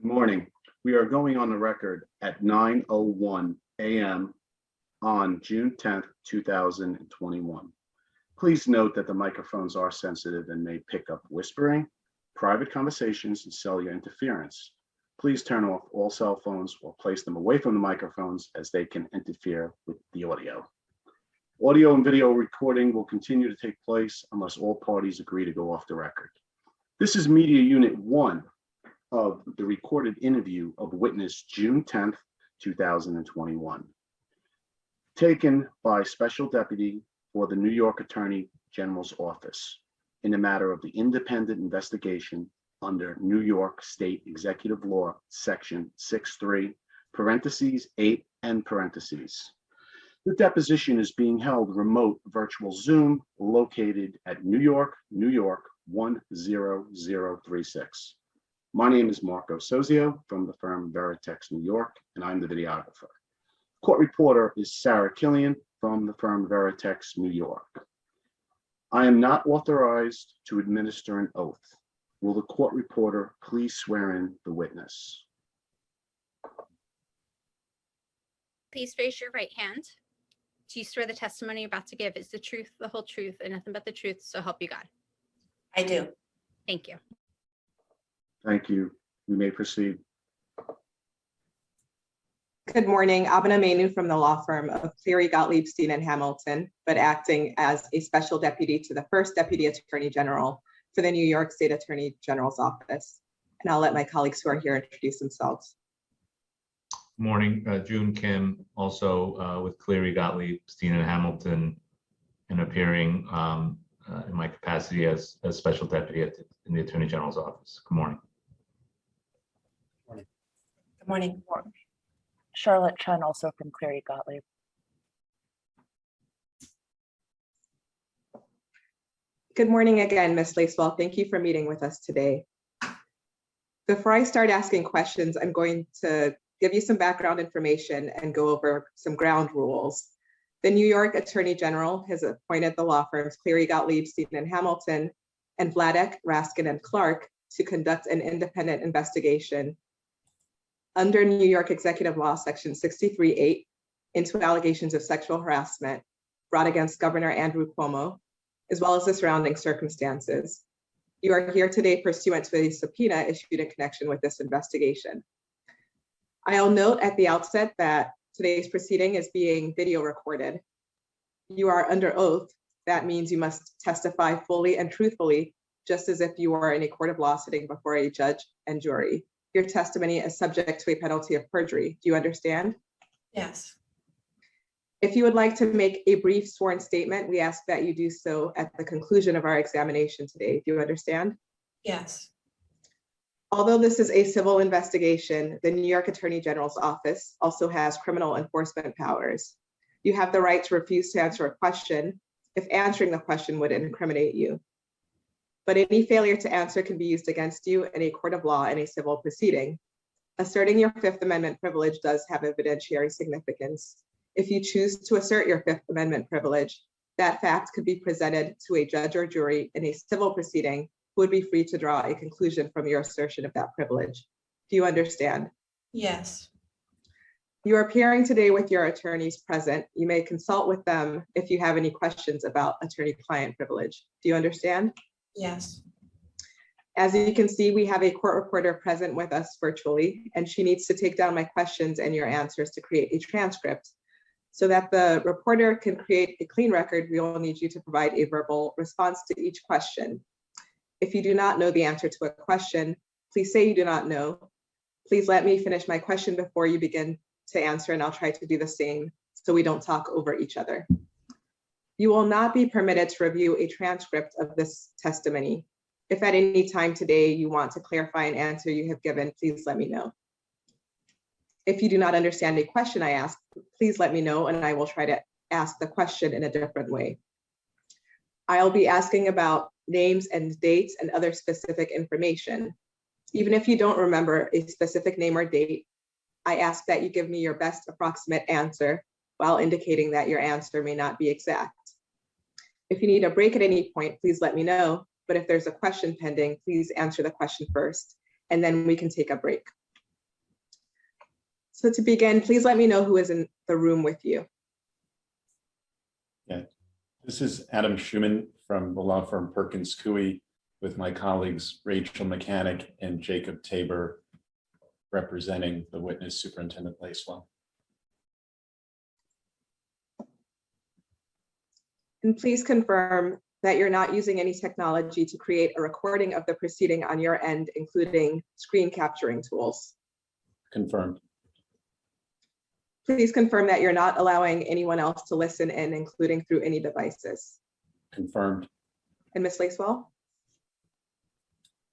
Good morning. We are going on the record at 9:01 a.m. on June 10th, 2021. Please note that the microphones are sensitive and may pick up whispering, private conversations, and cellular interference. Please turn off all cell phones or place them away from the microphones as they can interfere with the audio. Audio and video recording will continue to take place unless all parties agree to go off the record. This is Media Unit 1 of the recorded interview of witness June 10th, 2021, taken by Special Deputy for the New York Attorney General's Office in the matter of the independent investigation under New York State Executive Law, Section 6.3, parentheses 8 and parentheses. The deposition is being held remote virtual Zoom located at New York, New York 10036. My name is Marco Sozio from the firm Veritex New York, and I'm the videographer. Court reporter is Sarah Killian from the firm Veritex New York. I am not authorized to administer an oath. Will the court reporter please swear in the witness? Please raise your right hand. Do you swear the testimony you're about to give is the truth, the whole truth, and nothing but the truth, so help you God? I do. Thank you. Thank you. We may proceed. Good morning, Abena Menu from the law firm of Cleary, Gottlieb, Steen and Hamilton, but acting as a special deputy to the first Deputy Attorney General for the New York State Attorney General's Office. And I'll let my colleagues who are here introduce themselves. Good morning, June Kim, also with Cleary, Gottlieb, Steen and Hamilton, and appearing in my capacity as special deputy in the Attorney General's Office. Good morning. Good morning. Charlotte Chen, also from Cleary Gottlieb. Good morning again, Ms. Lacewell. Thank you for meeting with us today. Before I start asking questions, I'm going to give you some background information and go over some ground rules. The New York Attorney General has appointed the law firms Cleary, Gottlieb, Steen and Hamilton, and Vladek, Raskin, and Clark to conduct an independent investigation under New York Executive Law, Section 63.8, into allegations of sexual harassment brought against Governor Andrew Cuomo, as well as the surrounding circumstances. You are here today pursuant to a subpoena issued in connection with this investigation. I'll note at the outset that today's proceeding is being video recorded. You are under oath. That means you must testify fully and truthfully, just as if you are in a court of law sitting before a judge and jury. Your testimony is subject to a penalty of perjury. Do you understand? Yes. If you would like to make a brief sworn statement, we ask that you do so at the conclusion of our examination today. Do you understand? Yes. Although this is a civil investigation, the New York Attorney General's Office also has criminal enforcement powers. You have the right to refuse to answer a question if answering the question would incriminate you. But any failure to answer can be used against you in a court of law in a civil proceeding. Asserting your Fifth Amendment privilege does have evidentiary significance. If you choose to assert your Fifth Amendment privilege, that fact could be presented to a judge or jury in a civil proceeding who would be free to draw a conclusion from your assertion of that privilege. Do you understand? Yes. You are appearing today with your attorneys present. You may consult with them if you have any questions about attorney-client privilege. Do you understand? Yes. As you can see, we have a court reporter present with us virtually, and she needs to take down my questions and your answers to create a transcript. So that the reporter can create a clean record, we will need you to provide a verbal response to each question. If you do not know the answer to a question, please say you do not know. Please let me finish my question before you begin to answer, and I'll try to do the same so we don't talk over each other. You will not be permitted to review a transcript of this testimony. If at any time today you want to clarify an answer you have given, please let me know. If you do not understand a question I ask, please let me know and I will try to ask the question in a different way. I'll be asking about names and dates and other specific information. Even if you don't remember a specific name or date, I ask that you give me your best approximate answer while indicating that your answer may not be exact. If you need a break at any point, please let me know. But if there's a question pending, please answer the question first, and then we can take a break. So to begin, please let me know who is in the room with you. This is Adam Schuman from the law firm Perkins Coie with my colleagues Rachel Mechanic and Jacob Tabor representing the witness Superintendent Lacewell. And please confirm that you're not using any technology to create a recording of the proceeding on your end, including screen capturing tools. Confirmed. Please confirm that you're not allowing anyone else to listen in, including through any devices. Confirmed. And Ms. Lacewell?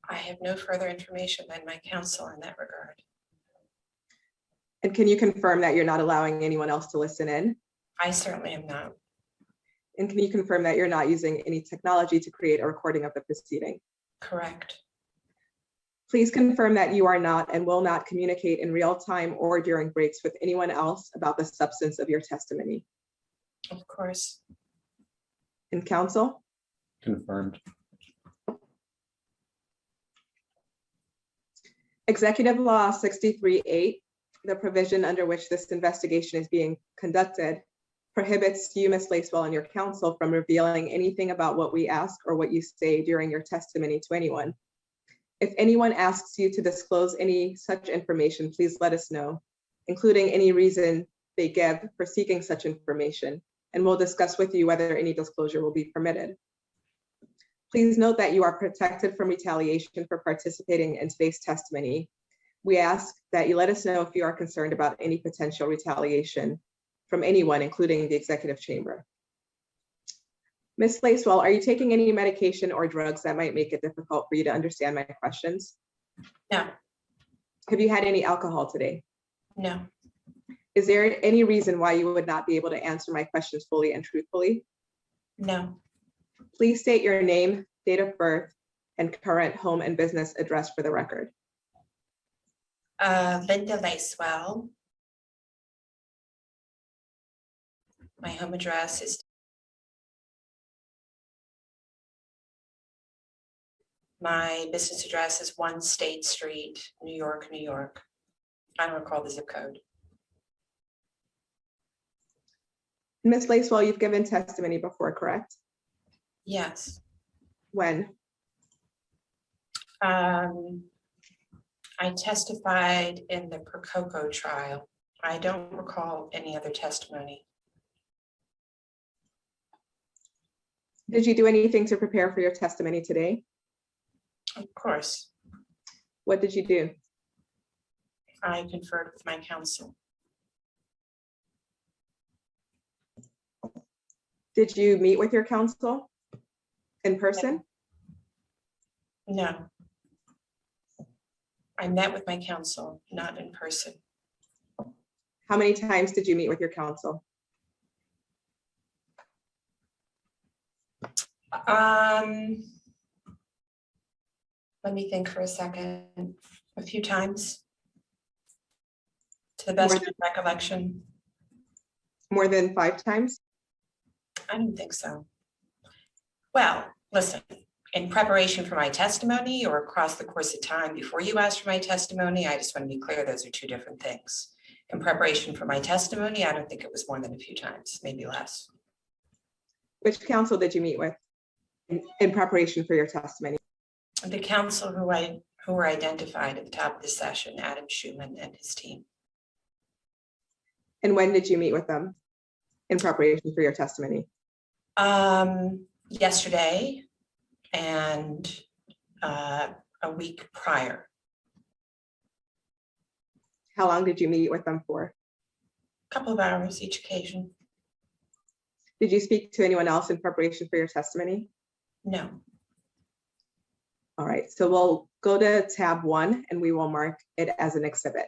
I have no further information than my counsel in that regard. And can you confirm that you're not allowing anyone else to listen in? I certainly am not. And can you confirm that you're not using any technology to create a recording of the proceeding? Correct. Please confirm that you are not and will not communicate in real time or during breaks with anyone else about the substance of your testimony. Of course. And counsel? Confirmed. Executive Law 63(8), the provision under which this investigation is being conducted, prohibits you, Ms. Lacewell, and your counsel from revealing anything about what we ask or what you say during your testimony to anyone. If anyone asks you to disclose any such information, please let us know, including any reason they give for seeking such information, and we'll discuss with you whether any disclosure will be permitted. Please note that you are protected from retaliation for participating in today's testimony. We ask that you let us know if you are concerned about any potential retaliation from anyone, including the executive chamber. Ms. Lacewell, are you taking any medication or drugs that might make it difficult for you to understand my questions? No. Have you had any alcohol today? No. Is there any reason why you would not be able to answer my questions fully and truthfully? No. Please state your name, date of birth, and current home and business address for the record. Linda Lacewell. My home address is my business address is 1 State Street, New York, New York. I don't recall the zip code. Ms. Lacewell, you've given testimony before, correct? Yes. When? I testified in the Percoco trial. I don't recall any other testimony. Did you do anything to prepare for your testimony today? Of course, What did you do? I conferred with my counsel. Did you meet with your counsel in person? No. I met with my counsel, not in person. How many times did you meet with your counsel? Let me think for a second. A few times. To the best of my recollection. More than 5 times? I don't think so. Well, listen, in preparation for my testimony or across the course of time before you asked for my testimony, I just want to be clear, those are 2 different things. In preparation for my testimony, I don't think it was more than a few times, maybe less. Which counsel did you meet with in preparation for your testimony? The counsel who were identified at the top of the session, Adam Schuman and his team. And when did you meet with them in preparation for your testimony? Yesterday and a week prior. How long did you meet with them for? A couple of hours each occasion. Did you speak to anyone else in preparation for your testimony? No. All right, so we'll go to tab 1 and we will mark it as an exhibit.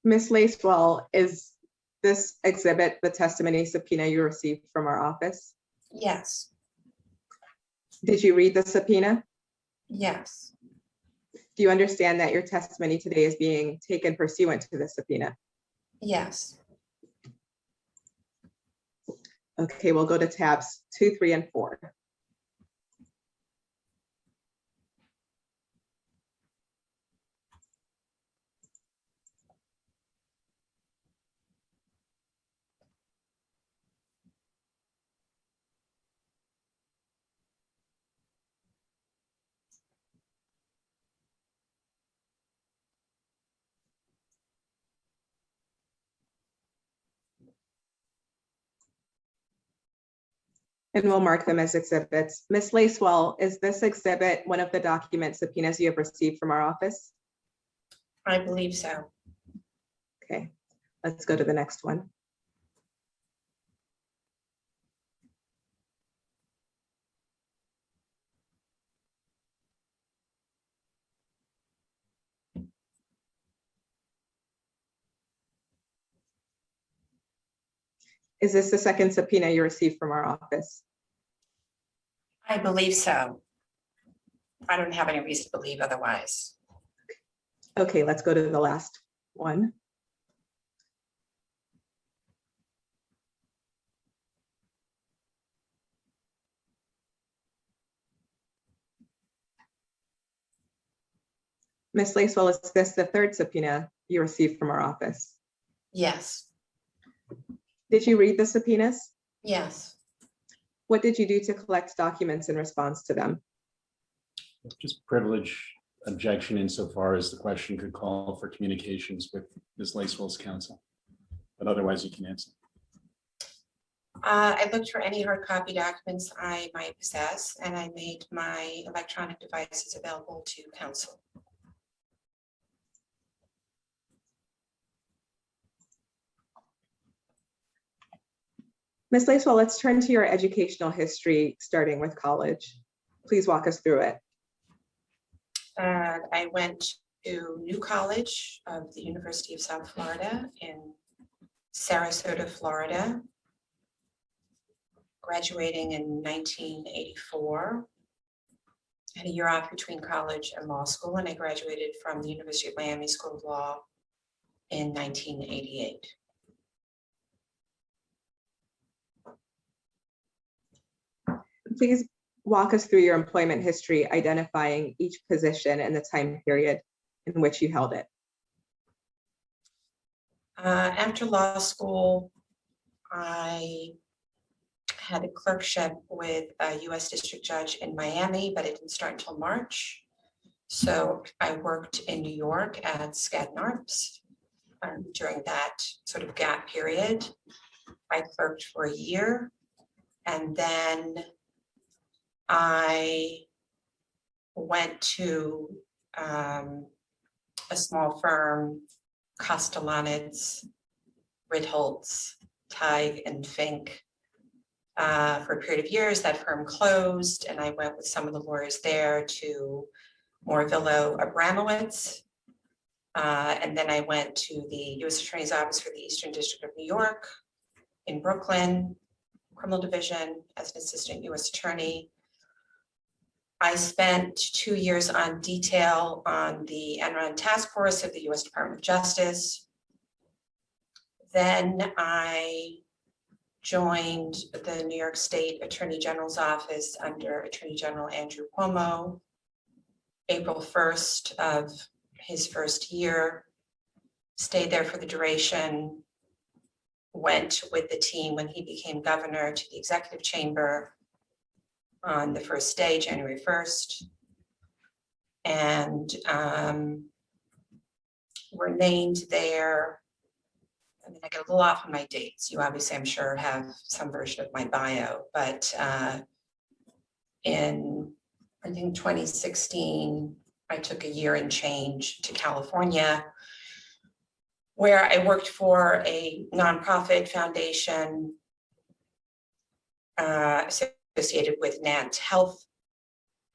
Ms. Lacewell, is this exhibit the testimony subpoena you received from our office? Yes. Did you read the subpoena? Yes. Do you understand that your testimony today is being taken pursuant to the subpoena? Yes. Okay, we'll go to tabs 2, 3, and 4. And we'll mark them as exhibits. Ms. Lacewell, is this exhibit one of the document subpoenas you have received from our office? I believe so. Okay, let's go to the next one. Is this the second subpoena you received from our office? I believe so. I don't have any reason to believe otherwise. Okay, let's go to the last one. Ms. Lacewell, is this the third subpoena you received from our office? Yes. Did you read the subpoenas? Yes. What did you do to collect documents in response to them? Just privilege objection insofar as the question could call for communications with Ms. Lacewell's counsel. But otherwise you can answer. I looked for any hard copy documents I might possess, and I made my electronic devices available to counsel. Ms. Lacewell, let's turn to your educational history, starting with college. Please walk us through it. I went to New College of the University of South Florida in Sarasota, Florida, graduating in 1984. I had a year off between college and law school, and I graduated from the University of Miami School of Law in 1988. Please walk us through your employment history, identifying each position and the time period in which you held it. After law school, I had a clerkship with a U.S. district judge in Miami, but it didn't start until March. So I worked in New York at Skadden Arps. During that sort of gap period, I clerked for a year, and then I went to a small firm, Castellanids, Ritholtz, Teig and Fink. For a period of years, that firm closed, and I went with some of the lawyers there to Morvillo Abramowitz. And then I went to the U.S. Attorney's Office for the Eastern District of New York in Brooklyn, Criminal Division as an assistant U.S. attorney. I spent 2 years on detail on the Enron task force of the U.S. Department of Justice. Then I joined the New York State Attorney General's office under Attorney General Andrew Cuomo, April 1st of his first year, stayed there for the duration, went with the team when he became governor to the executive chamber on the first day, January 1st, and were named there. I mean, I get a little off on my dates. You obviously, I'm sure, have some version of my bio, but in, I think, 2016, I took a year and change to California, where I worked for a nonprofit foundation associated with Nant Health.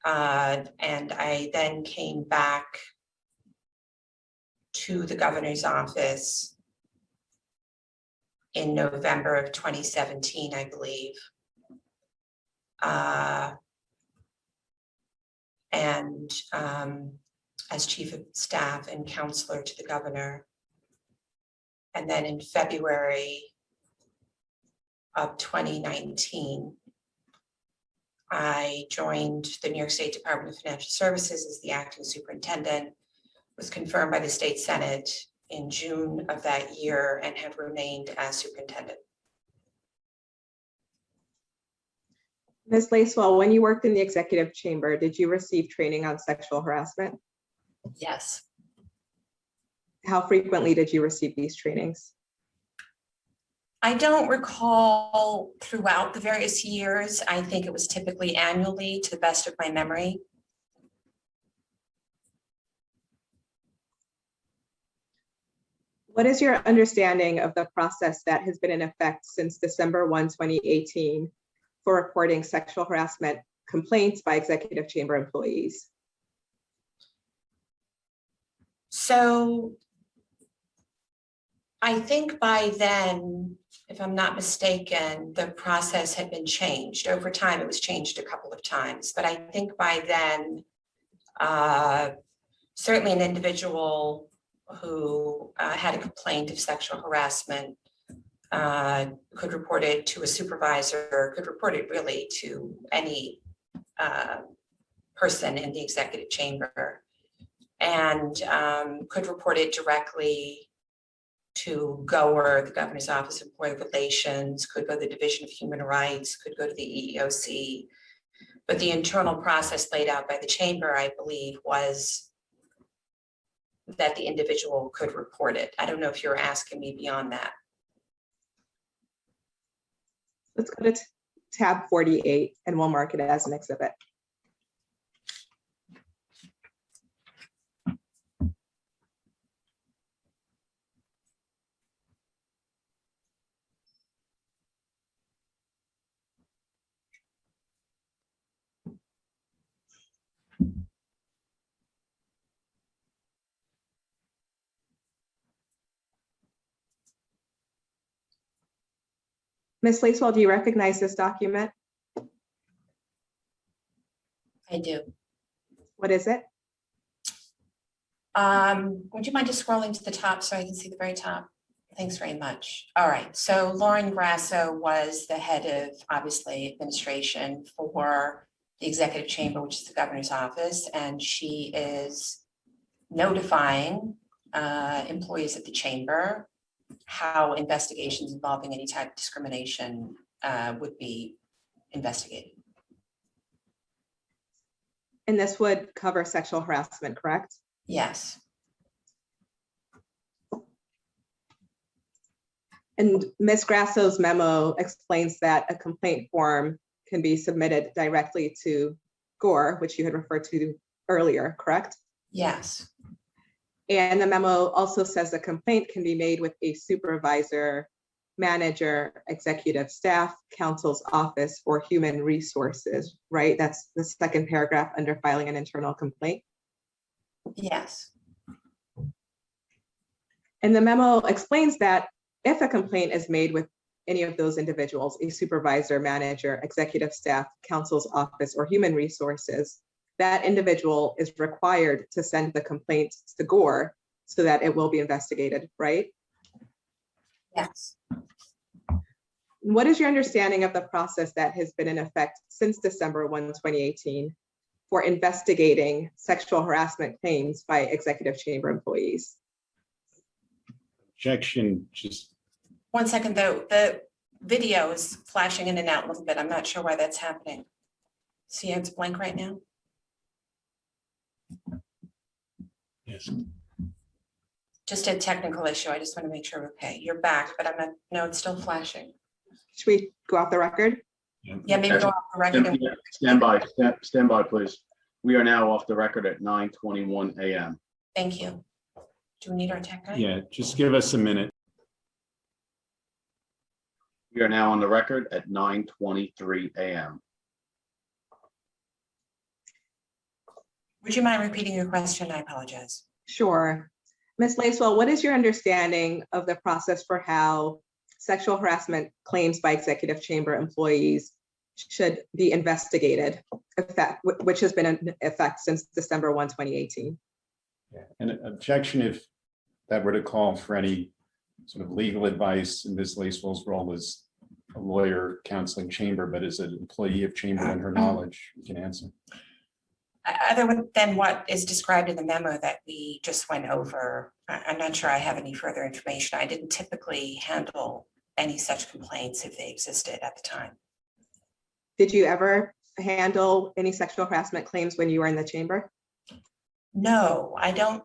And I then came back to the governor's office in November of 2017, I believe. And as chief of staff and counselor to the governor. And then in February of 2019, I joined the New York State Department of Financial Services as the acting superintendent, was confirmed by the state Senate in June of that year, and have remained as superintendent. Ms. Lacewell, when you worked in the executive chamber, did you receive training on sexual harassment? Yes. How frequently did you receive these trainings? I don't recall throughout the various years. I think it was typically annually, to the best of my memory. What is your understanding of the process that has been in effect since December 1, 2018 for reporting sexual harassment complaints by executive chamber employees? So I think by then, if I'm not mistaken, the process had been changed. Over time, it was changed a couple of times, but I think by then, certainly an individual who had a complaint of sexual harassment could report it to a supervisor, could report it really to any person in the executive chamber, and could report it directly to GOER, the Governor's Office of Employee Relations, could go to the Division of Human Rights, could go to the EEOC. But the internal process laid out by the chamber, I believe, was that the individual could report it. I don't know if you're asking me beyond that. Let's go to tab 48 and we'll mark it as an exhibit. Ms. Lacewell, do you recognize this document? I do. What is it? Would you mind just scrolling to the top so I can see the very top? Thanks very much. All right, so Lauren Grasso was the head of, obviously, administration for the executive chamber, which is the governor's office, and she is notifying employees of the chamber how investigations involving any type of discrimination would be investigated. And this would cover sexual harassment, correct? Yes. And Ms. Grasso's memo explains that a complaint form can be submitted directly to GOER, which you had referred to earlier, correct? Yes. And the memo also says a complaint can be made with a supervisor, manager, executive staff, counsel's office, or human resources, right? That's the second paragraph under filing an internal complaint. Yes. And the memo explains that if a complaint is made with any of those individuals, a supervisor, manager, executive staff, counsel's office, or human resources, that individual is required to send the complaint to GOER so that it will be investigated, right? Yes. What is your understanding of the process that has been in effect since December 1, 2018 for investigating sexual harassment claims by executive chamber employees? Objection, just, 1 second, though, the video is flashing in and out a little bit. I'm not sure why that's happening. See how it's blank right now? yes. Just a technical issue. I just want to make sure, okay, you're back, but I'm not, no, it's still flashing. Should we go off the record? Yeah, maybe go off the record. and- Stand by, please. We are now off the record at 9:21 a.m. Thank you. Do we need our tech guy? Yeah, just give us a minute. We are now on the record at 9:23 a.m. Would you mind repeating your question? I apologize. Sure. Ms. Lacewell, what is your understanding of the process for how sexual harassment claims by executive chamber employees should be investigated, which has been in effect since December 1, 2018? Yeah, an objection if that were to call for any sort of legal advice in Ms. Lacewell's role as a lawyer counseling chamber, but as an employee of chamber and her knowledge, you can answer. Other than what is described in the memo that we just went over, I'm not sure I have any further information. I didn't typically handle any such complaints if they existed at the time. Did you ever handle any sexual harassment claims when you were in the chamber? No, I don't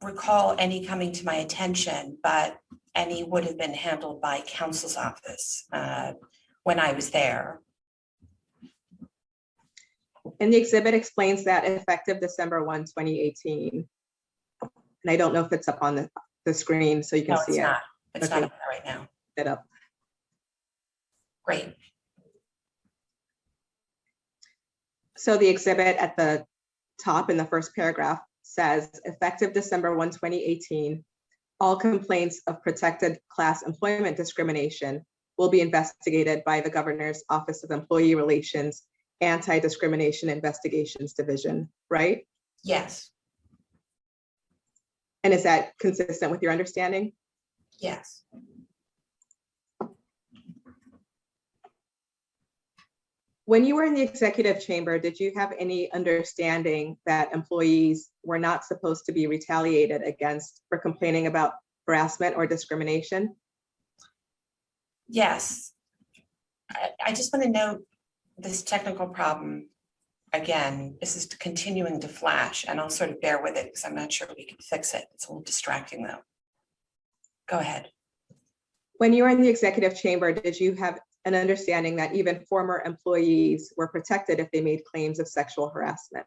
recall any coming to my attention, but any would have been handled by counsel's office when I was there. And the exhibit explains that effective December 1, 2018. And I don't know if it's up on the screen so you can No, see it's it. not. It's not Okay. up there right now. It up. Great. So the exhibit at the top in the first paragraph says, effective December 1, 2018, all complaints of protected class employment discrimination will be investigated by the Governor's Office of Employee Relations Anti-Discrimination Investigations Division, right? Yes, And is that consistent with your understanding? yes. When you were in the executive chamber, did you have any understanding that employees were not supposed to be retaliated against for complaining about harassment or discrimination? Yes. I just want to note this technical problem. Again, this is continuing to flash, and I'll sort of bear with it because I'm not sure we can fix it. It's a little distracting though. Go ahead. When you were in the executive chamber, did you have an understanding that even former employees were protected if they made claims of sexual harassment?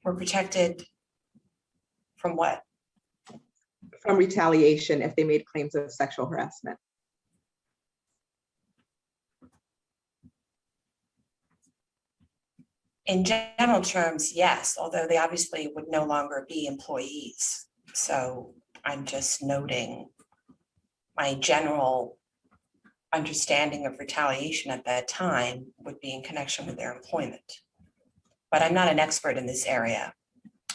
We're protected from what? From retaliation if they made claims of sexual harassment? In general terms, yes, although they obviously would no longer be employees. So I'm just noting my general understanding of retaliation at that time would be in connection with their employment. But I'm not an expert in this area,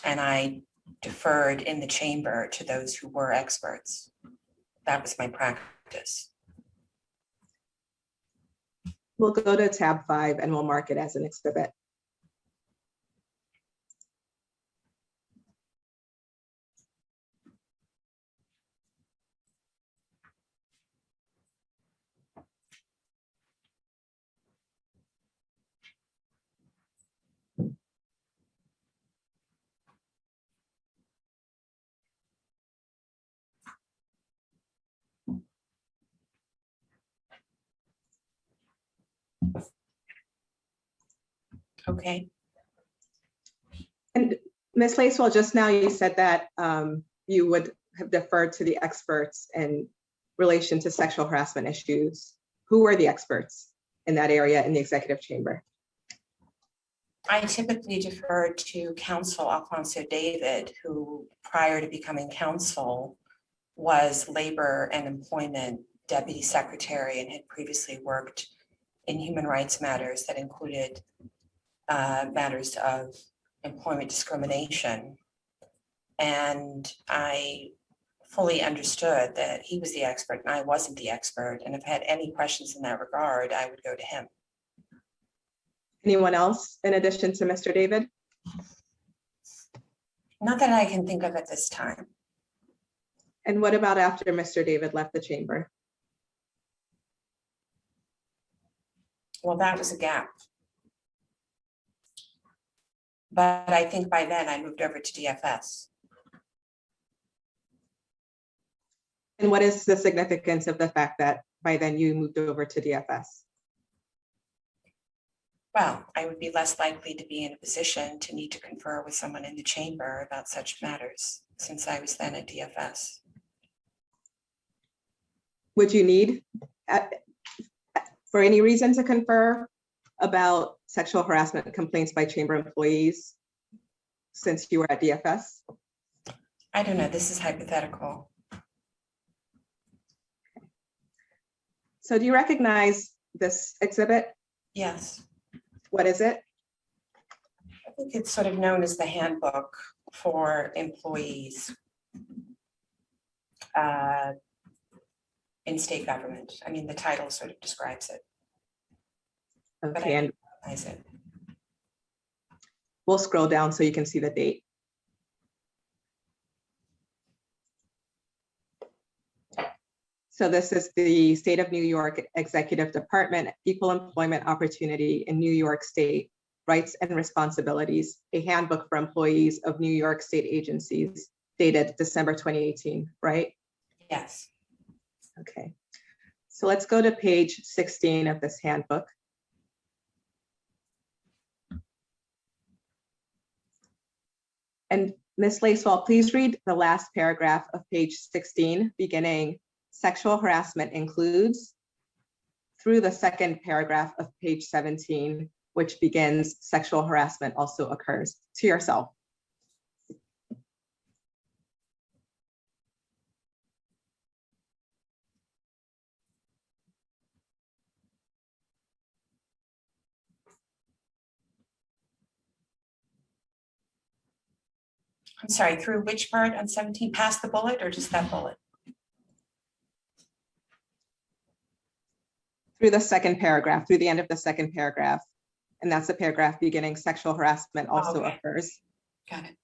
and I deferred in the chamber to those who were experts. That was my practice. We'll go to tab 5 and we'll mark it as an exhibit. Okay. And Ms. Lacewell, just now you said that you would have deferred to the experts in relation to sexual harassment issues. Who were the experts in that area in the executive chamber? I typically defer to counsel Alfonso David, who prior to becoming counsel was labor and employment deputy secretary and had previously worked in human rights matters that included matters of employment discrimination. And I fully understood that he was the expert and I wasn't the expert. And if I had any questions in that regard, I would go to him. Anyone else in addition to Mr. David? Not that I can think of at this time. And what about after Mr. David left the chamber? Well, that was a gap. But I think by then I moved over to DFS. And what is the significance of the fact that by then you moved over to DFS? Well, I would be less likely to be in a position to need to confer with someone in the chamber about such matters, since I was then at DFS. Would you need, for any reason, to confer about sexual harassment complaints by chamber employees since you were at DFS? I don't know, this is hypothetical. So do you recognize this exhibit? Yes, What is it? think it's sort of known as the handbook for employees in state government. I mean, the title sort of describes it. But Okay, and I said, we'll scroll down so you can see the date. So this is the State of New York Executive Department, Equal Employment Opportunity in New York State, Rights and Responsibilities, a handbook for employees of New York State agencies, dated December 2018, right? yes. Okay. So let's go to page 16 of this handbook. And Ms. Lacewell, please read the last paragraph of page 16, beginning sexual harassment includes, through the second paragraph of page 17, which begins sexual harassment also occurs, to yourself. I'm sorry, through which part on 17, past the bullet or just that bullet? Through the second paragraph, through the end of the second paragraph. And that's the paragraph beginning sexual harassment also Okay. occurs. Got it.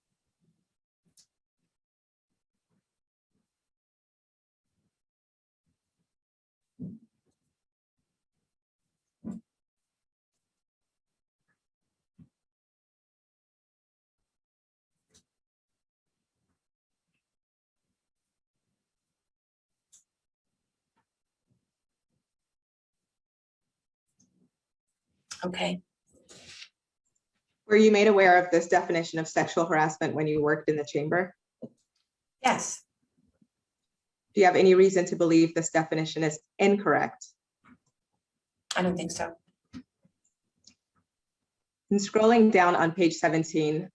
Okay, Were you made aware of this definition of sexual harassment when you worked in the chamber? yes, Do you have any reason to believe this definition is incorrect? I don't think so. And scrolling down on page 17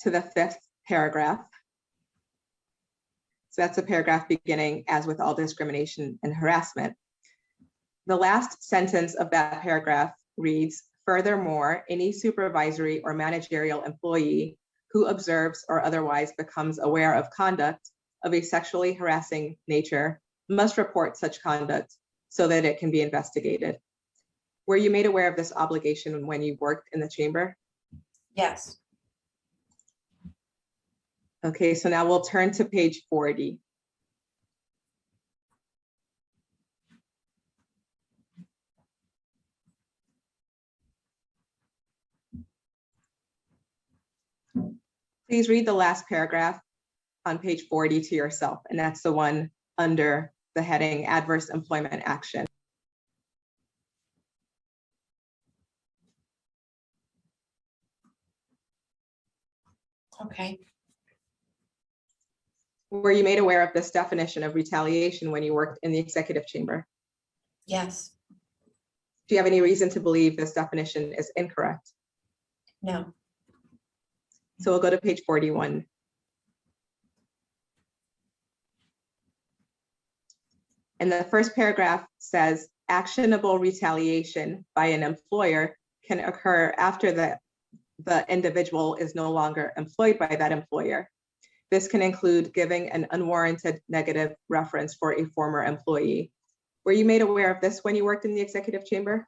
to the 5th paragraph. So that's a paragraph beginning, as with all discrimination and harassment. The last sentence of that paragraph reads, furthermore, any supervisory or managerial employee who observes or otherwise becomes aware of conduct of a sexually harassing nature must report such conduct so that it can be investigated. Were you made aware of this obligation when you worked in the chamber? Yes, Okay, so now we'll turn to page 40. Please read the last paragraph on page 40 to yourself, and that's the one under the heading Adverse Employment Action. okay, Were you made aware of this definition of retaliation when you worked in the executive chamber? yes, Do you have any reason to believe this definition is incorrect? no, So we'll go to page 41. And the first paragraph says, actionable retaliation by an employer can occur after the individual is no longer employed by that employer. This can include giving an unwarranted negative reference for a former employee. Were you made aware of this when you worked in the executive chamber?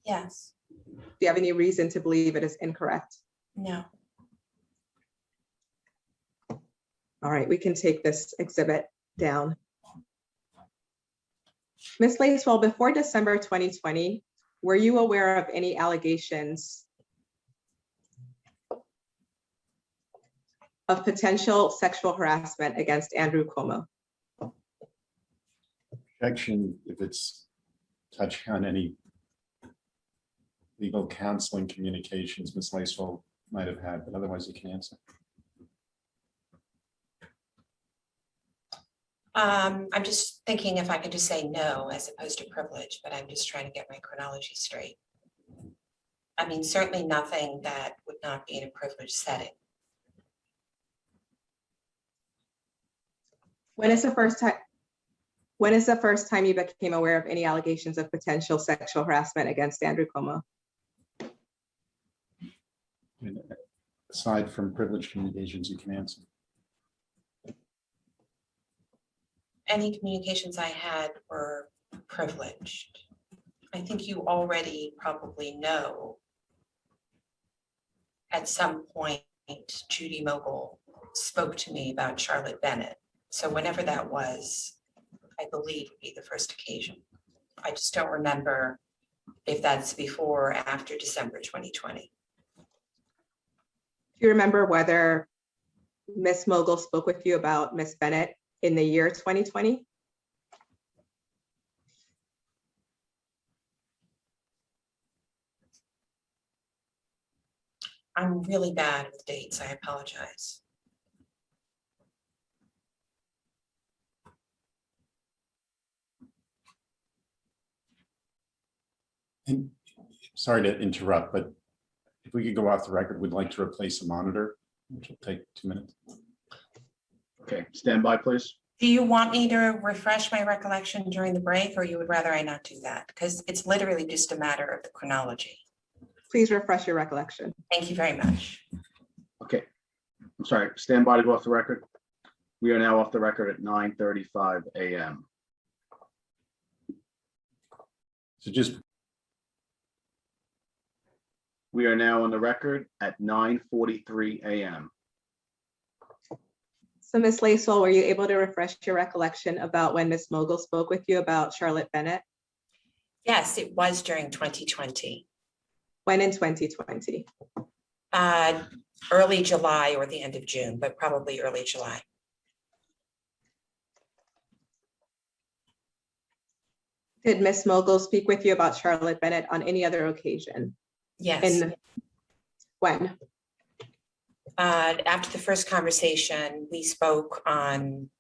yes, Do you have any reason to believe it is incorrect? no, All right, we can take this exhibit down. Ms. Lacewell, before December 2020, were you aware of any allegations of potential sexual harassment against Andrew Cuomo? Objection if it's touching on any legal counseling communications Ms. Lacewell might have had, but otherwise you can answer. I'm just thinking if I could just say no as opposed to privilege, but I'm just trying to get my chronology straight. I mean, certainly nothing that would not be in a privileged setting. When is the first time you became aware of any allegations of potential sexual harassment against Andrew Cuomo? mean, aside from privileged communications, you can answer. Any communications I had were privileged. I think you already probably know at some point Judy Mogul spoke to me about Charlotte Bennett. So whenever that was, I believe would be the first occasion. I just don't remember if that's before or after December 2020. Do you remember whether Ms. Mogul spoke with you about Ms. Bennett in the year 2020? I'm really bad with dates. I apologize. And sorry to interrupt, but if we could go off the record, we'd like to replace a monitor, which will take 2 minutes. Okay, stand by, please. Do you want me to refresh my recollection during the break, or you would rather I not do that? Because it's literally just a matter of the chronology. Please refresh your recollection. Thank you very much. Okay, I'm sorry, stand by to go off the record. We are now off the record at 9:35 a.m. So just, We are now on the record at 9:43 a.m. So Ms. Lacewell, were you able to refresh your recollection about when Ms. Mogul spoke with you about Charlotte Bennett? Yes, it was during 2020, When in 2020? early July or the end of June, but probably early July. Did Ms. Mogul speak with you about Charlotte Bennett on any other occasion? Yes. And when? After the first conversation, we spoke on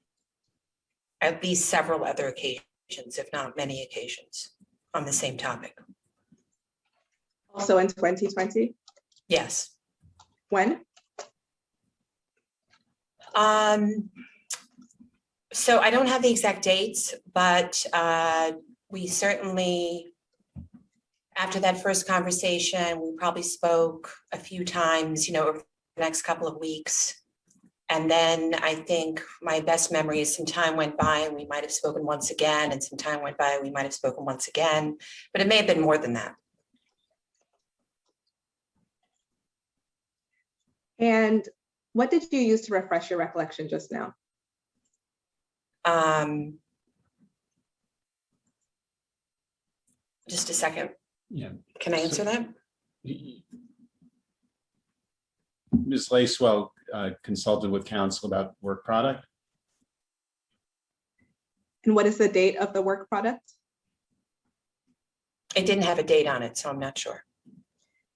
at least several other occasions, if not many occasions, on the same topic. Also in 2020? Yes. When? So I don't have the exact dates, but we certainly, after that first conversation, we probably spoke a few times, over the next couple of weeks. And then I think my best memory is some time went by and we might have spoken once again, and some time went by, we might have spoken once again, but it may have been more than that. And what did you use to refresh your recollection just now? Just a second. yeah. Can I answer that? Ms. Lacewell consulted with counsel about work product. And what is the date of the work product? It didn't have a date on it, so I'm not sure.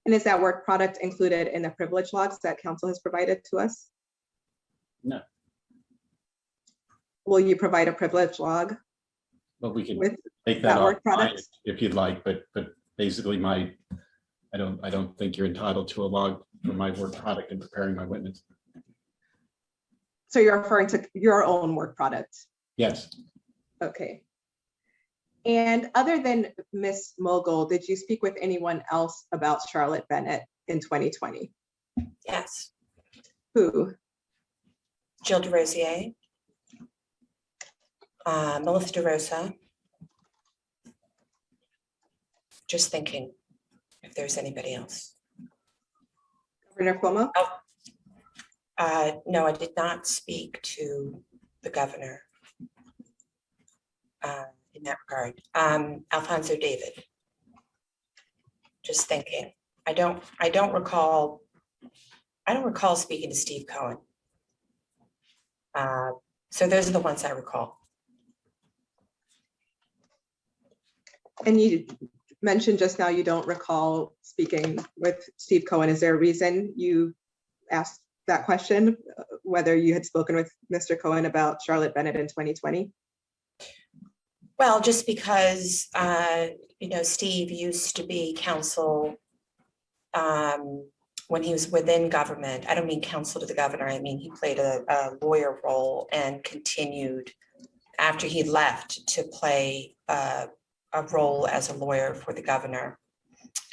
And is that work product included in the privilege logs that council has provided to us? No. Will you provide a privilege log But we can with take that that work off product? if you'd like, but basically I don't think you're entitled to a log for my work product in preparing my witness. So you're referring to your own work product? Yes. Okay. And other than Ms. Mogul, did you speak with anyone else about Charlotte Bennett in 2020? Yes. Who? Jill DeRosier, Melissa DeRosa. Just thinking if there's anybody else. Governor Cuomo? No, I did not speak to the governor in that regard. Alfonso David. Just thinking. I don't recall speaking to Steve Cohen. So those are the ones I recall. And you mentioned just now you don't recall speaking with Steve Cohen. Is there a reason you asked that question, whether you had spoken with Mr. Cohen about Charlotte Bennett in 2020? Well, just because, Steve used to be counsel when he was within government. I don't mean counsel to the governor. I mean, he played a lawyer role and continued after he left to play a role as a lawyer for the governor.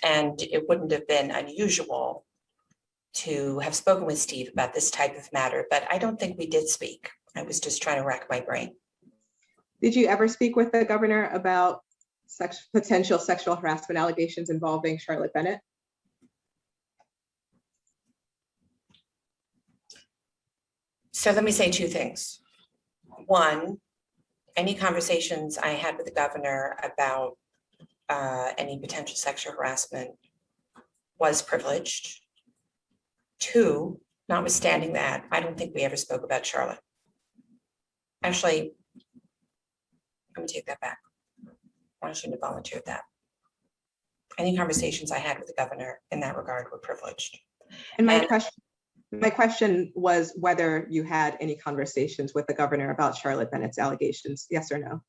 And it wouldn't have been unusual to have spoken with Steve about this type of matter, but I don't think we did speak. I was just trying to rack my brain. Did you ever speak with the governor about potential sexual harassment allegations involving Charlotte Bennett? So let me say two things. One, any conversations I had with the governor about any potential sexual harassment was privileged. Two, notwithstanding that, I don't think we ever spoke about Charlotte. Actually, let me take that back. I shouldn't have volunteered that. Any conversations I had with the governor in that regard were privileged. And my question was whether you had any conversations with the governor about Charlotte Bennett's allegations, yes or no?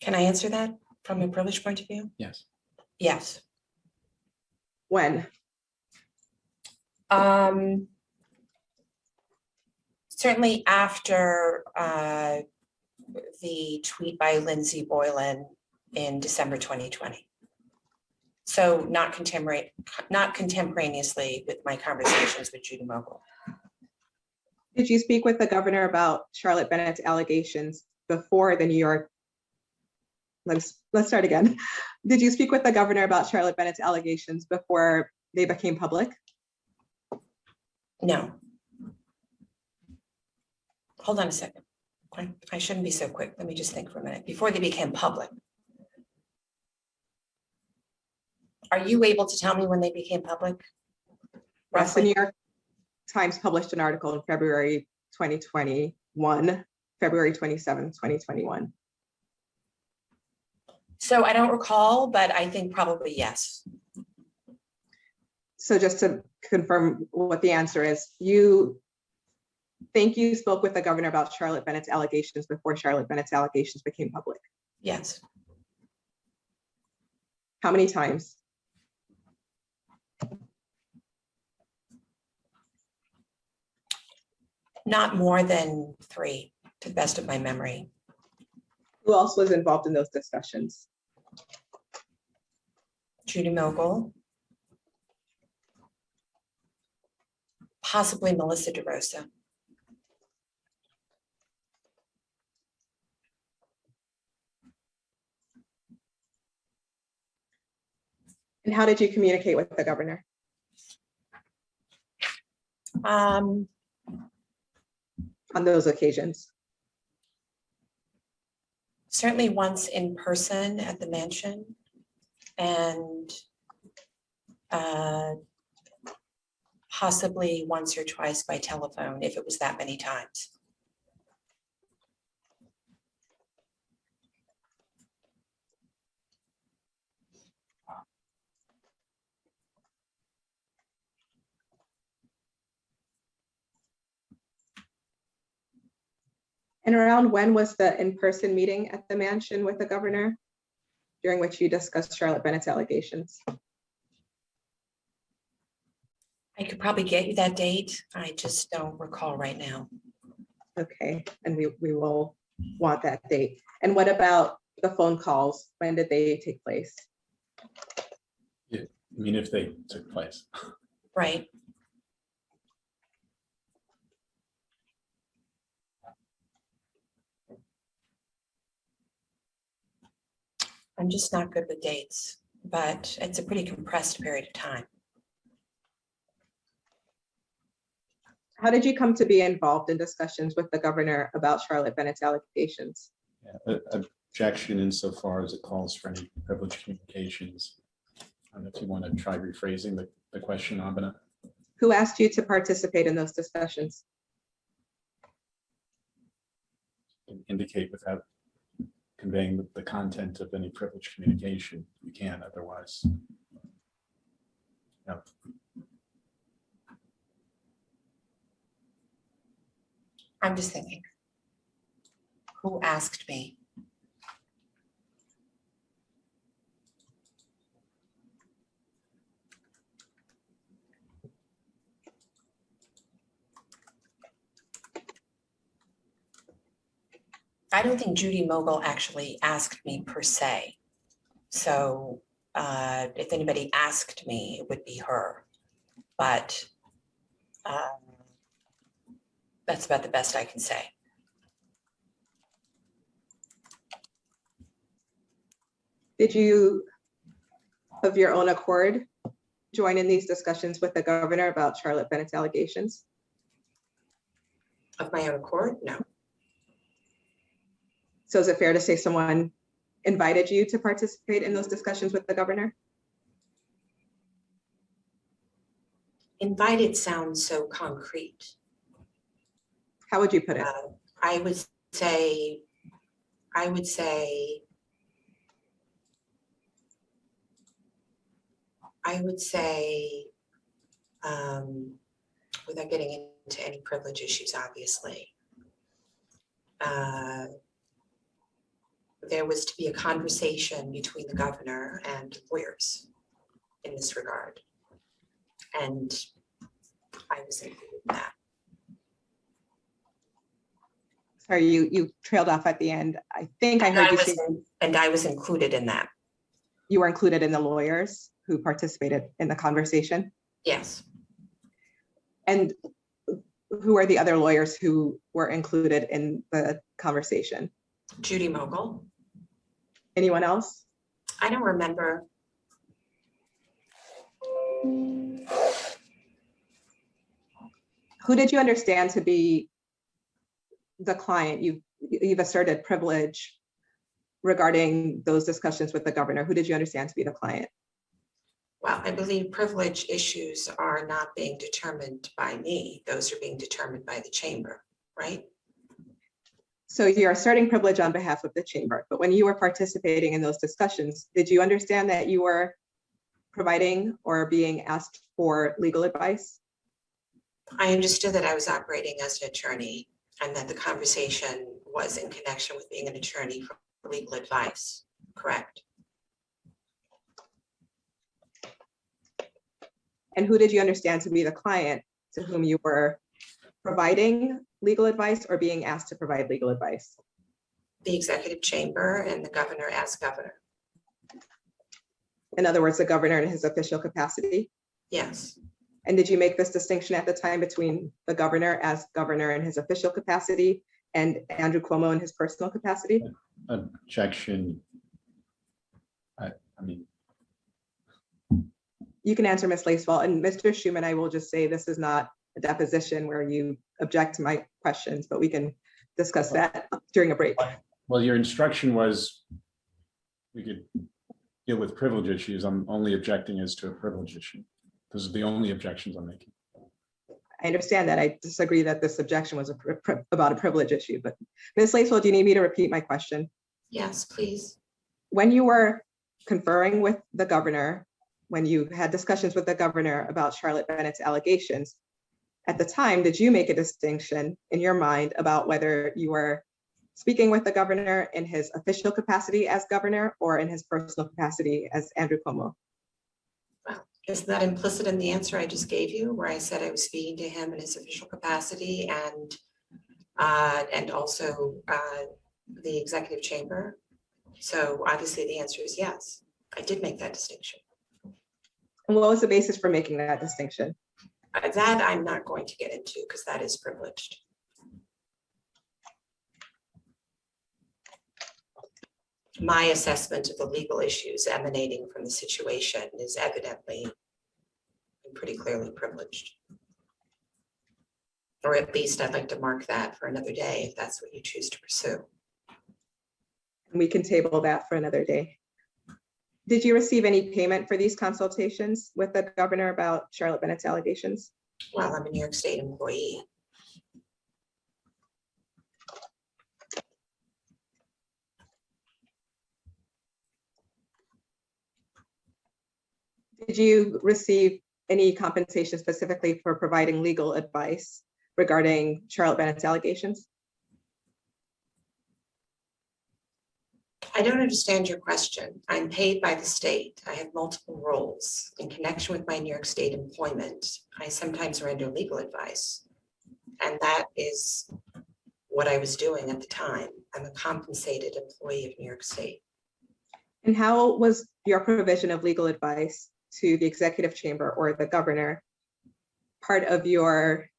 Can I answer that from a privilege point of view? Yes. Yes. When? Certainly after the tweet by Lindsay Boylan in December 2020. So not contemporaneously with my conversations with Judy Mogul. Did you speak with the governor about Charlotte Bennett's allegations before the New York? Let's start again. Did you speak with the governor about Charlotte Bennett's allegations before they became public? No. Hold on a second. I shouldn't be so quick. Let me just think for a minute. Before they became public. Are you able to tell me when they became public? Yes, the Roughly? New York Times published an article in February 2021, February 27, 2021. So I don't recall, but I think probably yes. So just to confirm what the answer is, you think you spoke with the governor about Charlotte Bennett's allegations before Charlotte Bennett's allegations became public? Yes. How many times? Not more than 3, to the best of my memory. Who else was involved in those discussions? Judy Mogul. Possibly Melissa DeRosa. And how did you communicate with the governor? Um, On those occasions? certainly once in person at the mansion and possibly once or twice by telephone if it was that many times. And around when was the in-person meeting at the mansion with the governor during which you discussed Charlotte Bennett's allegations? I could probably get you that date. I just don't recall right now. Okay, and we will want that date. And what about the phone calls? When did they take place? I mean, if they took place. Right. I'm just not good with dates, but it's a pretty compressed period of time. How did you come to be involved in discussions with the governor about Charlotte Bennett's allegations? Yeah, objection insofar as it calls for any privileged communications. I don't know if you want to try rephrasing the question, Abena. Who asked you to participate in those discussions? Indicate without conveying the content of any privileged communication. You can't otherwise. No. I'm just thinking, who asked me? I don't think Judy Mogul actually asked me per se. So if anybody asked me, it would be her. But That's about the best I can say. Did you, of your own accord, join in these discussions with the governor about Charlotte Bennett's allegations? Of my own accord? No. So is it fair to say someone invited you to participate in those discussions with the governor? Invited sounds so concrete. How would you put it? I would say, without getting into any privilege issues, obviously, there was to be a conversation between the governor and lawyers in this regard. And I was included in that. Sorry, you trailed off at the end. I think I heard you say And I was included in that. you were included in the lawyers who participated in the conversation. Yes. And who are the other lawyers who were included in the conversation? Judy Mogul. Anyone else? I don't remember. Who did you understand to be the client? You've asserted privilege regarding those discussions with the governor. Who did you understand to be the client? Well, I believe privilege issues are not being determined by me. Those are being determined by the chamber, right? So you're asserting privilege on behalf of the chamber, but when you were participating in those discussions, did you understand that you were providing or being asked for legal advice? I understood that I was operating as an attorney and that the conversation was in connection with being an attorney for legal advice, correct? And who did you understand to be the client to whom you were providing legal advice or being asked to provide legal advice? The executive chamber and the governor as governor. In other words, the governor in his official capacity? Yes. And did you make this distinction at the time between the governor as governor in his official capacity and Andrew Cuomo in his personal capacity? Objection. I mean, You can answer, Ms. Lacewell. And Mr. Schuman, I will just say this is not a deposition where you object to my questions, but we can discuss that during a break. well, your instruction was we could deal with privilege issues. I'm only objecting as to a privilege issue. Those are the only objections I'm making. I understand that. I disagree that this objection was about a privilege issue, but Ms. Lacewell, do you need me to repeat my question? Yes, please. When you were conferring with the governor, when you had discussions with the governor about Charlotte Bennett's allegations, at the time, did you make a distinction in your mind about whether you were speaking with the governor in his official capacity as governor or in his personal capacity as Andrew Cuomo? Well, isn't that implicit in the answer I just gave you, where I said I was speaking to him in his official capacity and also the executive chamber? So obviously the answer is yes. I did make that distinction. And what was the basis for making that distinction? That I'm not going to get into because that is privileged. My assessment of the legal issues emanating from the situation is evidently and pretty clearly privileged. Or at least I'd like to mark that for another day if that's what you choose to pursue. We can table that for another day. Did you receive any payment for these consultations with the governor about Charlotte Bennett's allegations? Well, I'm a New York State employee. Did you receive any compensation specifically for providing legal advice regarding Charlotte Bennett's allegations? I don't understand your question. I'm paid by the state. I have multiple roles. In connection with my New York State employment, I sometimes render legal advice. And that is what I was doing at the time. I'm a compensated employee of New York State. And how was your provision of legal advice to the executive chamber or the governor part of your,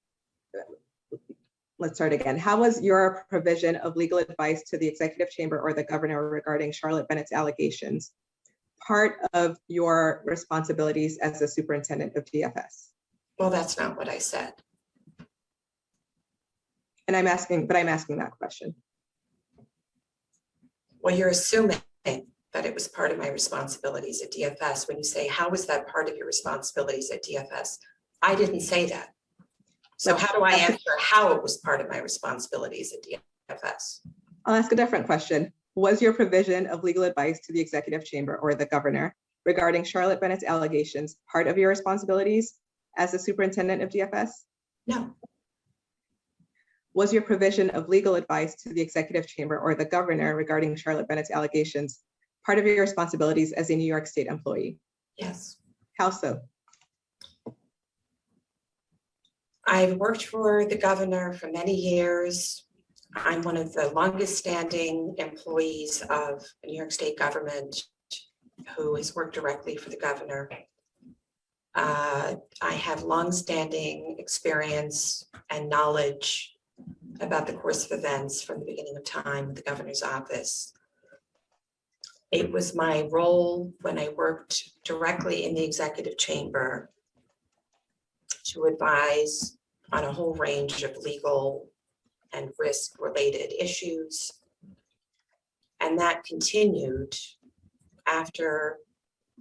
let's start again. How was your provision of legal advice to the executive chamber or the governor regarding Charlotte Bennett's allegations part of your responsibilities as the superintendent of DFS? Well, that's not what I said. And I'm asking that question. Well, you're assuming that it was part of my responsibilities at DFS when you say, how was that part of your responsibilities at DFS? I didn't say that. So how do I answer how it was part of my responsibilities at DFS? I'll ask a different question. Was your provision of legal advice to the executive chamber or the governor regarding Charlotte Bennett's allegations part of your responsibilities as the superintendent of DFS? No. Was your provision of legal advice to the executive chamber or the governor regarding Charlotte Bennett's allegations part of your responsibilities as a New York State employee? Yes. How so? I've worked for the governor for many years. I'm one of the longest standing employees of New York State government who has worked directly for the governor. I have longstanding experience and knowledge about the course of events from the beginning of time with the governor's office. It was my role when I worked directly in the executive chamber to advise on a whole range of legal and risk-related issues. And that continued after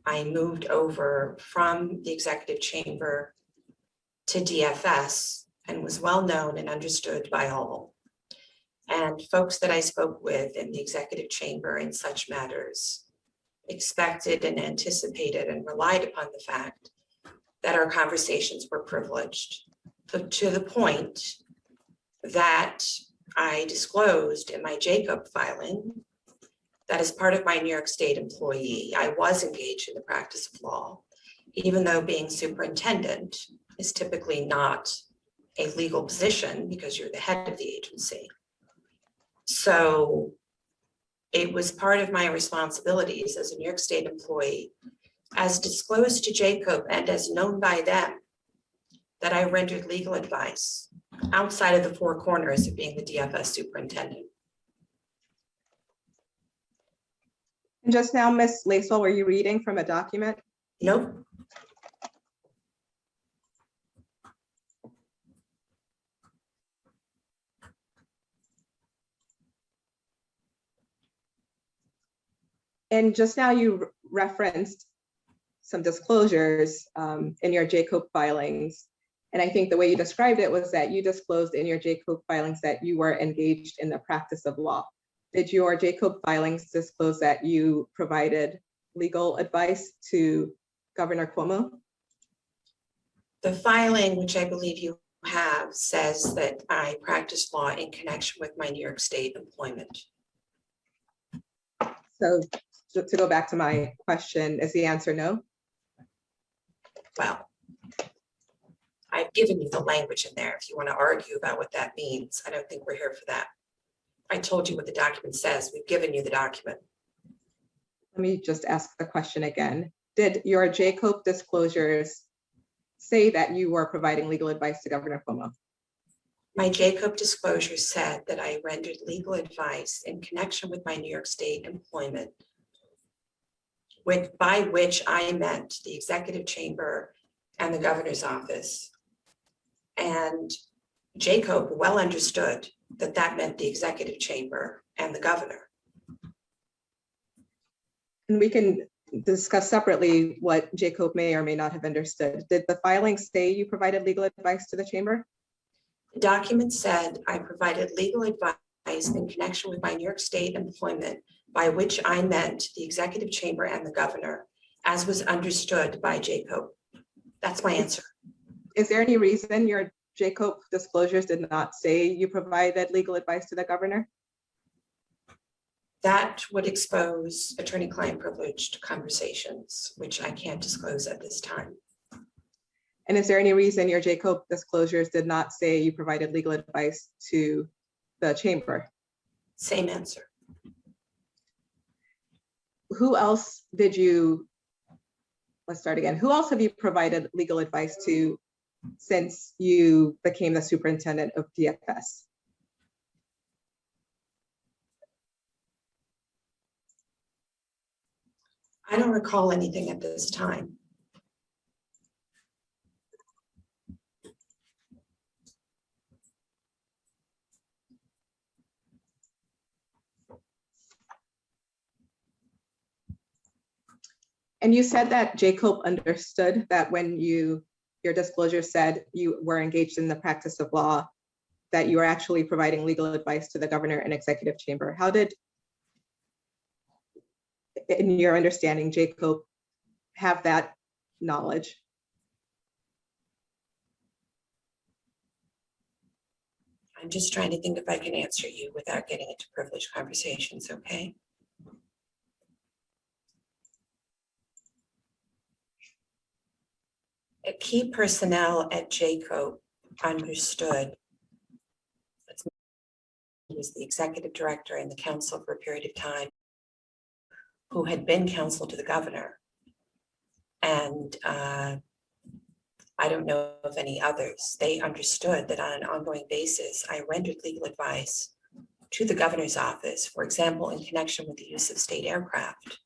I moved over from the executive chamber to DFS and was well known and understood by all. And folks that I spoke with in the executive chamber in such matters expected and anticipated and relied upon the fact that our conversations were privileged, to the point that I disclosed in my Jacob filing that as part of my New York State employee, I was engaged in the practice of law, even though being superintendent is typically not a legal position because you're the head of the agency. So it was part of my responsibilities as a New York State employee, as disclosed to Jacob and as known by them, that I rendered legal advice outside of the four corners of being the DFS superintendent. And just now, Ms. Lacewell, were you reading from a document? Nope. And just now you referenced some disclosures in your Jacob filings. And I think the way you described it was that you disclosed in your Jacob filings that you were engaged in the practice of law. Did your Jacob filings disclose that you provided legal advice to Governor Cuomo? The filing, which I believe you have, says that I practice law in connection with my New York State employment. So to go back to my question, is the answer no? Well, I've given you the language in there if you want to argue about what that means. I don't think we're here for that. I told you what the document says. We've given you the document. Let me just ask the question again. Did your Jacob disclosures say that you were providing legal advice to Governor Cuomo? My Jacob disclosure said that I rendered legal advice in connection with my New York State employment, by which I meant the executive chamber and the governor's office. And Jacob well understood that that meant the executive chamber and the governor. And we can discuss separately what Jacob may or may not have understood. Did the filing say you provided legal advice to the chamber? The document said I provided legal advice in connection with my New York State employment, by which I meant the executive chamber and the governor, as was understood by Jacob. That's my answer. Is there any reason your Jacob disclosures did not say you provided legal advice to the governor? That would expose attorney-client privileged conversations, which I can't disclose at this time. And is there any reason your Jacob disclosures did not say you provided legal advice to the chamber? Same answer. Who else did you, let's start again. Who else have you provided legal advice to since you became the superintendent of DFS? I don't recall anything at this time. And you said that Jacob understood that when your disclosure said you were engaged in the practice of law, that you were actually providing legal advice to the governor and executive chamber. How did, in your understanding, Jacob have that knowledge? I'm just trying to think if I can answer you without getting into privileged conversations, okay? Key personnel at Jacob understood. He was the executive director and the counsel for a period of time, who had been counsel to the governor. And I don't know of any others. They understood that on an ongoing basis, I rendered legal advice to the governor's office, for example, in connection with the use of state aircraft,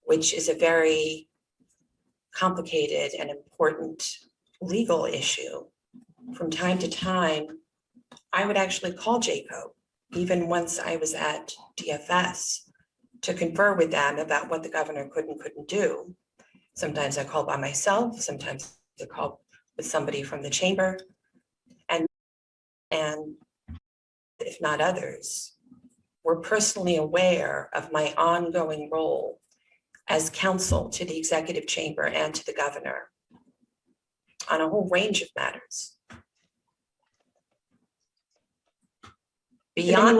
which is a very complicated and important legal issue. From time to time, I would actually call Jacob, even once I was at DFS, to confer with them about what the governor could and couldn't do. Sometimes I called by myself, sometimes I called with somebody from the chamber, and if not others, were personally aware of my ongoing role as counsel to the executive chamber and to the governor on a whole range of matters. Beyond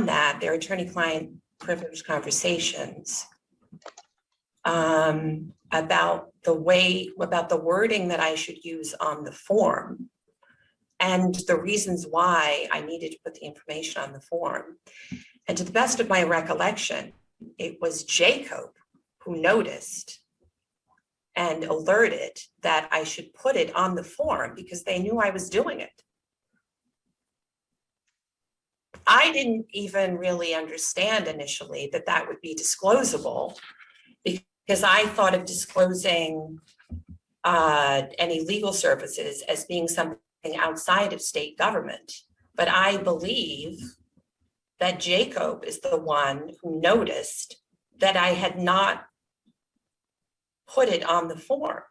that, there are attorney-client privilege conversations about the wording that I should use on the form and the reasons why I needed to put the information on the form. And to the best of my recollection, it was Jacob who noticed and alerted that I should put it on the form because they knew I was doing it. I didn't even really understand initially that that would be disclosable, because I thought of disclosing any legal services as being something outside of state government. But I believe that Jacob is the one who noticed that I had not put it on the form.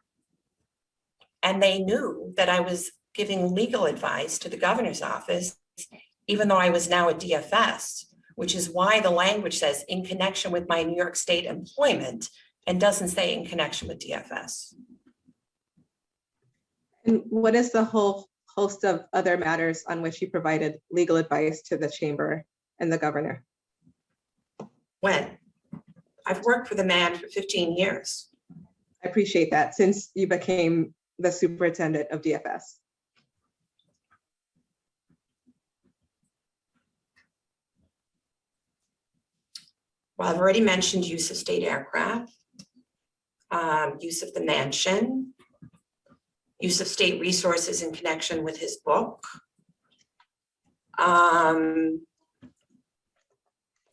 And they knew that I was giving legal advice to the governor's office, even though I was now a DFS, which is why the language says in connection with my New York State employment and doesn't say in connection with DFS. And what is the whole host of other matters on which you provided legal advice to the chamber and the governor? When? I've worked for the man for 15 years. I appreciate that, since you became the superintendent of DFS. Well, I've already mentioned use of state aircraft, use of the mansion, use of state resources in connection with his book,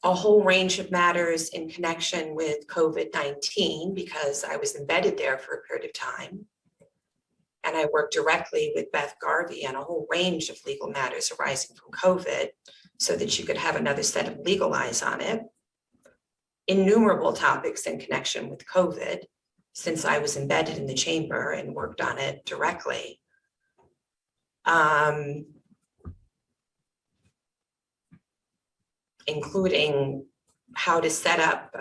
a whole range of matters in connection with COVID-19, because I was embedded there for a period of time. And I worked directly with Beth Garvey on a whole range of legal matters arising from COVID, so that you could have another set of legal eyes on it. Innumerable topics in connection with COVID, since I was embedded in the chamber and worked on it directly. Including how to set up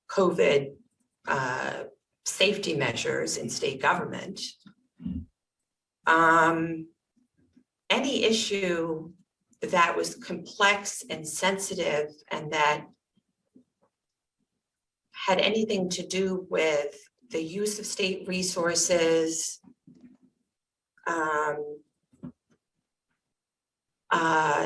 COVID safety measures in state government. Any issue that was complex and sensitive and that had anything to do with the use of state resources,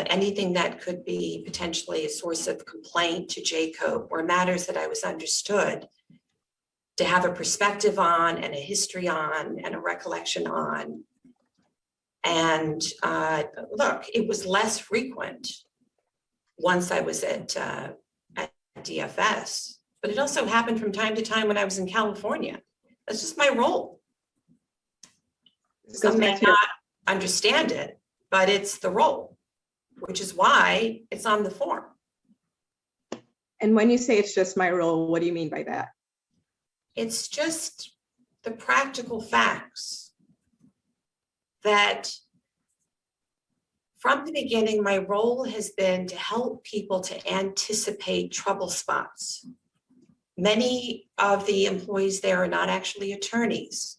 anything that could be potentially a source of complaint to Jacob, or matters that I was understood to have a perspective on and a history on and a recollection on. And look, it was less frequent once I was at DFS, but it also happened from time to time when I was in California. That's just my role. This goes Some may back to your- not understand it, but it's the role, which is why it's on the form. And when you say it's just my role, what do you mean by that? It's just the practical facts that from the beginning, my role has been to help people to anticipate trouble spots. Many of the employees there are not actually attorneys.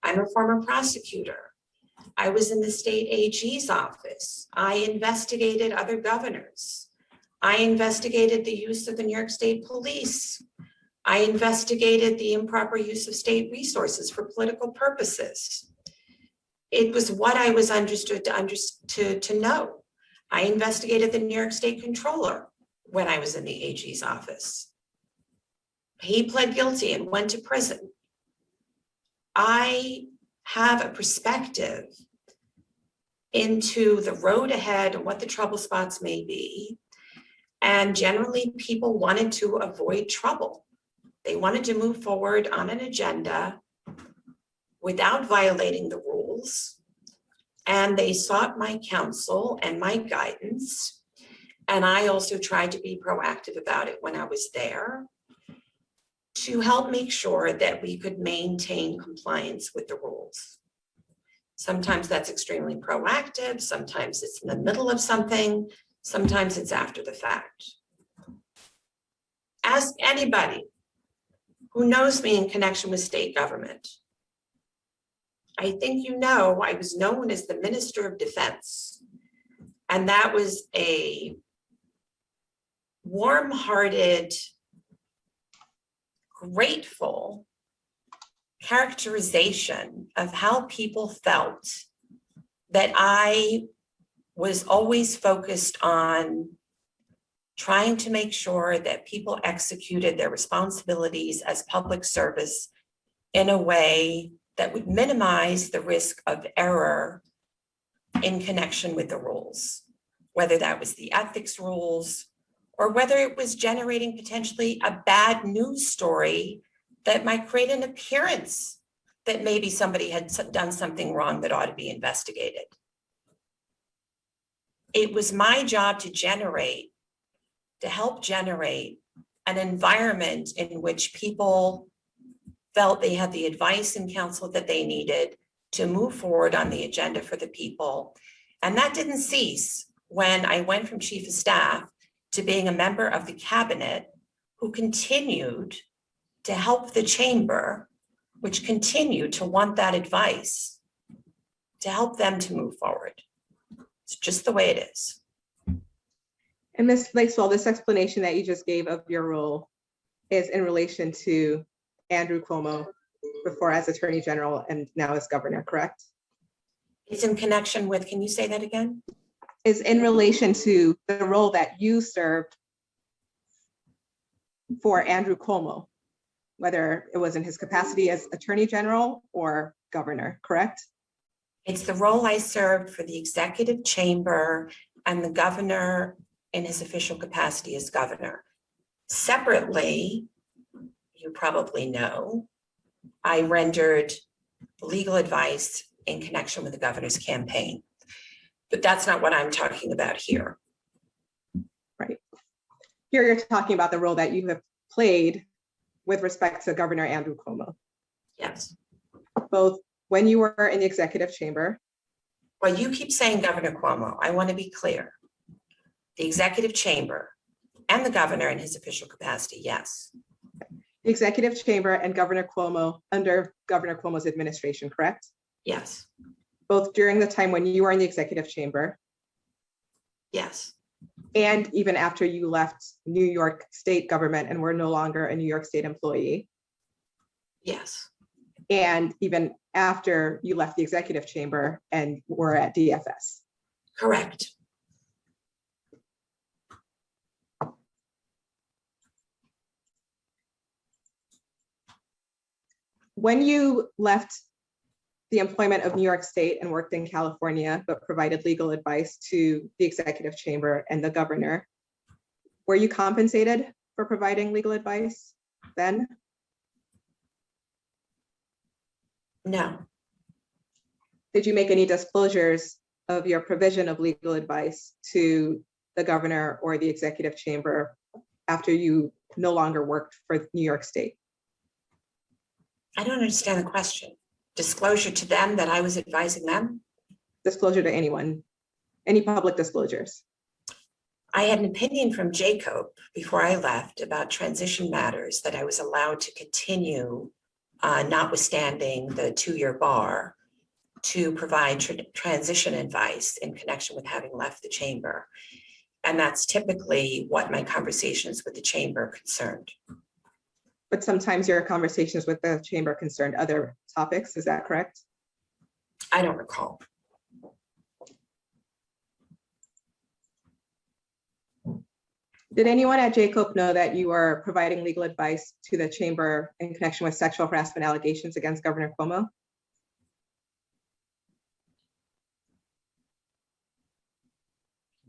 I'm a former prosecutor. I was in the state AG's office. I investigated other governors. I investigated the use of the New York State Police. I investigated the improper use of state resources for political purposes. It was what I was understood to know. I investigated the New York State Controller when I was in the AG's office. He pled guilty and went to prison. I have a perspective into the road ahead and what the trouble spots may be. And generally, people wanted to avoid trouble. They wanted to move forward on an agenda without violating the rules. And they sought my counsel and my guidance. And I also tried to be proactive about it when I was there to help make sure that we could maintain compliance with the rules. Sometimes that's extremely proactive. Sometimes it's in the middle of something. Sometimes it's after the fact. Ask anybody who knows me in connection with state government. I think you know I was known as the Minister of Defense, and that was a warm-hearted, grateful characterization of how people felt that I was always focused on trying to make sure that people executed their responsibilities as public service in a way that would minimize the risk of error in connection with the rules, whether that was the ethics rules or whether it was generating potentially a bad news story that might create an appearance that maybe somebody had done something wrong that ought to be investigated. It was my job to help generate an environment in which people felt they had the advice and counsel that they needed to move forward on the agenda for the people. And that didn't cease when I went from chief of staff to being a member of the cabinet who continued to help the chamber, which continued to want that advice to help them to move forward. It's just the way it is. And Ms. Lacewell, this explanation that you just gave of your role is in relation to Andrew Cuomo before as Attorney General and now as Governor, correct? It's in connection with, can you say that again? Is in relation to the role that you served for Andrew Cuomo, whether it was in his capacity as Attorney General or Governor, correct? It's the role I served for the executive chamber and the governor in his official capacity as governor. Separately, you probably know, I rendered legal advice in connection with the governor's campaign. But that's not what I'm talking about here. Right. Here you're talking about the role that you have played with respect to Governor Andrew Cuomo, Yes. both when you were in the executive chamber. Well, you keep saying Governor Cuomo. I want to be clear. The executive chamber and the governor in his official capacity, yes. The executive chamber and Governor Cuomo under Governor Cuomo's administration, correct? Yes. Both during the time when you were in the executive chamber Yes. and even after you left New York State government and were no longer a New York State employee, Yes. and even after you left the executive chamber and were at DFS. Correct. when you left the employment of New York State and worked in California, but provided legal advice to the executive chamber and the governor, were you compensated for providing legal advice then? No, Did you make any disclosures of your provision of legal advice to the governor or the executive chamber after you no longer worked for New York State? I don't understand the question. Disclosure to them that I was advising them? Disclosure to anyone, any public disclosures? I had an opinion from Jacob before I left about transition matters that I was allowed to continue, notwithstanding the 2-year bar, to provide transition advice in connection with having left the chamber. And that's typically what my conversations with the chamber concerned. But sometimes your conversations with the chamber concerned other topics, is that correct? I don't recall. Did anyone at Jacob know that you were providing legal advice to the chamber in connection with sexual harassment allegations against Governor Cuomo?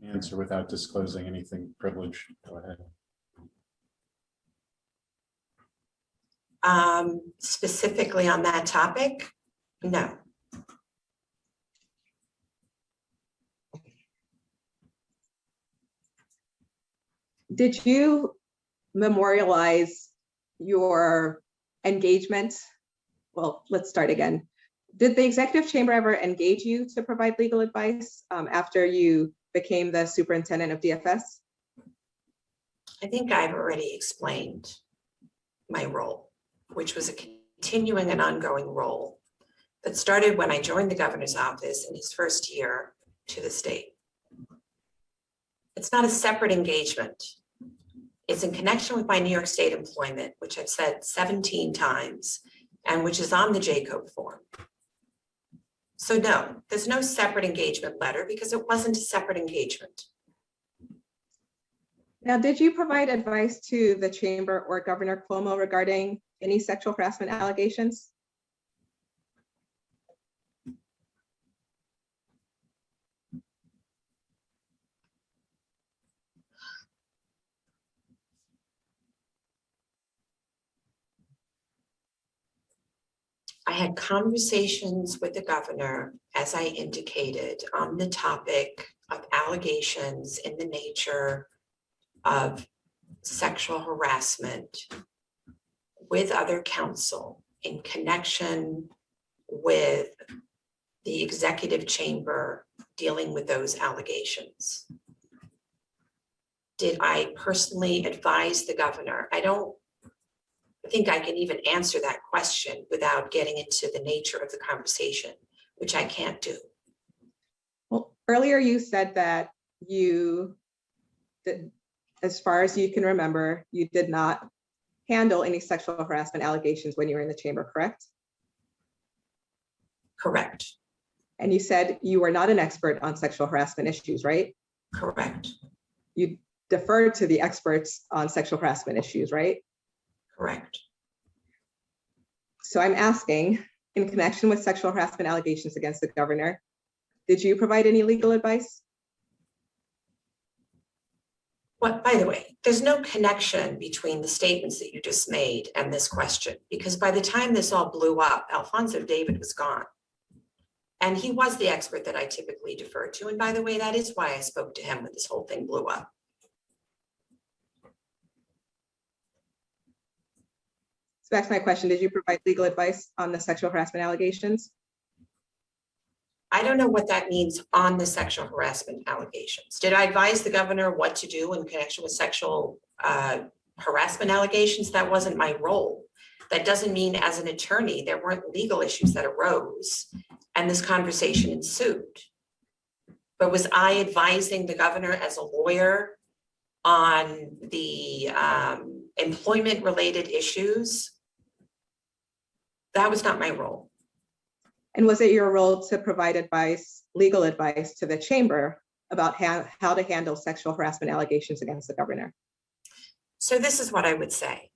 Answer without disclosing anything privileged. Go ahead. Specifically on that topic, no. Did you memorialize your engagement? Well, let's start again. Did the executive chamber ever engage you to provide legal advice after you became the superintendent of DFS? I think I've already explained my role, which was a continuing and ongoing role that started when I joined the governor's office in his first year to the state. It's not a separate engagement. It's in connection with my New York State employment, which I've said 17 times, and which is on the Jacob form. So no, there's no separate engagement letter because it wasn't a separate engagement. Now, did you provide advice to the chamber or Governor Cuomo regarding any sexual harassment allegations? I had conversations with the governor, as I indicated, on the topic of allegations in the nature of sexual harassment with other counsel in connection with the executive chamber dealing with those allegations. Did I personally advise the governor? I don't think I can even answer that question without getting into the nature of the conversation, which I can't do. Well, earlier you said that you did, as far as you can remember, you did not handle any sexual harassment allegations when you were in the chamber, correct? Correct. And you said you were not an expert on sexual harassment issues, right? Correct. You deferred to the experts on sexual harassment issues, right? Correct. So I'm asking, in connection with sexual harassment allegations against the governor, did you provide any legal advice? Well, by the way, there's no connection between the statements that you just made and this question, because by the time this all blew up, Alfonso David was gone. And he was the expert that I typically defer to. And by the way, that is why I spoke to him when this whole thing blew up. So back to my question, did you provide legal advice on the sexual harassment allegations? I don't know what that means on the sexual harassment allegations. Did I advise the governor what to do in connection with sexual harassment allegations? That wasn't my role. That doesn't mean as an attorney, there weren't legal issues that arose and this conversation ensued. But was I advising the governor as a lawyer on the employment-related issues? That was not my role. And was it your role to provide advice, legal advice to the chamber about how to handle sexual harassment allegations against the governor? So this is what I would say,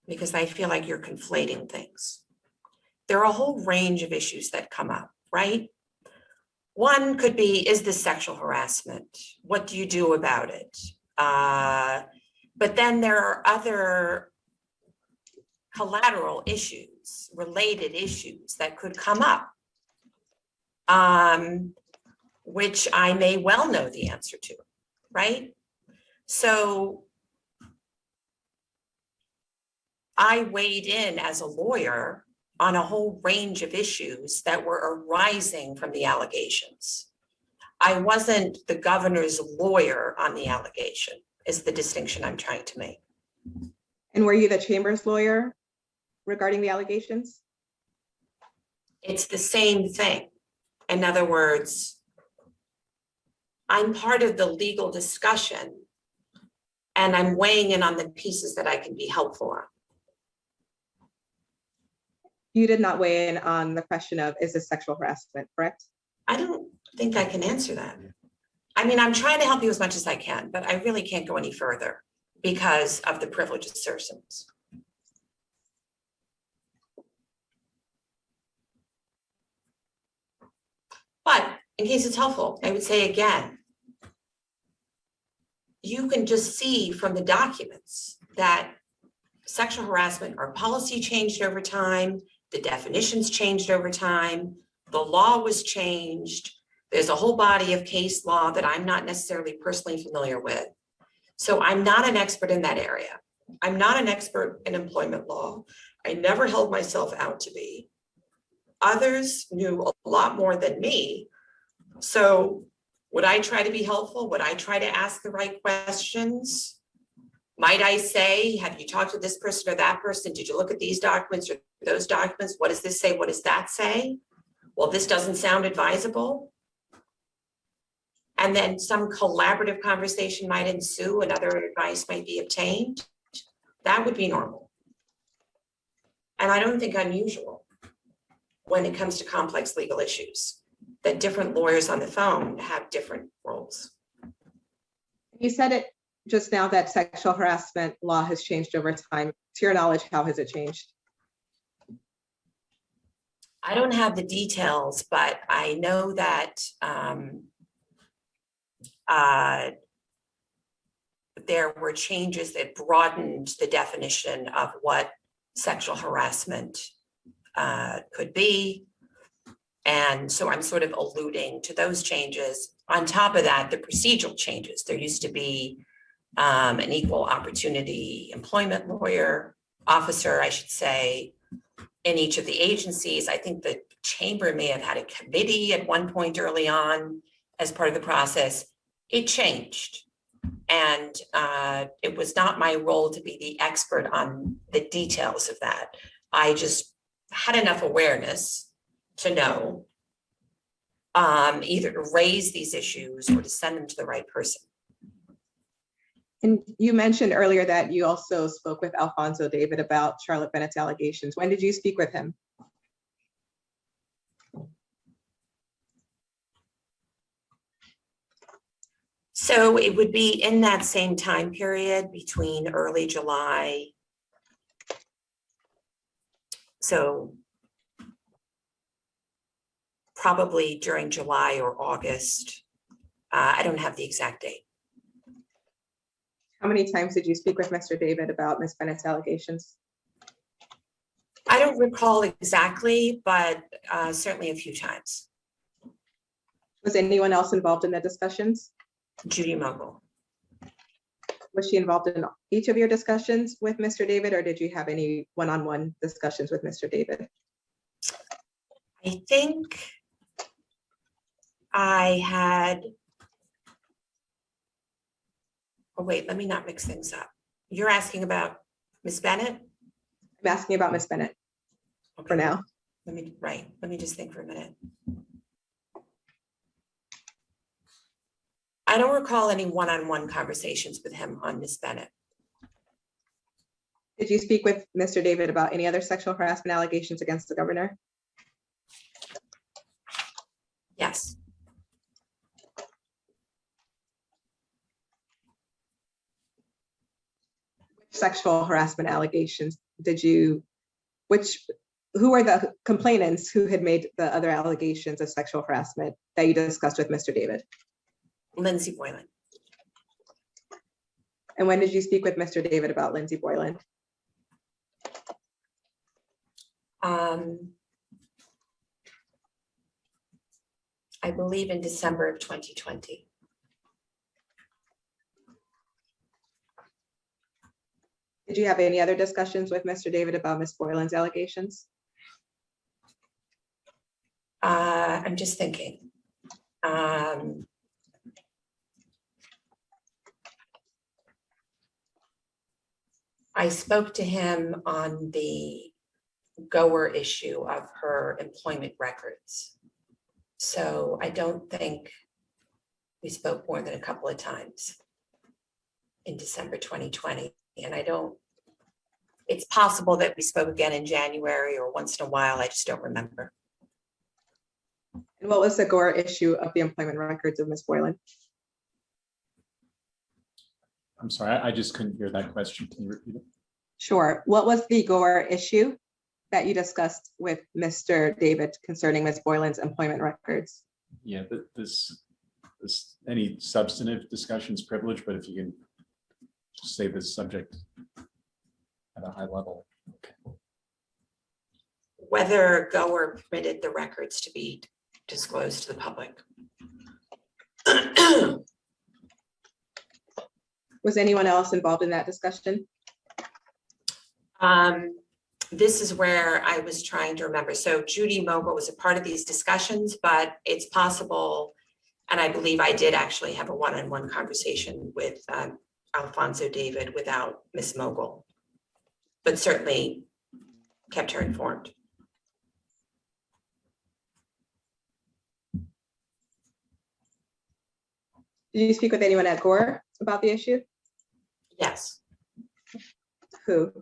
because I feel like you're conflating things. there are a whole range of issues that come up, right? One could be, is this sexual harassment? What do you do about it? But then there are other collateral issues, related issues that could come up, which I may well know the answer to, right? So I weighed in as a lawyer on a whole range of issues that were arising from the allegations. I wasn't the governor's lawyer on the allegation, is the distinction I'm trying to make. And were you the chamber's lawyer regarding the allegations? It's the same thing. In other words, I'm part of the legal discussion and I'm weighing in on the pieces that I can be helpful on. You did not weigh in on the question of, is this sexual harassment, correct? I don't think I can answer that. I mean, I'm trying to help you as much as I can, but I really can't go any further because of the privilege assertions. But in case it's helpful, I would say again, you can just see from the documents that sexual harassment, our policy changed over time, the definitions changed over time, the law was changed. There's a whole body of case law that I'm not necessarily personally familiar with. So I'm not an expert in that area. I'm not an expert in employment law. I never held myself out to be. Others knew a lot more than me. So would I try to be helpful? Would I try to ask the right questions? Might I say, have you talked to this person or that person? Did you look at these documents or those documents? What does this say? What does that say? Well, this doesn't sound advisable. And then some collaborative conversation might ensue and other advice might be obtained. That would be normal. And I don't think unusual when it comes to complex legal issues, that different lawyers on the phone have different roles. You said it just now that sexual harassment law has changed over time. To your knowledge, how has it changed? I don't have the details, but I know that there were changes that broadened the definition of what sexual harassment could be. And so I'm sort of alluding to those changes. On top of that, the procedural changes. There used to be an equal opportunity employment lawyer, officer, I should say, in each of the agencies. I think the chamber may have had a committee at one point early on as part of the process. It changed. And it was not my role to be the expert on the details of that. I just had enough awareness to know either to raise these issues or to send them to the right person. And you mentioned earlier that you also spoke with Alfonso David about Charlotte Bennett's allegations. When did you speak with him? So it would be in that same time period between early July. So probably during July or August. I don't have the exact date. How many times did you speak with Mr. David about Ms. Bennett's allegations? I don't recall exactly, but certainly a few times. Was anyone else involved in the discussions? Judy Mogul. Was she involved in each of your discussions with Mr. David, or did you have any one-on-one discussions with Mr. David? I think I had, oh wait, let me not mix things up. You're asking about Ms. Bennett? I'm asking about Ms. Bennett Okay. for now. Let me just think for a minute. I don't recall any one-on-one conversations with him on Ms. Bennett. Did you speak with Mr. David about any other sexual harassment allegations against the governor? Yes. Sexual harassment allegations, did you, which who are the complainants who had made the other allegations of sexual harassment that you discussed with Mr. David? Lindsay Boylan. And when did you speak with Mr. David about Lindsay Boylan? I believe in December of 2020. Did you have any other discussions with Mr. David about Ms. Boylan's allegations? I'm just thinking. I spoke to him on the Goer issue of her employment records. So I don't think we spoke more than a couple of times in December 2020. And it's possible that we spoke again in January or once in a while, I just don't remember. And what was the Goer issue of the employment records of Ms. Boylan? I'm sorry, I just couldn't hear that question. Can you repeat it? Sure. What was the Goer issue that you discussed with Mr. David concerning Ms. Boylan's employment records? Yeah, any substantive discussions privilege, but if you can just say this subject at a high level. Okay. Whether Goer permitted the records to be disclosed to the public. Was anyone else involved in that discussion? This is where I was trying to remember. So Judy Mogul was a part of these discussions, but it's possible, and I believe I did actually have a one-on-one conversation with Alfonso David without Ms. Mogul, but certainly kept her informed. Did you speak with anyone at Goer about the issue? Yes, Who?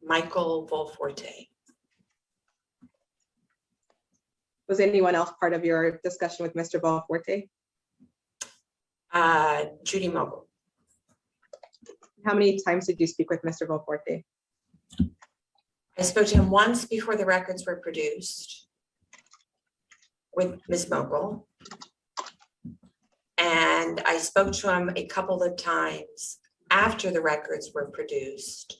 Michael Volforte. Was anyone else part of your discussion with Mr. Volforte? Judy Mogul. How many times did you speak with Mr. Volforte? I spoke to him once before the records were produced with Ms. Mogul. And I spoke to him a couple of times after the records were produced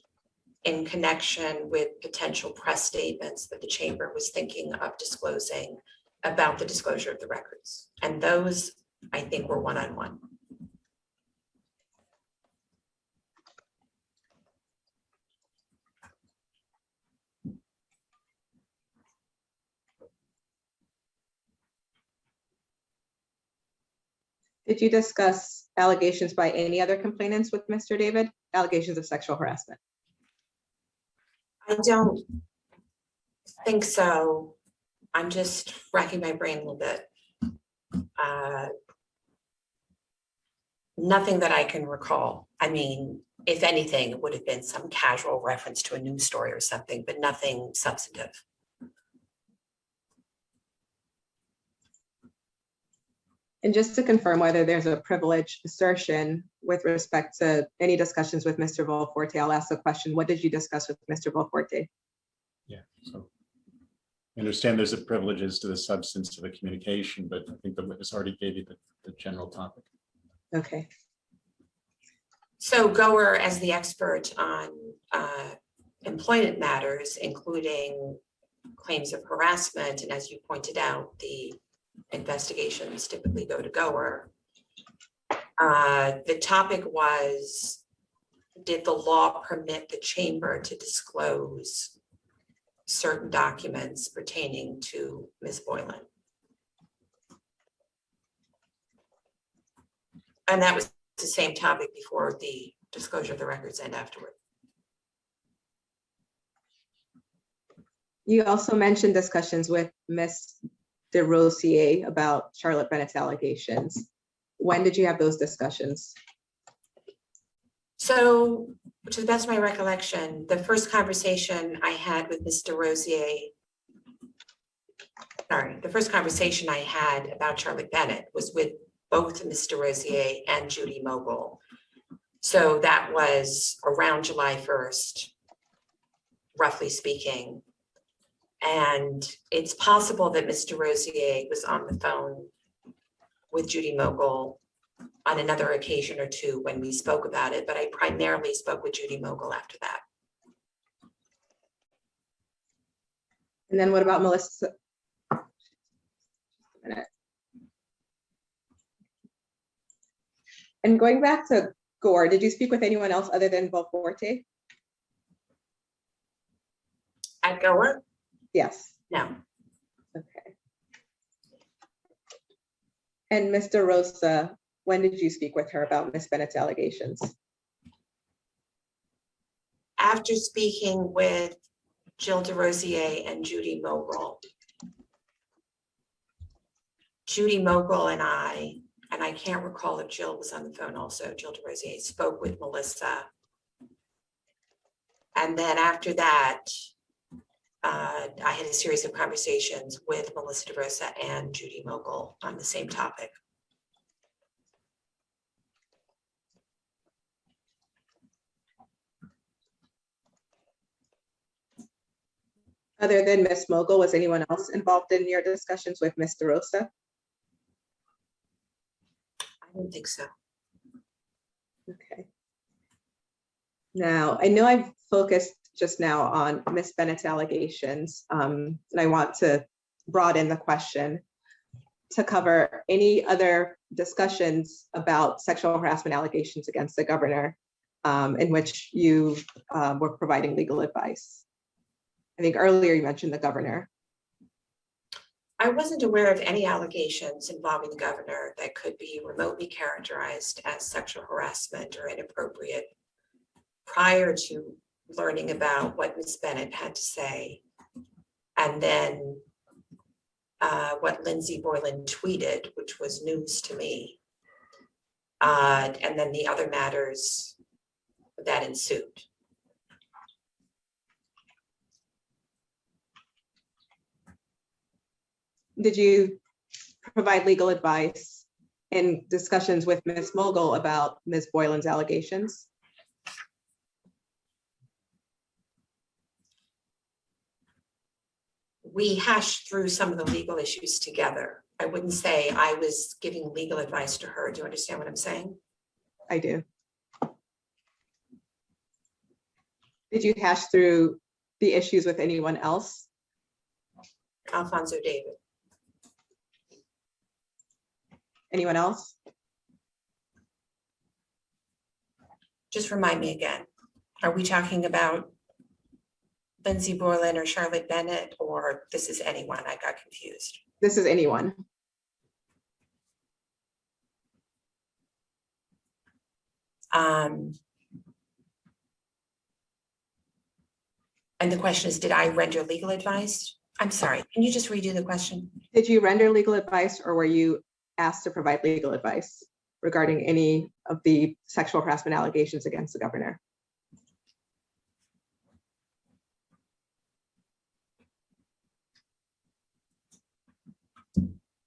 in connection with potential press statements that the chamber was thinking of disclosing about the disclosure of the records. And those, I think, were one-on-one. Did you discuss allegations by any other complainants with Mr. David? Allegations of sexual harassment? I don't think so. I'm just racking my brain a little bit. Nothing that I can recall. I mean, if anything, it would have been some casual reference to a news story or something, but nothing substantive. And just to confirm whether there's a privilege assertion with respect to any discussions with Mr. Volforte, I'll ask the question, what did you discuss with Mr. Volforte? Yeah, so I understand there's a privilege as to the substance of the communication, but I think the witness already gave you the general topic. Okay. So Goer, as the expert on employment matters, including claims of harassment, and as you pointed out, the investigations typically go to Goer. The topic was, did the law permit the chamber to disclose certain documents pertaining to Ms. Boylan? And that was the same topic before the disclosure of the records and afterward. You also mentioned discussions with Ms. DeRosier about Charlotte Bennett's allegations. When did you have those discussions? So, to the best of my recollection, the first conversation I had with Ms. DeRosier, the first conversation I had about Charlotte Bennett was with both Ms. DeRosier and Judy Mogul. So that was around July 1st, roughly speaking. And it's possible that Mr. Rosier was on the phone with Judy Mogul on another occasion or two when we spoke about it, but I primarily spoke with Judy Mogul after that. And then what about Melissa? A minute. And going back to Gore, did you speak with anyone else other than Belforte? At Goer? Yes. No. Okay. And Mr. Rosa, when did you speak with her about Ms. Bennett's allegations? After speaking with Jill DeRosier and Judy Mogul. Judy Mogul and I can't recall if Jill was on the phone also, Jill DeRosier spoke with Melissa. And then after that, I had a series of conversations with Melissa DeRosa and Judy Mogul on the same topic. Other than Ms. Mogul, was anyone else involved in your discussions with Ms. DeRosa? I don't think so. Okay. Now, I know I've focused just now on Ms. Bennett's allegations, and I want to broaden the question to cover any other discussions about sexual harassment allegations against the governor in which you were providing legal advice. I think earlier you mentioned the governor. I wasn't aware of any allegations involving the governor that could be remotely characterized as sexual harassment or inappropriate prior to learning about what Ms. Bennett had to say. And then what Lindsay Boylan tweeted, which was news to me. And then the other matters that ensued. Did you provide legal advice in discussions with Ms. Mogul about Ms. Boylan's allegations? We hashed through some of the legal issues together. I wouldn't say I was giving legal advice to her. Do you understand what I'm saying? I do. Did you hash through the issues with anyone else? Alfonso David. Anyone else? Just remind me again. Are we talking about Lindsay Boylan or Charlotte Bennett, or this is anyone? I got confused. This is anyone. And the question is, did I render legal advice? I'm sorry, can you just redo the question? Did you render legal advice, or were you asked to provide legal advice regarding any of the sexual harassment allegations against the governor?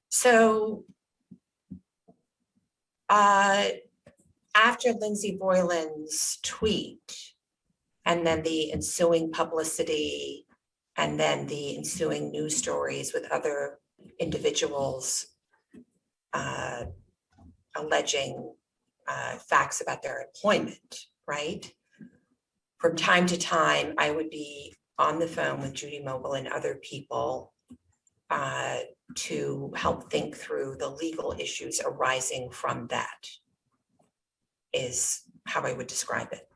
So after Lindsay Boylan's tweet, and then the ensuing publicity, and then the ensuing news stories with other individuals alleging facts about their employment, right? From time to time, I would be on the phone with Judy Mogul and other people to help think through the legal issues arising from that, is how I would describe it.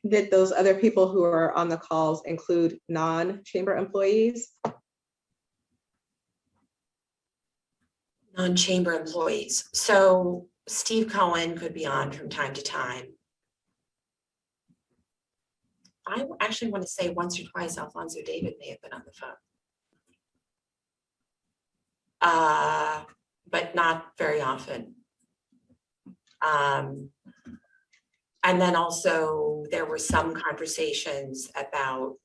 Did those other people who are on the calls include non-chamber employees? Non-chamber employees. So Steve Cohen could be on from time to time. I actually want to say once or twice Alfonso David may have been on the phone. But not very often. And then also there were some conversations about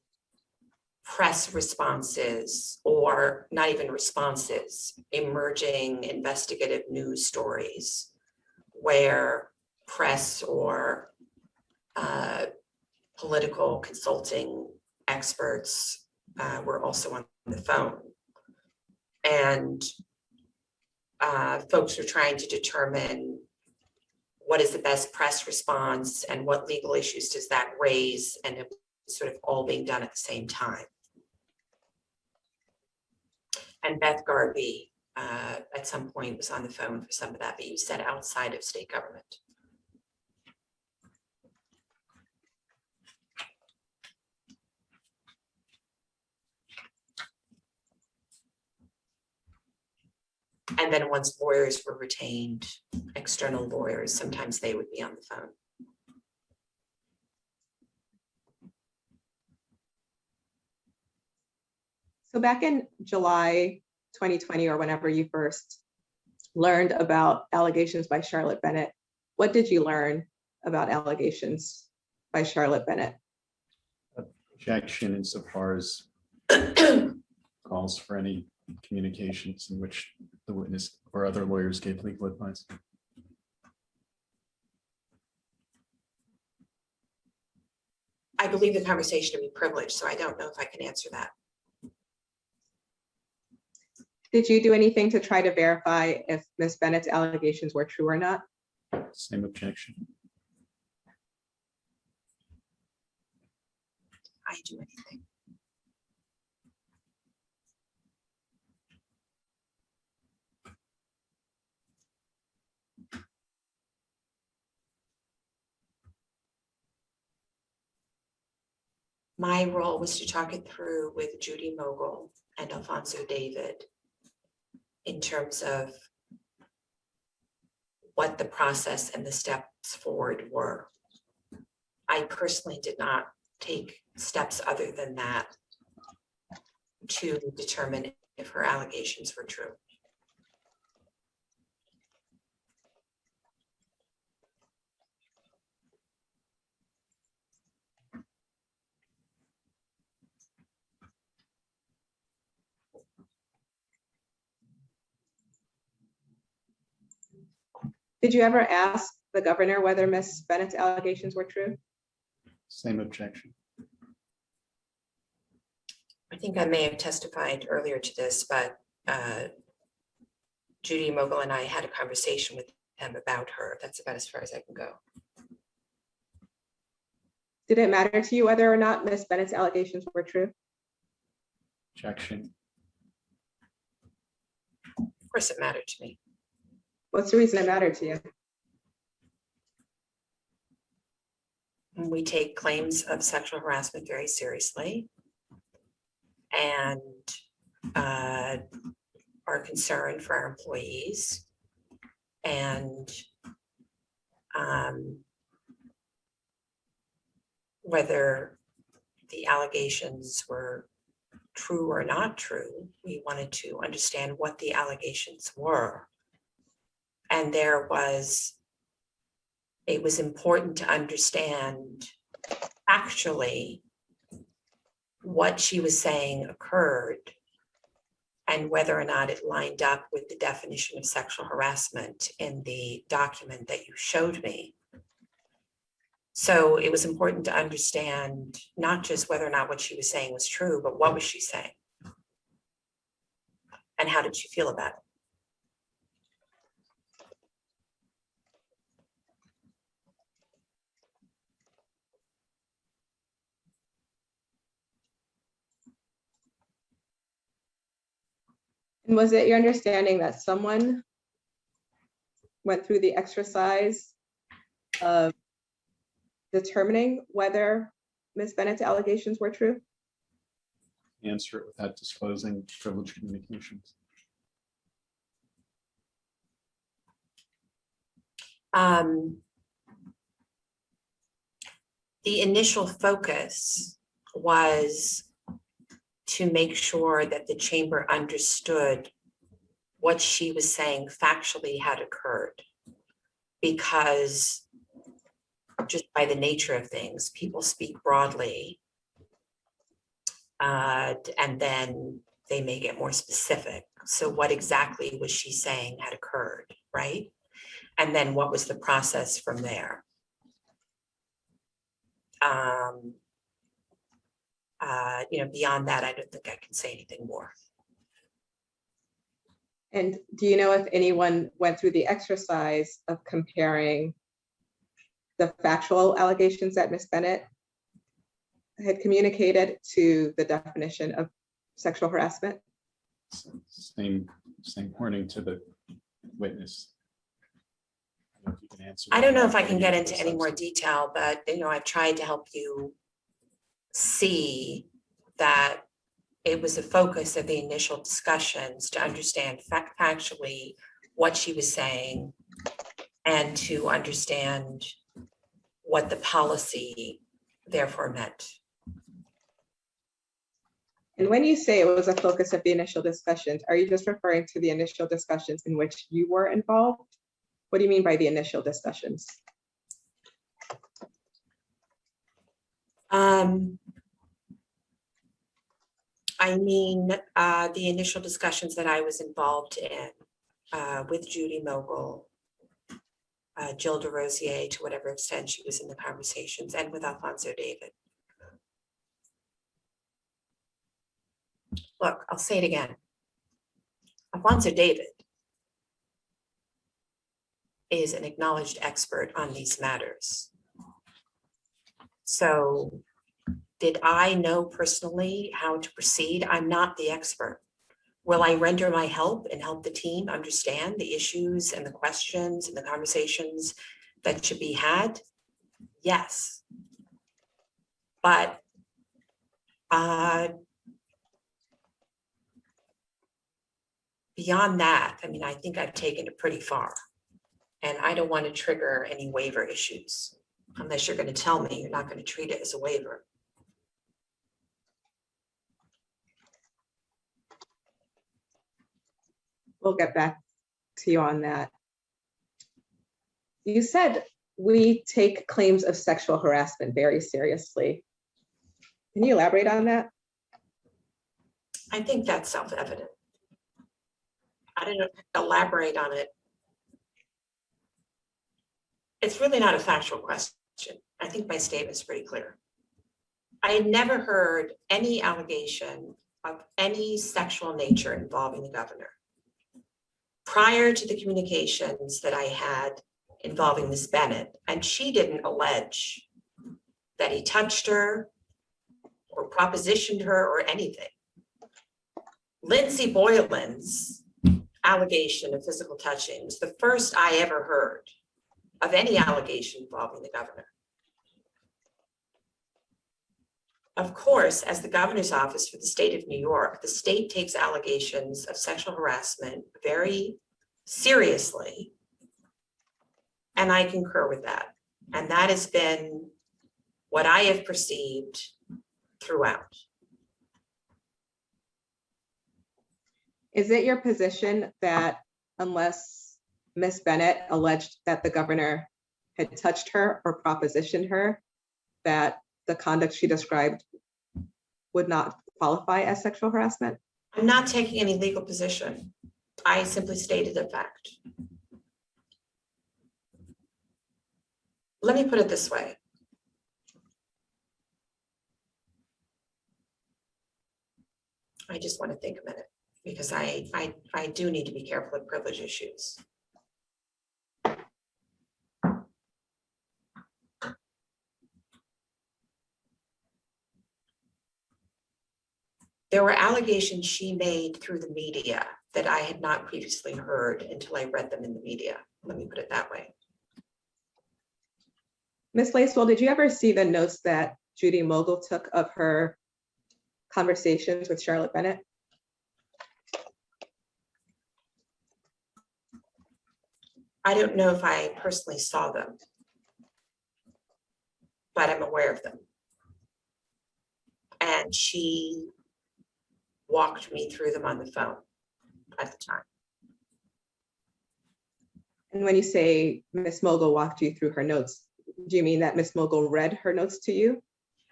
press responses, or not even responses, emerging investigative news stories where press or political consulting experts were also on the phone. And folks were trying to determine what is the best press response and what legal issues does that raise, and it was sort of all being done at the same time. And Beth Garvey at some point was on the phone for some of that, but you said outside of state government. And then once lawyers were retained, external lawyers, sometimes they would be on the phone. So back in July 2020, or whenever you first learned about allegations by Charlotte Bennett, what did you learn about allegations by Charlotte Bennett? Objection insofar as calls for any communications in which the witness or other lawyers gave legal advice. I believe the conversation to be privileged, so I don't know if I can answer that. Did you do anything to try to verify if Ms. Bennett's allegations were true or not? Same objection. I do anything. My role was to talk it through with Judy Mogul and Alfonso David in terms of what the process and the steps forward were. I personally did not take steps other than that to determine if her allegations were true. Did you ever ask the governor whether Ms. Bennett's allegations were true? Same objection. I think I may have testified earlier to this, but Judy Mogul and I had a conversation with him about her. That's about as far as I can go. Did it matter to you whether or not Ms. Bennett's allegations were true? Objection. Of course, it mattered to me. What's the reason it mattered to you? We take claims of sexual harassment very seriously and are concerned for our employees, and whether the allegations were true or not true, we wanted to understand what the allegations were. And it was important to understand actually what she was saying occurred and whether or not it lined up with the definition of sexual harassment in the document that you showed me. So it was important to understand not just whether or not what she was saying was true, but what was she saying? And how did she feel about it? And was it your understanding that someone went through the exercise of determining whether Ms. Bennett's allegations were true? Answer it without disclosing privileged communications. The initial focus was to make sure that the chamber understood what she was saying factually had occurred, because just by the nature of things, people speak broadly and then they may get more specific. So what exactly was she saying had occurred, right? And then what was the process from there? Beyond that, I don't think I can say anything more. And do you know if anyone went through the exercise of comparing the factual allegations that Ms. Bennett had communicated to the definition of sexual harassment? Same warning to the witness. I don't know if you can answer I that don't know if without I can getting get into into the any more substance. detail, but I've tried to help you see that it was the focus of the initial discussions to understand factually what she was saying and to understand what the policy therefore meant. And when you say it was a focus of the initial discussions, are you just referring to the initial discussions in which you were involved? What do you mean by the initial discussions? I mean, the initial discussions that I was involved in with Judy Mogul, Jill DeRosier, to whatever extent she was in the conversations, and with Alfonso David. Look, I'll say it again. Alfonso David is an acknowledged expert on these matters. So did I know personally how to proceed? I'm not the expert. Will I render my help and help the team understand the issues and the questions and the conversations that should be had? Yes. But beyond that, I mean, I think I've taken it pretty far. And I don't want to trigger any waiver issues unless you're going to tell me you're not going to treat it as a waiver. We'll get back to you on that. You said we take claims of sexual harassment very seriously. Can you elaborate on that? I think that's self-evident. I didn't elaborate on it. It's really not a factual question. I think my statement's pretty clear. I had never heard any allegation of any sexual nature involving the governor. Prior to the communications that I had involving Ms. Bennett, and she didn't allege that he touched her or propositioned her or anything. Lindsay Boylan's allegation of physical touching was the first I ever heard of any allegation involving the governor. Of course, as the governor's office for the state of New York, the state takes allegations of sexual harassment very seriously. And I concur with that. And that has been what I have perceived throughout. Is it your position that unless Ms. Bennett alleged that the governor had touched her or propositioned her, that the conduct she described would not qualify as sexual harassment? I'm not taking any legal position. I simply stated a fact. Let me put it this way. I just want to think a minute because I do need to be careful of privilege issues. There were allegations she made through the media that I had not previously heard until I read them in the media. Let me put it that way. Ms. Lacewell, did you ever see the notes that Judy Mogul took of her conversations with Charlotte Bennett? I don't know if I personally saw them, but I'm aware of them. And she walked me through them on the phone at the time. And when you say Ms. Mogul walked you through her notes, do you mean that Ms. Mogul read her notes to you?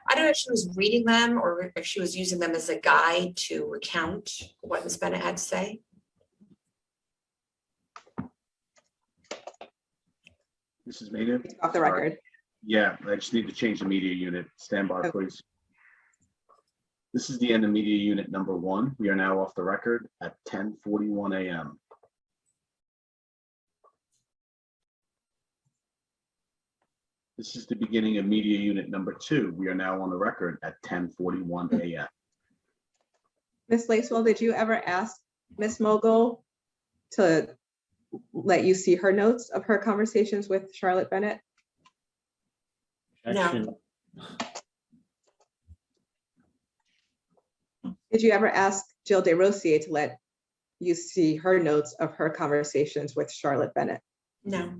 I don't know if she was reading them or if she was using them as a guide to recount what Ms. Bennett had to say. Mrs. Maynard? Off the record. Yeah, I just need to change the media unit. Stand by, Okay. please. This is the end of media unit number 1. We are now off the record at 10:41 a.m. This is the beginning of media unit number 2. We are now on the record at 10:41 a.m. Ms. Lacewell, did you ever ask Ms. Mogul to let you see her notes of her conversations with Charlotte Bennett? Objection. Did you ever ask Jill DeRosier to let you see her notes of her conversations with Charlotte Bennett? No.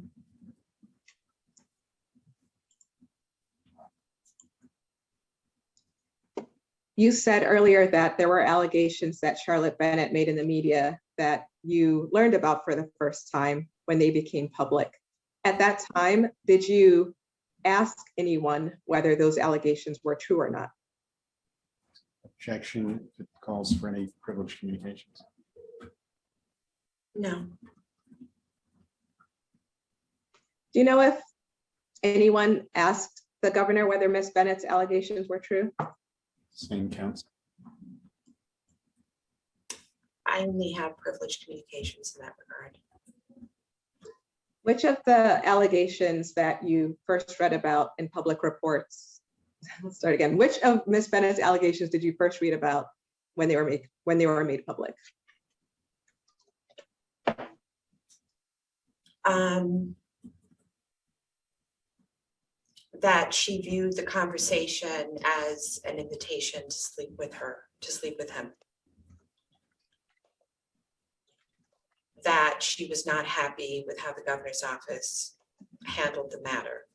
You said earlier that there were allegations that Charlotte Bennett made in the media that you learned about for the first time when they became public. At that time, did you ask anyone whether those allegations were true or not? Objection if it calls for any privileged communications. No. Do you know if anyone asked the governor whether Ms. Bennett's allegations were true? Same counts. I only have privileged communications in that regard. Which of the allegations that you first read about in public reports, let's start again, which of Ms. Bennett's allegations did you first read about when they were made public? That she viewed the conversation as an invitation to sleep with him. That she was not happy with how the governor's office handled the matter.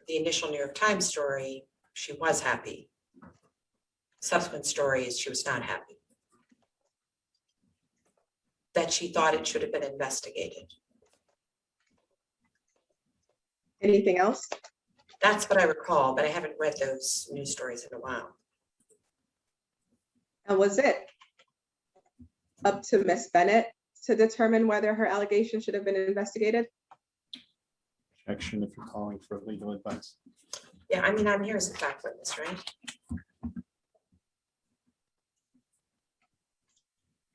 The initial New York Times story, she was happy. Subsequent stories, she was not happy. That she thought it should have been investigated. Anything else? That's what I recall, but I haven't read those news stories in a while. And was it up to Ms. Bennett to determine whether her allegations should have been investigated? Objection if you're calling for legal advice. Yeah, I mean, I'm here as a fact witness, right?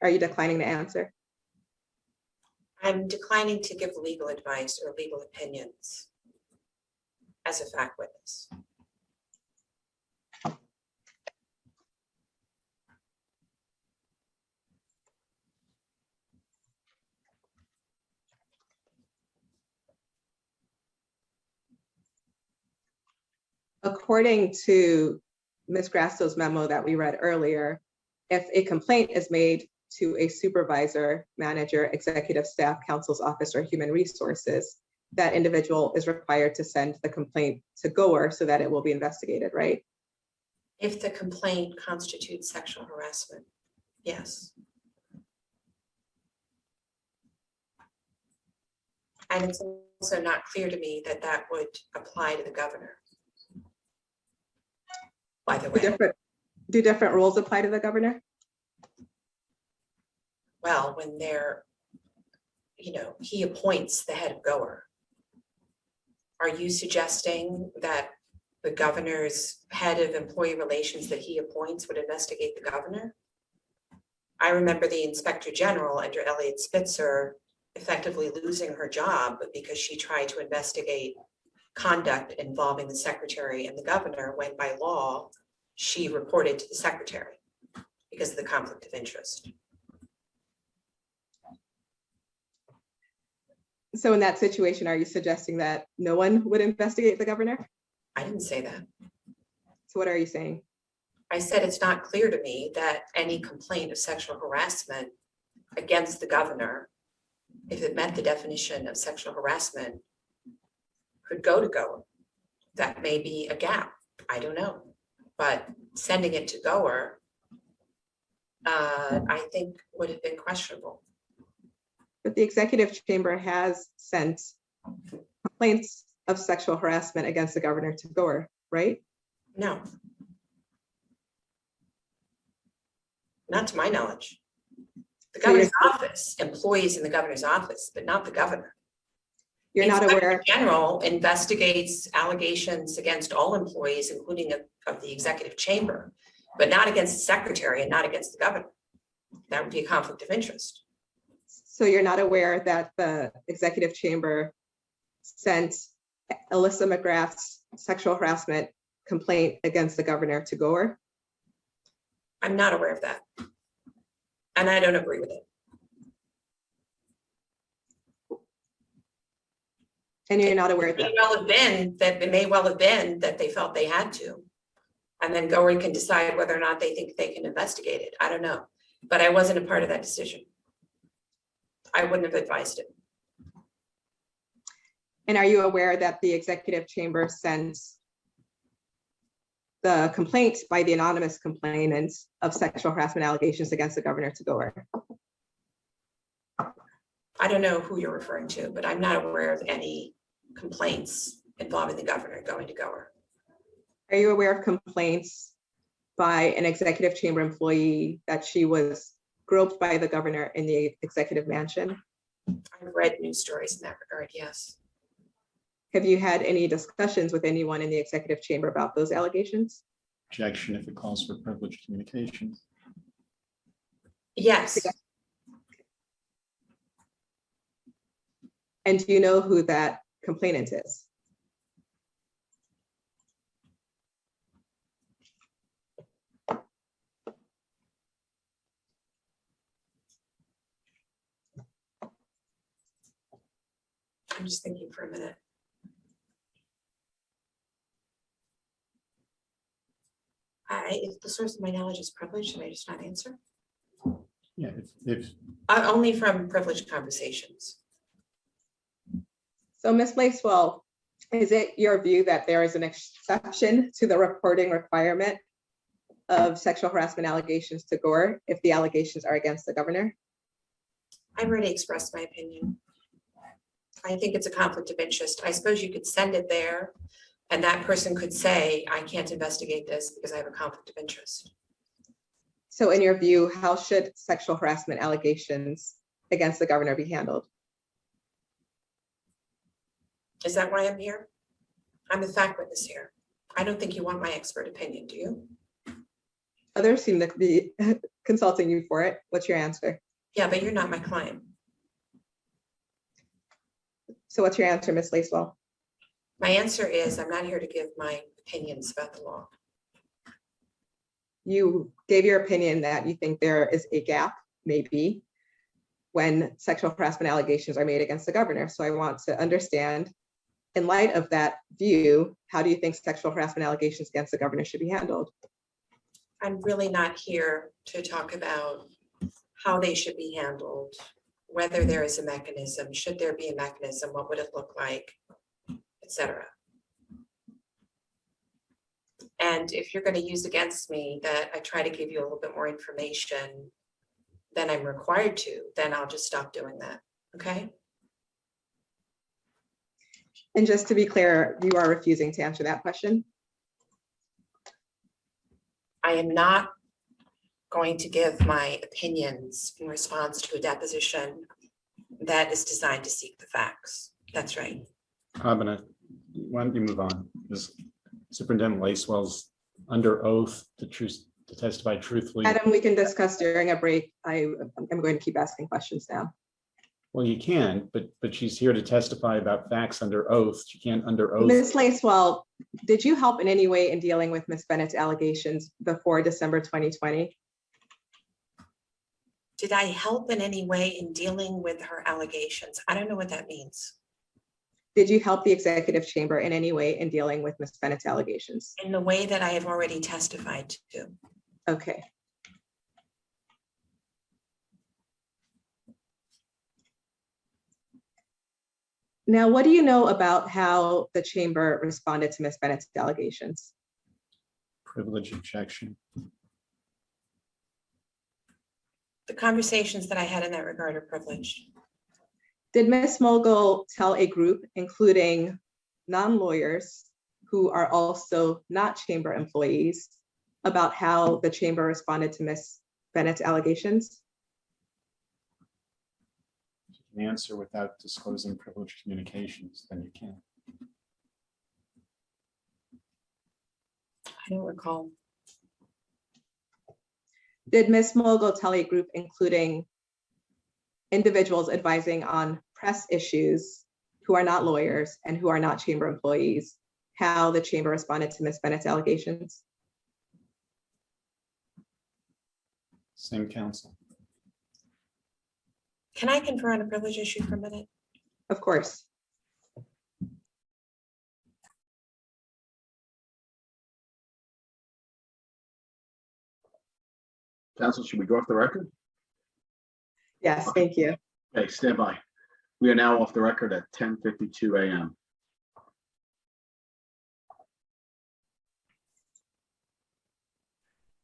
Are you declining to answer? I'm declining to give legal advice or legal opinions as a fact witness. According to Ms. Grasso's memo that we read earlier, if a complaint is made to a supervisor, manager, executive staff, counsel's office, or human resources, that individual is required to send the complaint to GOER so that it will be investigated, right? If the complaint constitutes sexual harassment, yes. And it's also not clear to me that that would apply to the governor. By the way, Do different rules apply to the governor? well, when they're, he appoints the head of GOER. Are you suggesting that the governor's head of employee relations that he appoints would investigate the governor? I remember the inspector general under Elliot Spitzer effectively losing her job because she tried to investigate conduct involving the secretary and the governor when by law she reported to the secretary because of the conflict of interest. So in that situation, are you suggesting that no one would investigate the governor? I didn't say that. So what are you saying? I said it's not clear to me that any complaint of sexual harassment against the governor, if it met the definition of sexual harassment, could go to GOER. That may be a gap, I don't know. But sending it to GOER, I think would have been questionable. But the executive chamber has sent complaints of sexual harassment against the governor to GOER, right? No. Not to my knowledge. The governor's office, employees in the governor's office, but not the governor. You're not Inspector aware. General investigates allegations against all employees, including of the executive chamber. but not against the secretary and not against the governor. That would be a conflict of interest. So you're not aware that the executive chamber sent Alyssa McGrath's sexual harassment complaint against the governor to Gore? I'm not aware of that. And I don't agree with it. And you're not aware It that, may well have been that they felt they had to. And then Gore can decide whether or not they think they can investigate it. I don't know. But I wasn't a part of that decision. I wouldn't have advised it. and are you aware that the executive chamber sent the complaint by the anonymous complainant of sexual harassment allegations against the governor to Gore? I don't know who you're referring to, but I'm not aware of any complaints involving the governor going to Gore. Are you aware of complaints by an executive chamber employee that she was groped by the governor in the executive mansion? I've read news stories in that regard, yes. Have you had any discussions with anyone in the executive chamber about those allegations? Objection if it calls for privileged communications. Yes, And do you know who that complainant is? I'm just thinking for a minute. If the source of my knowledge is privileged, should I just not answer? Yeah, if Only from privileged conversations. So Ms. Lacewell, is it your view that there is an exception to the reporting requirement of sexual harassment allegations to Gore if the allegations are against the governor? I've already expressed my opinion. I think it's a conflict of interest. I suppose you could send it there and that person could say, I can't investigate this because I have a conflict of interest. So in your view, how should sexual harassment allegations against the governor be handled? Is that why I'm here? I'm the fact witness here. I don't think you want my expert opinion, do you? Others seem to be consulting you for it. What's your answer? Yeah, but you're not my client. So what's your answer, Ms. Lacewell? My answer is I'm not here to give my opinions about the law. You gave your opinion that you think there is a gap, maybe, when sexual harassment allegations are made against the governor. So I want to understand, in light of that view, how do you think sexual harassment allegations against the governor should be handled? I'm really not here to talk about how they should be handled, whether there is a mechanism, should there be a mechanism, what would it look like, etc. And if you're going to use against me that I try to give you a little bit more information than I'm required to, then I'll just stop doing that, okay? And just to be clear, you are refusing to answer that question? I am not going to give my opinions in response to a deposition that is designed to seek the facts. That's right. why don't you move on? Because Superintendent Lacewell's under oath to testify truthfully. Adam, we can discuss during a break. I'm going to keep asking questions now. Well, you can, but she's here to testify about facts under oath. She can't under oath. Ms. Lacewell, did you help in any way in dealing with Ms. Bennett's allegations before December 2020? Did I help in any way in dealing with her allegations? I don't know what that means. Did you help the executive chamber in any way in dealing with Ms. Bennett's allegations? In the way that I have already testified to. Okay. Now, what do you know about how the chamber responded to Ms. Bennett's allegations? Privilege objection. The conversations that I had in that regard are privileged. Did Ms. Mogul tell a group, including non-lawyers who are also not chamber employees, about how the chamber responded to Ms. Bennett's allegations? If you can answer without disclosing privileged communications, then you can. I don't recall. Did Ms. Mogul tell a group including individuals advising on press issues who are not lawyers and who are not chamber employees how the chamber responded to Ms. Bennett's allegations? Same counsel. Can I confer on a privilege issue for a minute? Of course. Council, should we go off the record? Yes, thank you. Okay, stand by. We are now off the record at 10:52 a.m.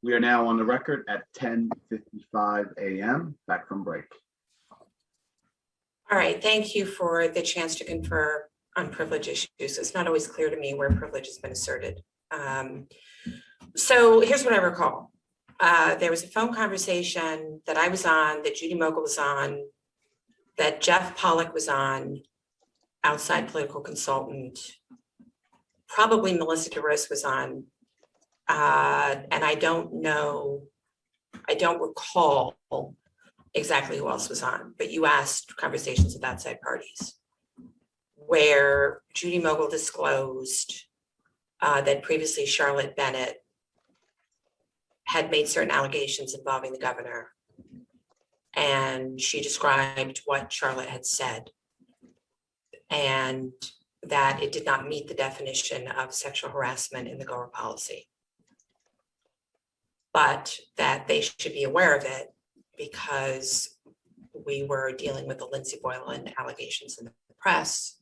We are now on the record at 10:55 a.m. Back from break. All right, thank you for the chance to confer on privilege issues. It's not always clear to me where privilege has been asserted. So here's what I recall. There was a phone conversation that I was on, that Judy Mogul was on, that Jeff Pollack was on, outside political consultant, probably Melissa DeRose was on, and I don't recall exactly who else was on, but you asked conversations with outside parties where Judy Mogul disclosed that previously Charlotte Bennett had made certain allegations involving the governor. And she described what Charlotte had said and that it did not meet the definition of sexual harassment in the Gore policy, but that they should be aware of it because we were dealing with the Lindsay Boylan allegations in the press.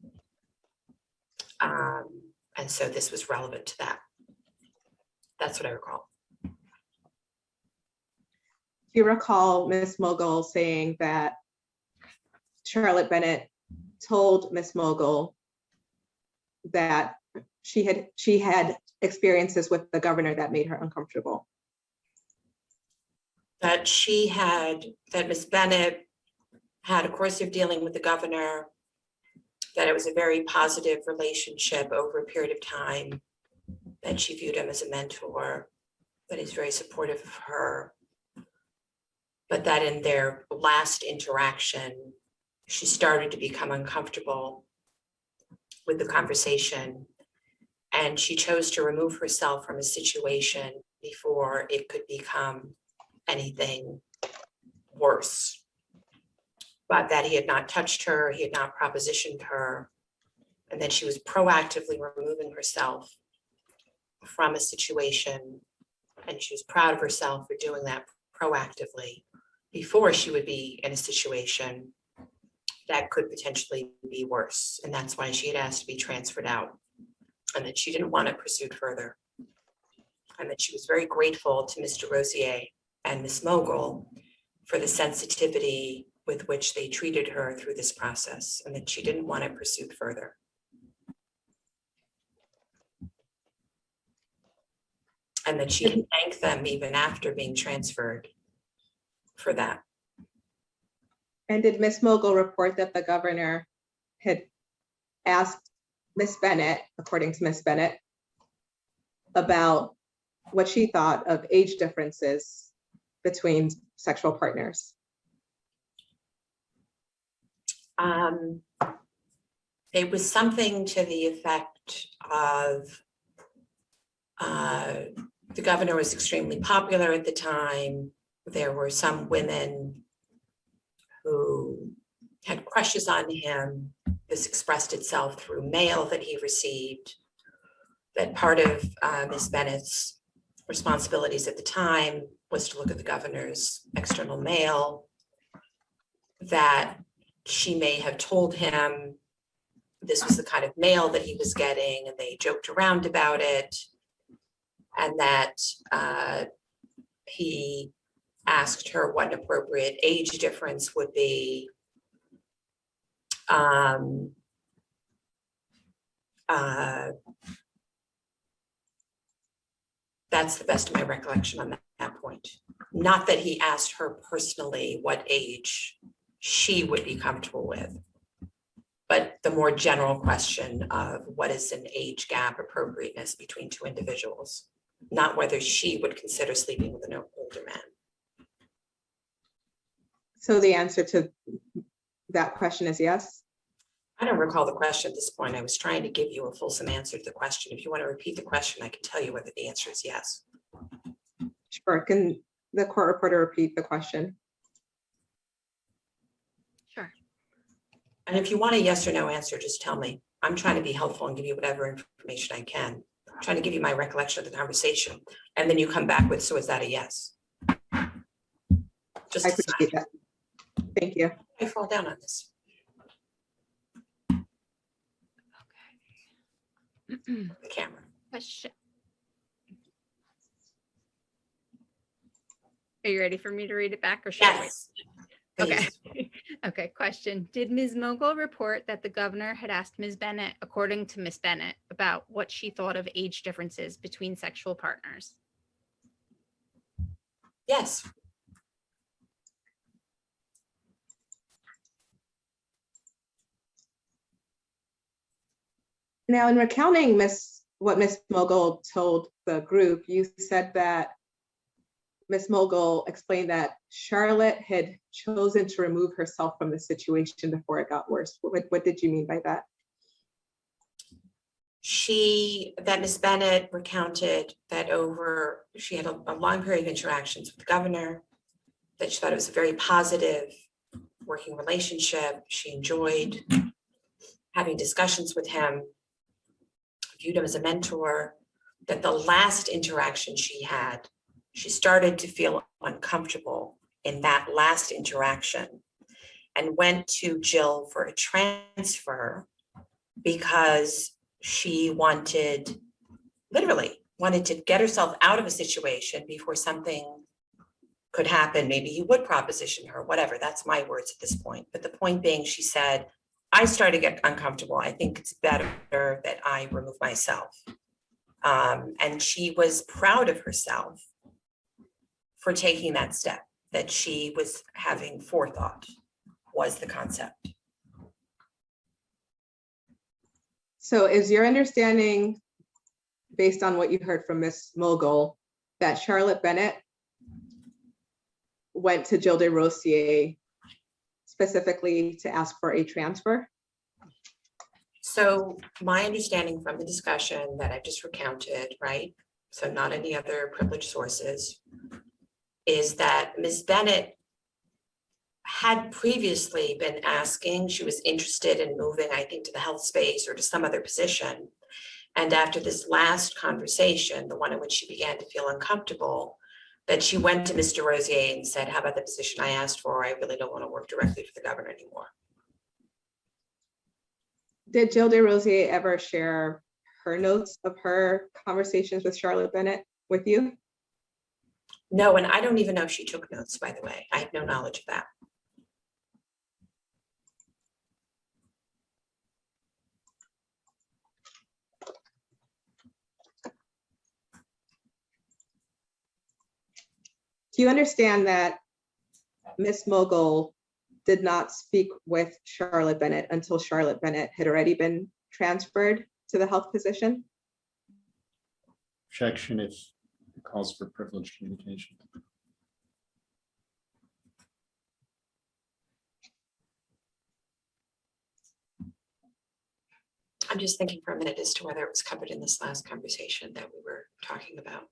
And so this was relevant to that. That's what I recall. Do you recall Ms. Mogul saying that Charlotte Bennett told Ms. Mogul that she had experiences with the governor that made her uncomfortable? That Ms. Bennett had a course of dealing with the governor, that it was a very positive relationship over a period of time, that she viewed him as a mentor, that he's very supportive of her, but that in their last interaction, she started to become uncomfortable with the conversation, and she chose to remove herself from a situation before it could become anything worse. But that he had not touched her, he had not propositioned her, and that she was proactively removing herself from a situation, and she was proud of herself for doing that proactively before she would be in a situation that could potentially be worse. And that's why she had asked to be transferred out, and that she didn't want it pursued further. And that she was very grateful to Mr. Rosier and Ms. Mogul for the sensitivity with which they treated her through this process, and that she didn't want it pursued further. And that she can thank them even after being transferred for that. And did Ms. Mogul report that the governor had asked Ms. Bennett, according to Ms. Bennett, about what she thought of age differences between sexual partners? It was something to the effect of the governor was extremely popular at the time. There were some women who had crushes on him. This expressed itself through mail that he received. That part of Ms. Bennett's responsibilities at the time was to look at the governor's external mail. That she may have told him this was the kind of mail that he was getting, and they joked around about it. And that he asked her what an appropriate age difference would be. That's the best of my recollection on that point. Not that he asked her personally what age she would be comfortable with, but the more general question of what is an age gap appropriateness between two individuals, not whether she would consider sleeping with an older man. So the answer to that question is yes? I don't recall the question at this point. I was trying to give you a fulsome answer to the question. If you want to repeat the question, I can tell you whether the answer is yes. Sure, can the court reporter repeat the question? Sure. And if you want a yes or no answer, just tell me. I'm trying to be helpful and give you whatever information I can. I'm trying to give you my recollection of the conversation. And then you come back with, so is that a yes? Just I decide. appreciate that. Thank you. I fall down on this. Okay. The camera. Question. Are you ready for me to read it back or should I wait? Yes. Okay. Please. Okay, question. Did Ms. Mogul report that the governor had asked Ms. Bennett, according to Ms. Bennett, about what she thought of age differences between sexual partners? Yes. Now, in recounting what Ms. Mogul told the group, you said that Ms. Mogul explained that Charlotte had chosen to remove herself from the situation before it got worse. What did you mean by that? That Ms. Bennett recounted that she had a long period of interactions with the governor, that she thought it was a very positive working relationship. She enjoyed having discussions with him, viewed him as a mentor, that the last interaction she had, she started to feel uncomfortable in that last interaction and went to Jill for a transfer because she literally wanted to get herself out of a situation before something could happen. Maybe he would proposition her, whatever. That's my words at this point. But the point being, she said, I started to get uncomfortable. I think it's better that I remove myself. And she was proud of herself for taking that step, that she was having forethought, was the concept. So is your understanding, based on what you heard from Ms. Mogul, that Charlotte Bennett went to Jill DeRosier specifically to ask for a transfer? So my understanding from the discussion that I've just recounted, right? So not any other privileged sources, is that Ms. Bennett had previously been asking, she was interested in moving, I think, to the health space or to some other position. And after this last conversation, the one in which she began to feel uncomfortable, that she went to Mr. Rosier and said, how about the position I asked for? I really don't want to work directly for the governor anymore. Did Jill DeRosier ever share her notes of her conversations with Charlotte Bennett with you? No, and I don't even know if she took notes, by the way. I have no knowledge of that. Do you understand that Ms. Mogul did not speak with Charlotte Bennett until Charlotte Bennett had already been transferred to the health position? Objection if it calls for privileged communication. I'm just thinking for a minute as to whether it was covered in this last conversation that we were talking about.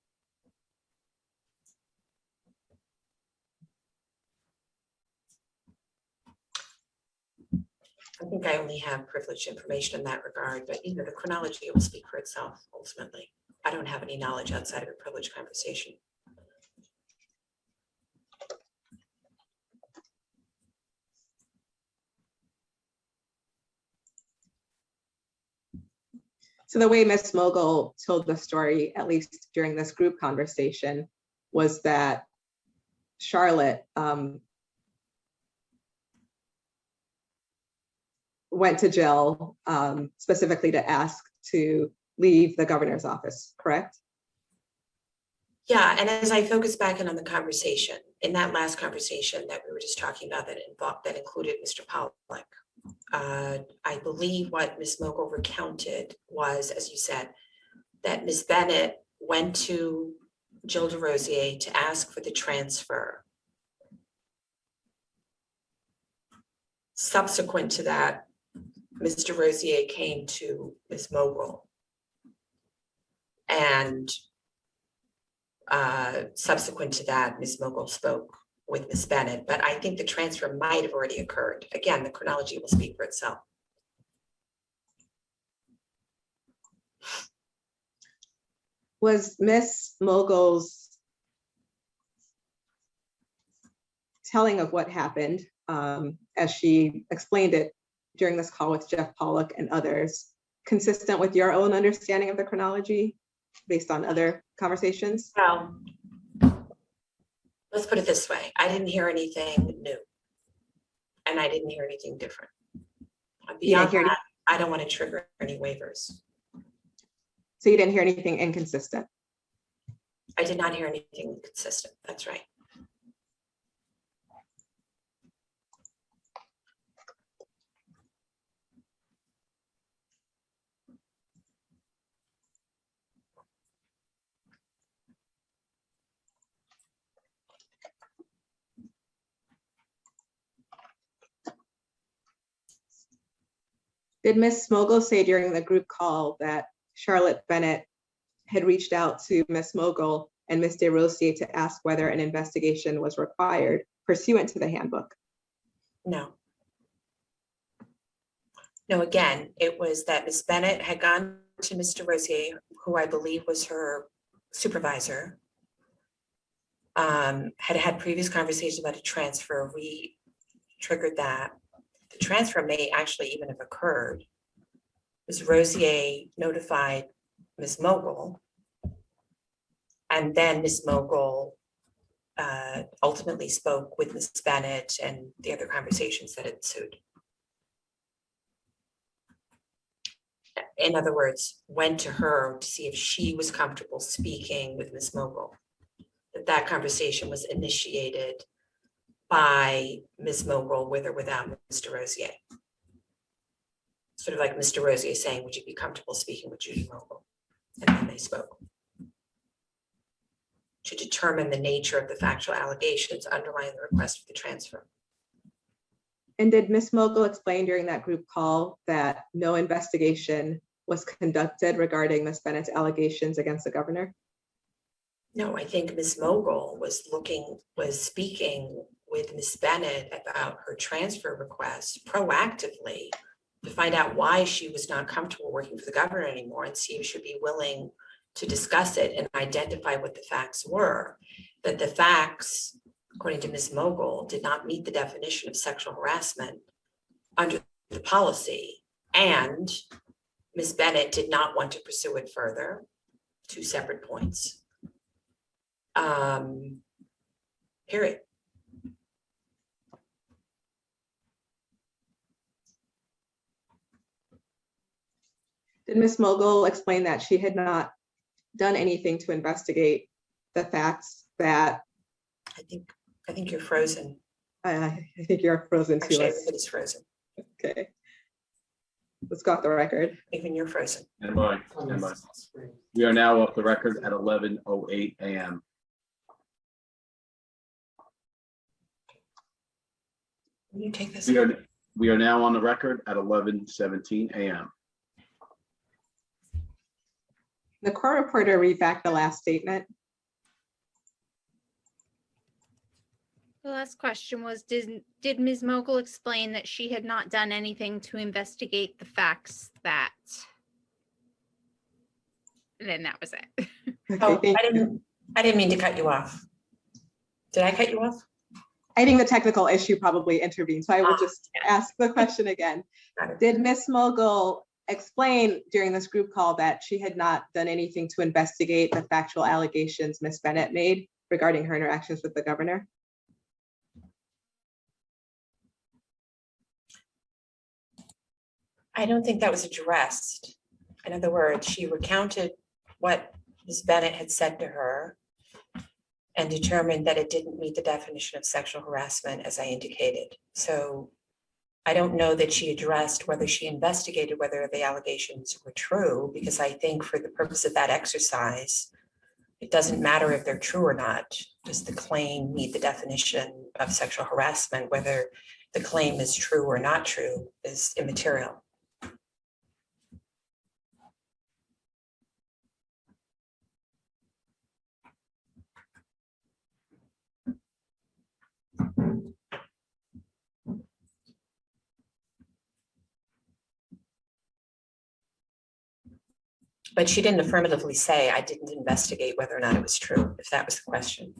I think I only have privileged information in that regard, but the chronology will speak for itself ultimately. I don't have any knowledge outside of a privileged conversation. So the way Ms. Mogul told the story, at least during this group conversation, was that Charlotte went to Jill specifically to ask to leave the governor's office, correct? Yeah, and as I focus back in on the conversation, in that last conversation that we were just talking about that included Mr. Pollack, I believe what Ms. Mogul recounted was, as you said, that Ms. Bennett went to Jill DeRosier to ask for the transfer. Subsequent to that, Mr. Rosier came to Ms. Mogul. And subsequent to that, Ms. Mogul spoke with Ms. Bennett, but I think the transfer might have already occurred. Again, the chronology will speak for itself. Was Miss Mogul's telling of what happened, as she explained it during this call with Jeff Pollock and others, consistent with your own understanding of the chronology based on other conversations? Well, let's put it this way. I didn't hear anything new. And I didn't hear anything different. Beyond that, I don't want to trigger any waivers. So you didn't hear anything inconsistent? I did not hear anything inconsistent. That's right. Did Miss Mogul say during the group call that Charlotte Bennett had reached out to Miss Mogul and Ms. DeRosier to ask whether an investigation was required pursuant to the handbook? No. No, again, it was that Ms. Bennett had gone to Mr. Rosier, who I believe was her supervisor, had had previous conversations about a transfer. We triggered that. The transfer may actually even have occurred. Ms. Rosier notified Ms. Mogul, and then Ms. Mogul ultimately spoke with Ms. Bennett and the other conversations that ensued. In other words, went to her to see if she was comfortable speaking with Ms. Mogul. That conversation was initiated by Ms. Mogul with or without Mr. Rosier. Sort of like Mr. Rosier saying, would you be comfortable speaking with Judy Mogul? And then they spoke to determine the nature of the factual allegations underlying the request for the transfer. And did Ms. Mogul explain during that group call that no investigation was conducted regarding Ms. Bennett's allegations against the governor? No, I think Ms. Mogul was speaking with Ms. Bennett about her transfer request proactively to find out why she was not comfortable working for the governor anymore and see if she'd be willing to discuss it and identify what the facts were. That the facts, according to Ms. Mogul, did not meet the definition of sexual harassment under the policy, and Ms. Bennett did not want to pursue it further. Two separate points. Period. Did Ms. Mogul explain that she had not done anything to investigate the facts that? I think you're frozen. I think you're frozen too. Actually, everybody's frozen. Okay. Let's go off the record. Even you're frozen. Stand by, stand by. We are now off the record at 11:08 a.m. Can you take this? We are now on the record at 11:17 a.m. The court reporter read back the last statement. The last question was, did Ms. Mogul explain that she had not done anything to investigate the facts that? And then that was it. Okay, Oh, thank you. I didn't mean to cut you off. Did I cut you off? I think the technical issue probably intervened, so I will just ask the question again. Did Ms. Mogul explain during this group call that she had not done anything to investigate the factual allegations Ms. Bennett made regarding her interactions with the governor? I don't think that was addressed. In other words, she recounted what Ms. Bennett had said to her and determined that it didn't meet the definition of sexual harassment, as I indicated. So I don't know that she addressed whether she investigated whether the allegations were true, because I think for the purpose of that exercise, it doesn't matter if they're true or not. Does the claim meet the definition of sexual harassment, whether the claim is true or not true is immaterial. But she didn't affirmatively say, I didn't investigate whether or not it was true, if that was the question.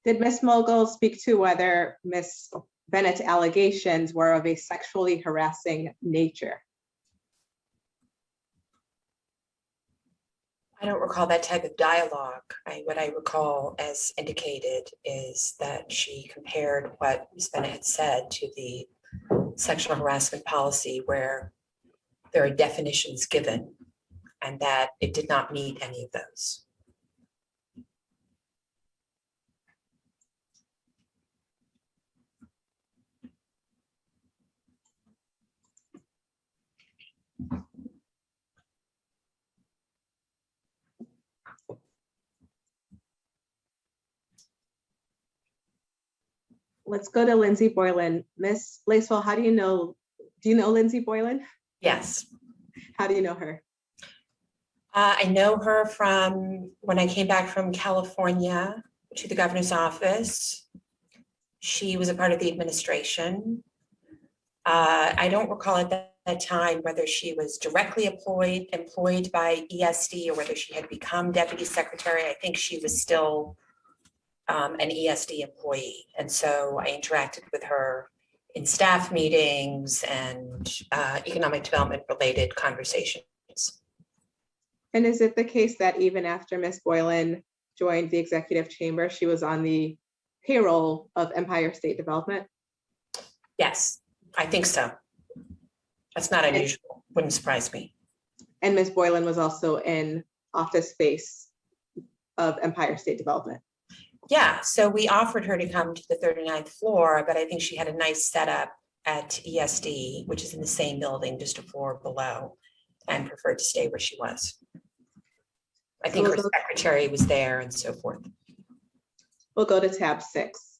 Did Ms. Mogul speak to whether Ms. Bennett's allegations were of a sexually harassing nature? I don't recall that type of dialogue. What I recall, as indicated, is that she compared what Ms. Bennett had said to the sexual harassment policy, where there are definitions given, and that it did not meet any of those. Let's go to Lindsay Boylan. Ms. Lacewell, do you know Lindsay Boylan? Yes. How do you know her? I know her from when I came back from California to the governor's office. She was a part of the administration. I don't recall at that time whether she was directly employed by ESD or whether she had become deputy secretary. I think she was still an ESD employee. And so I interacted with her in staff meetings and economic development related conversations. And is it the case that even after Ms. Boylan joined the executive chamber, she was on the payroll of Empire State Development? Yes, I think so. That's not unusual, wouldn't surprise me. And Ms. Boylan was also in office space of Empire State Development. Yeah, so we offered her to come to the 39th floor, but I think she had a nice setup at ESD, which is in the same building, just a floor below, and preferred to stay where she was. I think her secretary was there and so forth. We'll go to tab 6.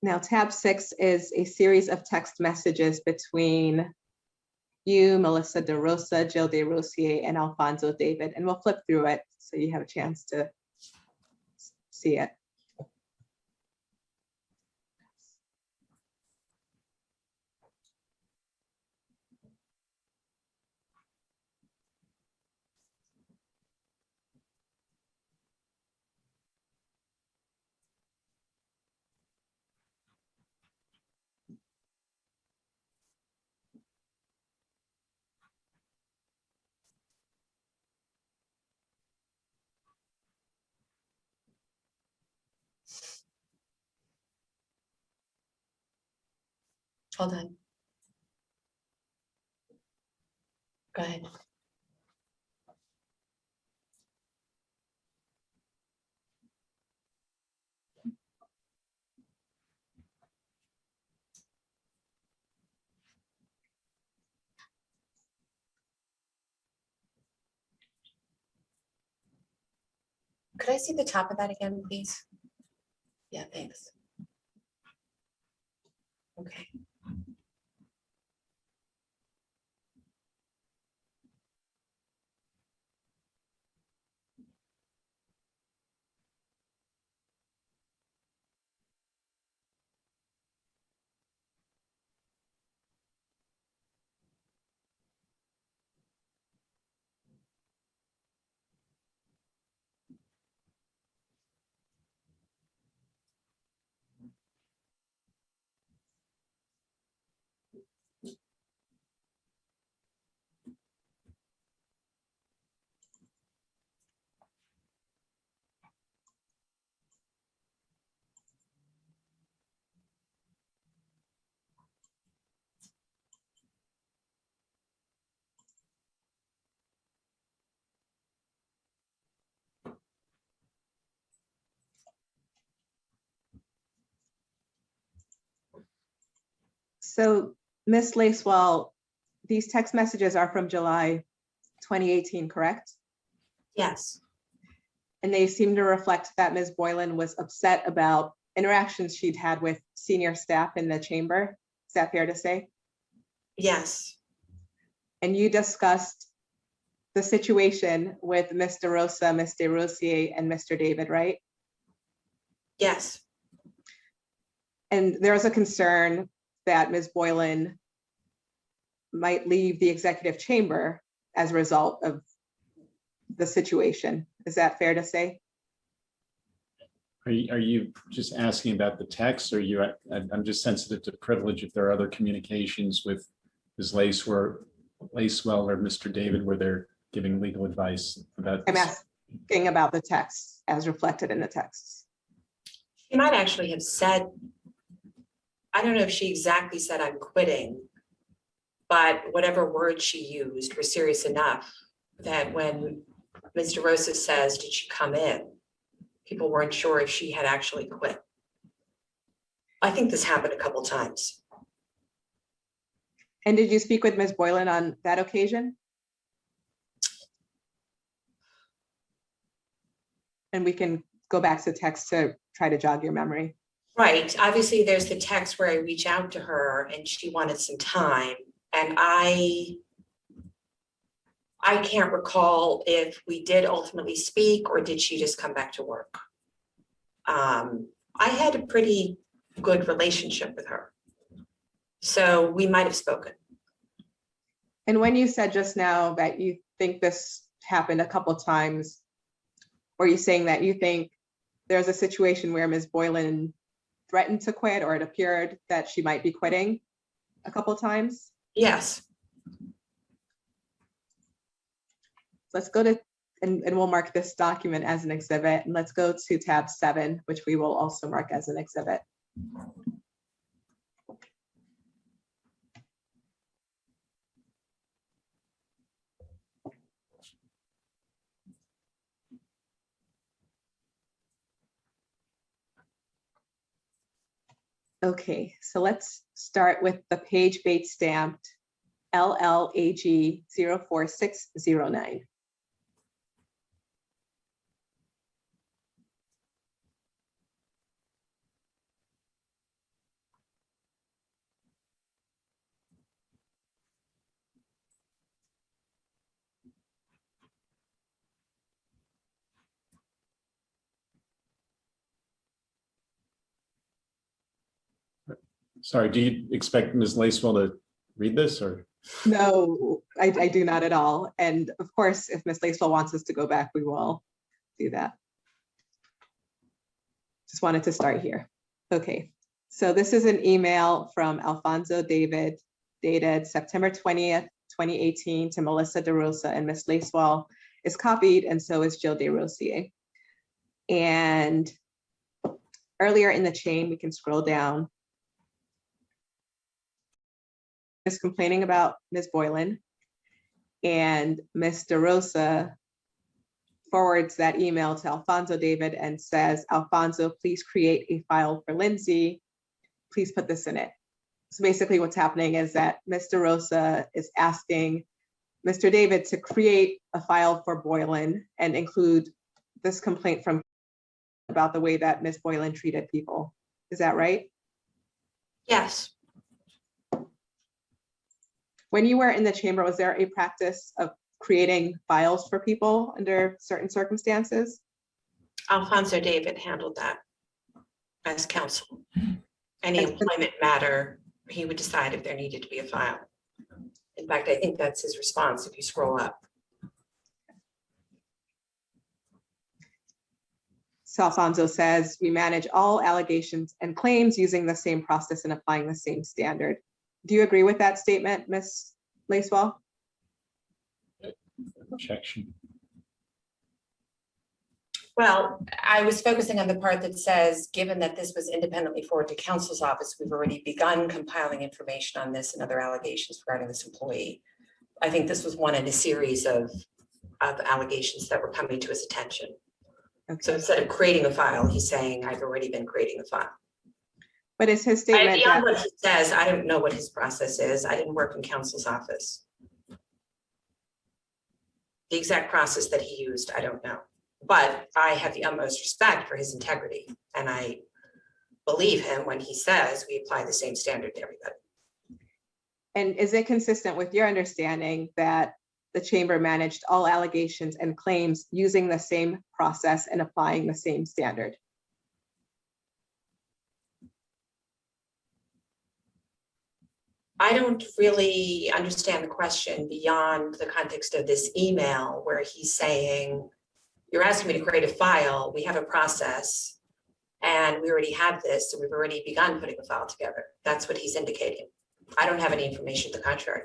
Now, tab 6 is a series of text messages between you, Melissa DeRosa, Jill DeRosier, and Alfonso David, and we'll flip through it so you have a chance to see it. Hold on. Go ahead. Could I see the top of that again, please? Yeah, thanks. Okay. So Ms. Lacewell, these text messages are from July 2018, correct? Yes, And they seem to reflect that Ms. Boylan was upset about interactions she'd had with senior staff in the chamber. Is that fair to say? yes, And you discussed the situation with Ms. DeRosa, Ms. DeRosier, and Mr. David, right? yes, And there's a concern that Ms. Boylan might leave the executive chamber as a result of the situation. Is that fair to say? Are you just asking about the text, or I'm just sensitive to privilege if there are other communications with Ms. Lacewell or Mr. David where they're giving legal advice about I'm this? asking about the text as reflected in the texts. she might actually have said, I don't know if she exactly said I'm quitting, but whatever words she used were serious enough that when Ms. DeRosa says, did she come in? People weren't sure if she had actually quit. I think this happened a couple times. And did you speak with Ms. Boylan on that occasion? And we can go back to text to try to jog your memory. Right, obviously, there's the text where I reach out to her and she wanted some time. And I can't recall if we did ultimately speak or did she just come back to work. I had a pretty good relationship with her. So we might have spoken. And when you said just now that you think this happened a couple times, were you saying that you think there's a situation where Ms. Boylan threatened to quit, or it appeared that she might be quitting a couple times? Yes, Let's go to, and we'll mark this document as an exhibit, and let's go to tab 7, which we will also mark as an exhibit. Okay, so let's start with the page bait stamped LLAG 04609. Sorry, do you expect Ms. Lacewell to read this, or? No, I do not at all. And of course, if Ms. Lacewell wants us to go back, we will do that. Just wanted to start here. Okay, so this is an email from Alfonso David dated September 20th, 2018 to Melissa DeRosa, and Ms. Lacewell is copied, and so is Jill DeRosier. And earlier in the chain, we can scroll down. Is complaining about Ms. Boylan, and Ms. DeRosa forwards that email to Alfonso David and says, Alfonso, please create a file for Lindsay. Please put this in it. So basically what's happening is that Ms. DeRosa is asking Mr. David to create a file for Boylan and include this complaint from about the way that Ms. Boylan treated people. Is that right? yes. When you were in the chamber, was there a practice of creating files for people under certain circumstances? Alfonso David handled that as counsel. Any And- employment matter, he would decide if there needed to be a file. In fact, I think that's his response if you scroll up. So Alfonso says, we manage all allegations and claims using the same process and applying the same standard. Do you agree with that statement, Ms. Lacewell? Objection. Well, I was focusing on the part that says, given that this was independently forwarded to counsel's office, we've already begun compiling information on this and other allegations regarding this employee. I think this was one in a series of allegations that were coming to his attention. So Okay. instead of creating a file, he's saying, I've already been creating a file. But it's his statement that, Beyond what he says, I don't know what his process is. I didn't work in counsel's office. The exact process that he used, I don't know. But I have the utmost respect for his integrity, and I believe him when he says we apply the same standard to everybody. and is it consistent with your understanding that the chamber managed all allegations and claims using the same process and applying the same standard? I don't really understand the question beyond the context of this email where he's saying, you're asking me to create a file, we have a process, and we already have this, so we've already begun putting a file together. That's what he's indicating. I don't have any information to the contrary.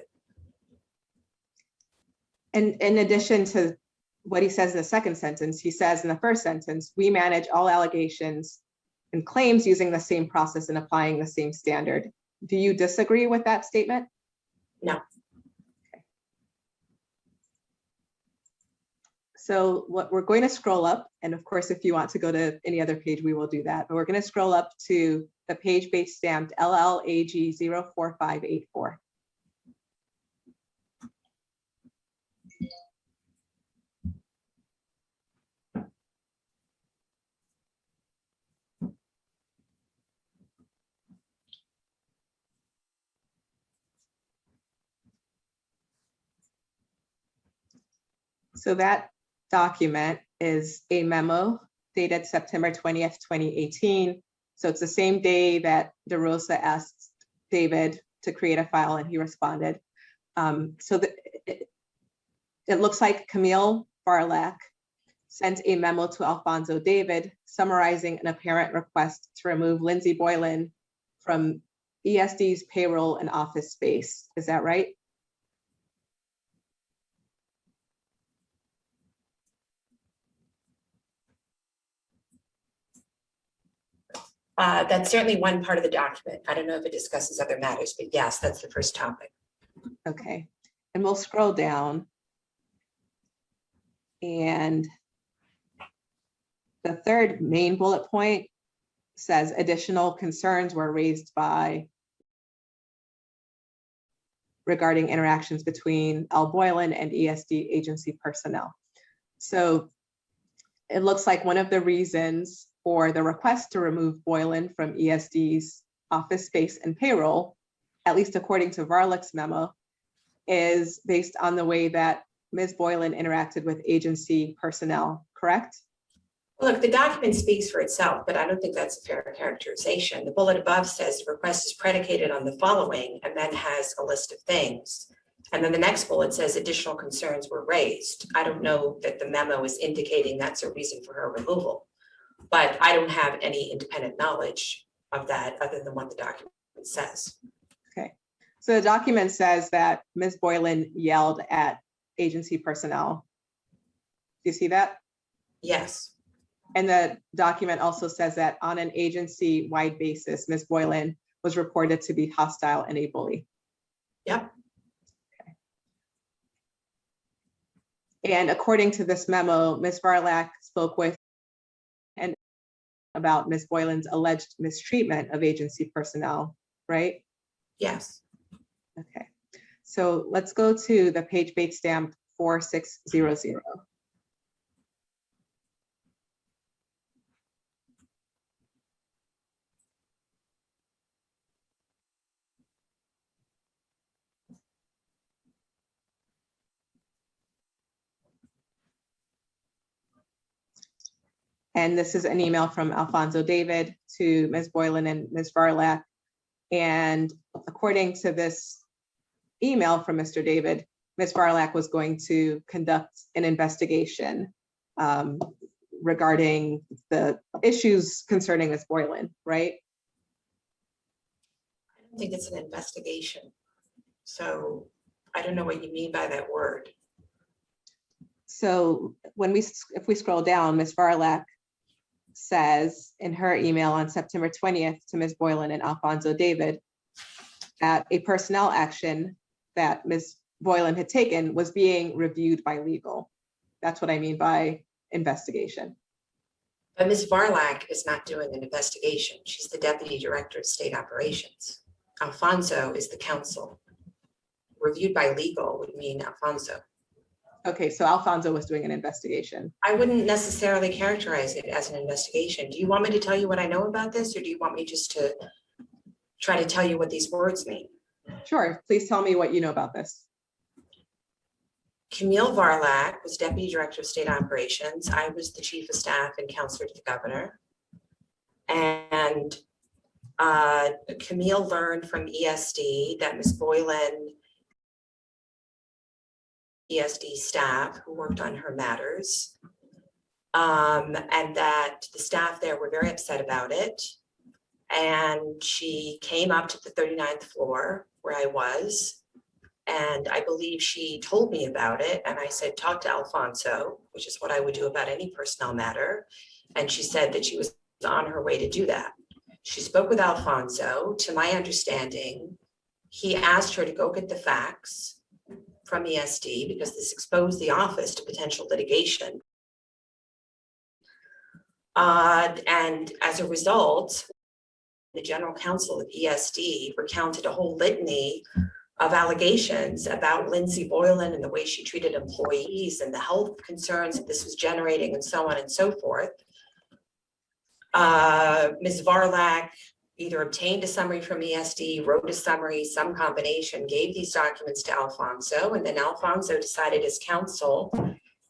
And in addition to what he says in the second sentence, he says in the first sentence, we manage all allegations and claims using the same process and applying the same standard. Do you disagree with that statement? No. Okay. So what we're going to scroll up, and of course, if you want to go to any other page, we will do that. But we're going to scroll up to the page base stamped LLAG 04584. So that document is a memo dated September 20th, 2018. So it's the same day that DeRosa asked David to create a file and he responded. It looks like Camille Barlack sent a memo to Alfonso David summarizing an apparent request to remove Lindsay Boylan from ESD's payroll and office space. Is that right? That's certainly one part of the document. I don't know if it discusses other matters, but yes, that's the first topic. Okay, and we'll scroll down. And the third main bullet point says additional concerns were raised by regarding interactions between Al Boylan and ESD agency personnel. So it looks like one of the reasons for the request to remove Boylan from ESD's office space and payroll, at least according to Varlick's memo, is based on the way that Ms. Boylan interacted with agency personnel, correct? Look, the document speaks for itself, but I don't think that's a fair characterization. The bullet above says the request is predicated on the following and then has a list of things. And then the next bullet says additional concerns were raised. I don't know that the memo is indicating that's a reason for her removal, but I don't have any independent knowledge of that other than what the document says. Okay, so the document says that Ms. Boylan yelled at agency personnel. Do you see that? Yes. And the document also says that on an agency-wide basis, Ms. Boylan was reported to be hostile and a bully. Yep. Okay. And according to this memo, Ms. Varlack spoke with and about Ms. Boylan's alleged mistreatment of agency personnel, right? Yes. Okay. So let's go to the page bait stamp 4600. And this is an email from Alfonso David to Ms. Boylan and Ms. Varlack. And according to this email from Mr. David, Ms. Varlack was going to conduct an investigation regarding the issues concerning Ms. Boylan, right? I don't think it's an investigation. So I don't know what you mean by that word. So if we scroll down, Ms. Varlack says in her email on September 20th to Ms. Boylan and Alfonso David that a personnel action that Ms. Boylan had taken was being reviewed by legal. That's what I mean by investigation. But Ms. Varlack is not doing an investigation. She's the Deputy Director of State Operations. Alfonso is the counsel. Reviewed by legal would mean Alfonso. Okay, so Alfonso was doing an investigation. I wouldn't necessarily characterize it as an investigation. Do you want me to tell you what I know about this, or do you want me just to try to tell you what these words mean? Sure, please tell me what you know about this. Camille Varlack was Deputy Director of State Operations. I was the Chief of Staff and Counselor to the Governor. And Camille learned from ESD that Ms. Boylan, ESD staff who worked on her matters, and that the staff there were very upset about it. And she came up to the 39th floor where I was. And I believe she told me about it. And I said, talk to Alfonso, which is what I would do about any personnel matter. And she said that she was on her way to do that. She spoke with Alfonso. To my understanding, he asked her to go get the facts from ESD because this exposed the office to potential litigation. And as a result, the general counsel of ESD recounted a whole litany of allegations about Lindsay Boylan and the way she treated employees and the health concerns that this was generating and so on and so forth. Ms. Varlack either obtained a summary from ESD, wrote a summary, some combination, gave these documents to Alfonso, and then Alfonso decided as counsel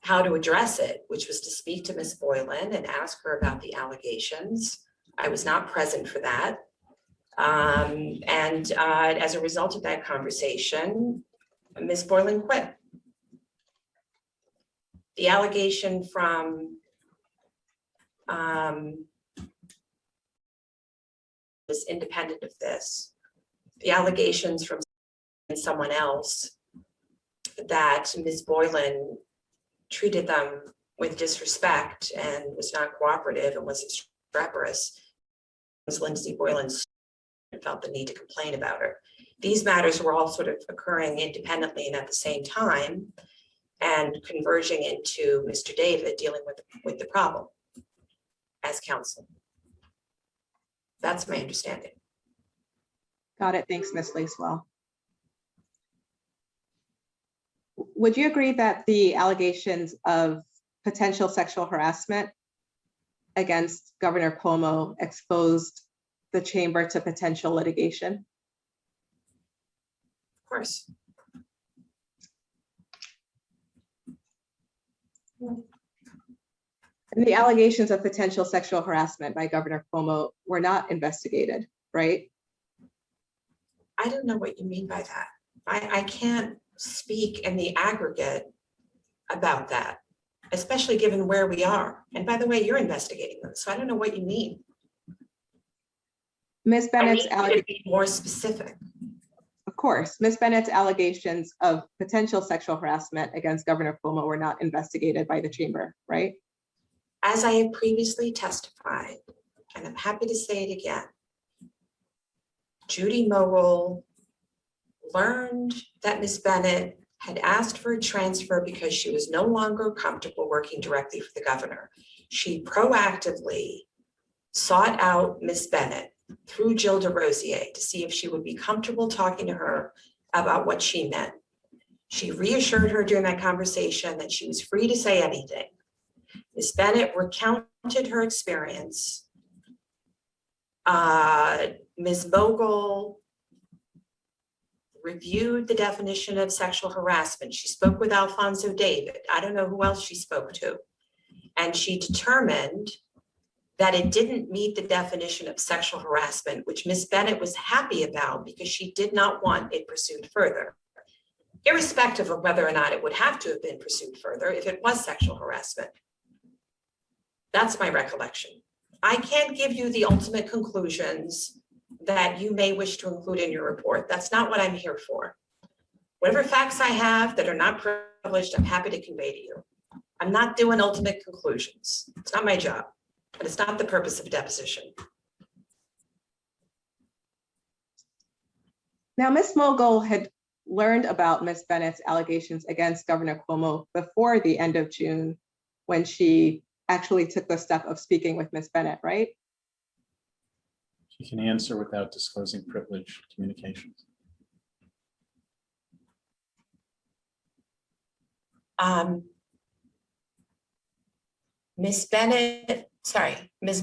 how to address it, which was to speak to Ms. Boylan and ask her about the allegations. I was not present for that. As a result of that conversation, Ms. Boylan quit. The allegation from was independent of this. The allegations from someone else that Ms. Boylan treated them with disrespect and was not cooperative and was obstreperous was Lindsay Boylan's felt the need to complain about her. These matters were all sort of occurring independently and at the same time and converging into Mr. David dealing with the problem as counsel. That's my understanding. Got it. Thanks, Ms. Lacewell. Would you agree that the allegations of potential sexual harassment against Governor Cuomo exposed the chamber to potential litigation? Of course. And the allegations of potential sexual harassment by Governor Cuomo were not investigated, right? I don't know what you mean by that. I can't speak in the aggregate about that, especially given where we are. And by the way, you're investigating them, so I don't know what you mean. Ms. Bennett's I need to be more specific. Of course, Ms. Bennett's allegations of potential sexual harassment against Governor Cuomo were not investigated by the chamber, right? As I have previously testified, and I'm happy to say it again, Judy Mogul learned that Ms. Bennett had asked for a transfer because she was no longer comfortable working directly for the governor. She proactively sought out Ms. Bennett through Jill DeRosier to see if she would be comfortable talking to her about what she meant. She reassured her during that conversation that she was free to say anything. Ms. Bennett recounted her experience. Ms. Mogul reviewed the definition of sexual harassment. She spoke with Alfonso David. I don't know who else she spoke to. And she determined that it didn't meet the definition of sexual harassment, which Ms. Bennett was happy about because she did not want it pursued further, irrespective of whether or not it would have to have been pursued further if it was sexual harassment. That's my recollection. I can't give you the ultimate conclusions that you may wish to include in your report. That's not what I'm here for. Whatever facts I have that are not privileged, I'm happy to convey to you. I'm not doing ultimate conclusions. It's not my job, but it's not the purpose of a deposition. Now, Ms. Mogul had learned about Ms. Bennett's allegations against Governor Cuomo before the end of June when she actually took the step of speaking with Ms. Bennett, right? You can answer without disclosing privileged communications. Ms.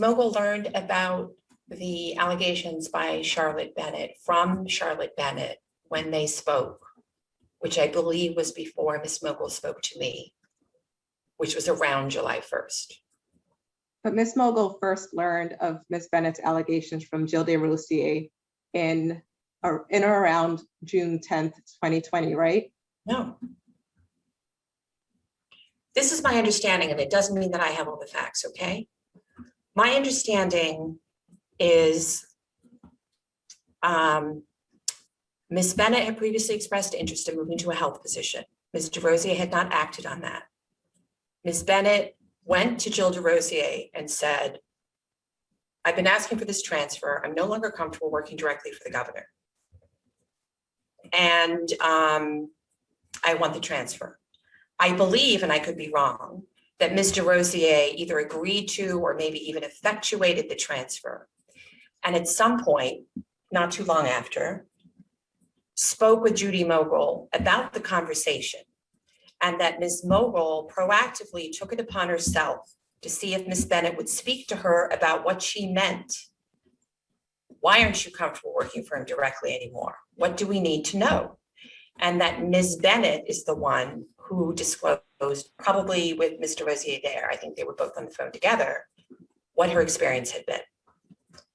Mogul learned about the allegations by Charlotte Bennett from Charlotte Bennett when they spoke, which I believe was before Ms. Mogul spoke to me, which was around July 1st. But Ms. Mogul first learned of Ms. Bennett's allegations from Jill DeRosier in or around June 10th, 2020, right? No. This is my understanding, and it doesn't mean that I have all the facts, okay? My understanding is Ms. Bennett had previously expressed interest in moving to a health position. Ms. DeRosier had not acted on that. Ms. Bennett went to Jill DeRosier and said, I've been asking for this transfer. I'm no longer comfortable working directly for the governor. And I want the transfer. I believe, and I could be wrong, that Ms. DeRosier either agreed to or maybe even effectuated the transfer. And at some point, not too long after, spoke with Judy Mogul about the conversation, and that Ms. Mogul proactively took it upon herself to see if Ms. Bennett would speak to her about what she meant. Why aren't you comfortable working for him directly anymore? What do we need to know? And that Ms. Bennett is the one who disclosed, probably with Ms. DeRosier there, I think they were both on the phone together, what her experience had been.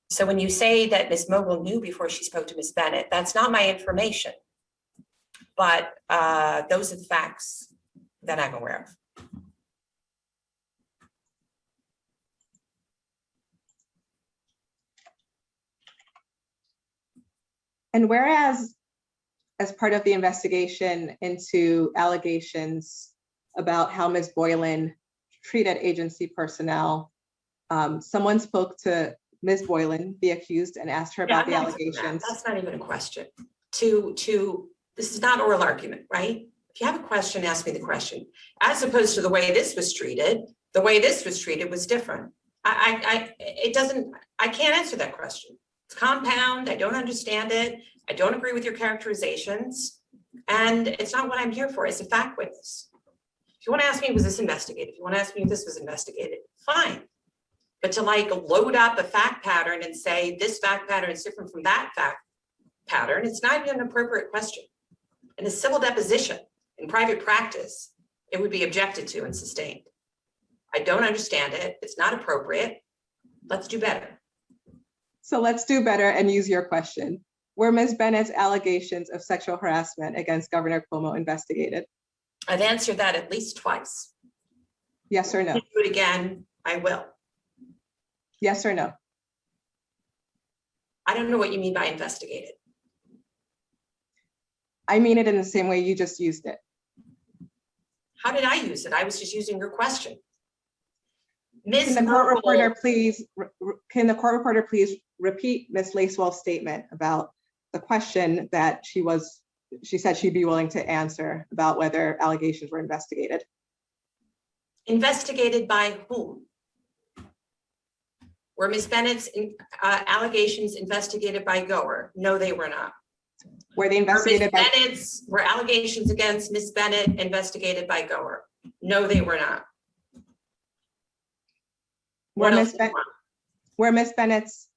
So when you say that Ms. Mogul knew before she spoke to Ms. Bennett, that's not my information. But those are the facts that I'm aware of. And whereas, as part of the investigation into allegations about how Ms. Boylan treated agency personnel, someone spoke to Ms. Boylan, the accused, and asked her about the allegations. That's not even a question. This is not oral argument, right? If you have a question, ask me the question. As opposed to the way this was treated, the way this was treated was different. I can't answer that question. It's compound, I don't understand it. I don't agree with your characterizations. And it's not what I'm here for, it's a fact witness. If you want to ask me, was this investigated? If you want to ask me if this was investigated, fine. But to like load up a fact pattern and say this fact pattern is different from that fact pattern, it's not even an appropriate question. In a civil deposition, in private practice, it would be objected to and sustained. I don't understand it. It's not appropriate. Let's do better. So let's do better and use your question. Were Ms. Bennett's allegations of sexual harassment against Governor Cuomo investigated? I've answered that at least twice. Yes or no? If you do it again, I will. Yes or no? I don't know what you mean by investigated. I mean it in the same way you just used it. How did I use it? I was just using your question. Can the court reporter please repeat Ms. Lacewell's statement about the question that she said she'd be willing to answer about whether allegations were investigated? Investigated by whom? Were Ms. Bennett's allegations investigated by Goer? No, they were not. Were they investigated by Were allegations against Ms. Bennett investigated by Goer? No, they were not. Were Ms. Bennett's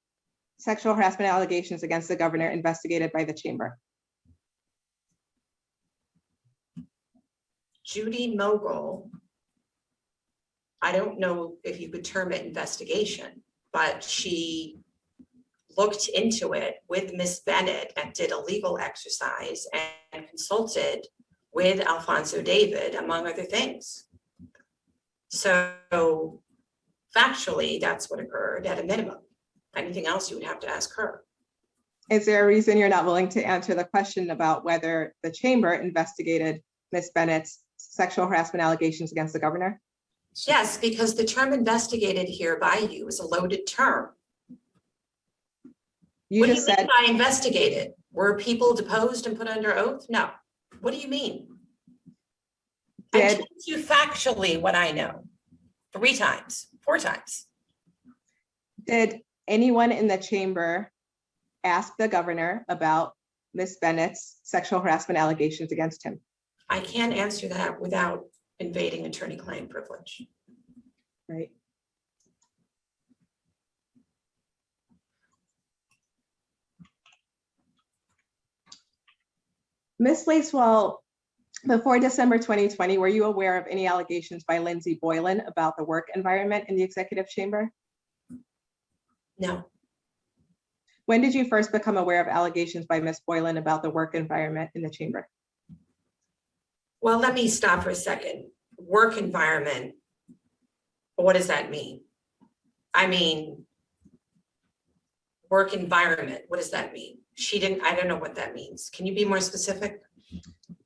sexual harassment allegations against the governor investigated by the chamber? Judy Mogul, I don't know if you could term it investigation, but she looked into it with Ms. Bennett and did a legal exercise and consulted with Alfonso David, among other things. So factually, that's what occurred at a minimum. Anything else you would have to ask her. Is there a reason you're not willing to answer the question about whether the chamber investigated Ms. Bennett's sexual harassment allegations against the governor? Yes, because the term investigated here by you is a loaded term. What do you mean by investigated? Were people deposed and put under oath? No. What do you mean? I'm telling you factually what I know. 3 times, 4 times. Did anyone in the chamber ask the governor about Ms. Bennett's sexual harassment allegations against him? I can't answer that without invading attorney-client privilege. Right. Ms. Lacewell, before December 2020, were you aware of any allegations by Lindsay Boylan about the work environment in the executive chamber? No, When did you first become aware of allegations by Ms. Boylan about the work environment in the chamber? well, let me stop for a second. Work environment, what does that mean? I mean, work environment, what does that mean? I don't know what that means. Can you be more specific?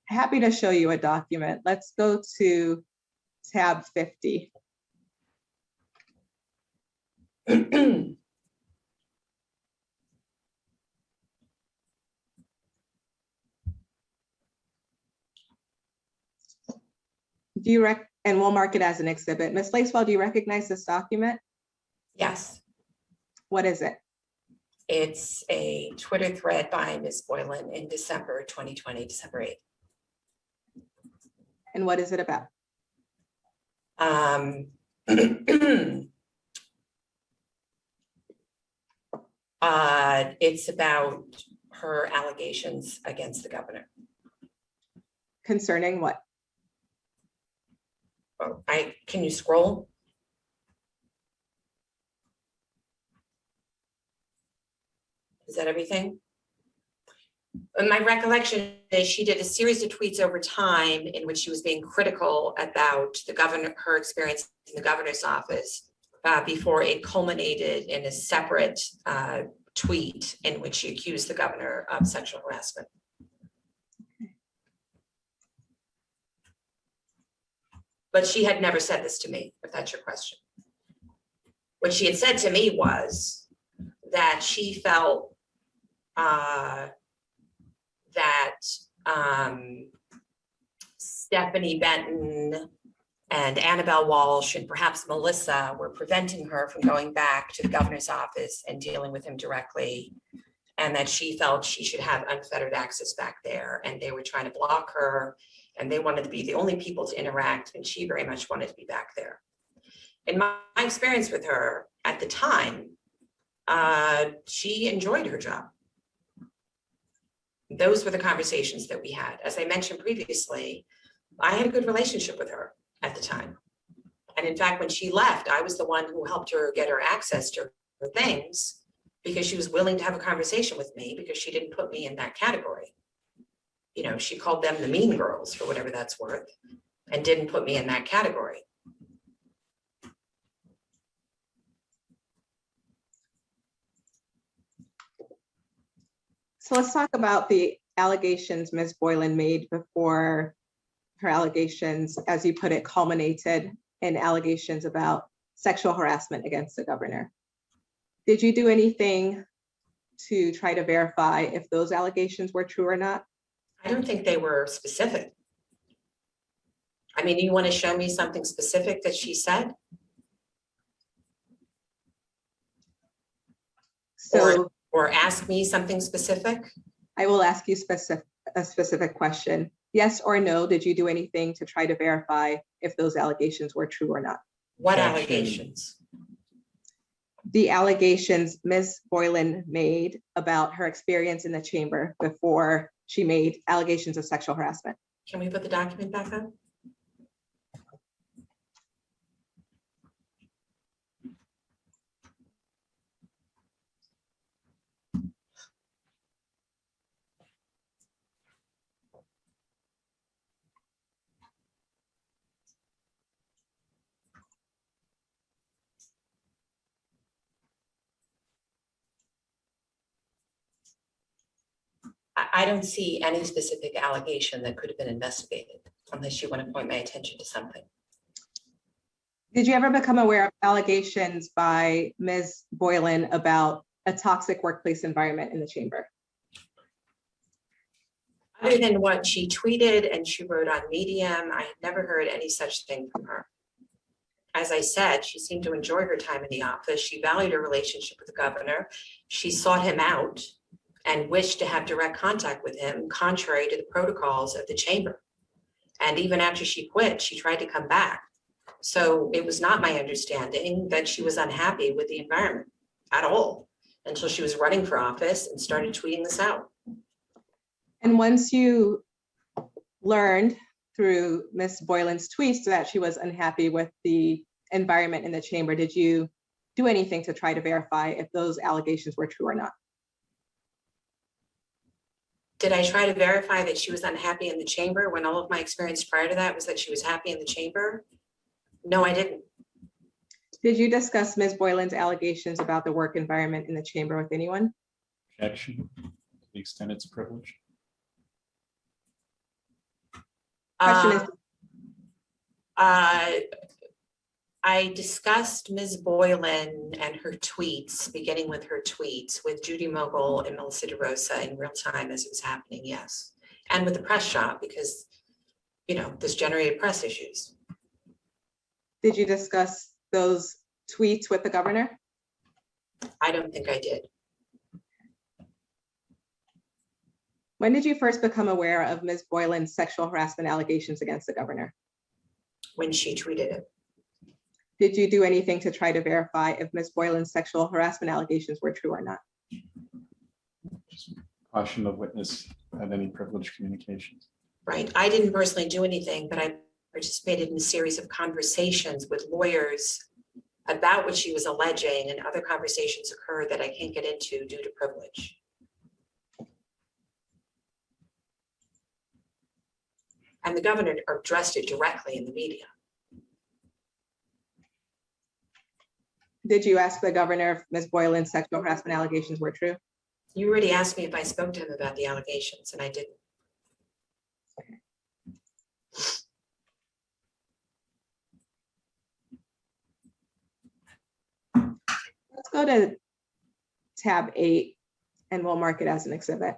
Happy to show you a document. Let's go to tab 50. And we'll mark it as an exhibit. Ms. Lacewell, do you recognize this document? Yes, What is it? it's a Twitter thread by Ms. Boylan in December 2020, December 8th. And what is it about? It's about her allegations against the governor. Concerning what? Oh, can you scroll? Is that everything? My recollection is she did a series of tweets over time in which she was being critical about the governor, her experience in the governor's office, before it culminated in a separate tweet in which she accused the governor of sexual harassment. But she had never said this to me, if that's your question. What she had said to me was that she felt that Stephanie Benton and Annabelle Walsh and perhaps Melissa were preventing her from going back to the governor's office and dealing with him directly, and that she felt she should have unfettered access back there, and they were trying to block her, and they wanted to be the only people to interact, and she very much wanted to be back there. In my experience with her at the time, she enjoyed her job. Those were the conversations that we had. As I mentioned previously, I had a good relationship with her at the time. And in fact, when she left, I was the one who helped her get her access to her things because she was willing to have a conversation with me because she didn't put me in that category. You know, she called them the mean girls for whatever that's worth and didn't put me in that category. So let's talk about the allegations Ms. Boylan made before her allegations, as you put it, culminated in allegations about sexual harassment against the governor. Did you do anything to try to verify if those allegations were true or not? I don't think they were specific. I mean, you want to show me something specific that she said? So Or ask me something specific? I will ask you a specific question. Yes or no, did you do anything to try to verify if those allegations were true or not? What Objection. allegations? The allegations Ms. Boylan made about her experience in the chamber before she made allegations of sexual harassment. Can we put the document back up? I don't see any specific allegation that could have been investigated unless you want to point my attention to something. Did you ever become aware of allegations by Ms. Boylan about a toxic workplace environment in the chamber? Other than what she tweeted and she wrote on Medium, I had never heard any such thing from her. as I said, she seemed to enjoy her time in the office. She valued her relationship with the governor. She sought him out and wished to have direct contact with him, contrary to the protocols of the chamber. And even after she quit, she tried to come back. So it was not my understanding that she was unhappy with the environment at all until she was running for office and started tweeting this out. And once you learned through Ms. Boylan's tweets that she was unhappy with the environment in the chamber, did you do anything to try to verify if those allegations were true or not? Did I try to verify that she was unhappy in the chamber when all of my experience prior to that was that she was happy in the chamber? No, I didn't. Did you discuss Ms. Boylan's allegations about the work environment in the chamber with anyone? Objection, to the extent it's privileged. Question is, I discussed Ms. Boylan and her tweets, beginning with her tweets with Judy Mogul and Melissa DeRosa in real time as it was happening, yes. And with the press shop because, you know, this generated press issues. did you discuss those tweets with the governor? I don't think I did. When did you first become aware of Ms. Boylan's sexual harassment allegations against the governor? When she tweeted it. Did you do anything to try to verify if Ms. Boylan's sexual harassment allegations were true or not? Caution the witness at any privileged communications. Right. I didn't personally do anything, but I participated in a series of conversations with lawyers about what she was alleging, and other conversations occurred that I can't get into due to privilege. And the governor addressed it directly in the media. Did you ask the governor if Ms. Boylan's sexual harassment allegations were true? You already asked me if I spoke to him about the allegations, and I didn't. Let's go to tab 8 and we'll mark it as an exhibit.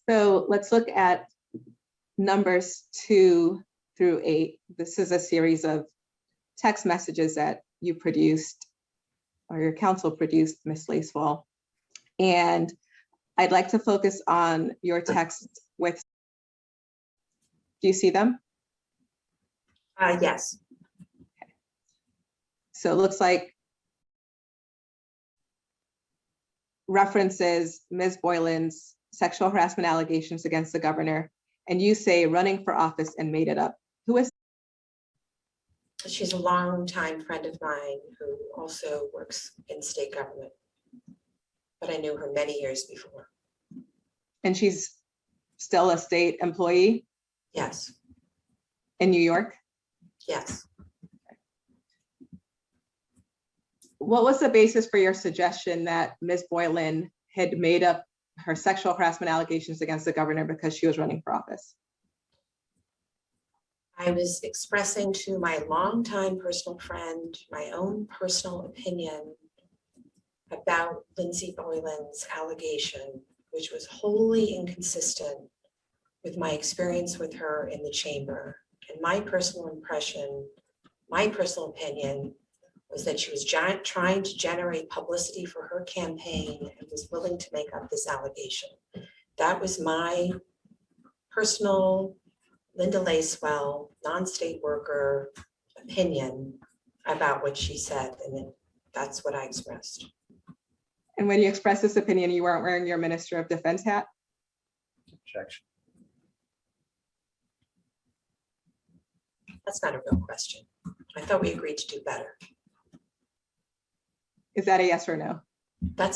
So let's look at numbers 2 through 8. This is a series of text messages that you produced or your counsel produced, Ms. Lacewell. And I'd like to focus on your text with, do you see them? Yes. So it looks like references Ms. Boylan's sexual harassment allegations against the governor, and you say running for office and made it up. Who is? She's a longtime friend of mine who also works in state government, but I knew her many years before. And she's still a state employee Yes, in New York? yes. What was the basis for your suggestion that Ms. Boylan had made up her sexual harassment allegations against the governor because she was running for office? I was expressing to my longtime personal friend my own personal opinion about Lindsay Boylan's allegation, which was wholly inconsistent with my experience with her in the chamber. And my personal impression, my personal opinion was that she was trying to generate publicity for her campaign and was willing to make up this allegation. That was my personal Linda Lacewell, non-state worker opinion about what she said, and that's what I expressed. And when you expressed this opinion, you weren't wearing your Minister of Defense hat? Objection. That's not a real question. I thought we agreed to do better. Is that a yes or no?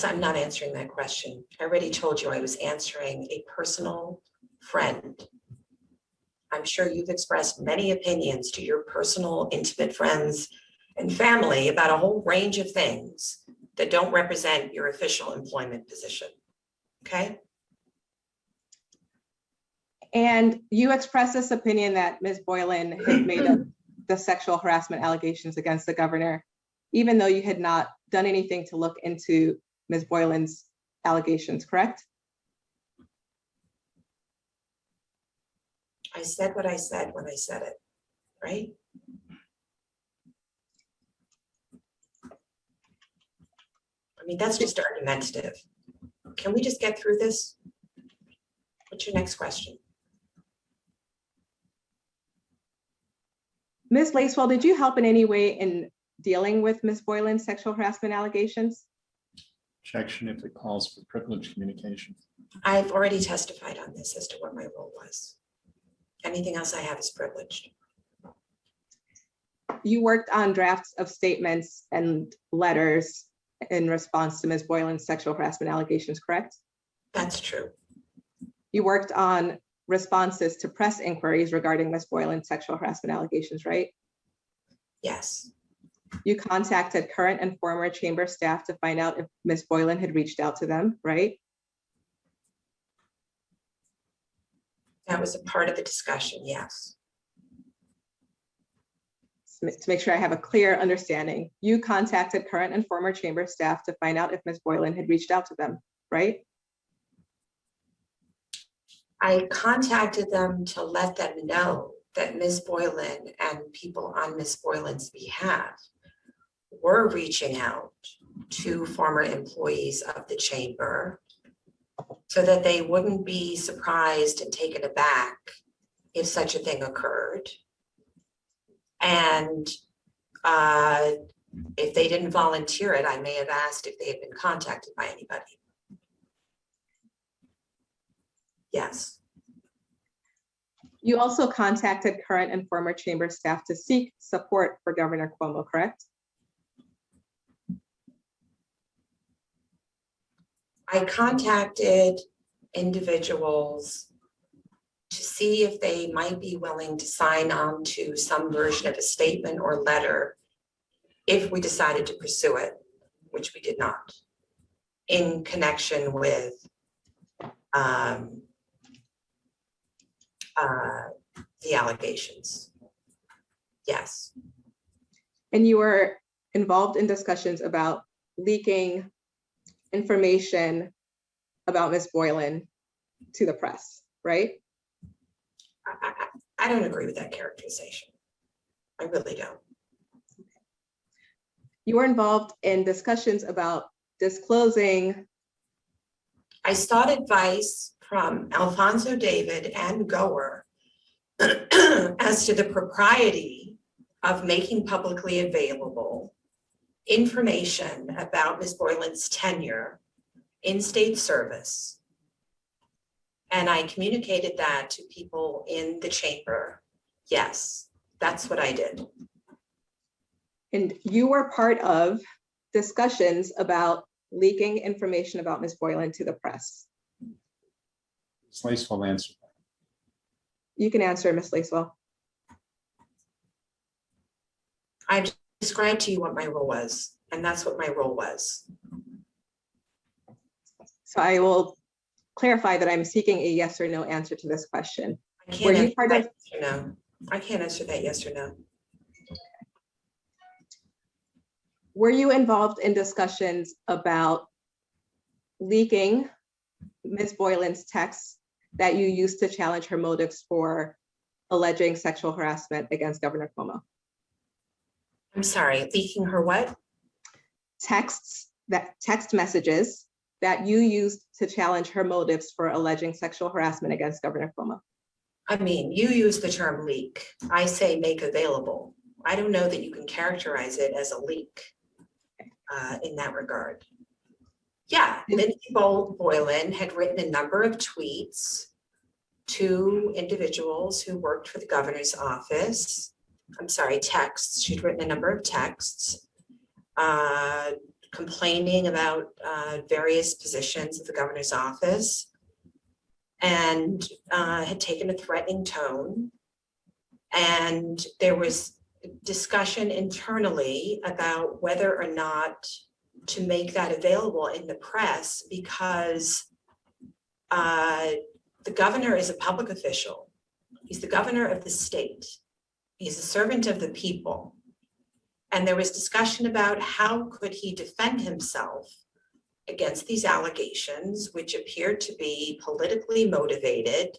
I'm not answering that question. I already told you I was answering a personal friend. I'm sure you've expressed many opinions to your personal, intimate friends and family about a whole range of things that don't represent your official employment position. Okay? And you expressed this opinion that Ms. Boylan had made up the sexual harassment allegations against the governor, even though you had not done anything to look into Ms. Boylan's allegations, correct? I said what I said when I said it, right? I mean, that's just argumentative. Can we just get through this? What's your next question? Ms. Lacewell, did you help in any way in dealing with Ms. Boylan's sexual harassment allegations? Objection if it calls for privileged communication. I've already testified on this as to what my role was. Anything else I have is privileged. You worked on drafts of statements and letters in response to Ms. Boylan's sexual harassment allegations, correct? That's true. You worked on responses to press inquiries regarding Ms. Boylan's sexual harassment allegations, right? Yes. You contacted current and former chamber staff to find out if Ms. Boylan had reached out to them, right? That was a part of the discussion, yes. To make sure I have a clear understanding, you contacted current and former chamber staff to find out if Ms. Boylan had reached out to them, right? I contacted them to let them know that Ms. Boylan and people on Ms. Boylan's behalf were reaching out to former employees of the chamber so that they wouldn't be surprised and taken aback if such a thing occurred. And if they didn't volunteer it, I may have asked if they had been contacted by anybody. Yes. You also contacted current and former chamber staff to seek support for Governor Cuomo, correct? I contacted individuals to see if they might be willing to sign on to some version of a statement or letter if we decided to pursue it, which we did not, in connection with the allegations. Yes. And you were involved in discussions about leaking information about Ms. Boylan to the press, right? I don't agree with that characterization. I really don't. You were involved in discussions about disclosing. I sought advice from Alfonso David and Goer as to the propriety of making publicly available information about Ms. Boylan's tenure in state service. And I communicated that to people in the chamber. Yes, that's what I did. And you were part of discussions about leaking information about Ms. Boylan to the press. Ms. Lacewell answer. You can answer, Ms. Lacewell. I described to you what my role was, and that's what my role was. So I will clarify that I'm seeking a yes or no answer to this question. I Were can't you answer part that of? yes or no. I can't answer that yes or no. Were you involved in discussions about leaking Ms. Boylan's texts that you used to challenge her motives for alleging sexual harassment against Governor Cuomo? I'm sorry, leaking her what? Text messages that you used to challenge her motives for alleging sexual harassment against Governor Cuomo. I mean, you use the term leak. I say make available. I don't know that you can characterize it as a leak in that regard. Yeah, Lindsay Boylan had written a number of tweets to individuals who worked for the governor's office. I'm sorry, texts. She'd written a number of texts complaining about various positions of the governor's office and had taken a threatening tone. And there was discussion internally about whether or not to make that available in the press, because the governor is a public official. He's the governor of the state. He's a servant of the people. And there was discussion about how could he defend himself against these allegations, which appeared to be politically motivated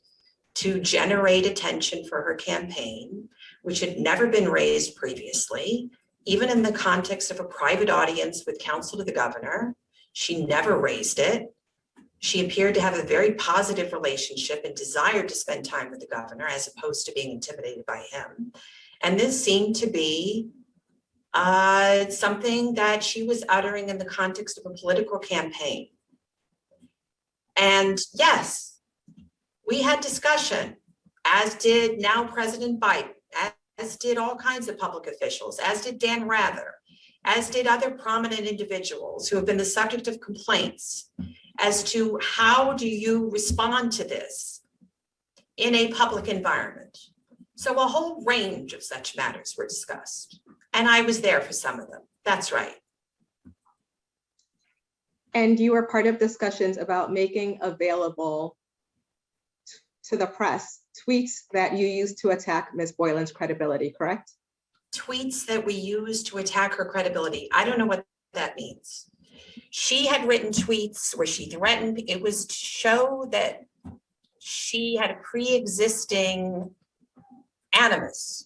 to generate attention for her campaign, which had never been raised previously, even in the context of a private audience with counsel to the governor. She never raised it. She appeared to have a very positive relationship and desired to spend time with the governor as opposed to being intimidated by him. And this seemed to be something that she was uttering in the context of a political campaign. And yes, we had discussion, as did now President Biden, as did all kinds of public officials, as did Dan Rather, as did other prominent individuals who have been the subject of complaints as to how do you respond to this in a public environment. So a whole range of such matters were discussed. And I was there for some of them. That's right. And you were part of discussions about making available to the press tweets that you used to attack Ms. Boylan's credibility, correct? Tweets that we used to attack her credibility. I don't know what that means. She had written tweets where she threatened, it was to show that she had a pre-existing animus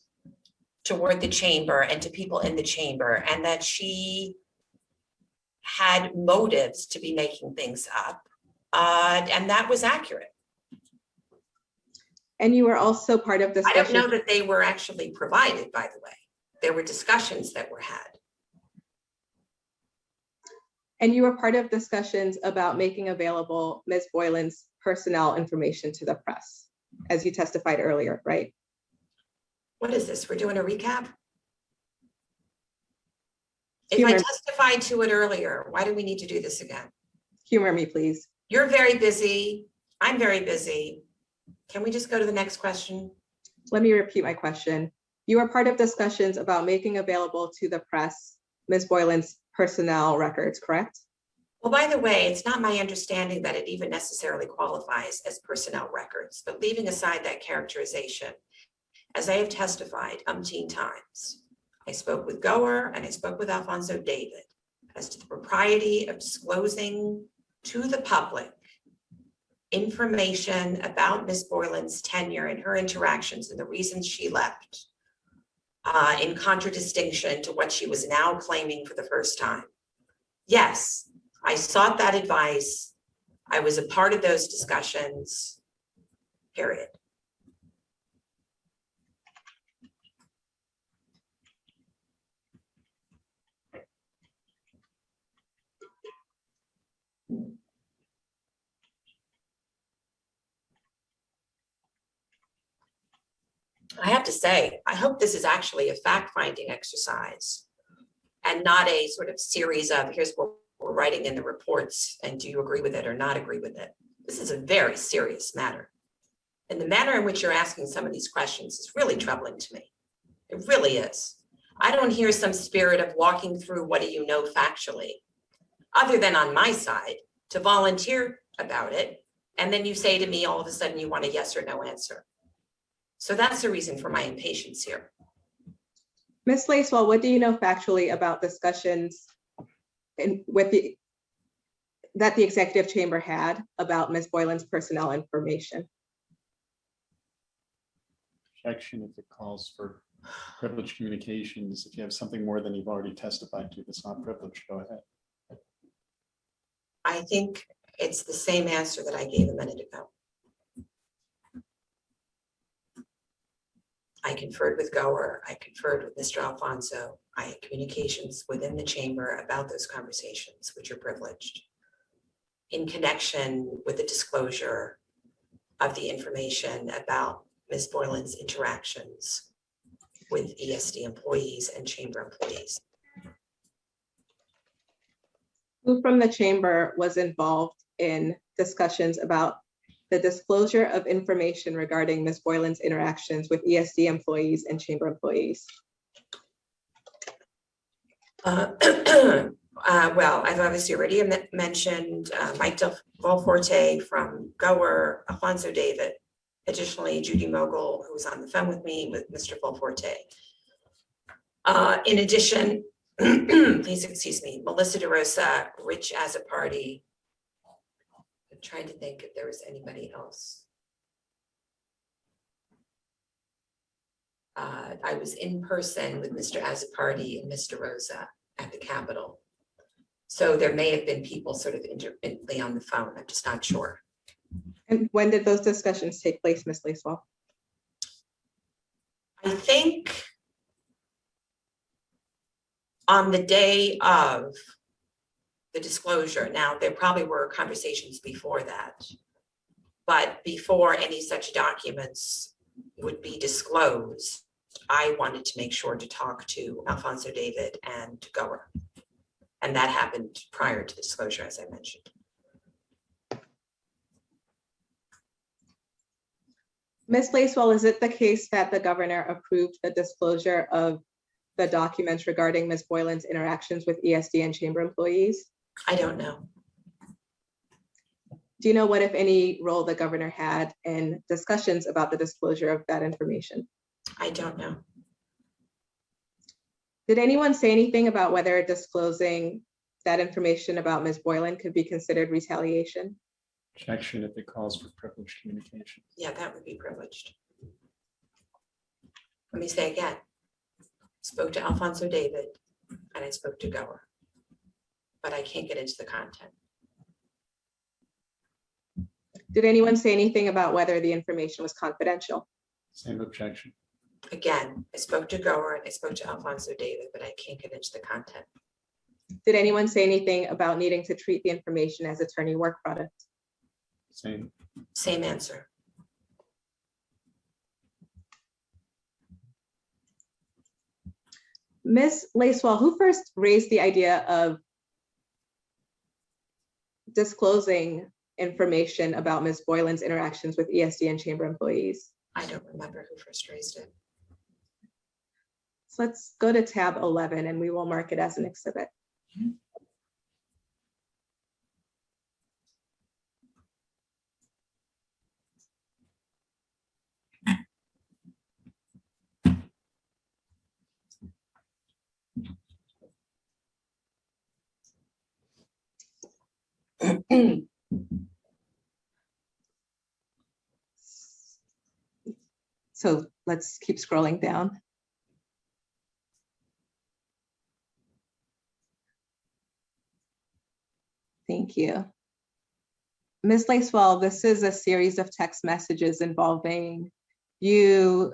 toward the chamber and to people in the chamber, and that she had motives to be making things up. And that was accurate. And you were also part of discussion. I don't know that they were actually provided, by the way. There were discussions that were had. And you were part of discussions about making available Ms. Boylan's personnel information to the press, as you testified earlier, right? What is this? We're doing a recap? If I Humor, testified to it earlier, why do we need to do this again? humor me, please. You're very busy. I'm very busy. Can we just go to the next question? Let me repeat my question. You were part of discussions about making available to the press Ms. Boylan's personnel records, correct? Well, by the way, it's not my understanding that it even necessarily qualifies as personnel records, but leaving aside that characterization, as I have testified umpteen times, I spoke with Goer and I spoke with Alfonso David as to the propriety of disclosing to the public information about Ms. Boylan's tenure and her interactions and the reasons she left, in contradistinction to what she was now claiming for the first time. Yes, I sought that advice. I was a part of those discussions, period. I have to say, I hope this is actually a fact-finding exercise and not a sort of series of here's what we're writing in the reports and do you agree with it or not agree with it. This is a very serious matter. And the manner in which you're asking some of these questions is really troubling to me. It really is. I don't hear some spirit of walking through what do you know factually, other than on my side to volunteer about it. And then you say to me, all of a sudden you want a yes or no answer. So that's the reason for my impatience here. Ms. Lacewell, what do you know factually about discussions that the executive chamber had about Ms. Boylan's personnel information? Objection if it calls for privileged communications. If you have something more than you've already testified to that's not privileged, go ahead. I think it's the same answer that I gave a minute ago. I conferred with Goer, I conferred with Mr. Alfonso. I had communications within the chamber about those conversations, which are privileged, in connection with the disclosure of the information about Ms. Boylan's interactions with ESD employees and chamber employees. Who from the chamber was involved in discussions about the disclosure of information regarding Ms. Boylan's interactions with ESD employees and chamber employees? Well, I've obviously already mentioned Mike Delforte from Gower, Alfonso David. Additionally, Judy Mogul, who was on the phone with me, with Mr. Delforte. In addition, please excuse me, Melissa DeRosa, Rich as a party. I'm trying to think if there was anybody else. I was in person with Mr. Azzopardi and Mr. Rosa at the Capitol. So there may have been people sort of intermittently on the phone. I'm just not sure. And when did those discussions take place, Ms. Lacewell? I think on the day of the disclosure. Now, there probably were conversations before that, but before any such documents would be disclosed, I wanted to make sure to talk to Alfonso David and Gower. And that happened prior to disclosure, as I mentioned. Ms. Lacewell, is it the case that the governor approved the disclosure of the documents regarding Ms. Boylan's interactions with ESD and chamber employees? I don't know. Do you know what, if any, role the governor had in discussions about the disclosure of that information? I don't know. Did anyone say anything about whether disclosing that information about Ms. Boylan could be considered retaliation? Objection if it calls for privileged communication. Yeah, that would be privileged. Let me say again, spoke to Alfonso David and I spoke to Gower, but I can't get into the content. Did anyone say anything about whether the information was confidential? Same objection. Again, I spoke to Gower and I spoke to Alfonso David, but I can't get into the content. Did anyone say anything about needing to treat the information as attorney work product? Same. Same answer. Ms. Lacewell, who first raised the idea of disclosing information about Ms. Boylan's interactions with ESD and chamber employees? I don't remember who first raised it. So let's go to tab 11 and we will mark it as an exhibit. So let's keep scrolling down. Thank you. Ms. Lacewell, this is a series of text messages involving you,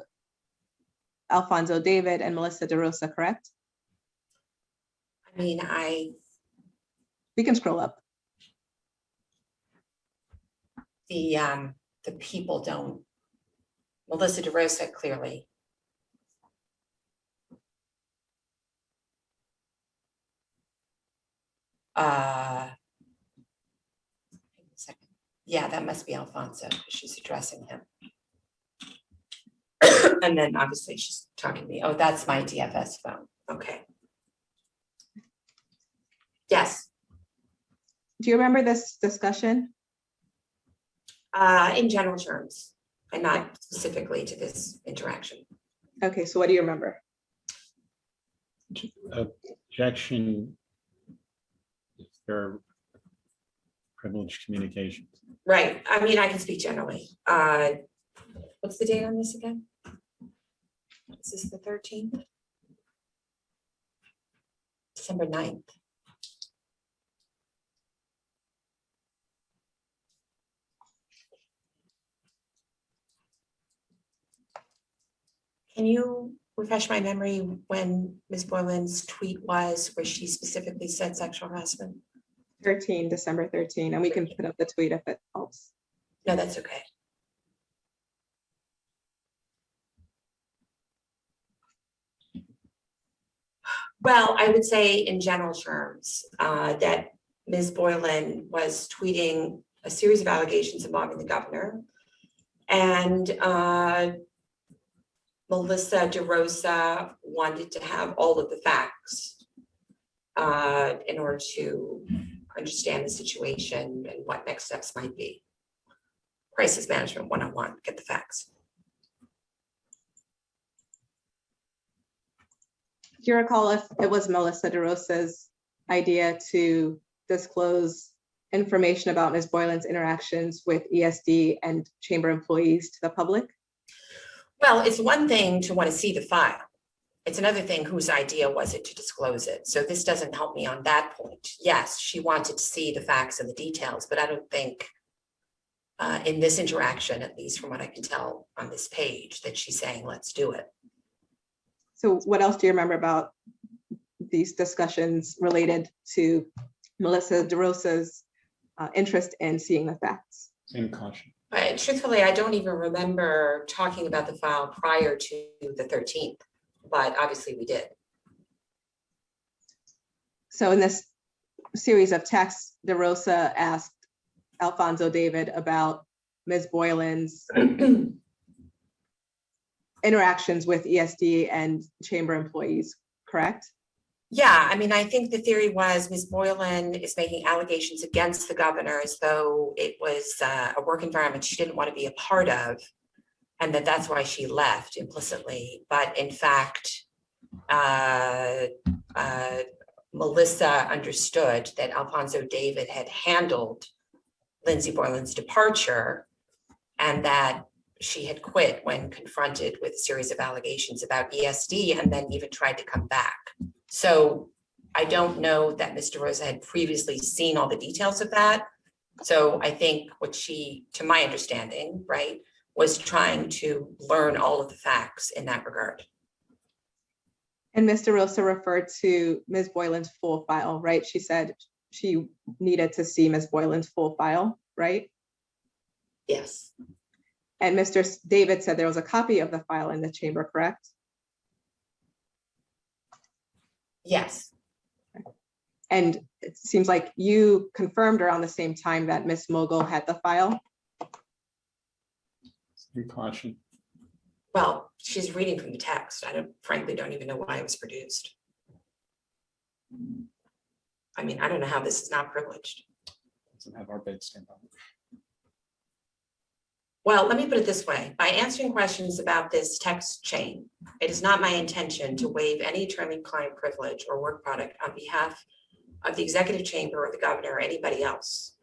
Alfonso David, and Melissa DeRosa, correct? I mean, We can scroll up. the people don't, Melissa DeRosa clearly. Second. Yeah, that must be Alfonso, because she's addressing him. And then obviously she's talking to me. Oh, that's my DFS phone. Okay. Yes. Do you remember this discussion? In general terms, and not specifically to this interaction. Okay, so what do you remember? Objection if there are privileged communications. Right. I mean, I can speak generally. What's the date on this again? Is this the 13th? December 9th. Can you refresh my memory when Ms. Boylan's tweet was, where she specifically said sexual harassment? December 13, and we can put up the tweet if it helps. No, that's okay. Well, I would say in general terms that Ms. Boylan was tweeting a series of allegations involving the governor. And Melissa DeRosa wanted to have all of the facts in order to understand the situation and what next steps might be. Crisis management 101, get the facts. Do you recall if it was Melissa DeRosa's idea to disclose information about Ms. Boylan's interactions with ESD and chamber employees to the public? Well, it's one thing to want to see the file. It's another thing whose idea was it to disclose it. So this doesn't help me on that point. Yes, she wanted to see the facts and the details, but I don't think in this interaction, at least from what I can tell on this page, that she's saying, let's do it. So what else do you remember about these discussions related to Melissa DeRosa's interest in seeing the facts? Same caution. But truthfully, I don't even remember talking about the file prior to the 13th, but obviously we did. So in this series of texts, DeRosa asked Alfonso David about Ms. Boylan's interactions with ESD and chamber employees, correct? Yeah, I mean, I think the theory was Ms. Boylan is making allegations against the governor as though it was a work environment she didn't want to be a part of, and that's why she left implicitly. But in fact, Melissa understood that Alfonso David had handled Lindsay Boylan's departure and that she had quit when confronted with a series of allegations about ESD and then even tried to come back. So I don't know that Ms. DeRosa had previously seen all the details of that. So I think what she, to my understanding, right, was trying to learn all of the facts in that regard. And Ms. DeRosa referred to Ms. Boylan's full file, right? She said she needed to see Ms. Boylan's full file, right? Yes. And Mr. David said there was a copy of the file in the chamber, correct? Yes. And it seems like you confirmed around the same time that Ms. Mogul had the file. Same caution. Well, she's reading from the text. I frankly don't even know why it was produced. I mean, I don't know how this is not privileged. Doesn't have our bed stand on. Well, let me put it this way. By answering questions about this text chain, it is not my intention to waive any attorney-client privilege or work product on behalf of the executive chamber or the governor or anybody else.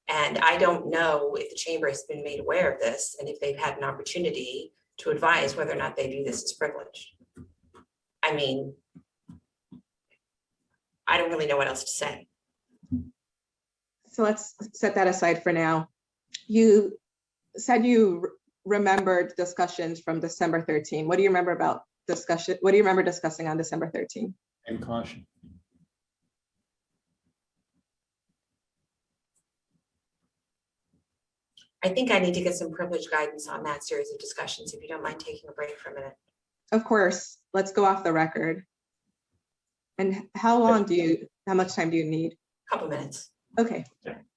And I don't know if the chamber has been made aware of this and if they've had an opportunity to advise whether or not they view this as privileged. I mean, I don't really know what else to say. So let's set that aside for now. You said you remembered discussions from December 13. What do you remember about discussion? What do you remember discussing on December 13? Same caution. I think I need to get some privilege guidance on that series of discussions, if you don't mind taking a break for a minute. Of course, let's go off the record. And how long do you, how much time do you need? Couple minutes. Okay.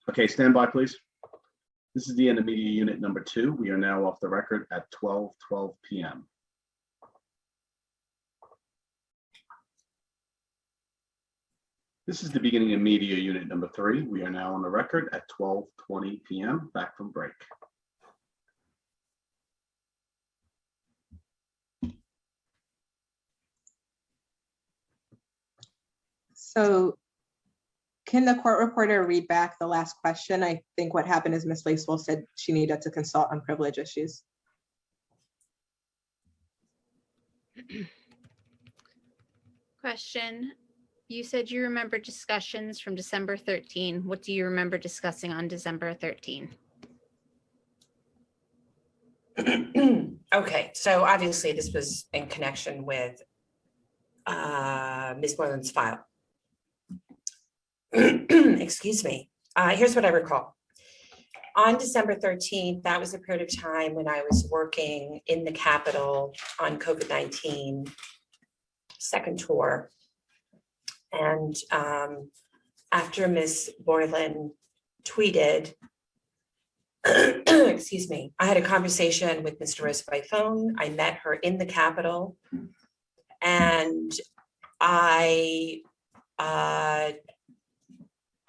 Okay, stand by, please. This is the end of media unit number 2. We are now off the record at 12:12 p.m. This is the beginning of media unit number 3. We are now on the record at 12:20 p.m. Back from break. So can the court reporter read back the last question? I think what happened is Ms. Lacewell said she needed to consult on privilege issues. Question. You said you remember discussions from December 13. What do you remember discussing on December 13? Okay, so obviously this was in connection with Ms. Boylan's file. Excuse me. Here's what I recall. On December 13th, that was a period of time when I was working in the Capitol on COVID-19 second tour. And after Ms. Boylan tweeted, excuse me, I had a conversation with Ms. DeRosa by phone. I met her in the Capitol, and I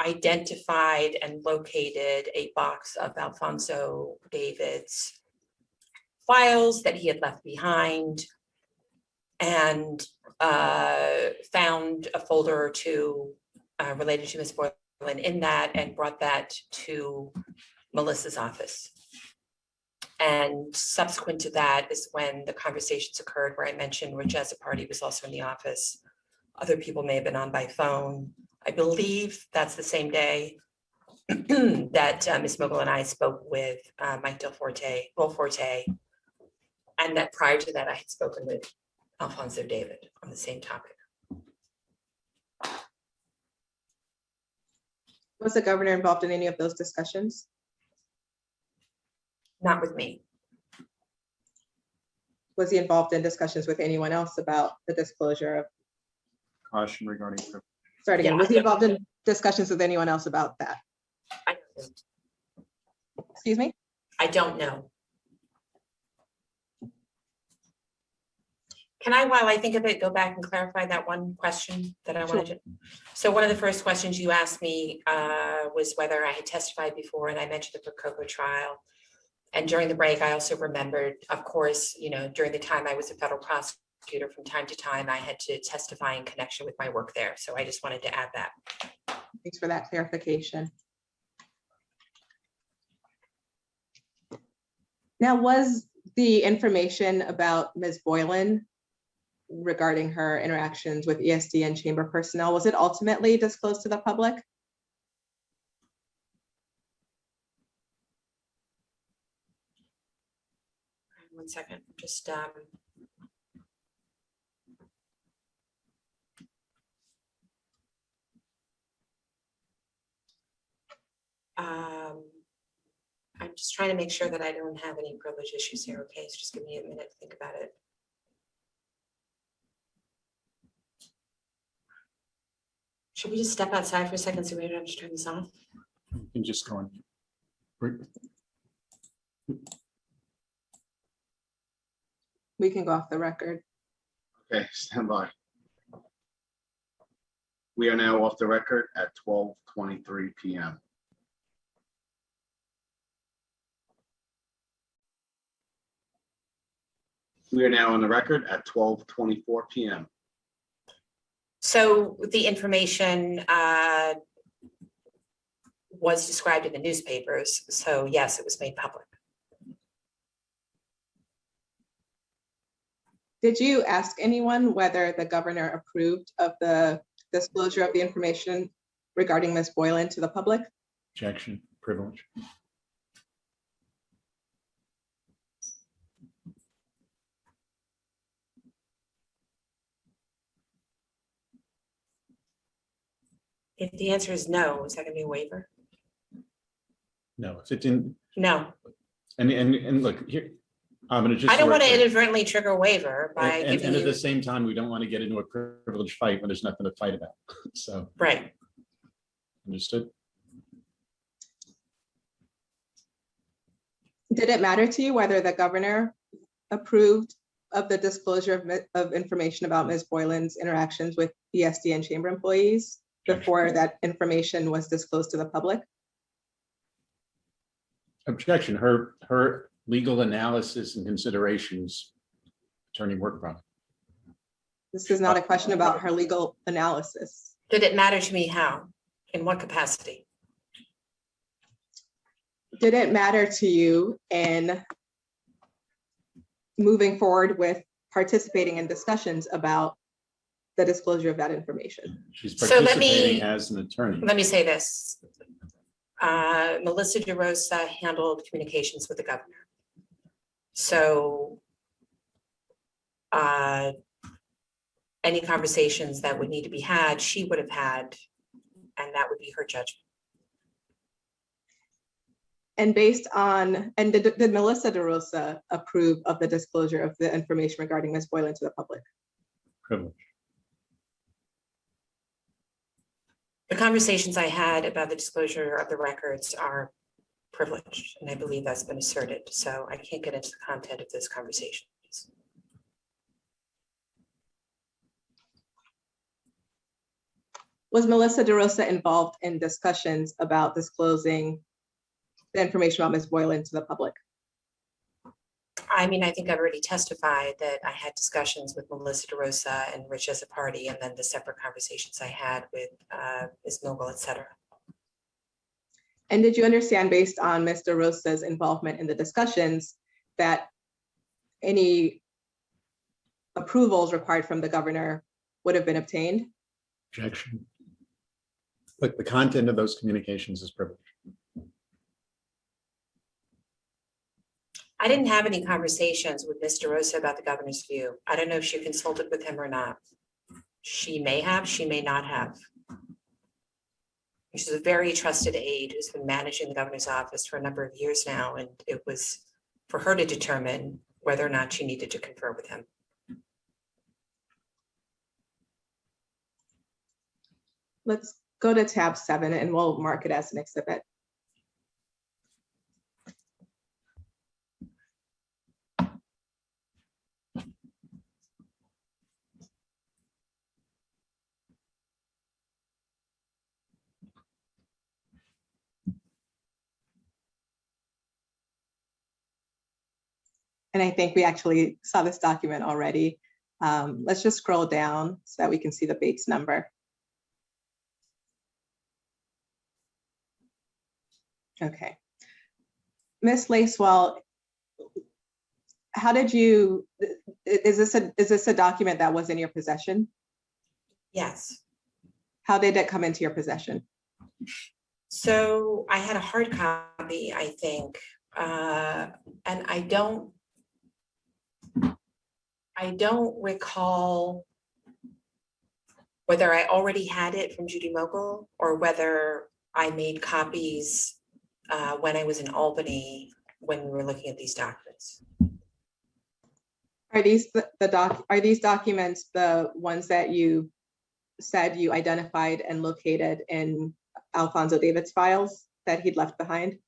identified and located a box of Alfonso David's files that he had left behind, and found a folder or two related to Ms. Boylan in that, and brought that to Melissa's office. And subsequent to that is when the conversations occurred where I mentioned Rajeza Party was also in the office. Other people may have been on by phone. I believe that's the same day that Ms. Mogul and I spoke with Mike Del Forte, and that prior to that I had spoken with Alfonso David on the same topic. Was the governor involved in any of those discussions? Not with me. Was he involved in discussions with anyone else about the disclosure of, Caution regarding. start again, Yeah, was he involved in discussions with anyone else about that? I Excuse me? don't know. Can I, while I think of it, go back and clarify that one question that I wanted to? So one of the first questions you asked me was whether I had testified before, and I mentioned the Coco trial. And during the break, I also remembered, of course, you know, during the time I was a federal prosecutor, from time to time, I had to testify in connection with my work there. So I just wanted to add that. Thanks for that clarification. Now, was the information about Ms. Boylan regarding her interactions with ESD and chamber personnel, was it ultimately disclosed to the public? One second, just I'm just trying to make sure that I don't have any privilege issues here. Okay, so just give me a minute to think about it. Should we just step outside for a second so we don't have to turn this off? You can just go on. We can go off the record. Okay, stand by. We are now off the record at 12:23 p.m. We are now on the record at 12:24 p.m. So the information was described in the newspapers. So yes, it was made public. Did you ask anyone whether the governor approved of the disclosure of the information regarding Ms. Boylan to the public? Objection, privilege. If the answer is no, is that gonna be a waiver? No, if it didn't, No, and look, here, I'm gonna just. I don't want to sort of- inadvertently trigger a waiver by And giving at the you, same time, we don't want to get into a privilege fight when there's nothing to fight about. So, right. understood? Did it matter to you whether the governor approved of the disclosure of information about Ms. Boylan's interactions with ESD and chamber employees before that information was disclosed to the public? Objection, her legal analysis and considerations, attorney work product. This is not a question about her legal analysis. Did it matter to me how? In what capacity? Did it matter to you in moving forward with participating in discussions about the disclosure of that information? She's So let me- participating as an attorney. Let me say this. Melissa DeRosa handled communications with the governor. So any conversations that would need to be had, she would have had, and that would be her judgment. And based on, and did Melissa DeRosa approve of the disclosure of the information regarding Ms. Boylan to the public? Privilege. The conversations I had about the disclosure of the records are privileged, and I believe that's been asserted, so I can't get into the content of those conversations. Was Melissa DeRosa involved in discussions about disclosing the information about Ms. Boylan to the public? I mean, I think I've already testified that I had discussions with Melissa DeRosa and Rich as a party, and then the separate conversations I had with Ms. Mogul, et cetera. And did you understand, based on Ms. DeRosa's involvement in the discussions, that any approvals required from the governor would have been obtained? Objection. Look, the content of those communications is privileged. I didn't have any conversations with Ms. DeRosa about the governor's view. I don't know if she consulted with him or not. She may have, she may not have. She's a very trusted aide who's been managing the governor's office for a number of years now, and it was for her to determine whether or not she needed to confer with him. Let's go to tab 7 and we'll mark it as an exhibit. And I think we actually saw this document already. Let's just scroll down so that we can see the Bates number. Okay. Ms. Lacewell, how did you, is this a document that was in your possession? Yes. How did it come into your possession? So I had a hard copy, I think, and I don't recall whether I already had it from Judy Mogul or whether I made copies when I was in Albany when we were looking at these documents. Are these these documents the ones that you said you identified and located in Alfonso David's files that he'd left behind?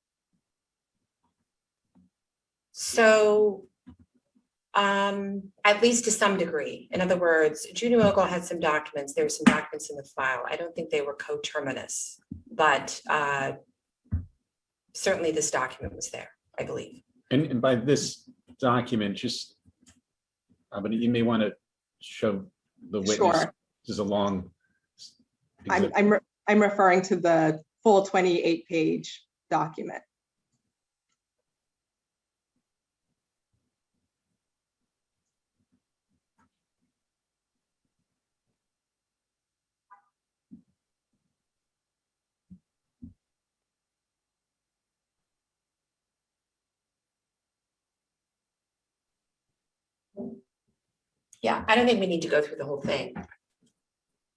So at least to some degree. In other words, Judy Mogul had some documents. There were some documents in the file. I don't think they were coterminous, but certainly this document was there, I believe. And by this document, just, but you may want to show the witness. Sure. This is a long. I'm referring to the full 28-page document. Yeah, I don't think we need to go through the whole thing.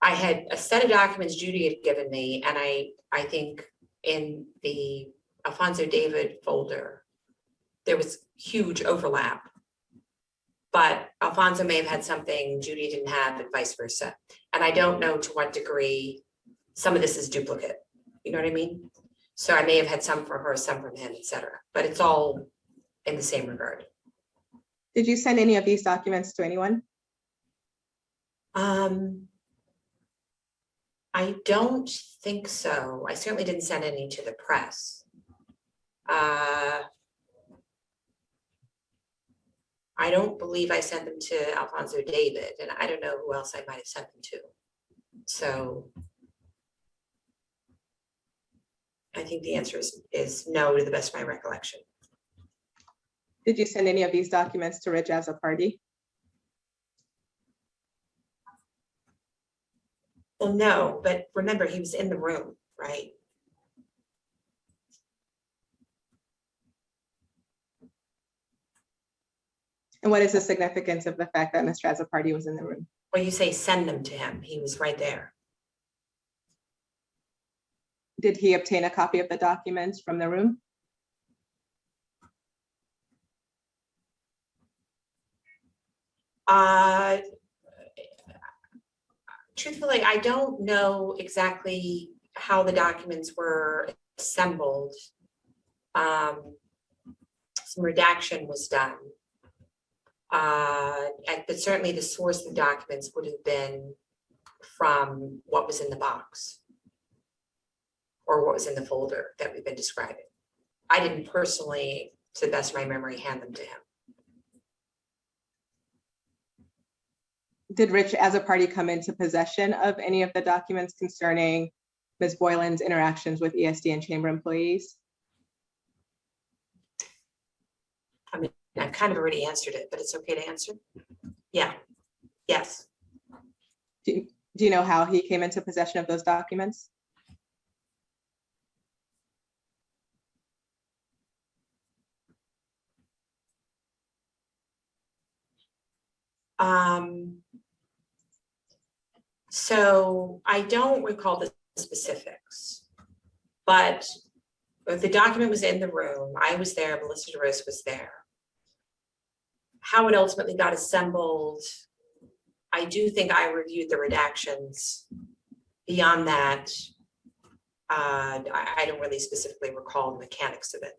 I had a set of documents Judy had given me, and I think in the Alfonso David folder, there was huge overlap. But Alfonso may have had something Judy didn't have and vice versa. And I don't know to what degree some of this is duplicate. You know what I mean? So I may have had some from her, some from him, et cetera. But it's all in the same regard. Did you send any of these documents to anyone? I don't think so. I certainly didn't send any to the press. I don't believe I sent them to Alfonso David, and I don't know who else I might have sent them to. So I think the answer is no, to the best of my recollection. Did you send any of these documents to Rich as a party? Well, no, but remember, he was in the room, right? And what is the significance of the fact that Mr. Azzopardi was in the room? Well, you say send them to him. He was right there. Did he obtain a copy of the documents from the room? Truthfully, I don't know exactly how the documents were assembled, some redaction was done. But certainly the source of the documents would have been from what was in the box or what was in the folder that we've been describing. I didn't personally, to the best of my memory, hand them to him. Did Rich as a party come into possession of any of the documents concerning Ms. Boylan's interactions with ESD and chamber employees? I mean, I've kind of already answered it, but it's okay to answer. Yeah, yes. Do you know how he came into possession of those documents? So I don't recall the specifics, but the document was in the room. I was there, Melissa DeRose was there. How it ultimately got assembled, I do think I reviewed the redactions. Beyond that, I don't really specifically recall the mechanics of it.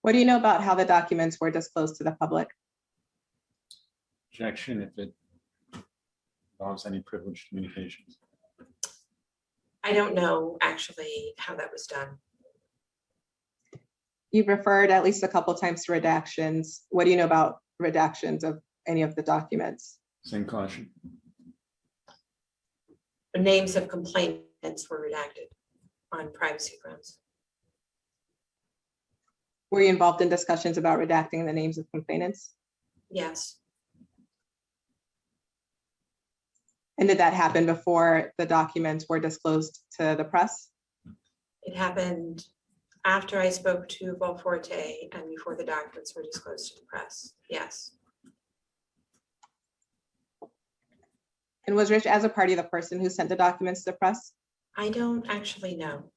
What do you know about how the documents were disclosed to the public? Objection if it involves any privileged communications. I don't know actually how that was done. You've referred at least a couple times to redactions. What do you know about redactions of any of the documents? Same caution. The names of complainants were redacted on privacy grounds. Were you involved in discussions about redacting the names of complainants? Yes, And did that happen before the documents were disclosed to the press? it happened after I spoke to Valforte and before the documents were disclosed to the press. Yes, And was Rich as a party the person who sent the documents to the press? I don't actually know.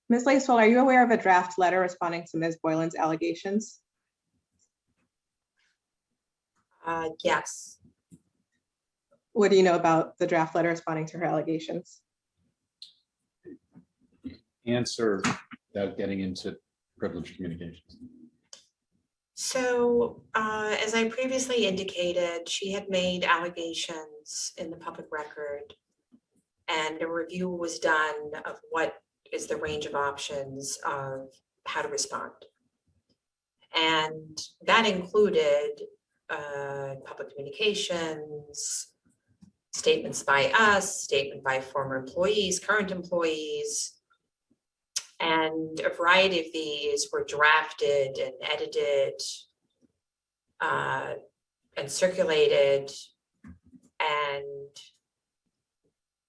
Ms. Lacewell, are you aware of a draft letter responding to Ms. Boylan's allegations? Yes, What do you know about the draft letter responding to her allegations? Answer without getting into privileged communications. so as I previously indicated, she had made allegations in the public record and a review was done of what is the range of options of how to respond. And that included public communications, statements by us, statement by former employees, current employees. And a variety of these were drafted and edited and circulated. And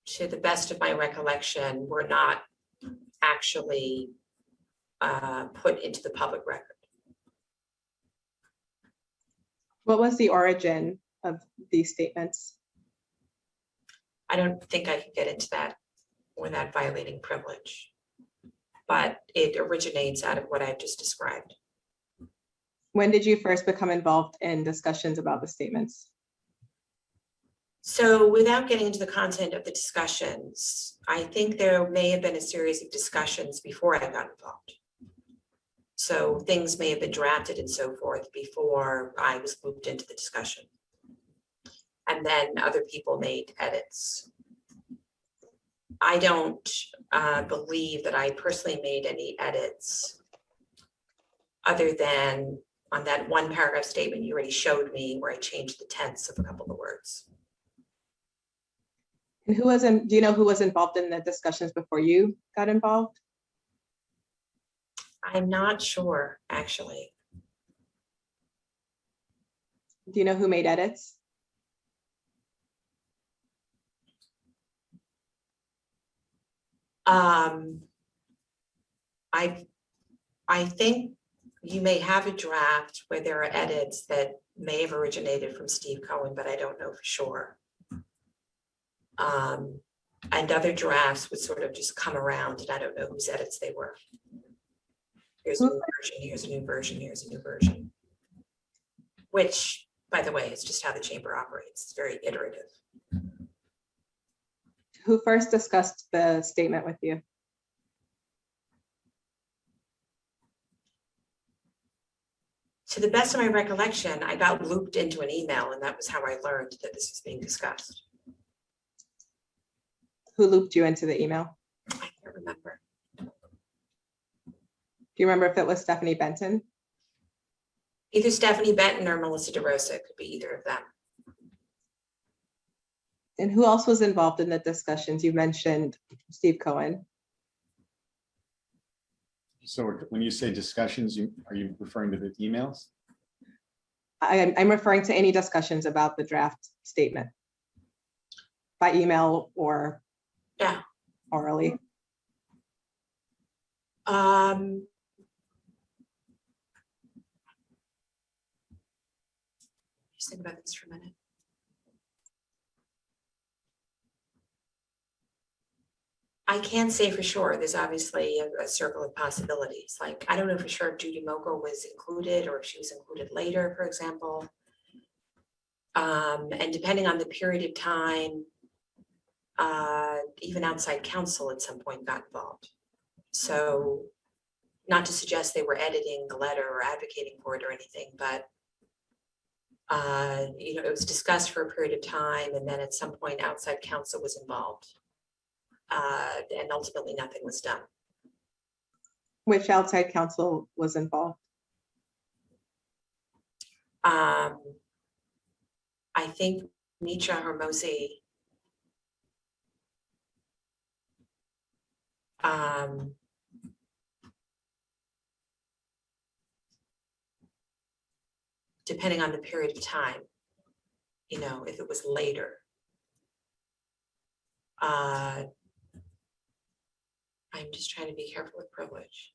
to the best of my recollection, were not actually put into the public record. What was the origin of these statements? I don't think I can get into that without violating privilege, but it originates out of what I've just described. When did you first become involved in discussions about the statements? So without getting into the content of the discussions, I think there may have been a series of discussions before I got involved. So things may have been drafted and so forth before I was looped into the discussion. And then other people made edits. I don't believe that I personally made any edits other than on that one paragraph statement you already showed me where I changed the tense of a couple of words. And who was in, do you know who was involved in the discussions before you got involved? I'm not sure, actually. Do you know who made edits? I think you may have a draft where there are edits that may have originated from Steve Cohen, but I don't know for sure. And other drafts would sort of just come around and I don't know whose edits they were. Here's a new version, here's a new version, here's a new version. Which, by the way, is just how the chamber operates. It's very iterative. Who first discussed the statement with you? To the best of my recollection, I got looped into an email, and that was how I learned that this was being discussed. Who looped you into the email? I can't remember. Do you remember if it was Stephanie Benton? Either Stephanie Benton or Melissa DeRosa. It could be either of them. And who else was involved in the discussions? You mentioned Steve Cohen. So when you say discussions, are you referring to the emails? I'm referring to any discussions about the draft statement by email or Yeah. orally. Just think about this for a minute. I can't say for sure. There's obviously a circle of possibilities. Like, I don't know for sure if Judy Mogul was included or if she was included later, for example. And depending on the period of time, even outside counsel at some point got involved. So not to suggest they were editing the letter or advocating for it or anything, but you know, it was discussed for a period of time, and then at some point outside counsel was involved. And ultimately nothing was done. Which outside counsel was involved? I think Mitra Hormozi depending on the period of time, you know, if it was later. I'm just trying to be careful with privilege.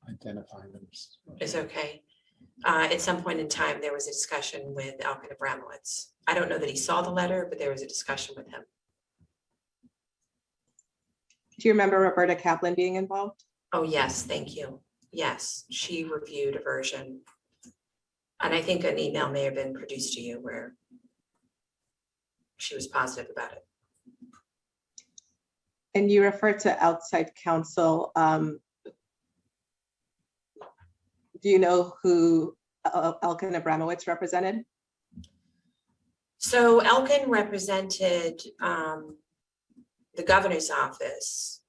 Identify them. It's okay. At some point in time, there was a discussion with Elkin Abramowitz. I don't know that he saw the letter, but there was a discussion with him. Do you remember Roberta Kaplan being involved? Oh, yes, thank you. Yes, she reviewed a version. And I think an email may have been produced to you where she was positive about it. And you referred to outside counsel. Do you know who Elkin Abramowitz represented? So Elkin represented the governor's office.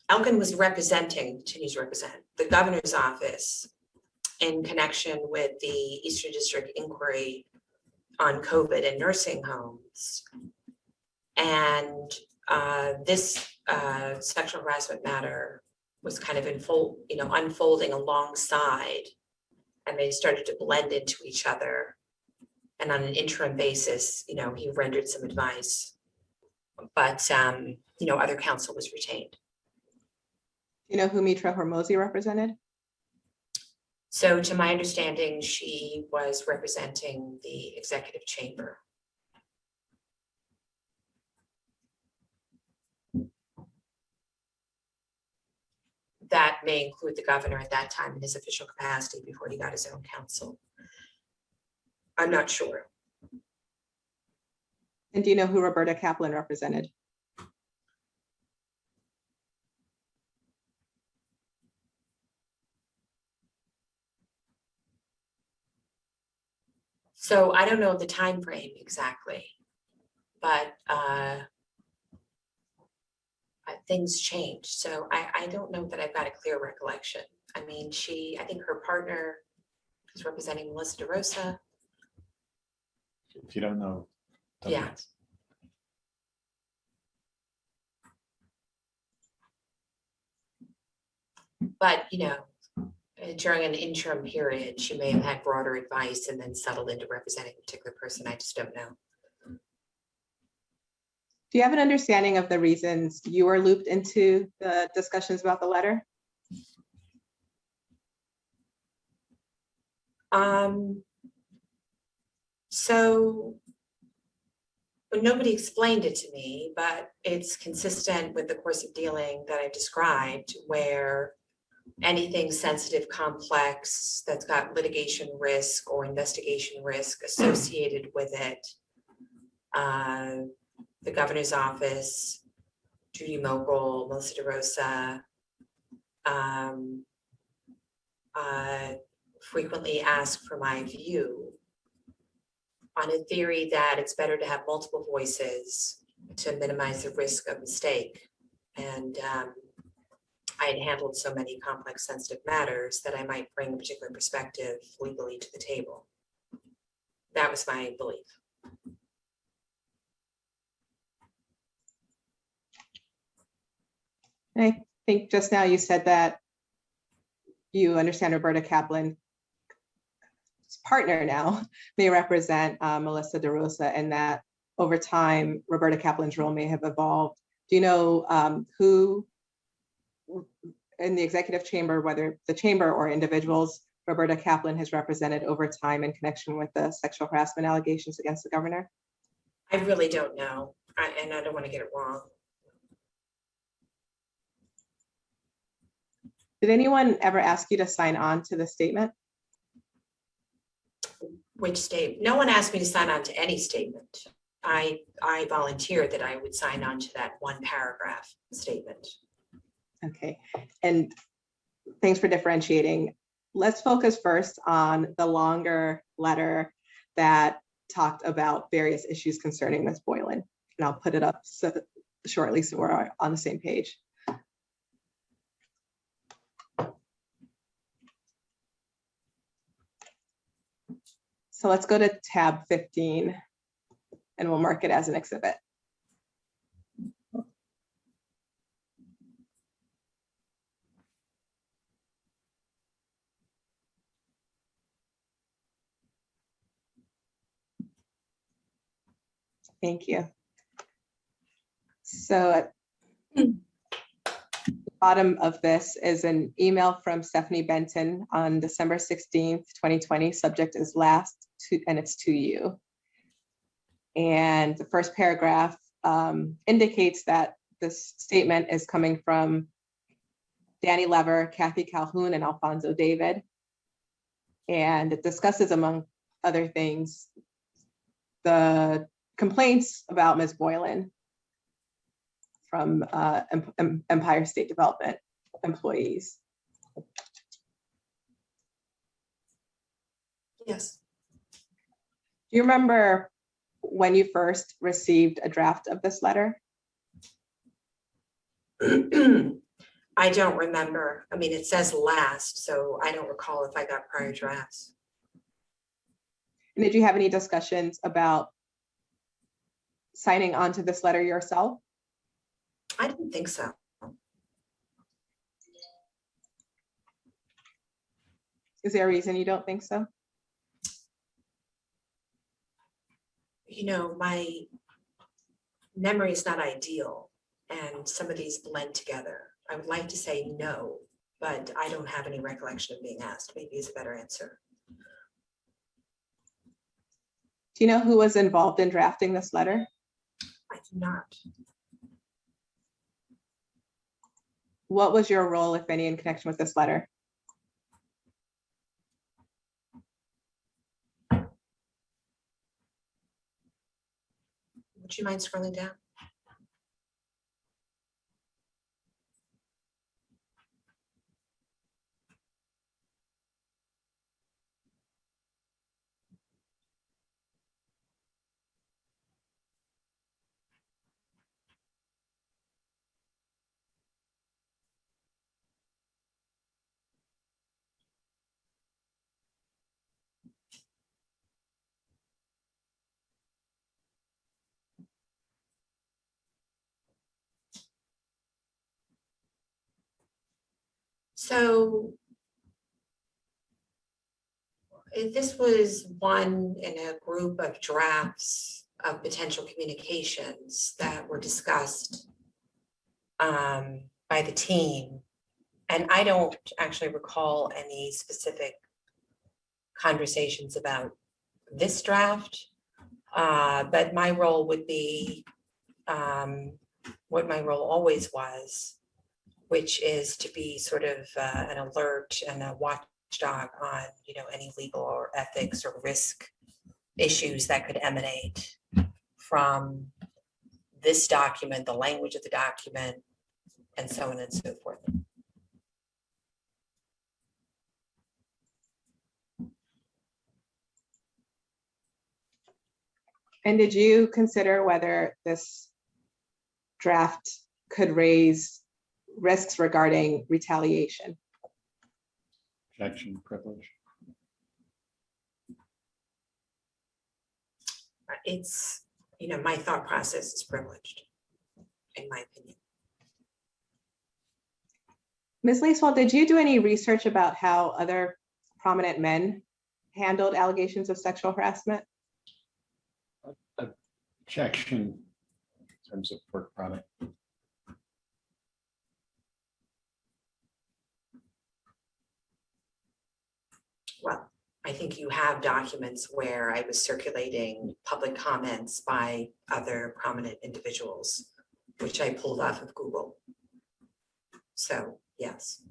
Elkin was representing, continues to represent, the governor's office in connection with the Eastern District inquiry on COVID and nursing homes. And this sexual harassment matter was kind of unfolding alongside, and they started to blend into each other. And on an interim basis, you know, he rendered some advice, but you know, other counsel was retained. You know who Mitra Hormozi represented? So to my understanding, she was representing the executive chamber. That may include the governor at that time in his official capacity before he got his own counsel. I'm not sure. And do you know who Roberta Kaplan represented? So I don't know the time frame exactly, but things changed. So I don't know that I've got a clear recollection. I mean, I think her partner is representing Melissa DeRosa. If you don't know. don't Yeah. ask. But, you know, during an interim period, she may have had broader advice and then settled into representing a particular person. I just don't know. Do you have an understanding of the reasons you were looped into the discussions about the letter? So nobody explained it to me, but it's consistent with the course of dealing that I described, where anything sensitive, complex, that's got litigation risk or investigation risk associated with it. The governor's office, Judy Mogul, Melissa DeRosa, frequently ask for my view on a theory that it's better to have multiple voices to minimize the risk of mistake. And I had handled so many complex, sensitive matters that I might bring a particular perspective legally to the table. That was my belief. I think just now you said that you understand Roberta Kaplan's partner now may represent Melissa DeRosa, and that over time, Roberta Kaplan's role may have evolved. Do you know who in the executive chamber, whether the chamber or individuals, Roberta Kaplan has represented over time in connection with the sexual harassment allegations against the governor? I really don't know, and I don't want to get it wrong. Did anyone ever ask you to sign on to the statement? Which state? No one asked me to sign on to any statement. I volunteered that I would sign on to that one paragraph statement. Okay, and thanks for differentiating. Let's focus first on the longer letter that talked about various issues concerning Ms. Boylan. And I'll put it up shortly so we're on the same page. So let's go to tab 15 and we'll mark it as an exhibit. Thank you. So at the bottom of this is an email from Stephanie Benton on December 16th, 2020. Subject is last to, and it's to you. And the first paragraph indicates that this statement is coming from Danny Lever, Kathy Calhoun, and Alfonso David. And it discusses, among other things, the complaints about Ms. Boylan from Empire State Development employees. Yes. Do you remember when you first received a draft of this letter? I don't remember. I mean, it says last, so I don't recall if I got prior drafts. And did you have any discussions about signing on to this letter yourself? I didn't think so. Is there a reason you don't think so? You know, my memory is not ideal, and some of these blend together. I would like to say no, but I don't have any recollection of being asked. Maybe is a better answer. Do you know who was involved in drafting this letter? I do not. What was your role, if any, in connection with this letter? Would you mind scrolling down? So this was one in a group of drafts of potential communications that were discussed by the team. And I don't actually recall any specific conversations about this draft, but my role would be what my role always was, which is to be sort of an alert and a watchdog on, any legal or ethics or risk issues that could emanate from this document, the language of the document, and so on and so forth. And did you consider whether this draft could raise risks regarding retaliation? Objection, privilege. It's, my thought process is privileged, in my opinion. Ms. Lacewell, did you do any research about how other prominent men handled allegations of sexual harassment? Objection in terms of work product. Well, I think you have documents where I was circulating public comments by other prominent individuals, which I pulled off of Google. So, yes.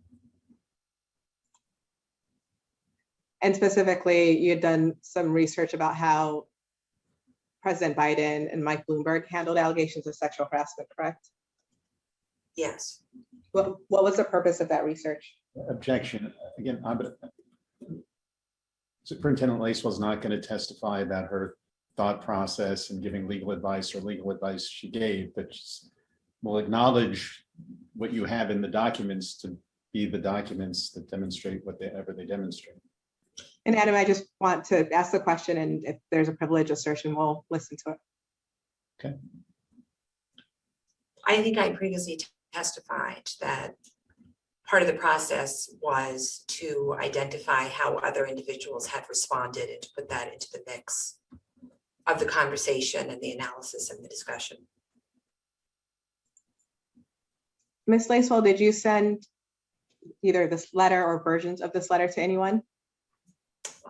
And specifically, you had done some research about how President Biden and Mike Bloomberg handled allegations of sexual harassment, correct? Yes. What was the purpose of that research? Objection. Again, Superintendent Lacewell is not going to testify about her thought process and giving legal advice or legal advice she gave, but will acknowledge what you have in the documents to be the documents that demonstrate whatever they demonstrate. And Adam, I just want to ask the question, and if there's a privilege assertion, we'll listen to it. Okay. I think I previously testified that part of the process was to identify how other individuals had responded and to put that into the mix of the conversation and the analysis and the discussion. Ms. Lacewell, did you send either this letter or versions of this letter to anyone?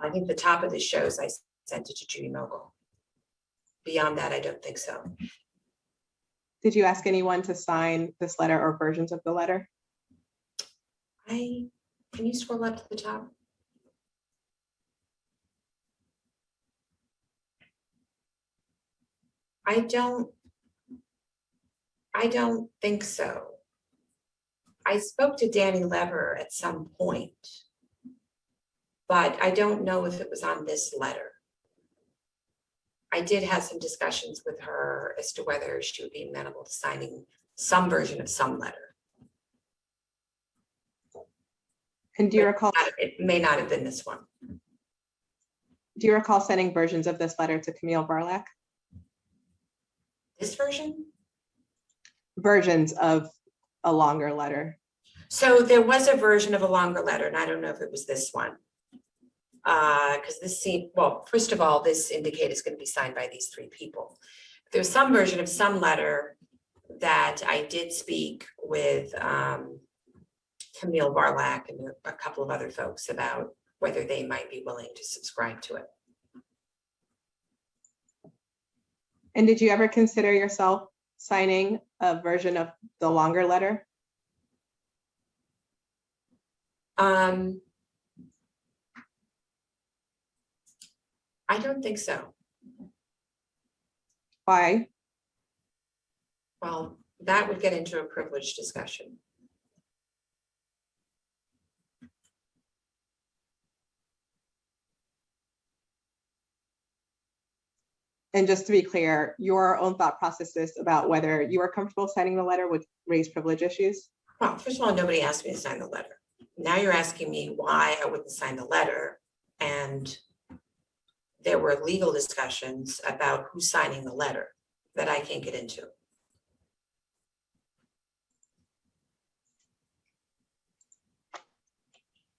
I think the top of this shows I sent it to Judy Mogul. Beyond that, I don't think so. Did you ask anyone to sign this letter or versions of the letter? Can you scroll up to the top? I don't think so. I spoke to Danny Lever at some point, but I don't know if it was on this letter. I did have some discussions with her as to whether she would be amenable to signing some version of some letter. And do you recall? It may not have been this one. Do you recall sending versions of this letter to Camille Barlack? This version? Versions of a longer letter. So there was a version of a longer letter, and I don't know if it was this one. Because this seemed, well, first of all, this indicated it's going to be signed by these three people. There's some version of some letter that I did speak with Camille Barlack and a couple of other folks about whether they might be willing to subscribe to it. And did you ever consider yourself signing a version of the longer letter? I don't think so. Why? Well, that would get into a privileged discussion. And just to be clear, your own thought processes about whether you are comfortable signing the letter would raise privilege issues? Well, first of all, nobody asked me to sign the letter. Now you're asking me why I wouldn't sign the letter. And there were legal discussions about who's signing the letter that I can't get into.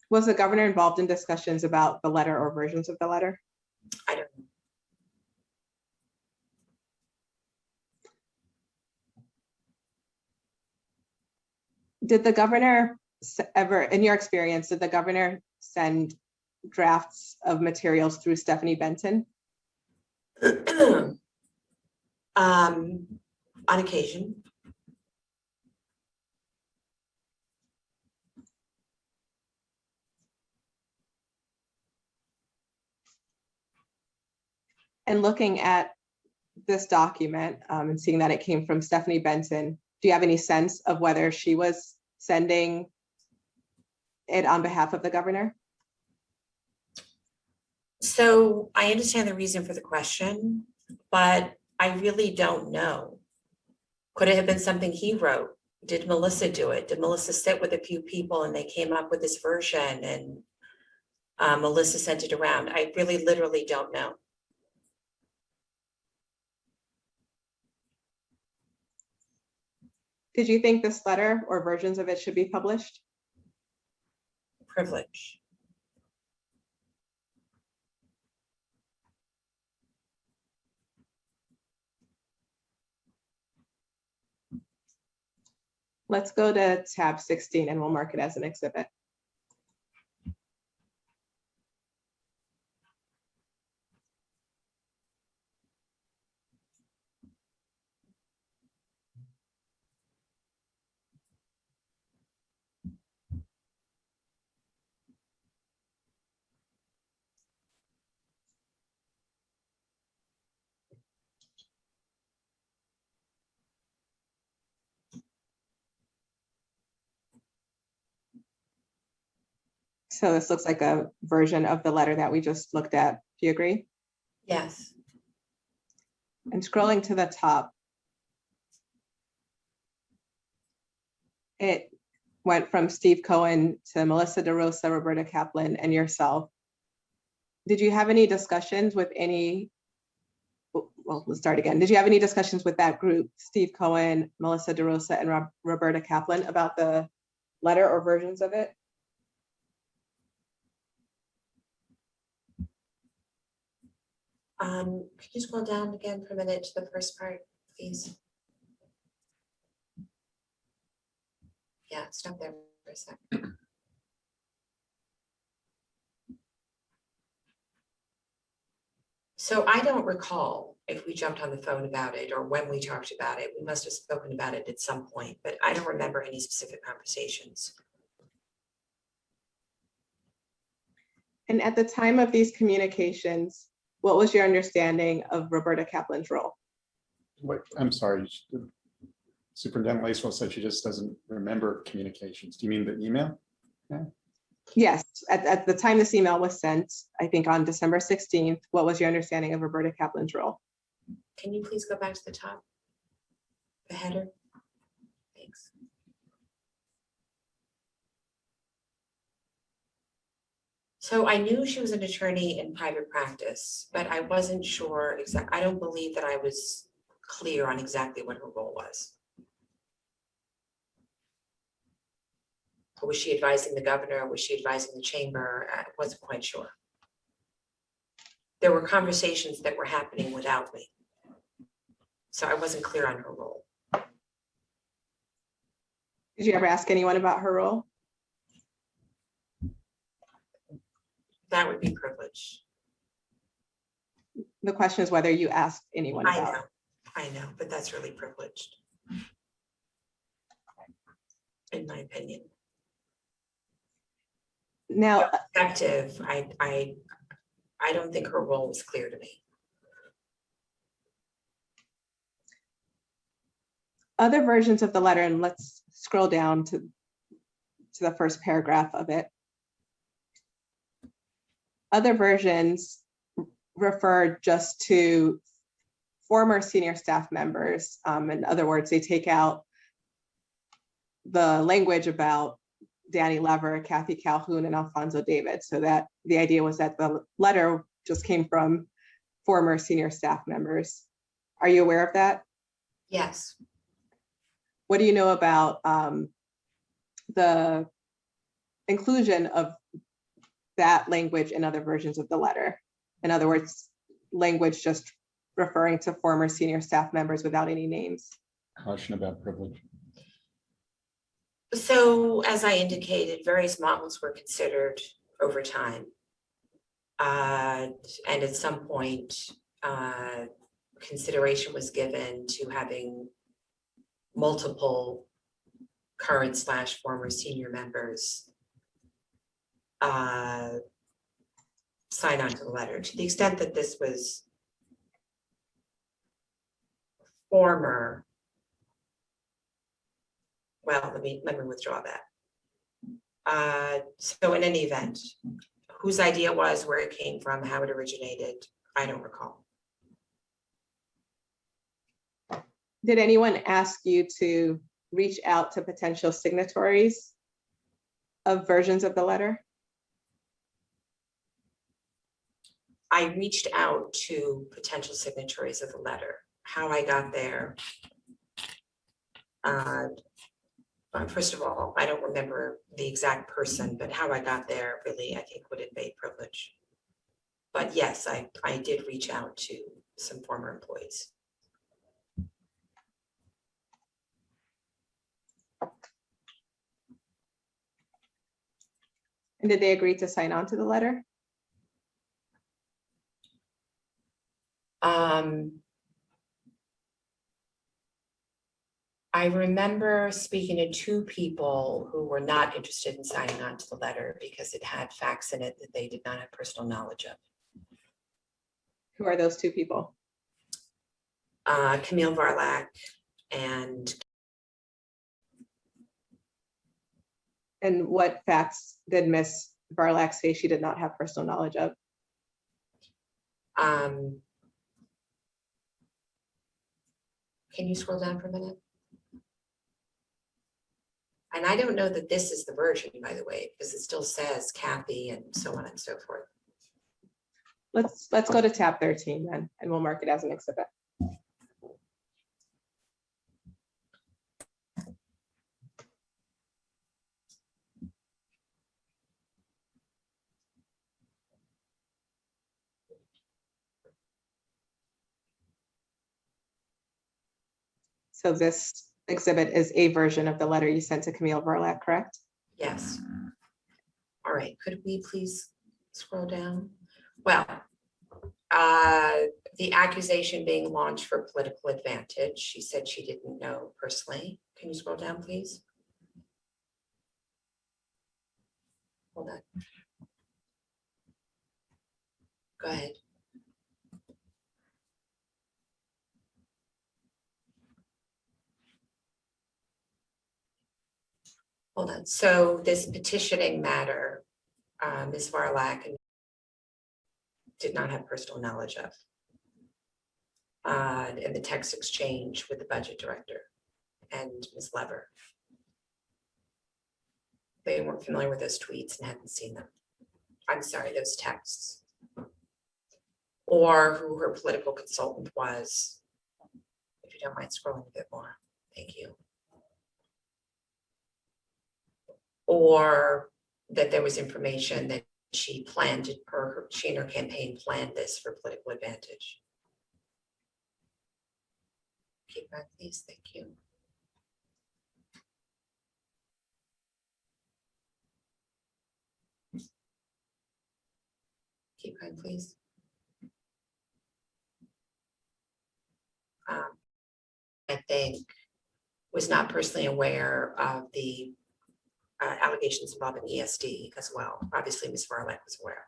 Was the governor involved in discussions about the letter or versions of the letter? I don't know. Did the governor ever, in your experience, did the governor send drafts of materials through Stephanie Benton? On occasion. And looking at this document and seeing that it came from Stephanie Benson, do you have any sense of whether she was sending it on behalf of the governor? So I understand the reason for the question, but I really don't know. Could it have been something he wrote? Did Melissa do it? Did Melissa sit with a few people and they came up with this version and Melissa sent it around? I really literally don't know. Did you think this letter or versions of it should be published? Privilege. Let's go to tab 16 and we'll mark it as an exhibit. So this looks like a version of the letter that we just looked at. Do you agree? Yes. And scrolling to the top, it went from Steve Cohen to Melissa DeRosa, Roberta Kaplan, and yourself. Did you have any discussions with any, well, let's start again. Did you have any discussions with that group, Steve Cohen, Melissa DeRosa, and Roberta Kaplan, about the letter or versions of it? Could you scroll down again for a minute to the first part, please? Yeah, stop there for a second. So I don't recall if we jumped on the phone about it or when we talked about it. We must have spoken about it at some point, but I don't remember any specific conversations. And at the time of these communications, what was your understanding of Roberta Kaplan's role? What, I'm sorry, Superintendent Lacewell said she just doesn't remember communications. Do you mean the email? Yeah. Yes, at the time this email was sent, I think on December 16th, what was your understanding of Roberta Kaplan's role? Can you please go back to the top? The header? Thanks. So I knew she was an attorney in private practice, but I wasn't sure exactly. I don't believe that I was clear on exactly what her role was. Or was she advising the governor? Was she advising the chamber? I wasn't quite sure. There were conversations that were happening without me. So I wasn't clear on her role. Did you ever ask anyone about her role? That would be privilege. The question is whether you asked anyone about. I know, but that's really privileged. In my opinion. Now, Perspective, I don't think her role was clear to me. other versions of the letter, and let's scroll down to the first paragraph of it. Other versions refer just to former senior staff members. In other words, they take out the language about Danny Lever, Kathy Calhoun, and Alfonso David. So that the idea was that the letter just came from former senior staff members. Are you aware of that? Yes. What do you know about the inclusion of that language in other versions of the letter? In other words, language just referring to former senior staff members without any names. Caution about privilege. So as I indicated, various models were considered over time. And at some point, consideration was given to having multiple current / former senior members sign on to the letter. To the extent that this was former. Well, let me withdraw that. So in any event, whose idea was, where it came from, how it originated, I don't recall. Did anyone ask you to reach out to potential signatories of versions of the letter? I reached out to potential signatories of the letter. How I got there. First of all, I don't remember the exact person, but how I got there really, I think, would invade privilege. But yes, I did reach out to some former employees. And did they agree to sign on to the letter? I remember speaking to two people who were not interested in signing on to the letter because it had facts in it that they did not have personal knowledge of. Who are those two people? Camille Varlack and what facts did Ms. Varlack say she did not have personal knowledge of? can you scroll down for a minute? And I don't know that this is the version, by the way, because it still says Kathy and so on and so forth. Let's go to tab 13 then, and we'll mark it as an exhibit. So this exhibit is a version of the letter you sent to Camille Varlack, correct? Yes. All right, could we please scroll down? Well, the accusation being launched for political advantage. She said she didn't know personally. Can you scroll down, please? Hold on. Go ahead. Hold on. So this petitioning matter, Ms. Varlack did not have personal knowledge of. In the text exchange with the budget director and Ms. Lever. They weren't familiar with those tweets and hadn't seen them. I'm sorry, those texts. Or who her political consultant was. If you don't mind scrolling a bit more, thank you. Or that there was information that she planned, or she and her campaign planned this for political advantage. Keep that, please. Thank you. Keep going, please. I think was not personally aware of the allegations involving ESD as well. Obviously, Ms. Varlack was aware.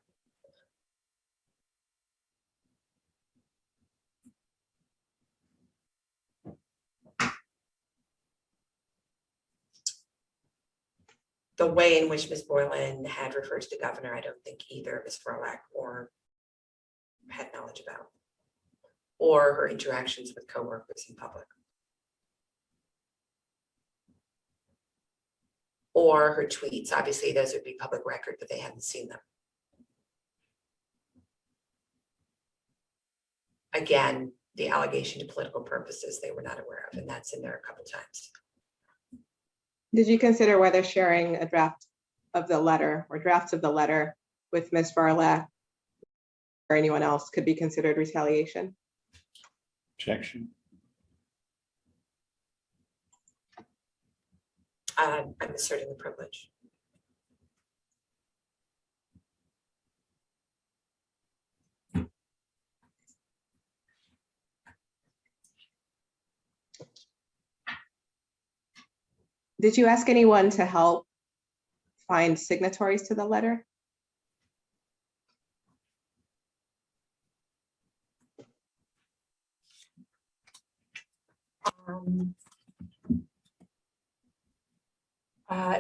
The way in which Ms. Boylan had referred to the governor, I don't think either Ms. Varlack or had knowledge about, or her interactions with coworkers in public, or her tweets. Obviously, those would be public record, but they hadn't seen them. Again, the allegation to political purposes they were not aware of, and that's in there a couple times. Did you consider whether sharing a draft of the letter or drafts of the letter with Ms. Varlack or anyone else could be considered retaliation? Objection. I'm asserting the privilege. Did you ask anyone to help find signatories to the letter?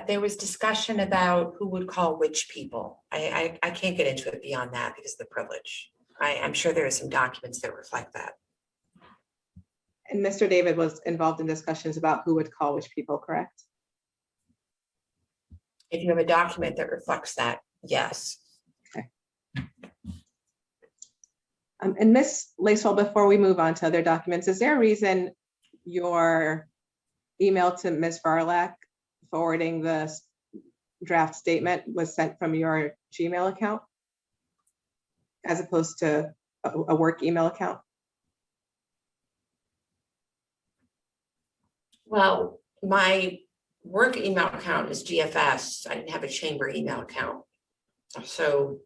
There was discussion about who would call which people. I can't get into it beyond that because of the privilege. I'm sure there are some documents that reflect that. And Mr. David was involved in discussions about who would call which people, correct? If you have a document that reflects that, yes. And Ms. Lacewell, before we move on to other documents, is there a reason your email to Ms. Varlack forwarding the draft statement was sent from your Gmail account as opposed to a work email account? Well, my work email account is GFS. I didn't have a chamber email account. So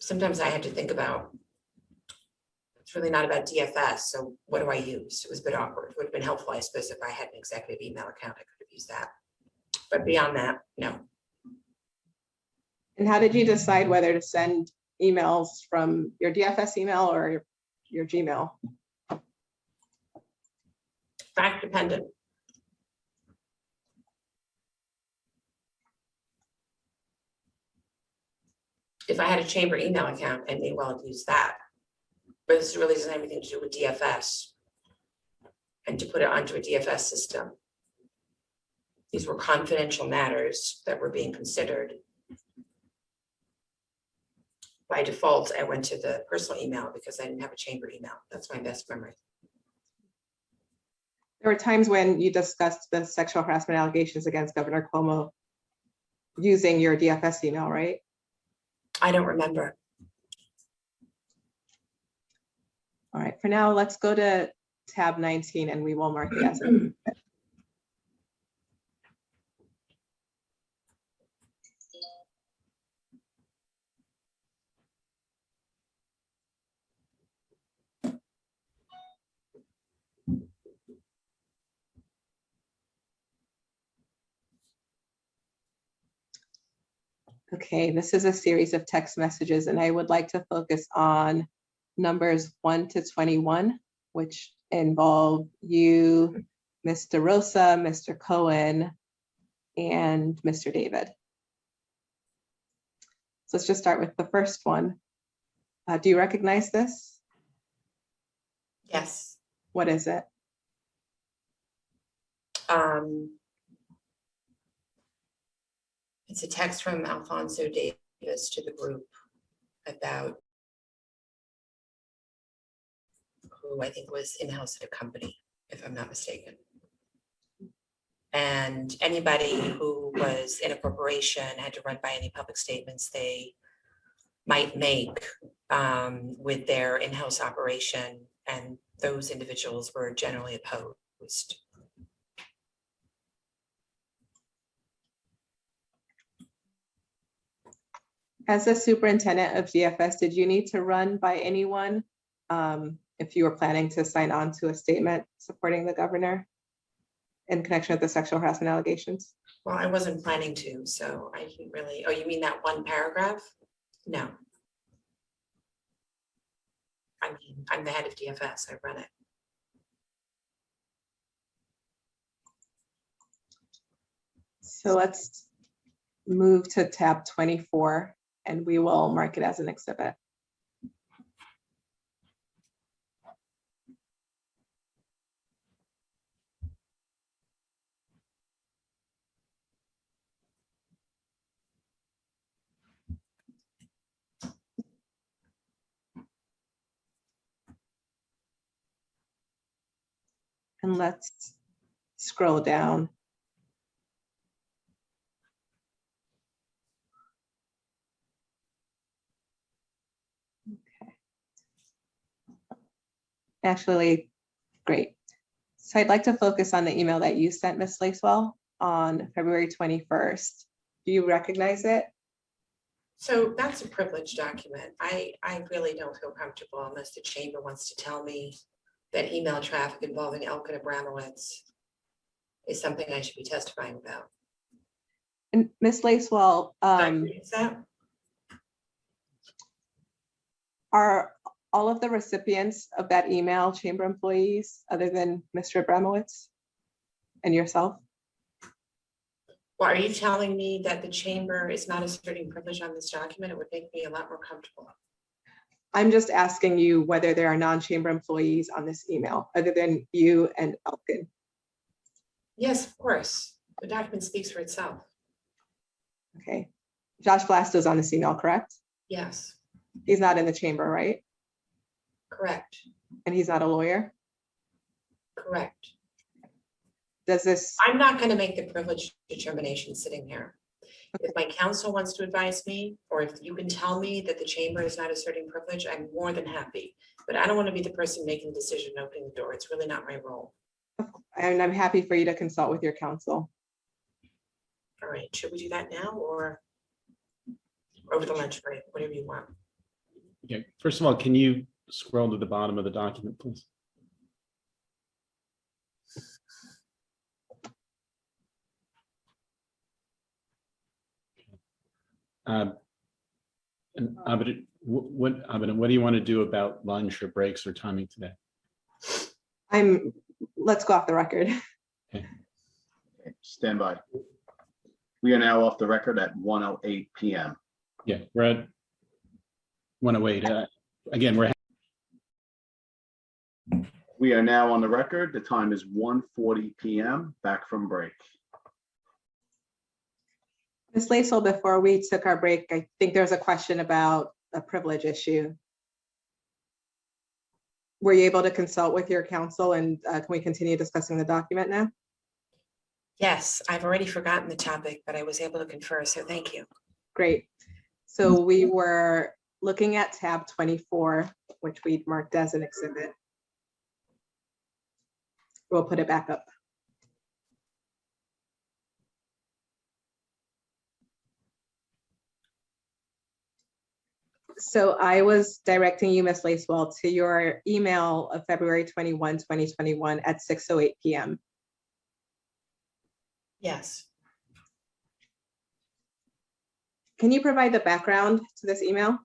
sometimes I had to think about, it's really not about DFS. So what do I use? It was a bit awkward. It would have been helpful, I suppose, if I had an executive email account, I could have used that. But beyond that, no. And how did you decide whether to send emails from your DFS email or your Gmail? Fact dependent. If I had a chamber email account, I may well use that. But this really doesn't have anything to do with DFS. And to put it onto a DFS system. These were confidential matters that were being considered. By default, I went to the personal email because I didn't have a chamber email. That's my best memory. There were times when you discussed the sexual harassment allegations against Governor Cuomo using your DFS email, right? I don't remember. All right, for now, let's go to tab 19 and we will mark it as a. Okay, this is a series of text messages and I would like to focus on numbers 1 to 21, which involve you, Mr. Rosa, Mr. Cohen, and Mr. David. So let's just start with the first one. Do you recognize this? Yes. What is it? It's a text from Alfonso Davis to the group about who I think was in-house at a company, if I'm not mistaken. And anybody who was in a corporation had to run by any public statements they might make with their in-house operation, and those individuals were generally opposed. As a superintendent of DFS, did you need to run by anyone if you were planning to sign on to a statement supporting the governor in connection with the sexual harassment allegations? Well, I wasn't planning to, so I didn't really, oh, you mean that one paragraph? No. I mean, I'm the head of DFS, I run it. So let's move to tab 24 and we will mark it as an exhibit. And let's scroll down. Okay. Actually, great. So I'd like to focus on the email that you sent, Ms. Lacewell, on February 21st. Do you recognize it? So that's a privileged document. I really don't feel comfortable unless the chamber wants to tell me that email traffic involving Elkin Abramowitz is something I should be testifying about. And Ms. Lacewell, Is that? are all of the recipients of that email chamber employees other than Mr. Abramowitz and yourself? Well, are you telling me that the chamber is not asserting privilege on this document? It would make me a lot more comfortable. I'm just asking you whether there are non-chamber employees on this email other than you and Elkin. Yes, of course. The document speaks for itself. Okay. Josh Blasto's on this email, correct? Yes, He's not in the chamber, right? correct, And he's not a lawyer? correct. Does this, I'm not going to make the privilege determination sitting here. If my counsel wants to advise me, or if you can tell me that the chamber is not asserting privilege, I'm more than happy. But I don't want to be the person making the decision, and opening the door. It's really not my role. and I'm happy for you to consult with your counsel. All right, should we do that now or over the lunch break, whatever you want? Okay, first of all, can you scroll to the bottom of the document, please? And Abid, what do you want to do about lunch or breaks or timing today? Let's go off the record. Stand by. We are now off the record at 1:08 PM. Yeah, we're at 1:08. Again, We are now on the record. The time is 1:40 PM, back from break. Ms. Lacewell, before we took our break, I think there's a question about a privilege issue. Were you able to consult with your counsel and can we continue discussing the document now? Yes, I've already forgotten the topic, but I was able to confer, so thank you. Great. So we were looking at tab 24, which we'd marked as an exhibit. We'll put it back up. So I was directing you, Ms. Lacewell, to your email of February 21, 2021 at 6:08 PM. Yes. Can you provide the background to this email?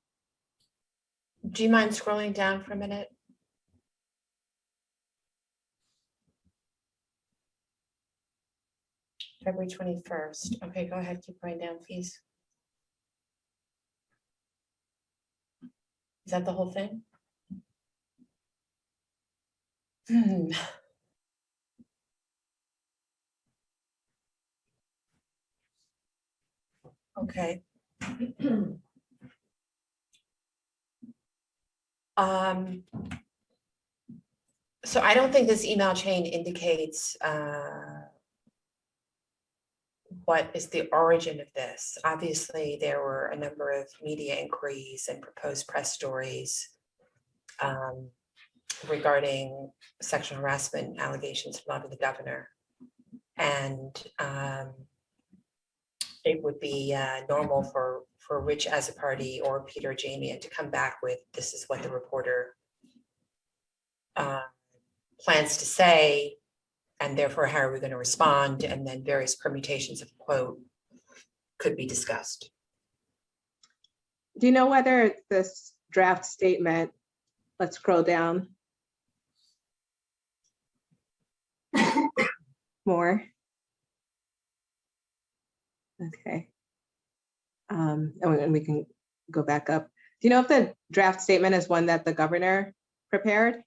Do you mind scrolling down for a minute? February 21st. Okay, go ahead, keep going down, please. Is that the whole thing? Okay. So I don't think this email chain indicates what is the origin of this. Obviously, there were a number of media inquiries and proposed press stories regarding sexual harassment allegations involving the governor. And it would be normal for Rich as a party or Peter Jamie to come back with, this is what the reporter plans to say, and therefore how are we going to respond? And then various permutations of quote could be discussed. Do you know whether this draft statement, let's scroll down more. Okay. And we can go back up. Do you know if the draft statement is one that the governor prepared?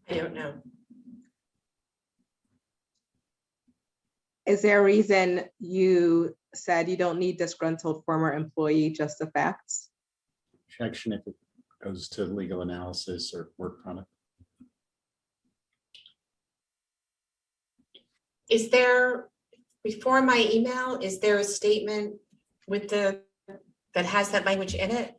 I don't know. Is there a reason you said you don't need disgruntled former employee, just the facts? objection if it goes to legal analysis or work product. Is there, before my email, is there a statement with the, that has that language in it?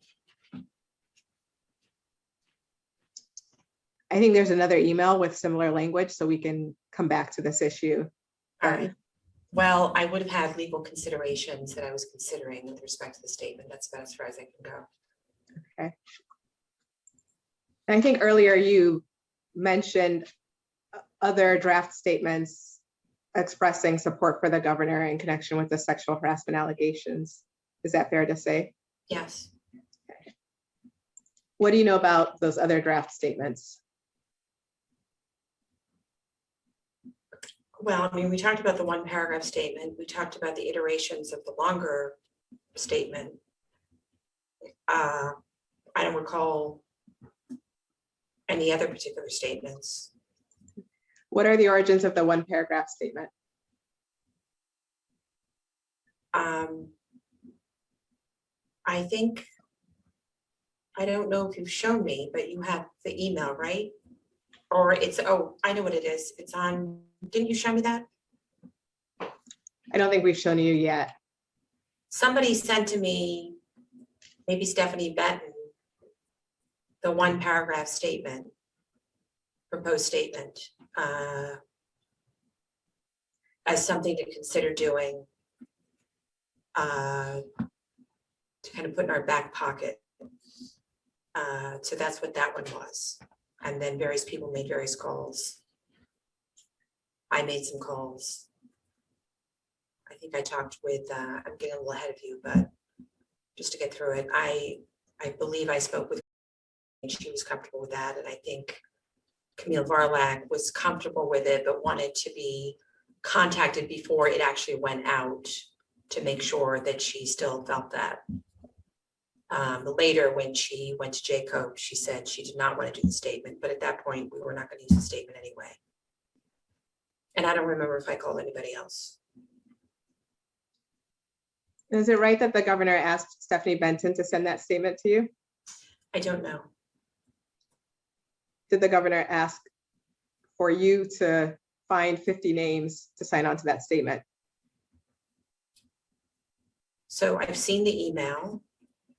I think there's another email with similar language, so we can come back to this issue. All right. Well, I would have had legal considerations that I was considering with respect to the statement. That's about as far as I can go. Okay. And I think earlier you mentioned other draft statements expressing support for the governor in connection with the sexual harassment allegations. Is that fair to say? Yes. What do you know about those other draft statements? Well, I mean, we talked about the one paragraph statement. We talked about the iterations of the longer statement. I don't recall any other particular statements. What are the origins of the one paragraph statement? I think, I don't know if you've shown me, but you have the email, right? Or it's, oh, I know what it is. It's on, didn't you show me that? I don't think we've shown you yet. Somebody sent to me, maybe Stephanie Benton, the one paragraph statement, proposed statement, as something to consider doing, to kind of put in our back pocket. So that's what that one was. And then various people made various calls. I made some calls. I think I talked with, I'm getting a little ahead of you, but just to get through it, I believe I spoke with, and she was comfortable with that. And I think Camille Varlack was comfortable with it, but wanted to be contacted before it actually went out to make sure that she still felt that. Later, when she went to Jacob, she said she did not want to do the statement, but at that point, we were not going to use the statement anyway. And I don't remember if I called anybody else. Is it right that the governor asked Stephanie Benton to send that statement to you? I don't know. Did the governor ask for you to find 50 names to sign on to that statement? So I've seen the email,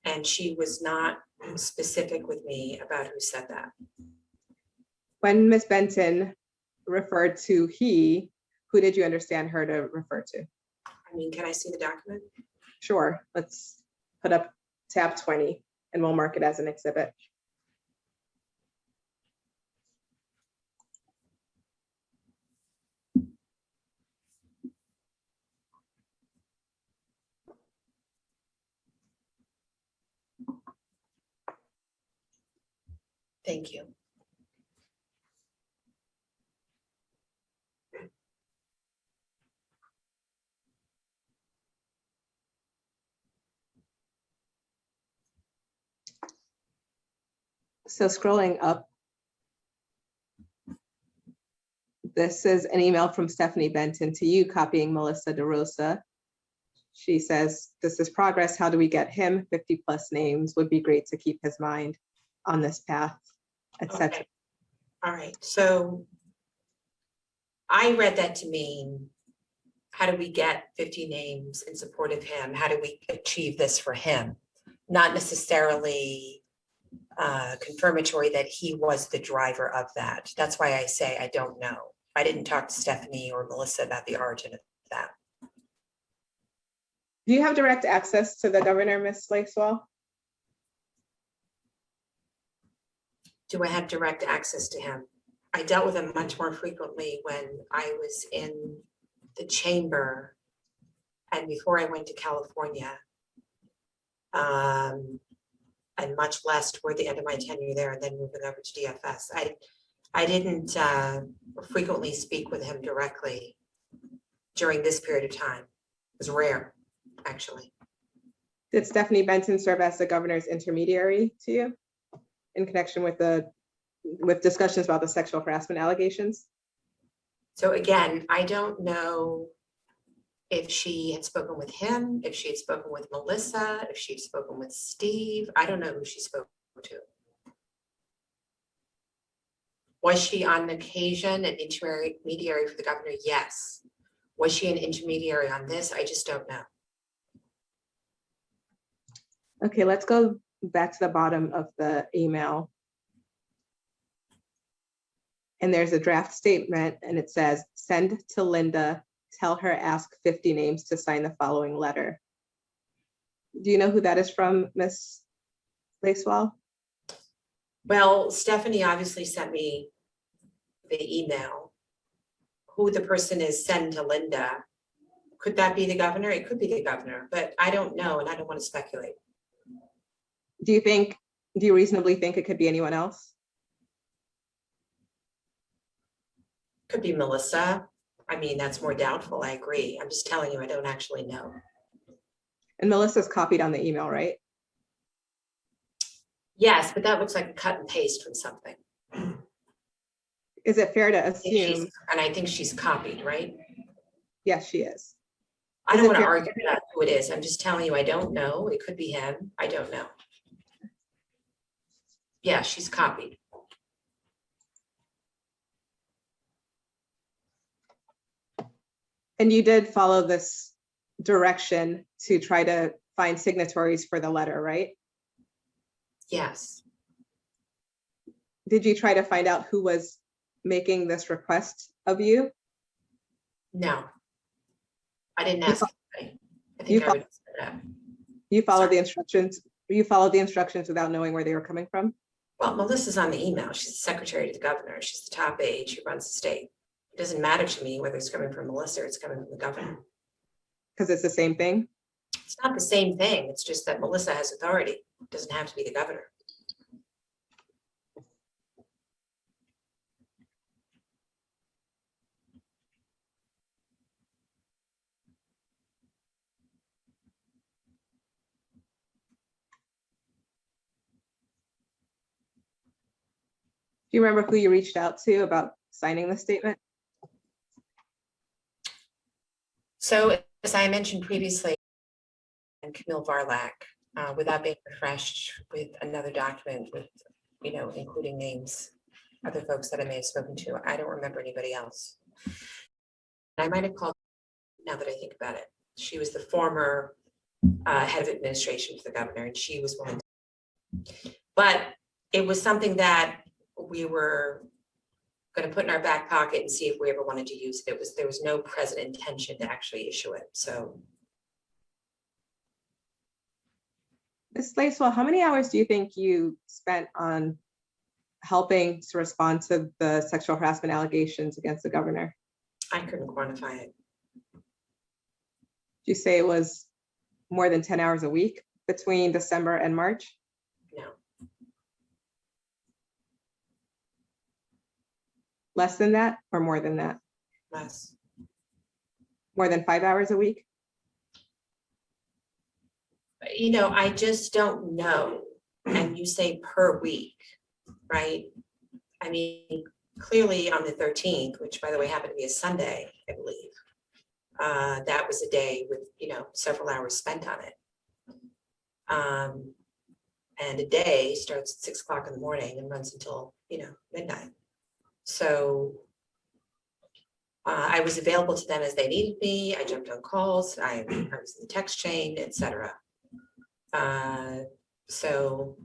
and she was not specific with me about who said that. When Ms. Benton referred to he, who did you understand her to refer to? I mean, can I see the document? Sure, let's put up tab 20 and we'll mark it as an exhibit. Thank you. So scrolling up, this is an email from Stephanie Benton to you, copying Melissa DeRosa. She says, this is progress. How do we get him? 50 plus names would be great to keep his mind on this path, etc. Okay. All right, so I read that to mean, how do we get 50 names in support of him? How do we achieve this for him? Not necessarily confirmatory that he was the driver of that. That's why I say I don't know. I didn't talk to Stephanie or Melissa about the origin of that. Do you have direct access to the governor, Ms. Lacewell? Do I have direct access to him? I dealt with him much more frequently when I was in the chamber and before I went to California. And much less toward the end of my tenure there and then moving over to DFS. I didn't frequently speak with him directly during this period of time. It was rare, actually. Did Stephanie Benton serve as the governor's intermediary to you in connection with discussions about the sexual harassment allegations? So again, I don't know if she had spoken with him, if she had spoken with Melissa, if she had spoken with Steve. I don't know who she spoke to. Was she on occasion an intermediary for the governor? Yes. Was she an intermediary on this? I just don't know. Okay, let's go back to the bottom of the email. And there's a draft statement and it says, send to Linda, tell her ask 50 names to sign the following letter. Do you know who that is from, Ms. Lacewell? Well, Stephanie obviously sent me the email. Who the person is, send to Linda. Could that be the governor? It could be the governor, but I don't know and I don't want to speculate. Do you think Do you reasonably think it could be anyone else? Could be Melissa. I mean, that's more doubtful. I agree. I'm just telling you, I don't actually know. And Melissa's copied on the email, right? Yes, but that looks like a cut and paste from something. Is it fair to I think she's- assume? And I think she's copied, right? Yes, she is. I Is don't it want to fair- argue about who it is. I'm just telling you, I don't know. It could be him. I don't know. Yeah, she's copied. And you did follow this direction to try to find signatories for the letter, right? Yes. Did you try to find out who was making this request of you? No. I didn't ask anybody. I you think I would set it up. You followed Sorry. the instructions. You followed the instructions without knowing where they were coming from? Well, Melissa's on the email. She's the secretary to the governor. She's the top aide. She runs the state. It doesn't matter to me whether it's coming from Melissa or it's coming from the governor. Because it's the same thing. It's not the same thing. It's just that Melissa has authority. It doesn't have to be the governor. Do you remember who you reached out to about signing the statement? So as I mentioned previously, and Camille Varlack, without being refreshed with another document with, including names, other folks that I may have spoken to, I don't remember anybody else. I might have called, now that I think about it, she was the former head of administration for the governor, and she was willing. But it was something that we were going to put in our back pocket and see if we ever wanted to use it. There was no present intention to actually issue it. So, Ms. Lacewell, how many hours do you think you spent on helping to respond to the sexual harassment allegations against the governor? I couldn't quantify it. Did you say it was more than 10 hours a week between December and March? No. Less than that or more than that? Less. More than 5 hours a week? I just don't know. And you say per week, right? I mean, clearly on the 13th, which by the way happened to be a Sunday, I believe, that was a day with, several hours spent on it. And a day starts at 6 o'clock in the morning and runs until, midnight. So I was available to them as they needed me. I jumped on calls. I was in the text chain, etc. So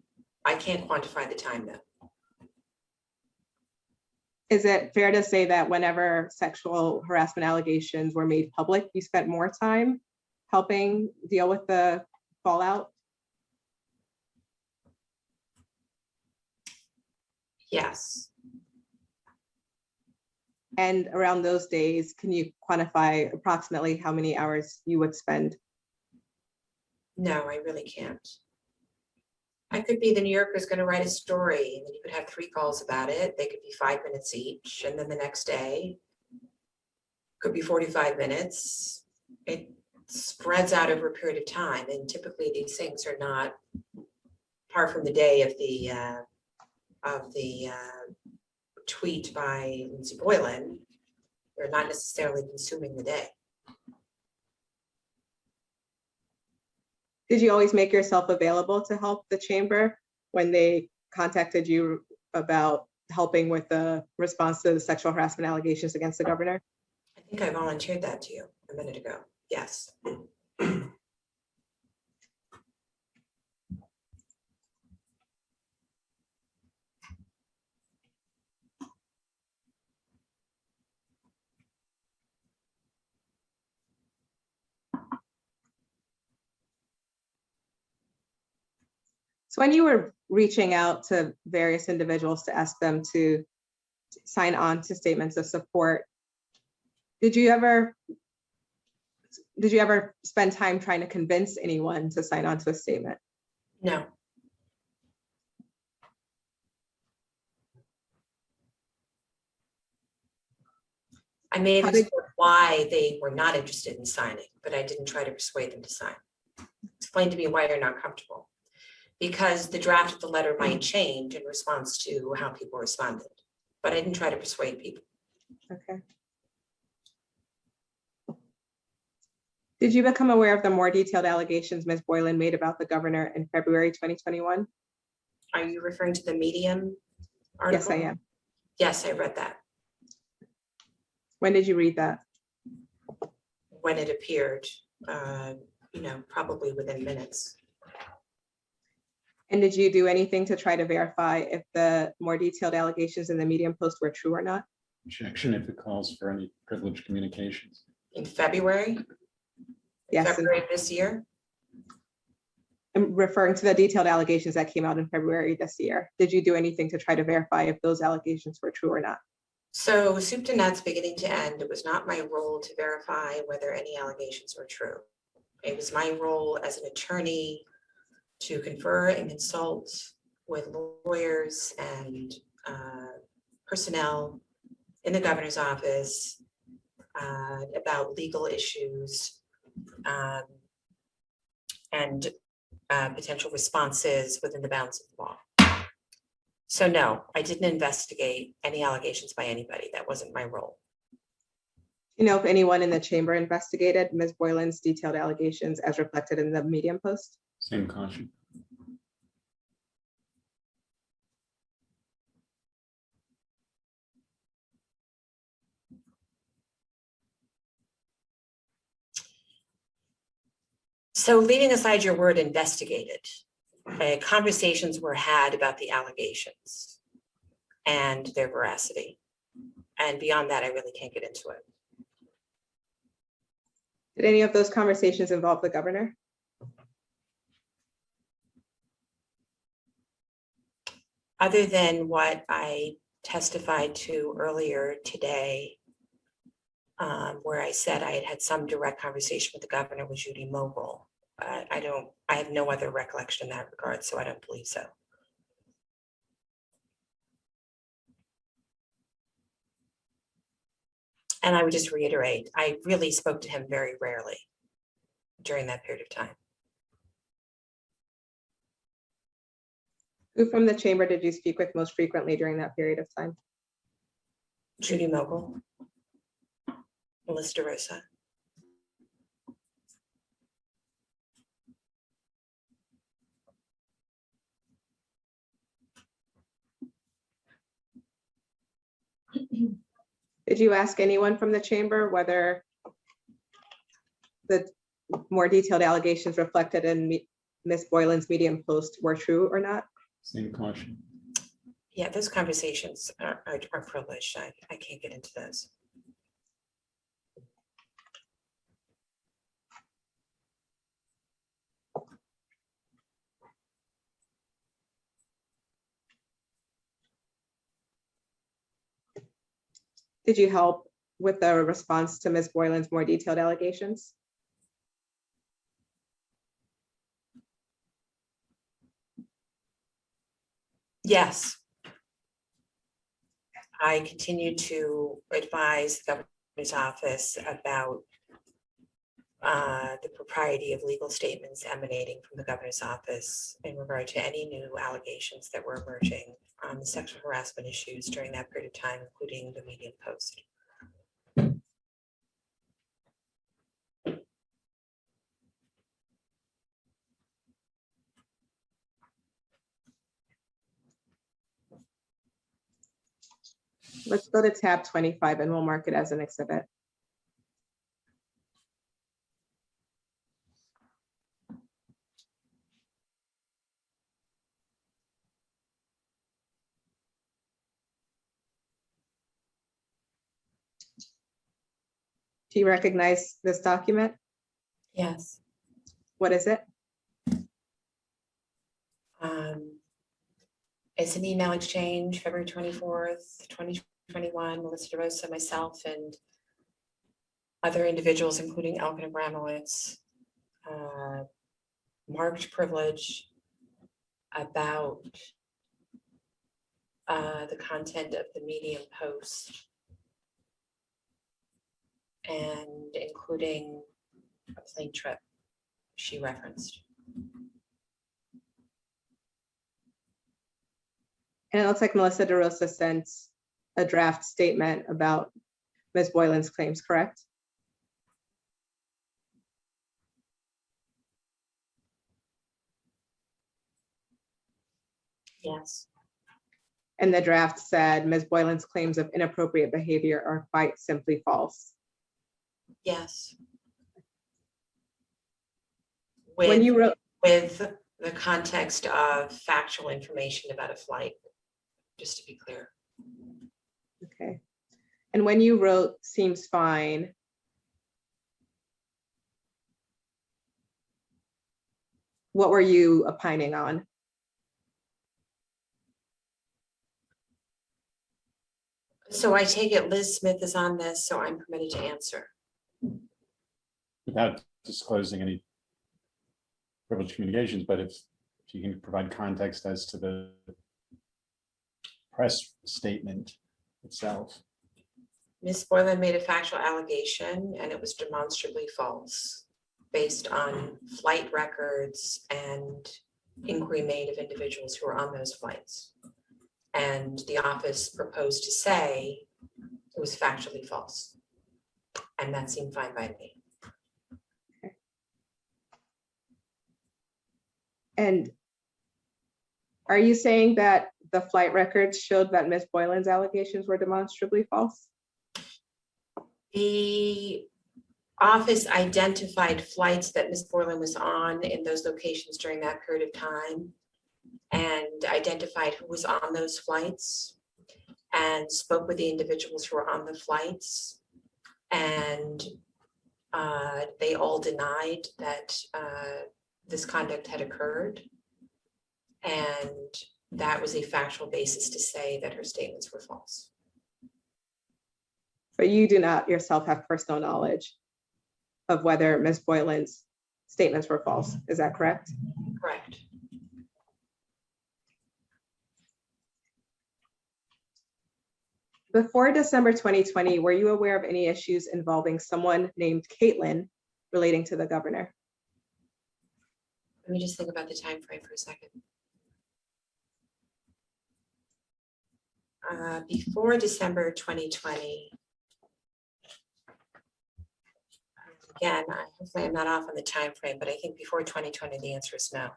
I can't quantify the time though. Is it fair to say that whenever sexual harassment allegations were made public, you spent more time helping deal with the fallout? Yes. And around those days, can you quantify approximately how many hours you would spend? No, I really can't. I could be the New Yorker's going to write a story and then you could have 3 calls about it. They could be 5 minutes each. And then the next day could be 45 minutes. It spreads out over a period of time. And typically these things are not, apart from the day of the tweet by Lindsay Boylan, they're not necessarily consuming the day. Did you always make yourself available to help the chamber when they contacted you about helping with the response to the sexual harassment allegations against the governor? I think I volunteered that to you a minute ago. Yes. So when you were reaching out to various individuals to ask them to sign on to statements of support, did you ever spend time trying to convince anyone to sign on to a statement? No. I may have How did- explained why they were not interested in signing, but I didn't try to persuade them to sign. Explain to me why you're not comfortable. Because the draft of the letter might change in response to how people responded, but I didn't try to persuade people. Okay. Did you become aware of the more detailed allegations Ms. Boylan made about the governor in February 2021? Are you referring to the Medium Yes, article? I am. Yes, I read that When did you read that? when it appeared, probably within minutes. And did you do anything to try to verify if the more detailed allegations in the Medium post were true or not? Objection if it calls for any privileged communications. In February, Yes, and February of this year, I'm referring to the detailed allegations that came out in February this year. Did you do anything to try to verify if those allegations were true or not? so soup to nuts, beginning to end, it was not my role to verify whether any allegations were true. It was my role as an attorney to confer and consult with lawyers and personnel in the governor's office about legal issues and potential responses within the bounds of the law. So no, I didn't investigate any allegations by anybody. That wasn't my role. Do you know if anyone in the chamber investigated Ms. Boylan's detailed allegations as reflected in the Medium post? Same caution. So leaving aside your word investigated, conversations were had about the allegations and their veracity. And beyond that, I really can't get into it. Did any of those conversations involve the governor? Other than what I testified to earlier today, where I said I had had some direct conversation with the governor with Judy Mogul. I have no other recollection in that regard, so I don't believe so. And I would just reiterate, I really spoke to him very rarely during that period of time. Who from the chamber did you speak with most frequently during that period of time? Judy Mogul, Melissa DeRosa. Did you ask anyone from the chamber whether the more detailed allegations reflected in Ms. Boylan's Medium post were true or not? Same caution. Yeah, those conversations are privileged. I can't get into those. Did you help with the response to Ms. Boylan's more detailed allegations? Yes. I continue to advise the governor's office about the propriety of legal statements emanating from the governor's office in regard to any new allegations that were emerging on the sexual harassment issues during that period of time, including the Medium post. Let's go to tab 25 and we'll mark it as an exhibit. Do you recognize this document? Yes. What is it? It's an email exchange, February 24th, 2021, Melissa DeRosa, myself, and other individuals, including Elkin Abramowitz, marked privilege about the content of the Medium post. and including a plane trip she referenced. And it looks like Melissa DeRosa sent a draft statement about Ms. Boylan's claims, correct? Yes. And the draft said Ms. Boylan's claims of inappropriate behavior are quite simply false. Yes. When you wrote, With the context of factual information about a flight, just to be clear. okay. And when you wrote seems fine, what were you opining on? So I take it Liz Smith is on this, so I'm permitted to answer. Without disclosing any privileged communications, but if you can provide context as to the press statement itself. Ms. Boylan made a factual allegation and it was demonstrably false based on flight records and inquiry made of individuals who were on those flights. And the office proposed to say it was factually false. And that seemed fine by me. And are you saying that the flight records showed that Ms. Boylan's allegations were demonstrably false? The office identified flights that Ms. Boylan was on in those locations during that period of time and identified who was on those flights and spoke with the individuals who were on the flights. And they all denied that this conduct had occurred. And that was a factual basis to say that her statements were false. But you do not yourself have personal knowledge of whether Ms. Boylan's statements were false. Is that correct? Correct. Before December 2020, were you aware of any issues involving someone named Caitlin relating to the governor? Let me just think about the time frame for a second. Before December 2020, again, hopefully I'm not off on the time frame, but I think before 2020, the answer is no.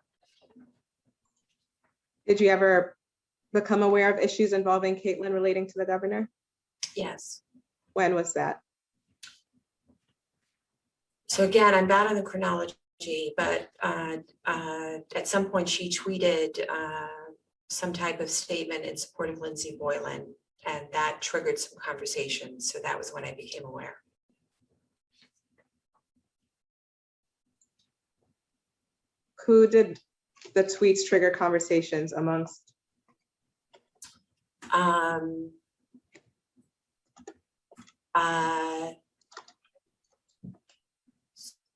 Did you ever become aware of issues involving Caitlin relating to the governor? Yes. When was that? So again, I'm bad on the chronology, but at some point she tweeted some type of statement in support of Lindsay Boylan, and that triggered some conversations. So that was when I became aware. Who did the tweets trigger conversations amongst?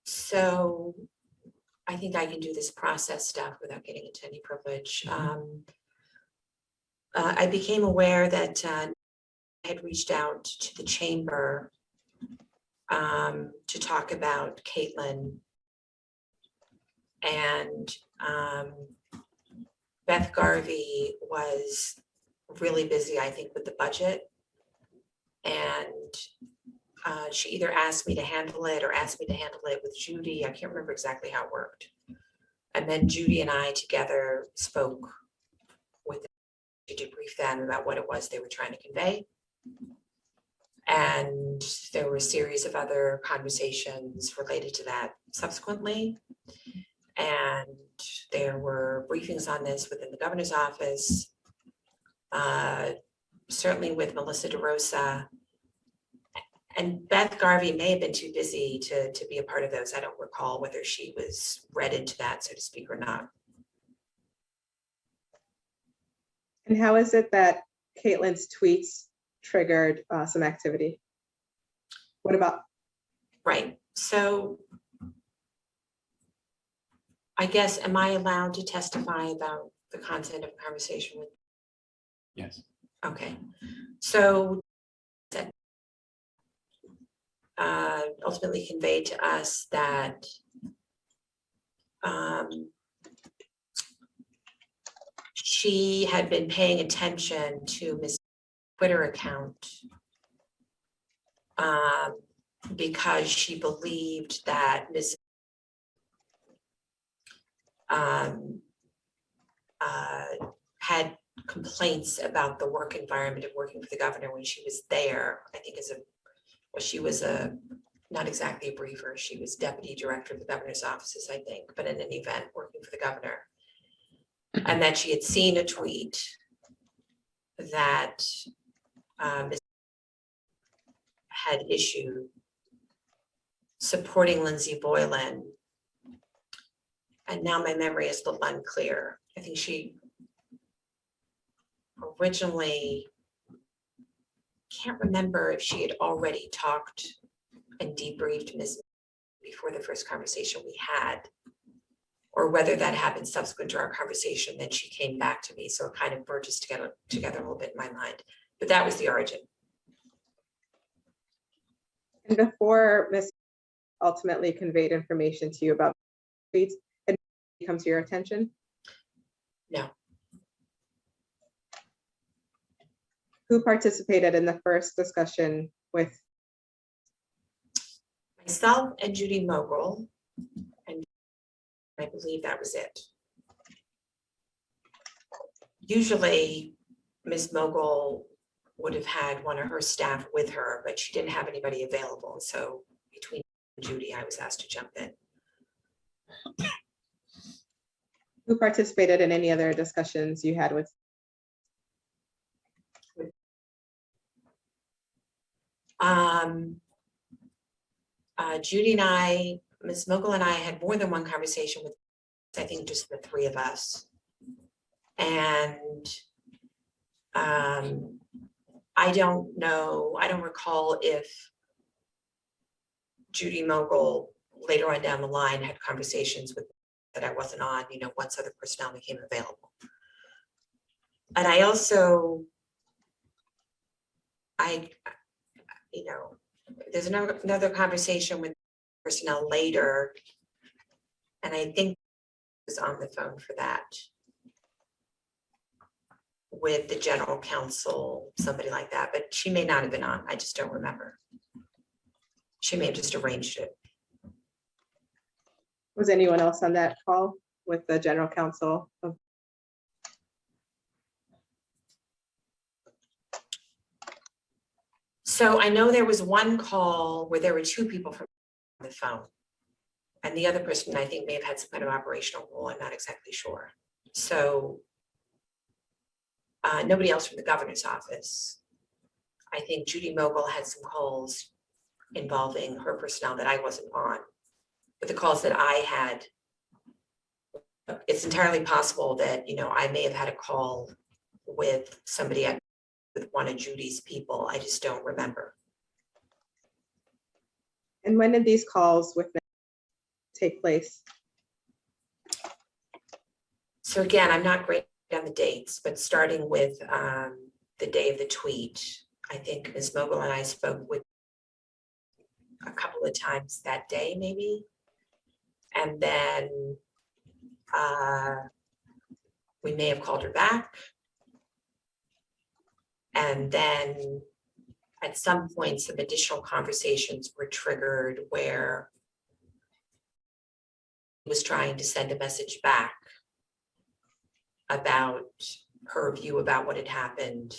So I think I can do this process stuff without getting into any privilege. I became aware that I had reached out to the chamber to talk about Caitlin, and Beth Garvey was really busy, I think, with the budget. And she either asked me to handle it or asked me to handle it with Judy. I can't remember exactly how it worked. And then Judy and I together spoke with them to debrief them about what it was they were trying to convey. And there were a series of other conversations related to that subsequently. And there were briefings on this within the governor's office, certainly with Melissa DeRosa. And Beth Garvey may have been too busy to be a part of those. I don't recall whether she was read into that, so to speak, or not. And how is it that Caitlin's tweets triggered some activity? What about? Right. So I guess, am I allowed to testify about the content of a conversation with? Yes. Okay. So ultimately conveyed to us that she had been paying attention to Ms. Twitter account because she believed that Ms. Had complaints about the work environment of working for the governor when she was there. I think she was not exactly a briefer. She was deputy director of the governor's offices, I think, but in an event working for the governor. And that she had seen a tweet that Ms. had issued supporting Lindsay Boylan. And now my memory is a little unclear. I think she originally, can't remember if she had already talked and debriefed Ms. before the first conversation we had, or whether that happened subsequent to our conversation, then she came back to me. So it kind of merges together a little bit in my mind, but that was the origin. And before Ms. ultimately conveyed information to you about tweets, it come to your attention? No. Who participated in the first discussion with? Myself and Judy Mogul, and I believe that was it. Usually Ms. Mogul would have had one of her staff with her, but she didn't have anybody available. So between Judy, I was asked to jump in. Who participated in any other discussions you had with? Judy and I, Ms. Mogul and I had more than one conversation with, I think, just the three of us. And I don't know, I don't recall if Judy Mogul later on down the line had conversations with that I wasn't on, once other personnel became available. And I also, there's another conversation with personnel later, and I think I was on the phone for that with the general counsel, somebody like that, but she may not have been on. I just don't remember. She may have just arranged it. Was anyone else on that call with the general counsel of? So I know there was one call where there were two people from the phone, and the other person I think may have had some kind of operational role. I'm not exactly sure. So nobody else from the governor's office. I think Judy Mogul had some calls involving her personnel that I wasn't on. But the calls that I had, it's entirely possible that, I may have had a call with somebody with one of Judy's people. I just don't remember. And when did these calls with them take place? So again, I'm not great on the dates, but starting with the day of the tweet, I think Ms. Mogul and I spoke with a couple of times that day, maybe. And then we may have called her back. And then at some point, some additional conversations were triggered where he was trying to send a message back about her view about what had happened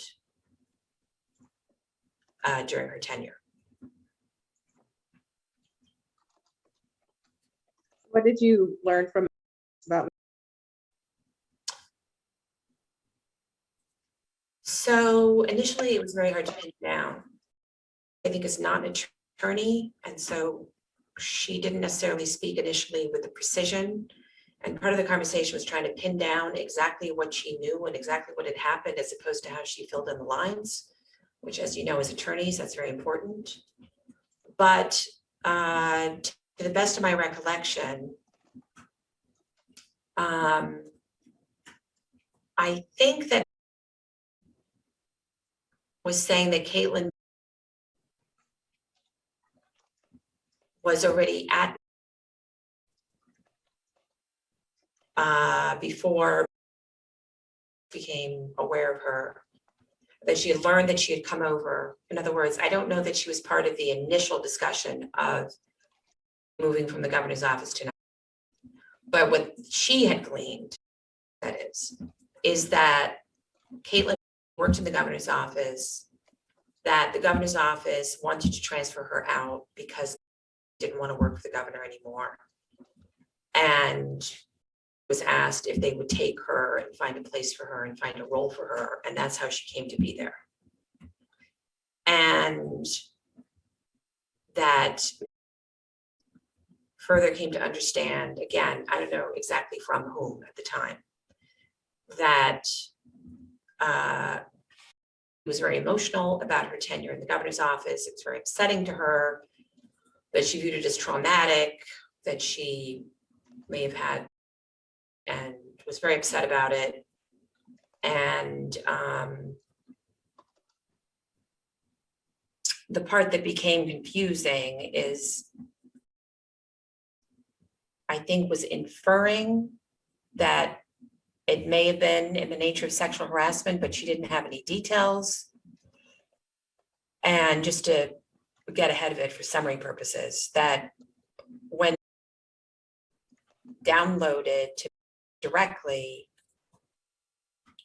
during her tenure. What did you learn from about? So initially it was very hard to pin down. I think it's not an attorney, and so she didn't necessarily speak initially with the precision. And part of the conversation was trying to pin down exactly what she knew and exactly what had happened, as opposed to how she filled in the lines, which, as you know, as attorneys, that's very important. But to the best of my recollection, I think that was saying that Caitlin was already at before became aware of her, that she had learned that she had come over. In other words, I don't know that she was part of the initial discussion of moving from the governor's office to, but what she had gleaned, that is that Caitlin worked in the governor's office, that the governor's office wanted to transfer her out because they didn't want to work for the governor anymore. And was asked if they would take her and find a place for her and find a role for her. And that's how she came to be there. And that further came to understand, again, I don't know exactly from whom at the time, that was very emotional about her tenure in the governor's office. It was very upsetting to her, that she viewed it as traumatic, that she may have had, and was very upset about it. And the part that became confusing is, I think, was inferring that it may have been in the nature of sexual harassment, but she didn't have any details. And just to get ahead of it for summary purposes, that when downloaded to directly,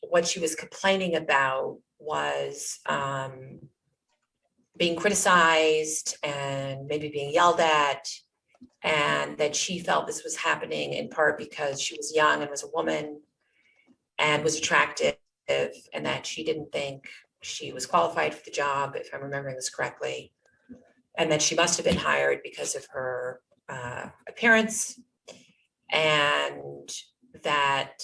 what she was complaining about was being criticized and maybe being yelled at, and that she felt this was happening in part because she was young and was a woman and was attractive, and that she didn't think she was qualified for the job, if I'm remembering this correctly, and that she must have been hired because of her appearance, and that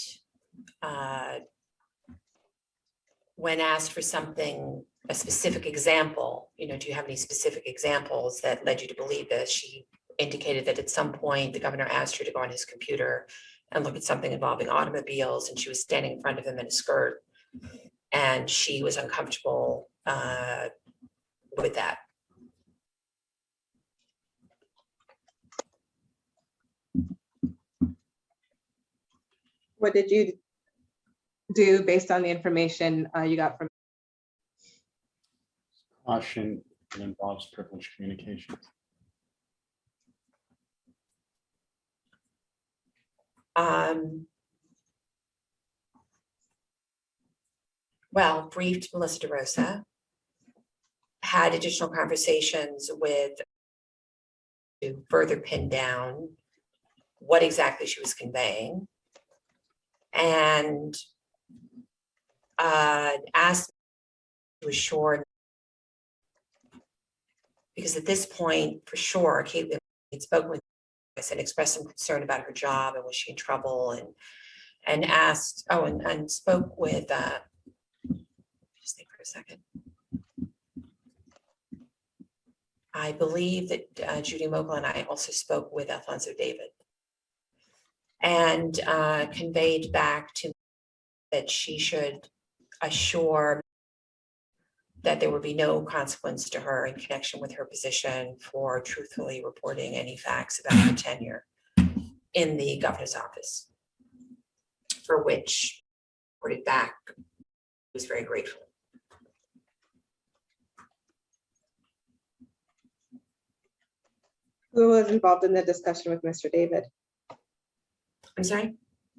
when asked for something, a specific example, do you have any specific examples that led you to believe this? She indicated that at some point the governor asked her to go on his computer and look at something involving automobiles, and she was standing in front of him in a skirt, and she was uncomfortable with that. What did you do based on the information you got from? Caution, it involves privileged communications. Well, briefed Melissa DeRosa, had additional conversations with to further pin down what exactly she was conveying, and asked to assure, because at this point, for sure, Caitlin had spoken with us and expressed some concern about her job and was she in trouble, and asked, and spoke with, just think for a second. I believe that Judy Mogul and I also spoke with Alfonso David, and conveyed back to that she should assure that there would be no consequence to her in connection with her position for truthfully reporting any facts about her tenure in the governor's office, for which reported back was very grateful. Who was involved in the discussion with Mr. David? I'm sorry?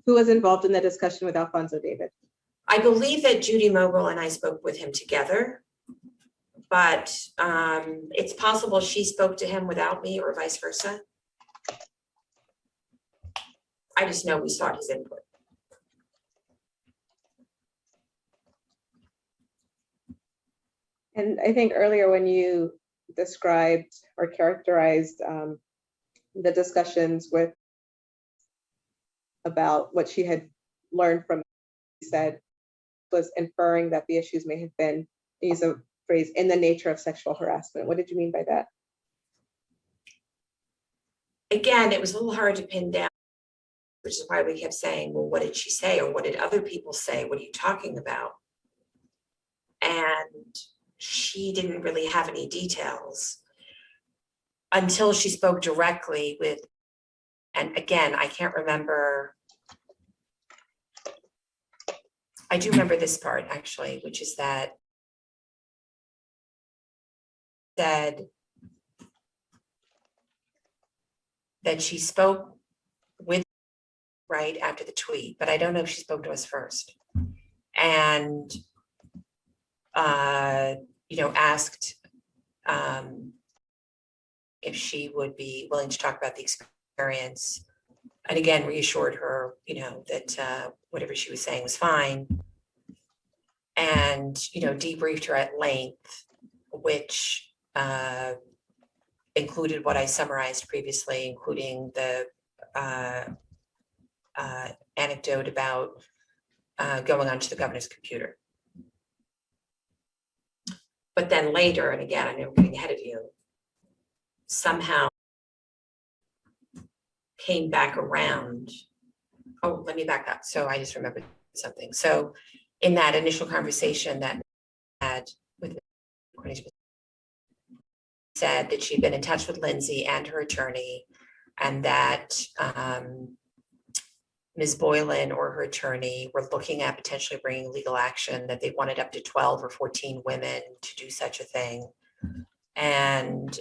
Who was involved in the discussion with Alfonso David? I believe that Judy Mogul and I spoke with him together, but it's possible she spoke to him without me or vice versa. I just know we sought his input. And I think earlier when you described or characterized the discussions with about what she had learned from, he said, was inferring that the issues may have been, use a phrase, in the nature of sexual harassment. What did you mean by that? Again, it was a little hard to pin down, which is why we kept saying, well, what did she say? Or what did other people say? What are you talking about? And she didn't really have any details. until she spoke directly with, and again, I can't remember. I do remember this part actually, which is that said that she spoke with right after the tweet, but I don't know if she spoke to us first. And asked if she would be willing to talk about the experience. And again, reassured her, that whatever she was saying was fine. And, debriefed her at length, which included what I summarized previously, including the anecdote about going onto the governor's computer. But then later, and again, I know I'm getting ahead of you, somehow came back around. Oh, let me back up. So I just remembered something. So in that initial conversation that I had with said that she'd been in touch with Lindsay and her attorney, and that Ms. Boylan or her attorney were looking at potentially bringing legal action, that they wanted up to 12 or 14 women to do such a thing. And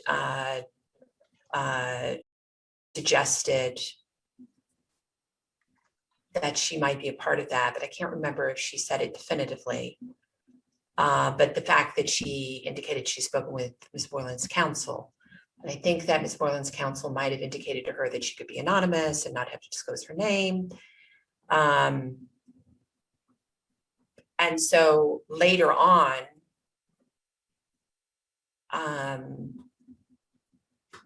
suggested that she might be a part of that, but I can't remember if she said it definitively. But the fact that she indicated she's spoken with Ms. Boylan's counsel, and I think that Ms. Boylan's counsel might have indicated to her that she could be anonymous and not have to disclose her name. And so later on,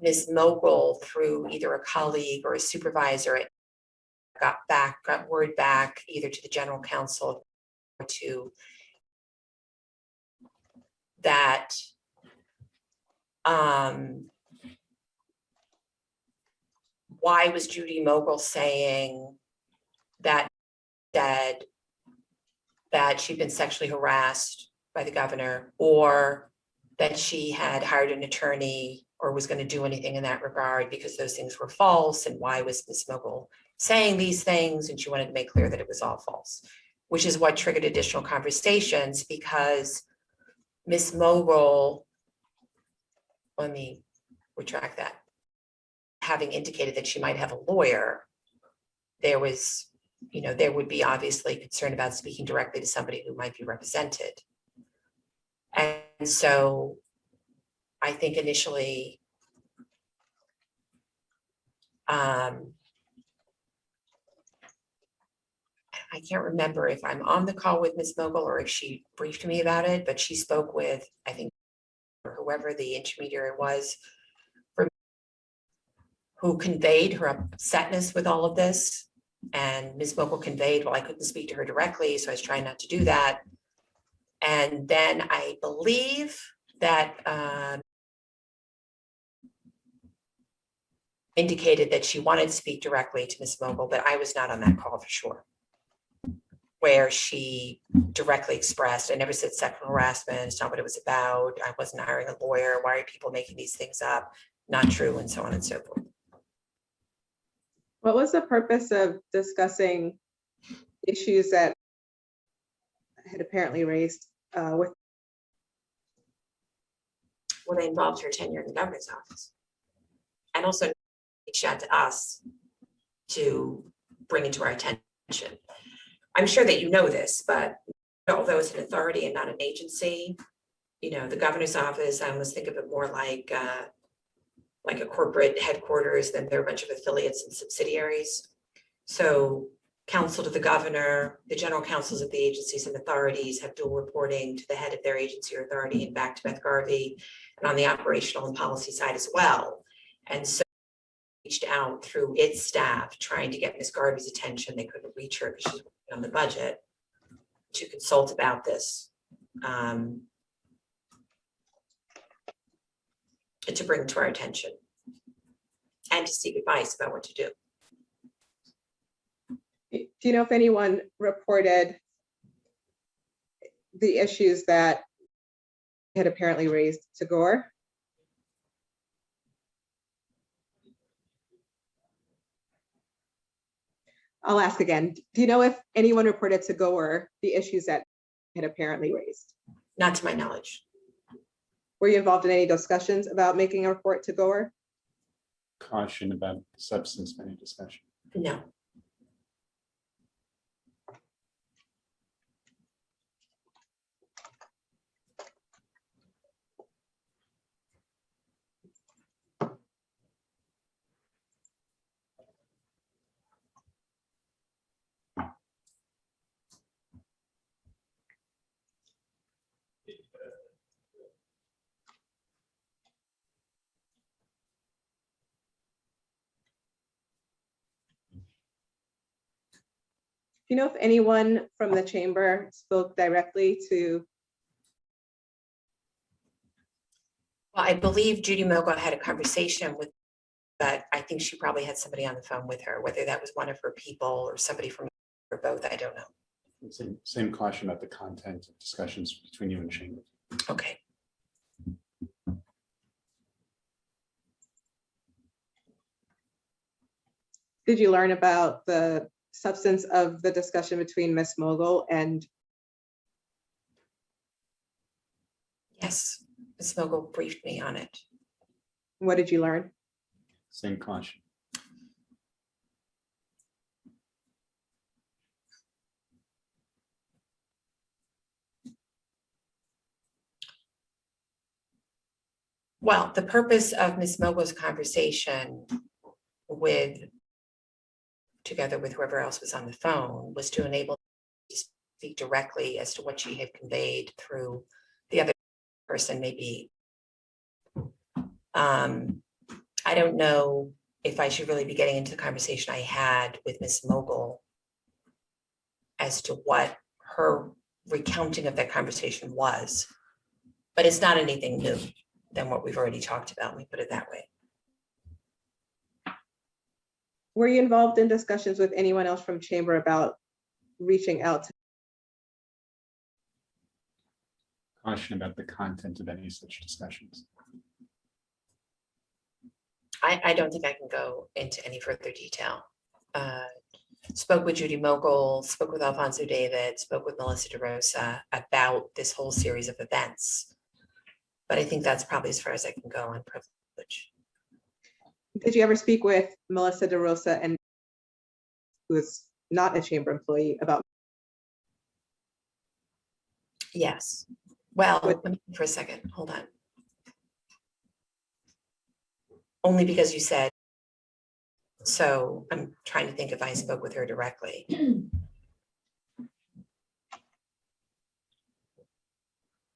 Ms. Mogul, through either a colleague or a supervisor, got word back either to the general counsel or to that why was Judy Mogul saying that she'd been sexually harassed by the governor, or that she had hired an attorney or was going to do anything in that regard, because those things were false, and why was Ms. Mogul saying these things? And she wanted to make clear that it was all false, which is what triggered additional conversations, because Ms. Mogul, let me retract that, having indicated that she might have a lawyer, there was, there would be obviously concern about speaking directly to somebody who might be represented. And so I think initially, I can't remember if I'm on the call with Ms. Mogul or if she briefed me about it, but she spoke with, I think, whoever the intermediary was, who conveyed her upsetness with all of this. And Ms. Mogul conveyed, well, I couldn't speak to her directly, so I was trying not to do that. And then I believe that indicated that she wanted to speak directly to Ms. Mogul, but I was not on that call for sure, where she directly expressed, I never said sexual harassment, it's not what it was about, I wasn't hiring a lawyer, why are people making these things up, not true, and so on and so forth. What was the purpose of discussing issues that had apparently raised with? Well, they involved her tenure in the governor's office, and also reached out to us to bring it to our attention. I'm sure that you know this, but although it's an authority and not an agency, the governor's office, I almost think of it more like a corporate headquarters, then there are a bunch of affiliates and subsidiaries. So counsel to the governor, the general counsels of the agencies and authorities have dual reporting to the head of their agency or authority and back to Beth Garvey, and on the operational and policy side as well. And so reached out through its staff trying to get Ms. Garvey's attention. They couldn't reach her because she's working on the budget, to consult about this. To bring to our attention and to seek advice about what to do. Do you know if anyone reported the issues that had apparently raised to Gore? I'll ask again. Do you know if anyone reported to Goer the issues that had apparently raised? Not to my knowledge. Were you involved in any discussions about making a report to Goer? Caution about the substance of any discussion. No. Do you know if anyone from the chamber spoke directly to? Well, I believe Judy Mogul had a conversation with, but I think she probably had somebody on the phone with her, whether that was one of her people or somebody from, or both, I don't know. Same caution about the content of discussions between you and chamber. Okay. Did you learn about the substance of the discussion between Ms. Mogul and? Yes, Ms. Mogul briefed me on it. What did you learn? Same caution. Well, the purpose of Ms. Mogul's conversation with, together with whoever else was on the phone, was to enable to speak directly as to what she had conveyed through the other person, maybe. I don't know if I should really be getting into the conversation I had with Ms. Mogul as to what her recounting of that conversation was, but it's not anything new than what we've already talked about. Let me put it that way. Were you involved in discussions with anyone else from chamber about reaching out to? Caution about the content of any such discussions. I don't think I can go into any further detail. Spoke with Judy Mogul, spoke with Alfonso David, spoke with Melissa DeRosa about this whole series of events. But I think that's probably as far as I can go on privilege. Did you ever speak with Melissa DeRosa, and who is not a chamber employee, about? Yes. Well, What- let me think for a second, hold on. Only because you said, so I'm trying to think if I spoke with her directly.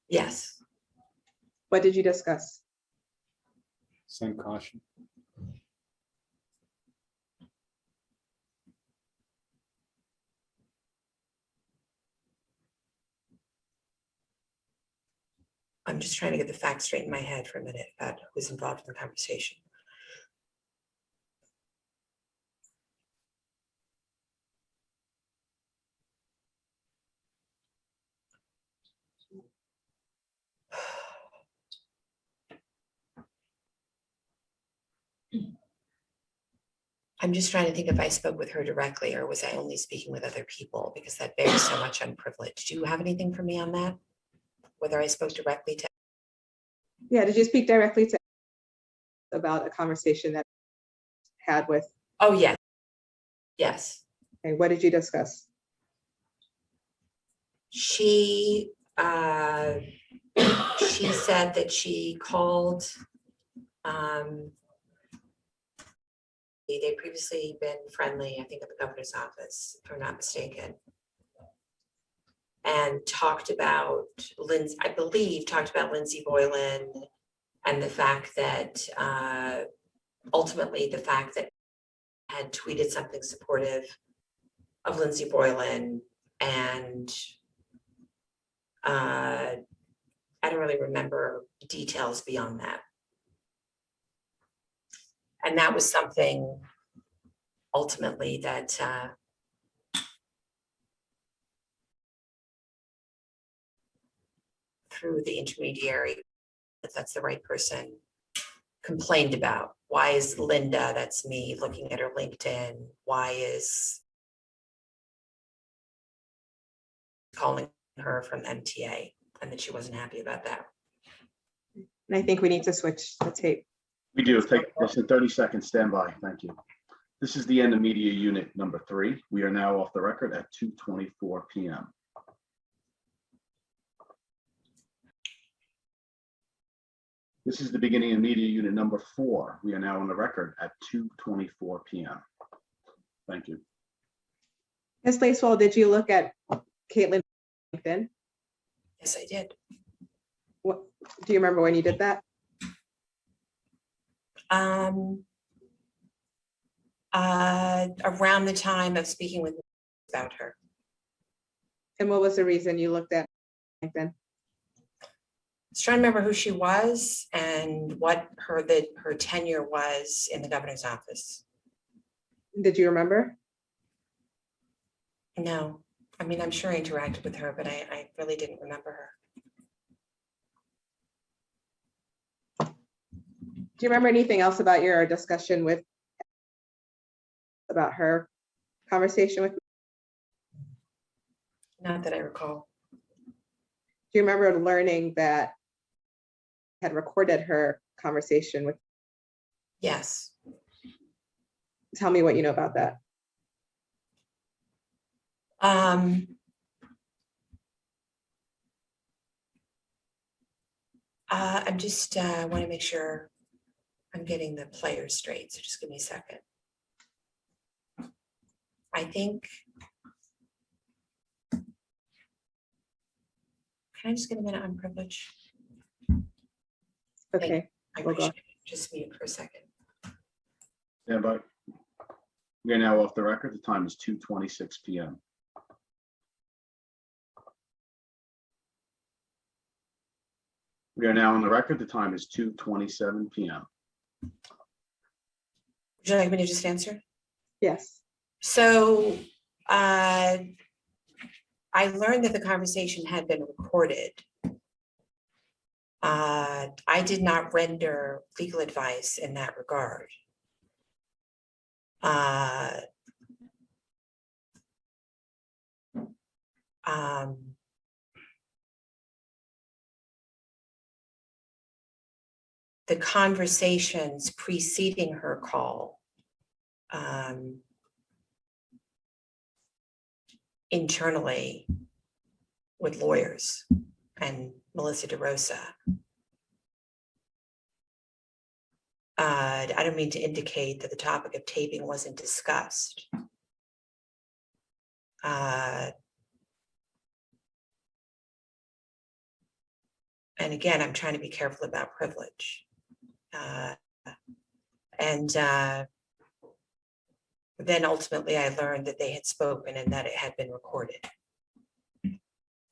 Yes. What did you discuss? Same caution. I'm just trying to get the facts straight in my head for a minute about who was involved in the conversation. I'm just trying to think if I spoke with her directly or was I only speaking with other people, because that bears so much on privilege. Do you have anything for me on that? Whether I spoke directly to? Yeah, did you speak directly to about a conversation that had with? Oh, yes. Yes. Okay, what did you discuss? She said that she called, they'd previously been friendly, I think, at the governor's office, if I'm not mistaken. And talked about Lindsay, I believe, talked about Lindsay Boylan and the fact that ultimately the fact that had tweeted something supportive of Lindsay Boylan, and I don't really remember details beyond that. And that was something ultimately that through the intermediary, if that's the right person, complained about. Why is Linda, that's me, looking at her LinkedIn? Why is calling her from MTA and that she wasn't happy about that. And I think we need to switch the tape. We do. Take less than 30 seconds. Stand by. Thank you. This is the end of media unit number 3. We are now off the record at 2:24 p.m. This is the beginning of media unit number 4. We are now on the record at 2:24 p.m. Thank you. Ms. Lacewell, did you look at Caitlin LinkedIn? Yes, I did. What, do you remember when you did that? Around the time of speaking with about her. And what was the reason you looked at LinkedIn? I was trying to remember who she was and what her tenure was in the governor's office. Did you remember? No, I mean, I'm sure I interacted with her, but I really didn't remember her. Do you remember anything else about your discussion with, about her conversation with? Not that I recall. Do you remember learning that had recorded her conversation with? Yes. Tell me what you know about that. I'm just want to make sure I'm getting the players straight, so just give me a second. I think, can I just get a minute on privilege? Okay, I We'll go. appreciate it. Just mute for a second. Stand by. We are now off the record. The time is 2:26 p.m. We are now on the record. The time is 2:27 p.m. Would you like me to just answer? yes. So I learned that the conversation had been recorded. I did not render legal advice in that regard. The conversations preceding her call internally with lawyers and Melissa DeRosa. I don't mean to indicate that the topic of taping wasn't discussed. And again, I'm trying to be careful about privilege. Then ultimately I learned that they had spoken and that it had been recorded.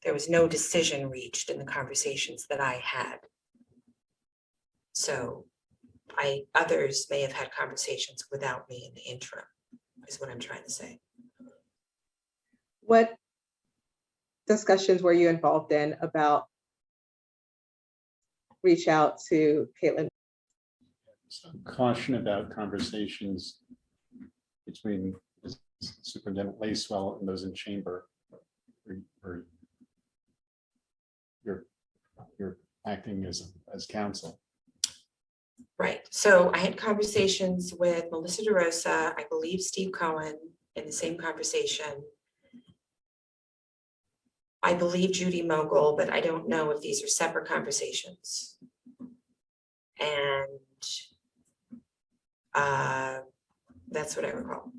There was no decision reached in the conversations that I had. So others may have had conversations without me in the interim, is what I'm trying to say. What discussions were you involved in about reach out to Caitlin? Some caution about conversations between Superintendent Lacewell and those in chamber. Or you're acting as counsel. Right. So I had conversations with Melissa DeRosa, I believe Steve Cohen in the same conversation. I believe Judy Mogul, but I don't know if these are separate conversations. And that's what I recall.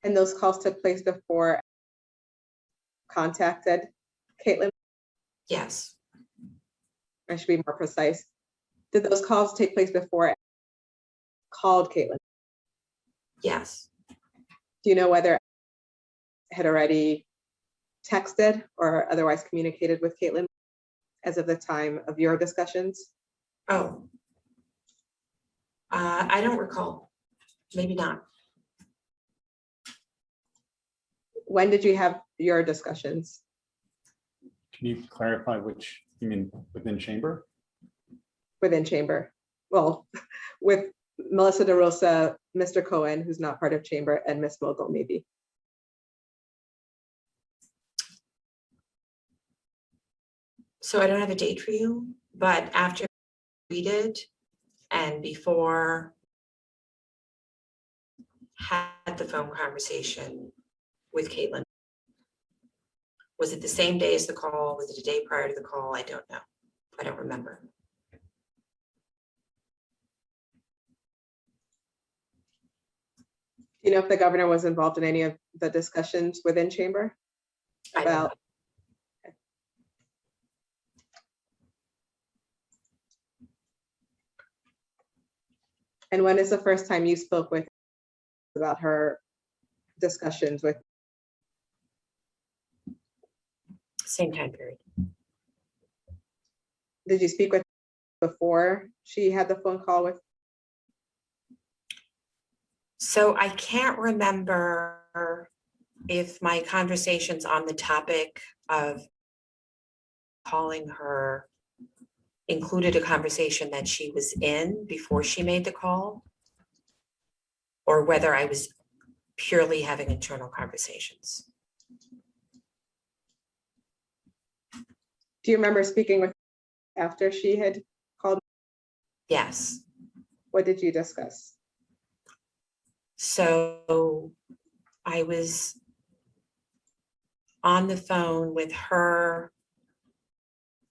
And those calls took place before contacted Caitlin? Yes. I should be more precise. Did those calls take place before called Caitlin? Yes. Do you know whether had already texted or otherwise communicated with Caitlin as of the time of your discussions? Oh. I don't recall. Maybe not. When did you have your discussions? Can you clarify which, you mean within chamber? Within chamber? Well, with Melissa DeRosa, Mr. Cohen, who's not part of chamber, and Ms. Mogul, maybe. So I don't have a date for you, but after we did and before had the phone conversation with Caitlin. Was it the same day as the call? Was it a day prior to the call? I don't know. I don't remember. Do you know if the governor was involved in any of the discussions within chamber I don't know. about? And when is the first time you spoke with about her discussions with? Same time period. Did you speak with before she had the phone call with? So I can't remember if my conversations on the topic of calling her included a conversation that she was in before she made the call, or whether I was purely having internal conversations. Do you remember speaking with after she had called? Yes. What did you discuss? So I was on the phone with her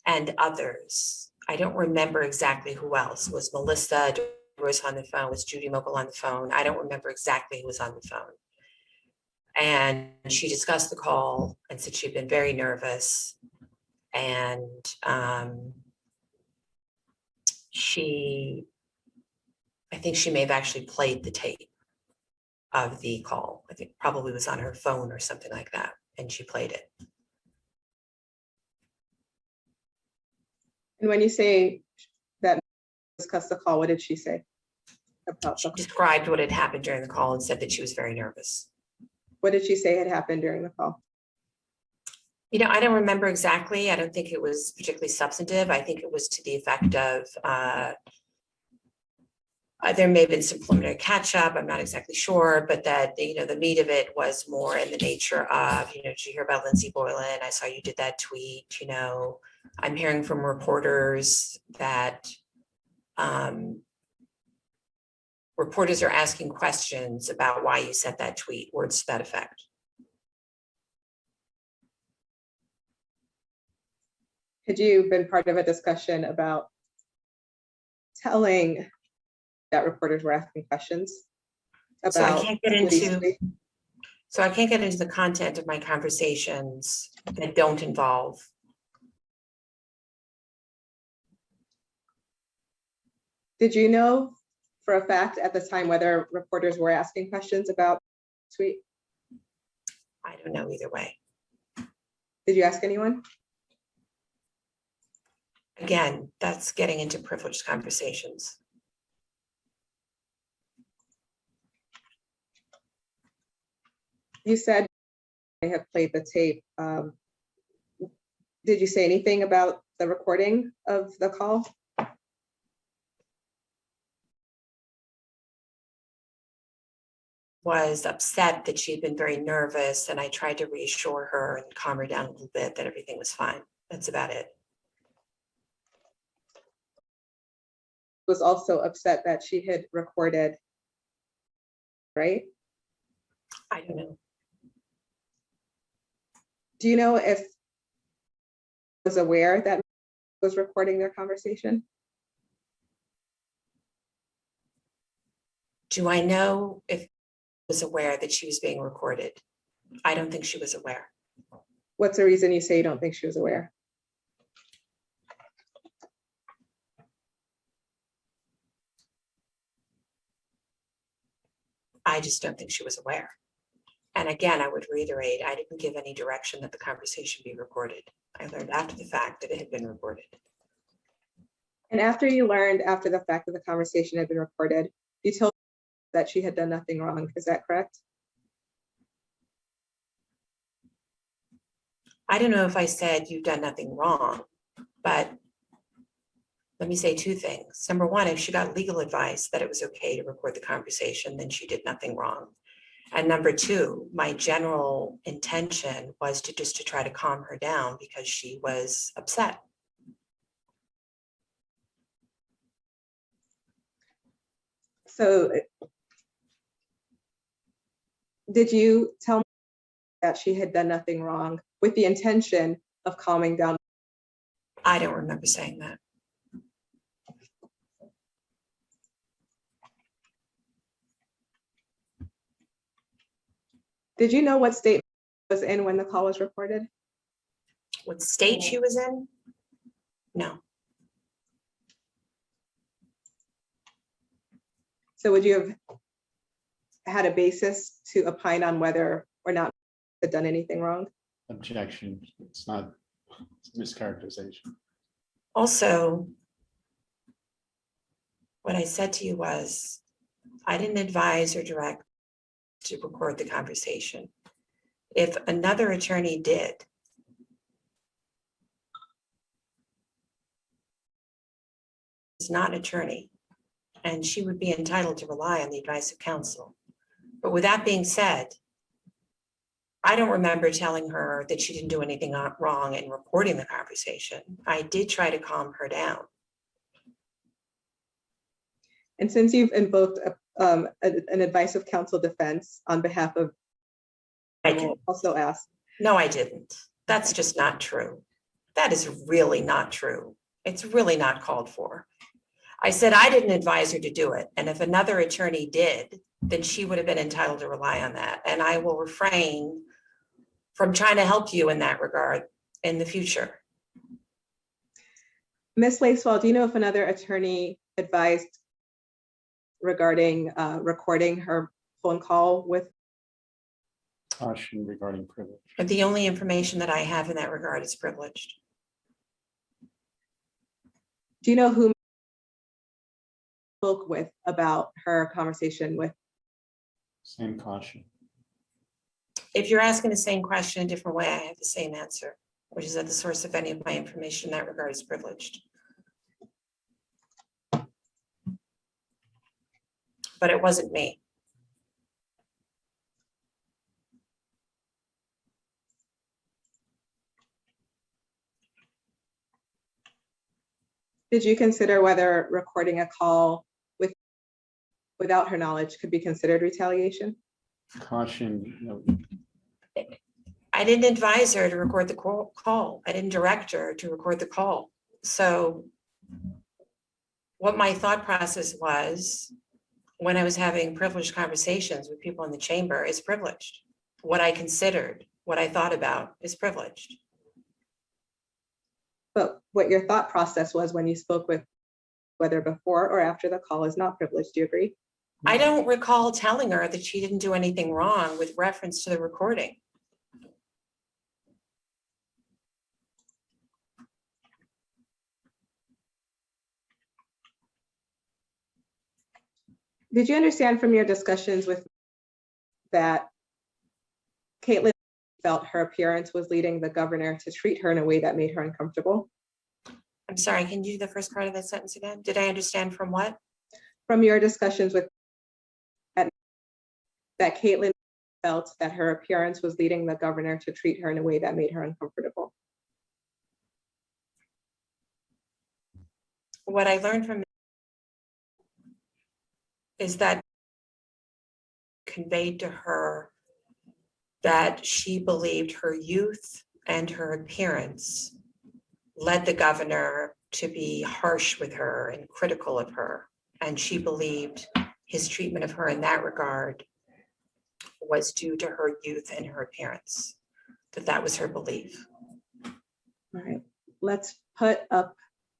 and others. I don't remember exactly who else. Was Melissa was on the phone? Was Judy Mogul on the phone? I don't remember exactly who was on the phone. And she discussed the call and said she'd been very nervous. And I think she may have actually played the tape of the call. I think probably was on her phone or something like that, and she played it. And when you say that discuss the call, what did she say about She the, described what had happened during the call and said that she was very nervous. what did she say had happened during the call? You know, I don't remember exactly. I don't think it was particularly substantive. I think it was to the effect of there may have been some preliminary catch up. I'm not exactly sure, but that, you know, the meat of it was more in the nature of, you know, did you hear about Lindsay Boylan? I saw you did that tweet. You know, I'm hearing from reporters that reporters are asking questions about why you sent that tweet, words to that effect. Had you been part of a discussion about telling that reporters were asking questions So I about? can't get into the content of my conversations that don't involve. Did you know for a fact at the time whether reporters were asking questions about tweet? I don't know either way. Did you ask anyone? Again, that's getting into privileged conversations. You said they have played the tape. Did you say anything about the recording of the call? Was upset that she'd been very nervous, and I tried to reassure her and calm her down a little bit that everything was fine. That's about it. Was also upset that she had recorded, right? I don't know. Do you know if was aware that was recording their conversation? Do I know if was aware that she was being recorded? I don't think she was aware. What's the reason you say you don't think she was aware? I just don't think she was aware. And again, I would reiterate, I didn't give any direction that the conversation be recorded. I learned after the fact that it had been recorded. And after you learned after the fact that the conversation had been recorded, you told that she had done nothing wrong. Is that correct? I don't know if I said you've done nothing wrong, but let me say two things. Number one, if she got legal advice that it was okay to record the conversation, then she did nothing wrong. And number two, my general intention was to try to calm her down because she was upset. So did you tell me that she had done nothing wrong with the intention of calming down? I don't remember saying that. Did you know what state was in when the call was recorded? What state she was in? No. So would you have had a basis to opine on whether or not had done anything wrong? Objection. It's not, it's a mischaracterization. Also, what I said to you was, I didn't advise or direct to record the conversation. If another attorney did, is not an attorney, and she would be entitled to rely on the advice of counsel. But with that being said, I don't remember telling her that she didn't do anything wrong in recording the conversation. I did try to calm her down. And since you've invoked an advice of counsel defense on behalf of, I will also ask. No, I didn't. That's just not true. That is really not true. It's really not called for. I said I didn't advise her to do it. And if another attorney did, then she would have been entitled to rely on that. And I will refrain from trying to help you in that regard in the future. Ms. Lacewell, do you know if another attorney advised regarding recording her phone call with? Caution regarding privilege. But the only information that I have in that regard is privileged. Do you know who spoke with about her conversation with? Same caution. If you're asking the same question a different way, I have the same answer, which is that the source of any of my information in that regard is privileged. But it wasn't me. Did you consider whether recording a call without her knowledge could be considered retaliation? Caution, no. I didn't advise her to record the call. I didn't direct her to record the call. So what my thought process was when I was having privileged conversations with people in the chamber is privileged. What I considered, what I thought about is privileged. But what your thought process was when you spoke with, whether before or after the call, is not privileged. Do you agree? I don't recall telling her that she didn't do anything wrong with reference to the recording. Did you understand from your discussions with that Caitlin felt her appearance was leading the governor to treat her in a way that made her uncomfortable? I'm sorry, can you do the first part of that sentence again? Did I understand from what? From your discussions with that Caitlin felt that her appearance was leading the governor to treat her in a way that made her uncomfortable. What I learned from is that conveyed to her that she believed her youth and her appearance led the governor to be harsh with her and critical of her. And she believed his treatment of her in that regard was due to her youth and her appearance, that was her belief. All right, let's put up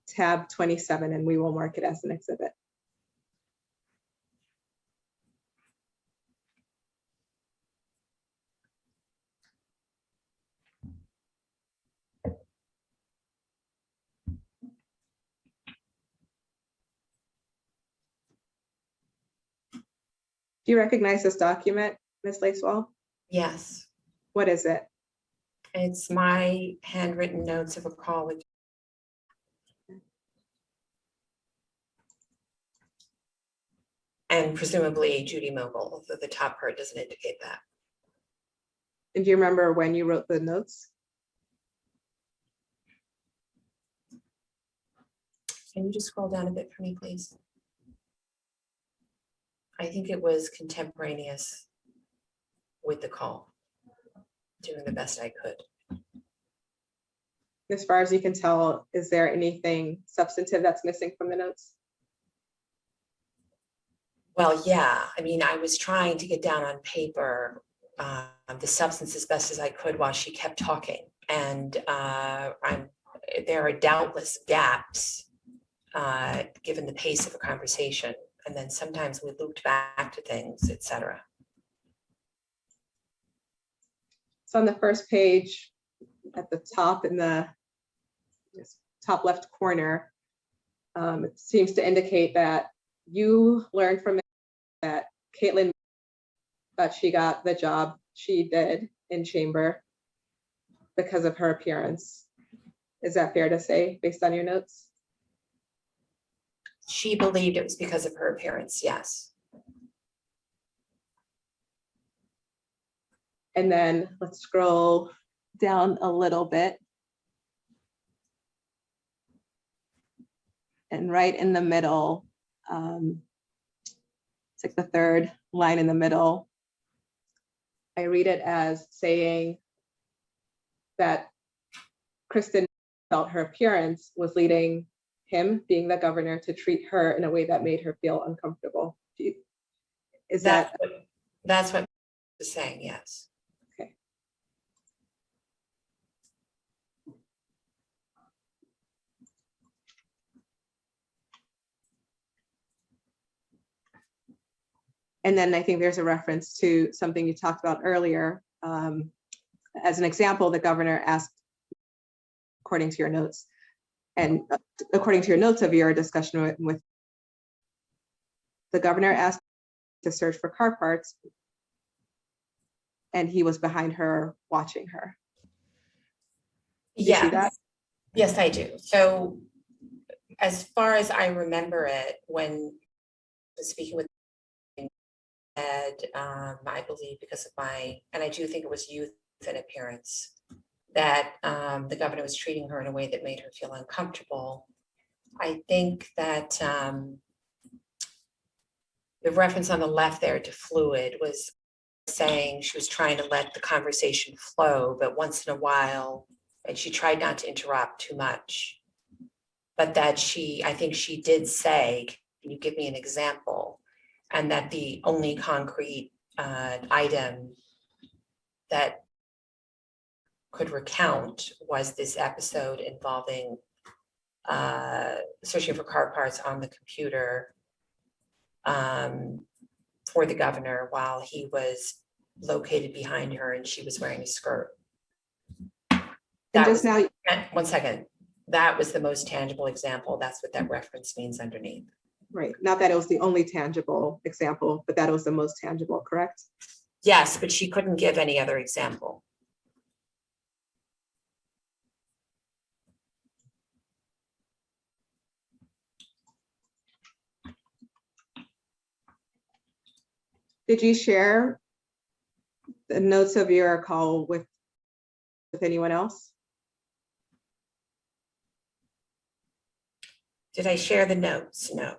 tab 27 and we will mark it as an exhibit. Do you recognize this document, Ms. Lacewell? Yes, What is it? it's my handwritten notes of a call with and presumably Judy Mogul, although the top part doesn't indicate that. And do you remember when you wrote the notes? Can you just scroll down a bit for me, please? I think it was contemporaneous with the call, doing the best I could. As far as you can tell, is there anything substantive that's missing from the notes? Well, yeah, I mean, I was trying to get down on paper the substance as best as I could while she kept talking. And there are doubtless gaps given the pace of a conversation. And then sometimes we looped back to things, et cetera. So on the first page, at the top in the top left corner, it seems to indicate that you learned from it that Caitlin thought she got the job she did in chamber because of her appearance. Is that fair to say based on your notes? She believed it was because of her appearance, yes. And then let's scroll down a little bit. And right in the middle, it's like the third line in the middle. I read it as saying that Kristen felt her appearance was leading him, being the governor, to treat her in a way that made her feel uncomfortable. Is that? That's what I was saying, yes. Okay. And then I think there's a reference to something you talked about earlier. As an example, the governor asked, according to your notes, and according to your notes of your discussion with the governor asked to search for car parts, and he was behind her watching her. Did you see that? Yes, I do. So as far as I remember it, when I was speaking with I believe because of and I do think it was youth and appearance, that the governor was treating her in a way that made her feel uncomfortable. I think that the reference on the left there to fluid was saying she was trying to let the conversation flow, but once in a while, and she tried not to interrupt too much, but that I think she did say, can you give me an example? And that the only concrete item that could recount was this episode involving searching for car parts on the computer for the governor while he was located behind her and she was wearing a skirt. And just now, 1 second. That was the most tangible example. That's what that reference means underneath. right, not that it was the only tangible example, but that it was the most tangible, correct? Yes, but she couldn't give any other example. Did you share the notes of your call with anyone else? Did I share the notes? No.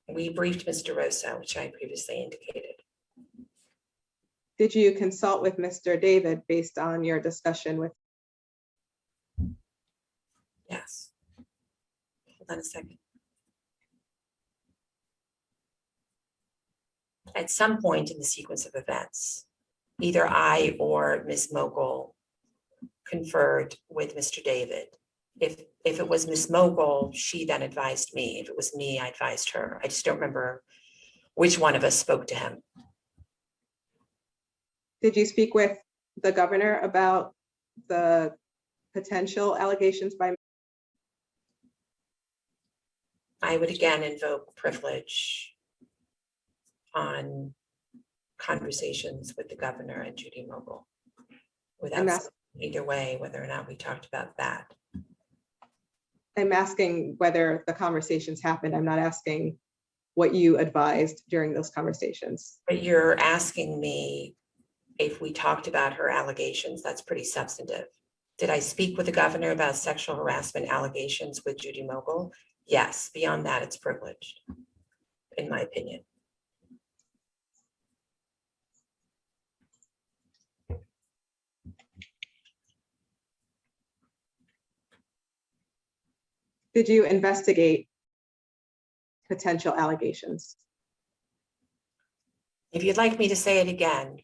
We briefed Mr. Rosa, which I previously indicated. Did you consult with Mr. David based on your discussion with? Yes. Hold on a second. At some point in the sequence of events, either I or Ms. Mogul conferred with Mr. David. If it was Ms. Mogul, she then advised me. If it was me, I advised her. I just don't remember which one of us spoke to him. Did you speak with the governor about the potential allegations by? I would again invoke privilege on conversations with the governor and Judy Mogul without saying either way whether or not we talked about that. I'm asking whether the conversations happened. I'm not asking what you advised during those conversations. But you're asking me if we talked about her allegations. That's pretty substantive. Did I speak with the governor about sexual harassment allegations with Judy Mogul? Yes. Beyond that, it's privileged, in my opinion. Did you investigate potential allegations? If you'd like me to say it again,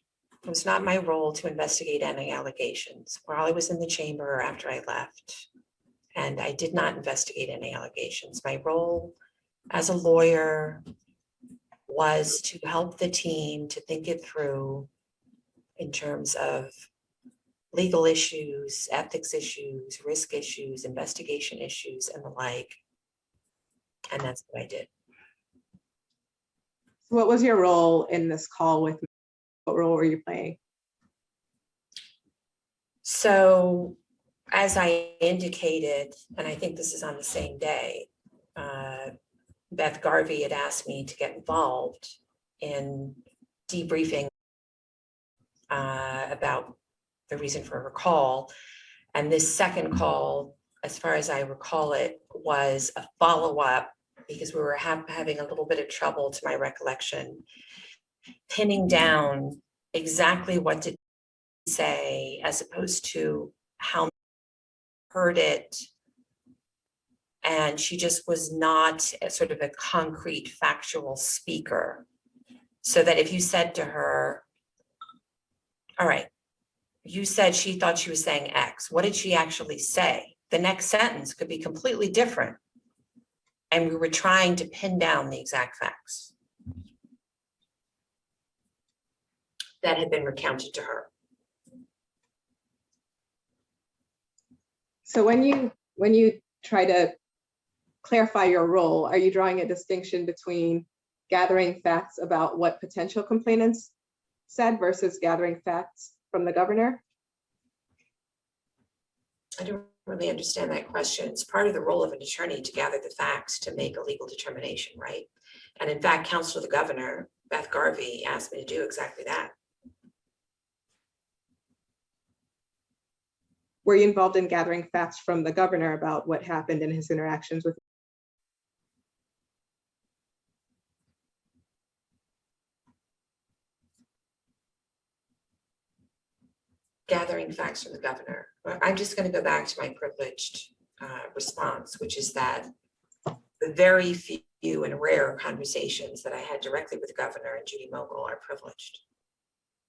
it was not my role to investigate any allegations while I was in the chamber or after I left. And I did not investigate any allegations. My role as a lawyer was to help the team to think it through in terms of legal issues, ethics issues, risk issues, investigation issues, and the like. And that's what I did. What was your role in this call with me? What role were you playing? So as I indicated, and I think this is on the same day, Beth Garvey had asked me to get involved in debriefing about the reason for her call. And this second call, as far as I recall it, was a follow-up because we were having a little bit of trouble, to my recollection, pinning down exactly what did he say as opposed to how heard it. And she just was not a sort of a concrete factual speaker. So that if you said to her, all right, you said she thought she was saying X, what did she actually say? The next sentence could be completely different. And we were trying to pin down the exact facts that had been recounted to her. So when you try to clarify your role, are you drawing a distinction between gathering facts about what potential complainants said versus gathering facts from the governor? I don't really understand that question. It's part of the role of an attorney to gather the facts to make a legal determination, right? And in fact, counsel to the governor, Beth Garvey, asked me to do exactly that. Were you involved in gathering facts from the governor about what happened in his interactions with? Gathering facts from the governor. I'm just going to go back to my privileged response, which is that the very few and rare conversations that I had directly with the governor and Judy Mogul are privileged.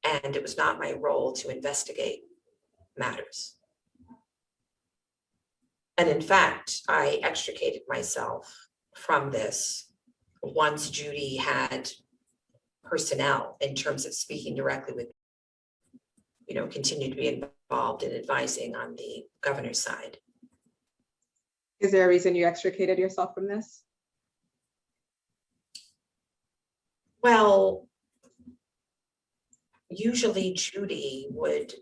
And it was not my role to investigate matters. And in fact, I extricated myself from this once Judy had personnel in terms of speaking directly with, continue to be involved in advising on the governor's side. Is there a reason you extricated yourself from this? Well, usually Judy would,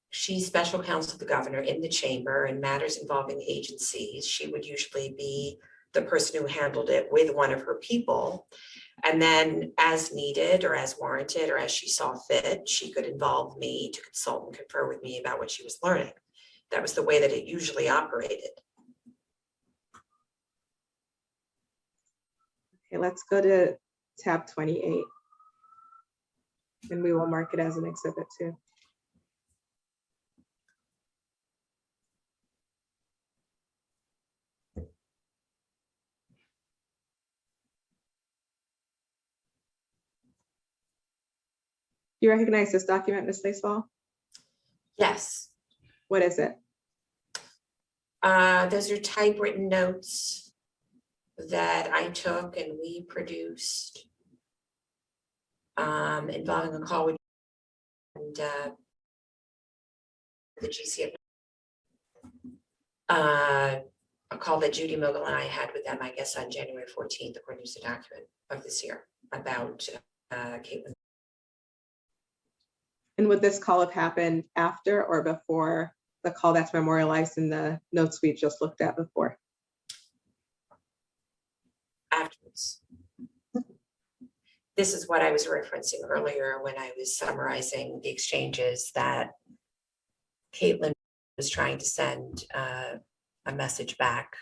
she's special counsel to the governor in the chamber and matters involving agencies. She would usually be the person who handled it with one of her people. And then as needed or as warranted or as she saw fit, she could involve me to consult and confer with me about what she was learning. That was the way that it usually operated. Okay, let's go to tab 28. And we will mark it as an exhibit too. You recognize this document, Ms. Lacewell? Yes. What is it? Those are typewritten notes that I took and we produced involving a call with and, the GCF. A call that Judy Mogul and I had with them, I guess, on January 14th, according to the document of this year about Caitlin. And would this call have happened after or before the call that's memorialized in the notes we just looked at before? Afterwards. This is what I was referencing earlier when I was summarizing the exchanges that Caitlin was trying to send a message back,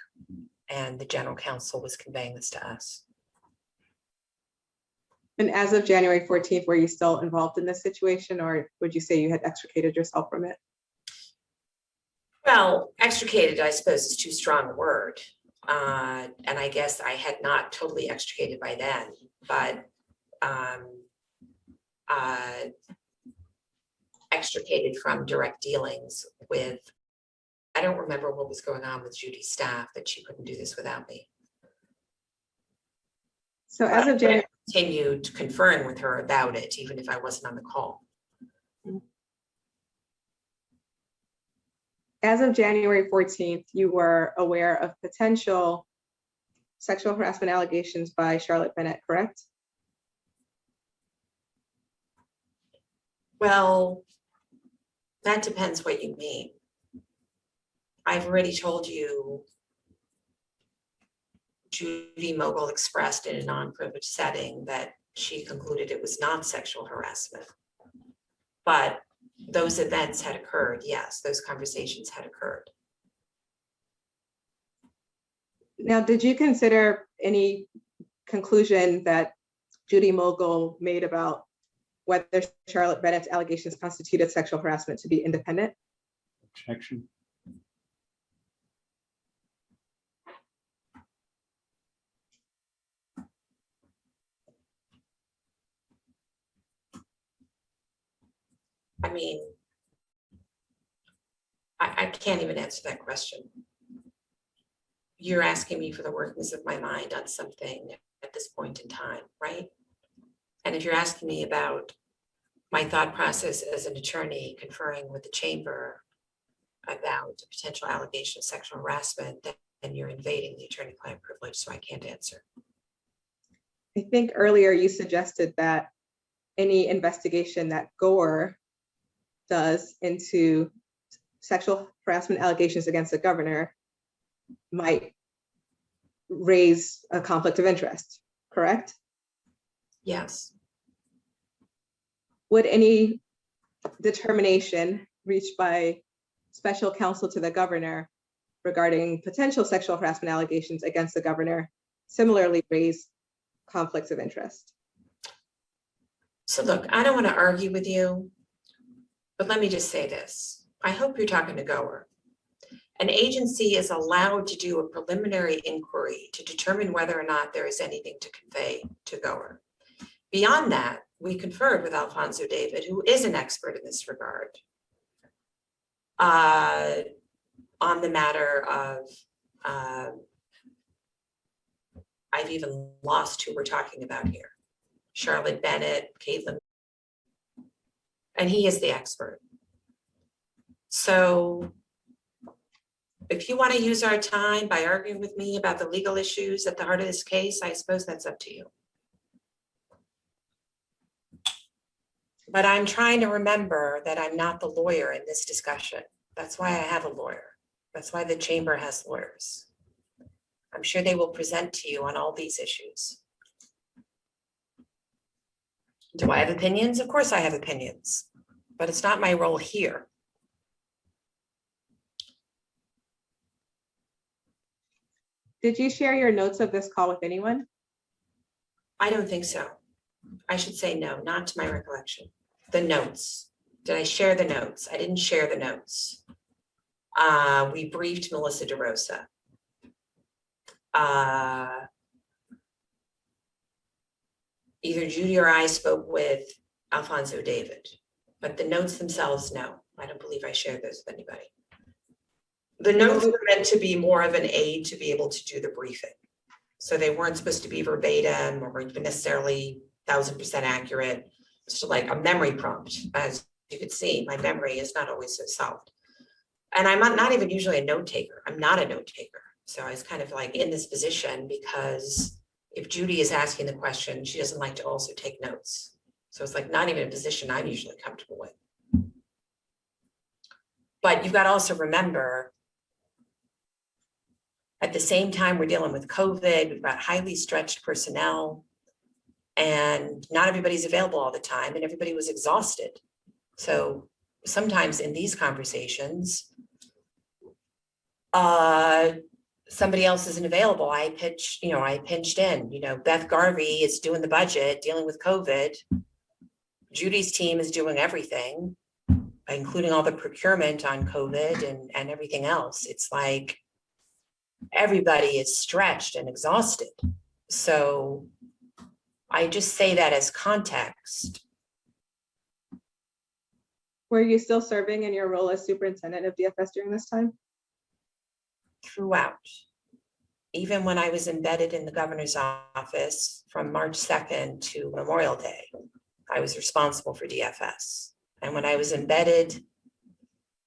and the general counsel was conveying this to us. And as of January 14th, were you still involved in this situation, or would you say you had extricated yourself from it? Well, extricated, I suppose, is too strong a word. And I guess I had not totally extricated by then, but extricated from direct dealings with, I don't remember what was going on with Judy's staff, that she couldn't do this without me. So as of January, Continued conferring with her about it, even if I wasn't on the call. as of January 14th, you were aware of potential sexual harassment allegations by Charlotte Bennett, correct? Well, that depends what you mean. I've already told you Judy Mogul expressed in a non-privileged setting that she concluded it was not sexual harassment. But those events had occurred, yes, those conversations had occurred. Now, did you consider any conclusion that Judy Mogul made about whether Charlotte Bennett's allegations constituted sexual harassment to be independent? Objection. I mean, I can't even answer that question. You're asking me for the workings of my mind on something at this point in time, right? And if you're asking me about my thought process as an attorney conferring with the chamber about a potential allegation of sexual harassment, then you're invading the attorney-client privilege, so I can't answer. I think earlier you suggested that any investigation that Gore does into sexual harassment allegations against the governor might raise a conflict of interest, correct? Yes. Would any determination reached by special counsel to the governor regarding potential sexual harassment allegations against the governor similarly raise conflicts of interest? So look, I don't want to argue with you, but let me just say this. I hope you're talking to Goer. An agency is allowed to do a preliminary inquiry to determine whether or not there is anything to convey to Goer. Beyond that, we conferred with Alfonso David, who is an expert in this regard, on the matter of, I've even lost who we're talking about here. Charlotte Bennett, Caitlin, and he is the expert. So if you want to use our time by arguing with me about the legal issues at the heart of this case, I suppose that's up to you. But I'm trying to remember that I'm not the lawyer in this discussion. That's why I have a lawyer. That's why the chamber has lawyers. I'm sure they will present to you on all these issues. Do I have opinions? Of course I have opinions, but it's not my role here. Did you share your notes of this call with anyone? I don't think so. I should say no, not to my recollection. The notes. Did I share the notes? I didn't share the notes. We briefed Melissa DeRosa. Either Judy or I spoke with Alfonso David, but the notes themselves, no. I don't believe I shared those with anybody. The notes were meant to be more of an aid to be able to do the briefing. So they weren't supposed to be verbatim or necessarily 1000% accurate. It's just like a memory prompt. As you could see, my memory is not always so solid. And I'm not even usually a note taker. I'm not a note taker. So I was kind of like in this position because if Judy is asking the question, she doesn't like to also take notes. So it's like not even a position I'm usually comfortable with. But you've got to also remember, at the same time, we're dealing with COVID, we've got highly stretched personnel, and not everybody's available all the time, and everybody was exhausted. So sometimes in these conversations, somebody else isn't available. I pinched in, Beth Garvey is doing the budget, dealing with COVID. Judy's team is doing everything. including all the procurement on COVID and everything else. It's like everybody is stretched and exhausted. So I just say that as context. Were you still serving in your role as superintendent of DFS during this time? Throughout. Even when I was embedded in the governor's office from March 2nd to Memorial Day, I was responsible for DFS. And when I was embedded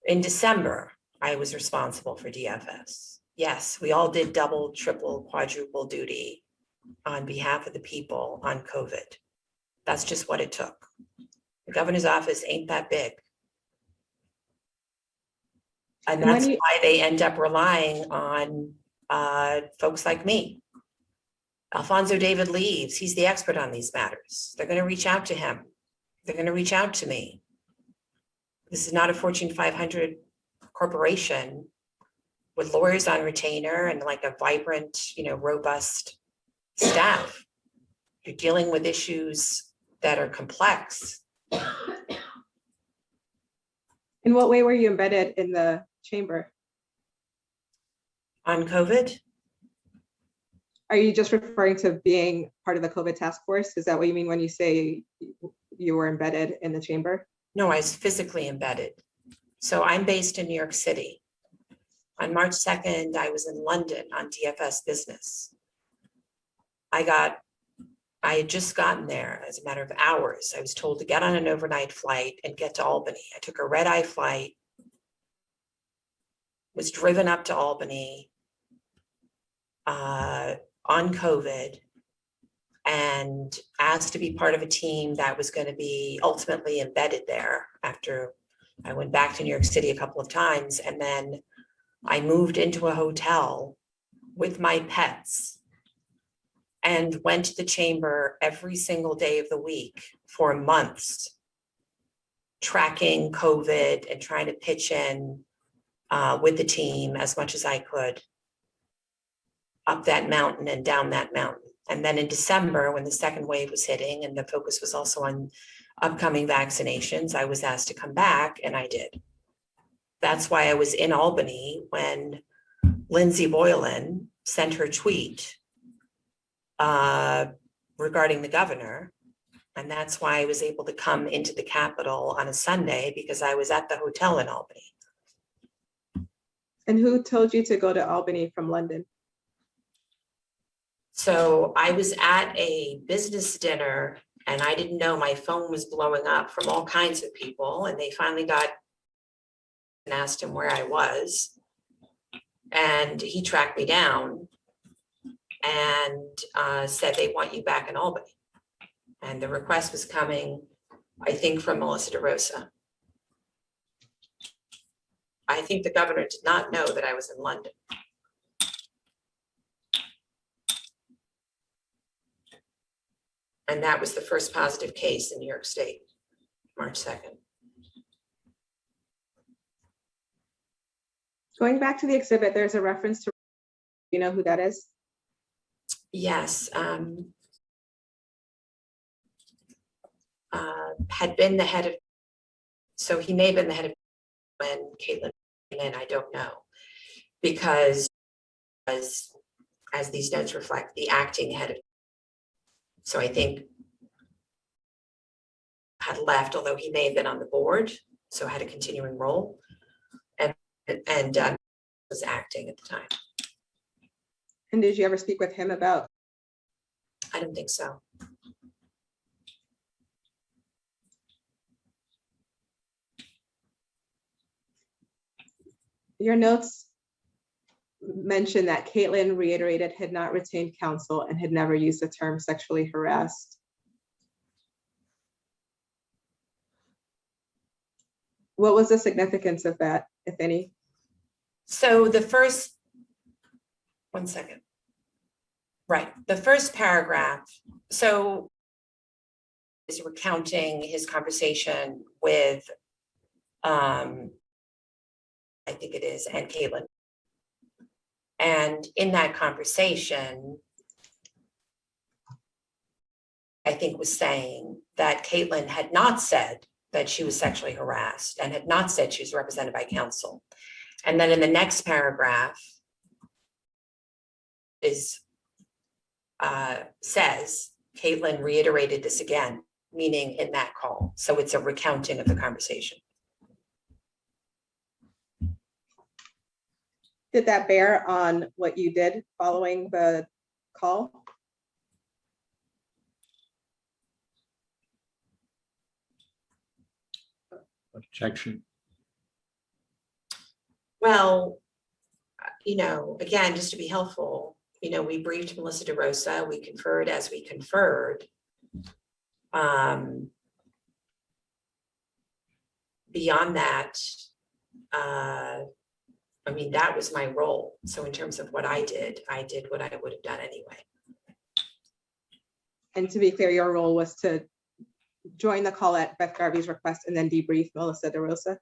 in December, I was responsible for DFS. Yes, we all did double, triple, quadruple duty on behalf of the people on COVID. That's just what it took. The governor's office ain't that big. And that's why they end up relying on folks like me. Alfonso David leaves. He's the expert on these matters. They're going to reach out to him. They're going to reach out to me. This is not a Fortune 500 corporation with lawyers on retainer and like a vibrant, robust staff. You're dealing with issues that are complex. In what way were you embedded in the chamber? On COVID? Are you just referring to being part of the COVID task force? Is that what you mean when you say you were embedded in the chamber? No, I was physically embedded. So I'm based in New York City. On March 2nd, I was in London on DFS business. I had just gotten there as a matter of hours. I was told to get on an overnight flight and get to Albany. I took a red-eye flight, was driven up to Albany on COVID, and asked to be part of a team that was going to be ultimately embedded there after I went back to New York City a couple of times. And then I moved into a hotel with my pets and went to the chamber every single day of the week for months, tracking COVID and trying to pitch in with the team as much as I could, up that mountain and down that mountain. And then in December, when the second wave was hitting and the focus was also on upcoming vaccinations, I was asked to come back, and I did. That's why I was in Albany when Lindsay Boylan sent her tweet regarding the governor. And that's why I was able to come into the Capitol on a Sunday, because I was at the hotel in Albany. And who told you to go to Albany from London? So I was at a business dinner and I didn't know my phone was blowing up from all kinds of people. And they finally got and asked him where I was. And he tracked me down and said, they want you back in Albany. And the request was coming, I think, from Melissa DeRosa. I think the governor did not know that I was in London. And that was the first positive case in New York State, March 2nd. Going back to the exhibit, there's a reference to, you know who that is? Yes. Had been the head of, so he may have been the head of when Caitlin came in, I don't know. Because as these notes reflect, the acting head of, so I think had left, although he may have been on the board, so had a continuing role, and was acting at the time. And did you ever speak with him about? I don't think so. Your notes mention that Caitlin reiterated had not retained counsel and had never used the term sexually harassed. What was the significance of that, if any? So the first, one second. Right, the first paragraph, so is recounting his conversation with, I think it is, and Caitlin. And in that conversation, I think was saying that Caitlin had not said that she was sexually harassed and had not said she was represented by counsel. And then in the next paragraph is says, Caitlin reiterated this again, meaning in that call. So it's a recounting of the conversation. Did that bear on what you did following the call? Objection. Well, again, just to be helpful, we briefed Melissa DeRosa, we conferred as we conferred. Beyond that, that was my role. So in terms of what I did what I would have done anyway. And to be clear, your role was to join the call at Beth Garvey's request and then debrief Melissa DeRosa?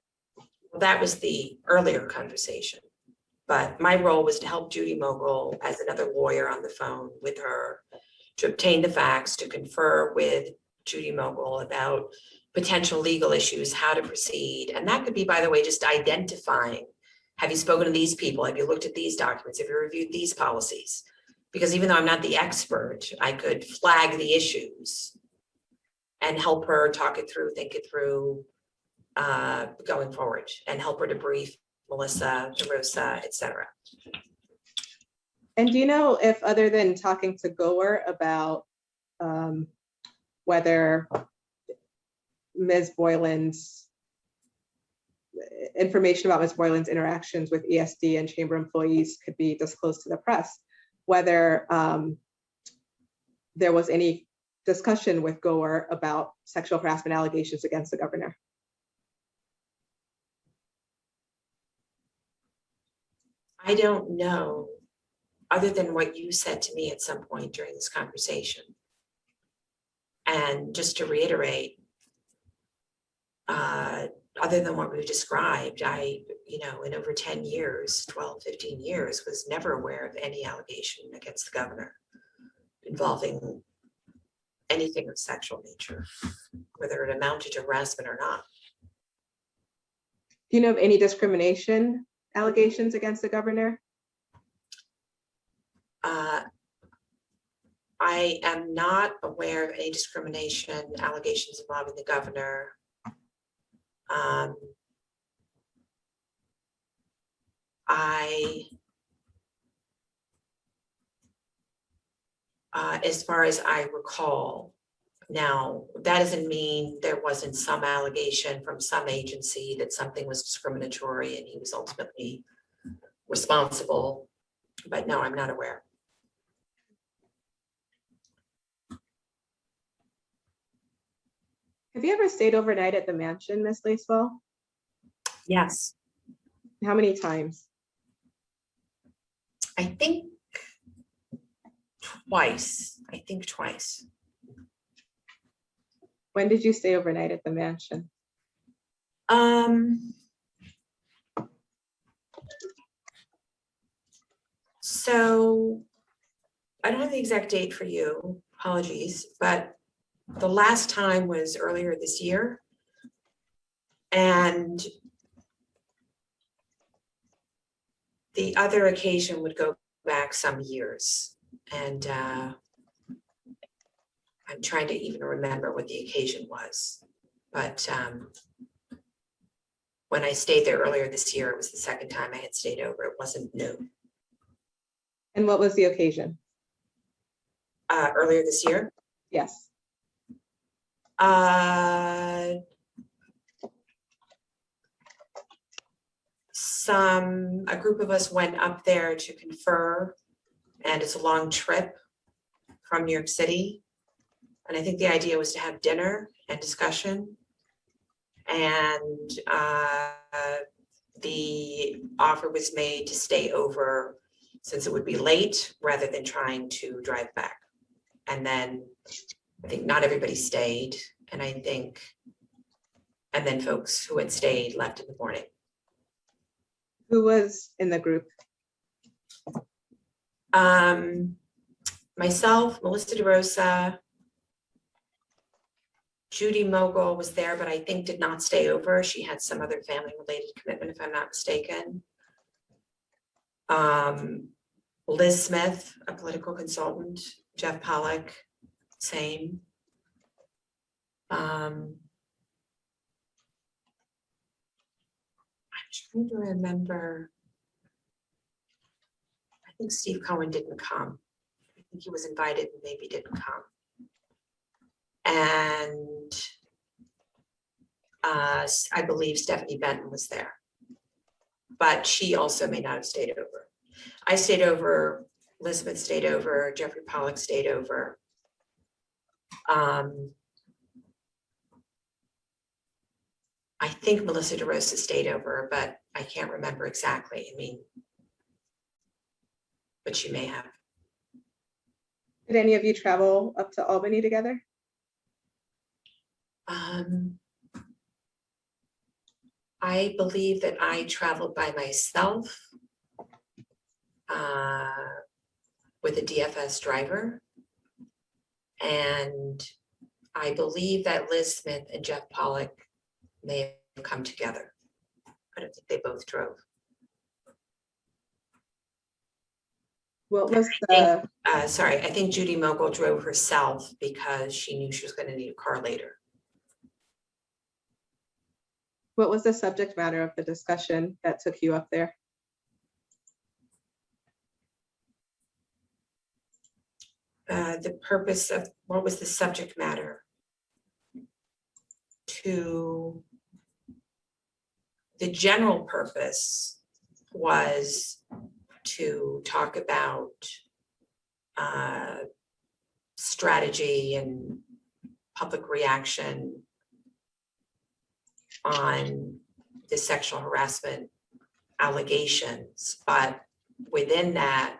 Well, that was the earlier conversation. But my role was to help Judy Mogul as another lawyer on the phone with her to obtain the facts, to confer with Judy Mogul about potential legal issues, how to proceed. And that could be, by the way, just identifying, have you spoken to these people? Have you looked at these documents? Have you reviewed these policies? Because even though I'm not the expert, I could flag the issues and help her talk it through, think it through going forward, and help her to brief Melissa DeRosa, et cetera. And do you know if, other than talking to Goer about whether Ms. Boylan's information about Ms. Boylan's interactions with ESD and chamber employees could be disclosed to the press, whether there was any discussion with Goer about sexual harassment allegations against the governor? I don't know, other than what you said to me at some point during this conversation. And just to reiterate, other than what we've described, I, in over 10 years, 12, 15 years, was never aware of any allegation against the governor involving anything of sexual nature, whether it amounted to harassment or not. Do you know of any discrimination allegations against the governor? I am not aware of any discrimination allegations involving the governor. As far as I recall, now that doesn't mean there wasn't some allegation from some agency that something was discriminatory and he was ultimately responsible, but no, I'm not aware. Have you ever stayed overnight at the mansion, Ms. Lacewell? Yes, How many times? I think twice. When did you stay overnight at the mansion? So I don't have the exact date for you, apologies, but the last time was earlier this year. And the other occasion would go back some years. And I'm trying to even remember what the occasion was. But when I stayed there earlier this year, it was the second time I had stayed over. It wasn't new. And what was the occasion? Earlier this year? Yes. A group of us went up there to confer, and it's a long trip from New York City. And I think the idea was to have dinner and discussion. And the offer was made to stay over since it would be late rather than trying to drive back. And then I think not everybody stayed. And then folks who had stayed left in the morning. Who was in the group? Myself, Melissa DeRosa, Judy Mogul was there, but I think did not stay over. She had some other family-related commitment, if I'm not mistaken. Liz Smith, a political consultant, Jeff Pollack, same. I'm trying to remember. I think Steve Cohen didn't come. I think he was invited and maybe didn't come. And I believe Stephanie Benton was there, but she also may not have stayed over. I stayed over, Elizabeth stayed over, Jeffrey Pollack stayed over. I think Melissa DeRosa stayed over, but I can't remember exactly. I mean, but she may have. Did any of you travel up to Albany together? I believe that I traveled by myself with a DFS driver. And I believe that Liz Smith and Jeff Pollack may have come together. I don't think they both drove. What was the, Sorry, I think Judy Mogul drove herself because she knew she was going to need a car later. what was the subject matter of the discussion that took you up there? The purpose of, what was the subject matter? The general purpose was to talk about strategy and public reaction on the sexual harassment allegations, but within that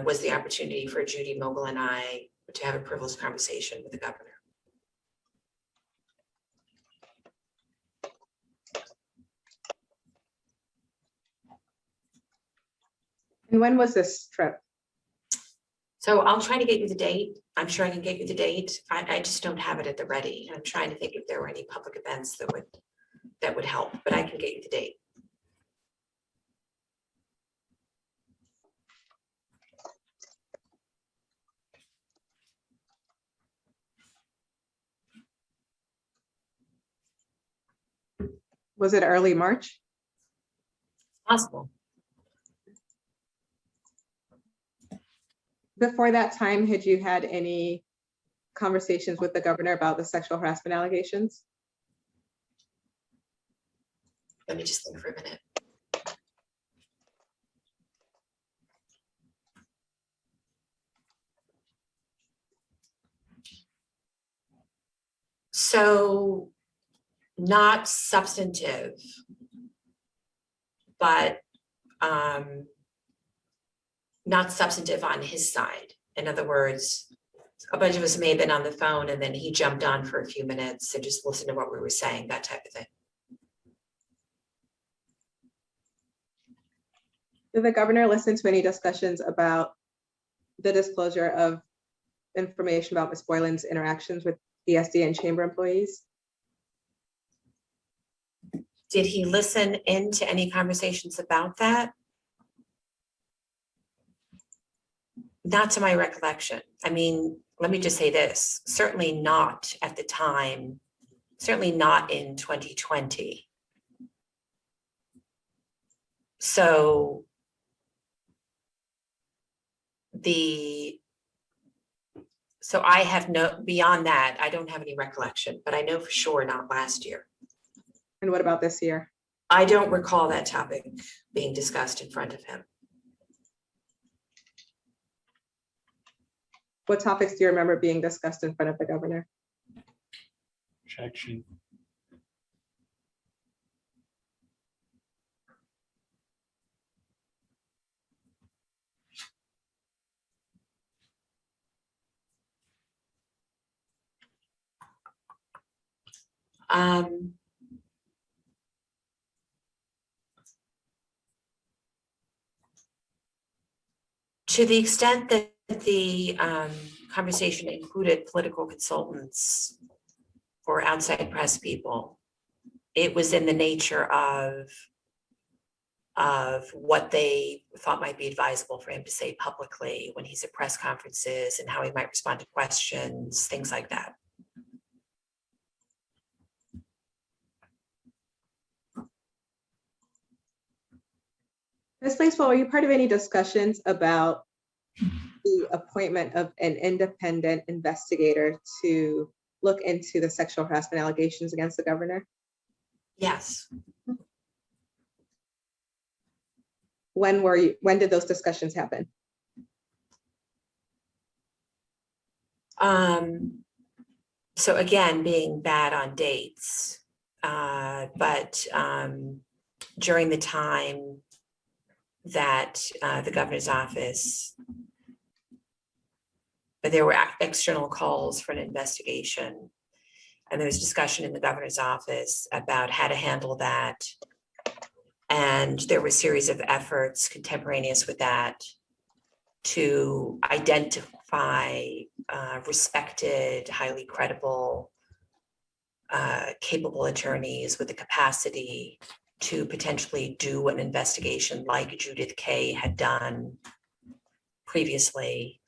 was the opportunity for Judy Mogul and I to have a privileged conversation with the governor. And when was this trip? So I'll try to get you the date. I'm sure I can get you the date. I just don't have it at the ready. I'm trying to think if there were any public events that would help, but I can get you the date. Was it early March? Possible. Before that time, had you had any conversations with the governor about the sexual harassment allegations? Let me just think for a minute. So not substantive, but not substantive on his side. In other words, a bunch of us may have been on the phone and then he jumped on for a few minutes and just listened to what we were saying, that type of thing. Did the governor listen to any discussions about the disclosure of information about Ms. Boylan's interactions with ESD and chamber employees? Did he listen into any conversations about that? Not to my recollection. I mean, let me just say this, certainly not at the time, certainly not in 2020. So I have no, beyond that, I don't have any recollection, but I know for sure not last year. And what about this year? I don't recall that topic being discussed in front of him. What topics do you remember being discussed in front of the governor? Objection. To the extent that the conversation included political consultants or outside press people, it was in the nature of what they thought might be advisable for him to say publicly when he's at press conferences and how he might respond to questions, things like that. Ms. Lacewell, were you part of any discussions about the appointment of an independent investigator to look into the sexual harassment allegations against the governor? Yes. When did those discussions happen? So again, being bad on dates, but during the time that the governor's office, there were external calls for an investigation, and there was discussion in the governor's office about how to handle that. And there were a series of efforts contemporaneous with that to identify respected, highly credible, capable attorneys with the capacity to potentially do an investigation like Judith Kay had done previously.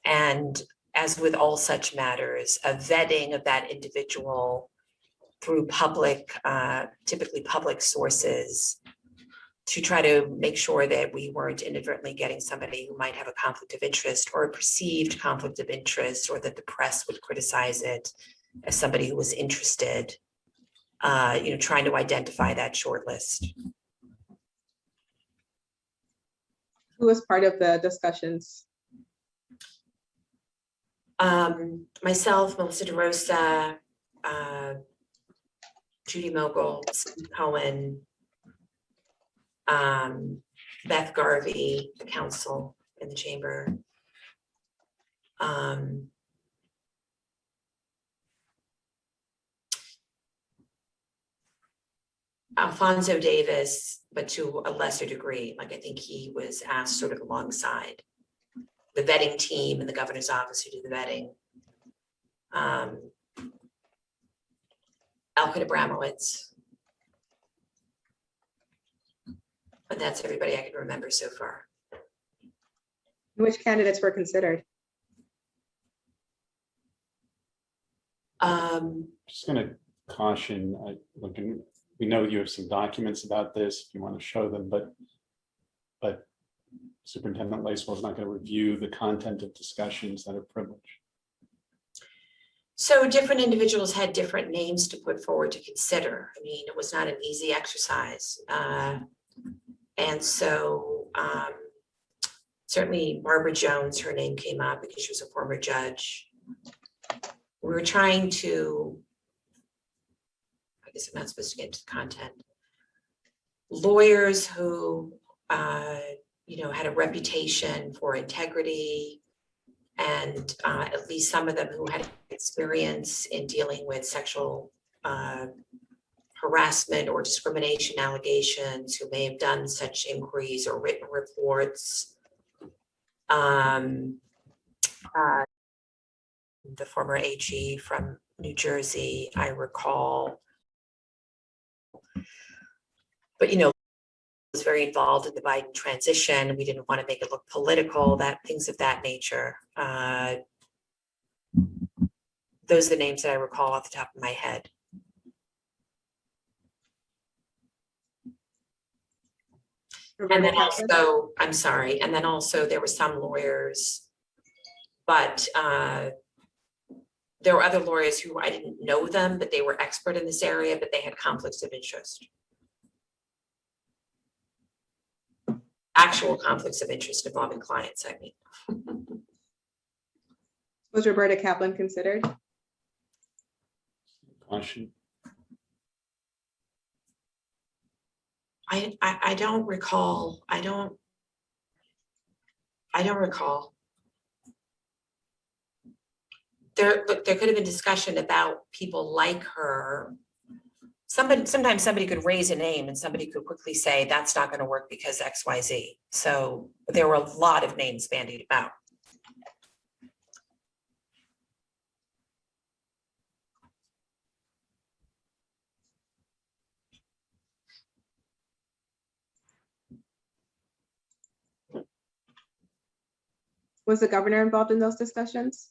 And as with all such matters, a vetting of that individual through public, typically public sources, to try to make sure that we weren't inadvertently getting somebody who might have a conflict of interest or a perceived conflict of interest, or that the press would criticize it as somebody who was interested, trying to identify that short list. Who was part of the discussions? Myself, Melissa DeRosa, Judy Mogul, Steve Cohen, Beth Garvey, the counsel in the chamber. Alfonso Davis, but to a lesser degree. Like, I think he was asked sort of alongside the vetting team in the governor's office who do the vetting. Alfred Abramowitz. But that's everybody I can remember so far. Which candidates were considered? Just going to caution, we know you have some documents about this if you want to show them, but Superintendent Lacewell is not going to review the content of discussions that are privileged. So different individuals had different names to put forward to consider. I mean, it was not an easy exercise. And so certainly Barbara Jones, her name came up because she was a former judge. We were trying to, I guess I'm not supposed to get into the content, lawyers who had a reputation for integrity, and at least some of them who had experience in dealing with sexual harassment or discrimination allegations, who may have done such inquiries or written reports. The former AG from New Jersey, I recall. But, was very involved in the Biden transition. We didn't want to make it look political, things of that nature. Those are the names that I recall off the top of my head. And then also, I'm sorry, and then also there were some lawyers, but there were other lawyers who I didn't know them, but they were expert in this area, but they had conflicts of interest. Actual conflicts of interest involving clients, I mean. Was Roberta Kaplan considered? Caution. I don't recall. I don't recall. There could have been discussion about people like her. Sometimes somebody could raise a name and somebody could quickly say that's not going to work because XYZ. So there were a lot of names bandied about. Was the governor involved in those discussions?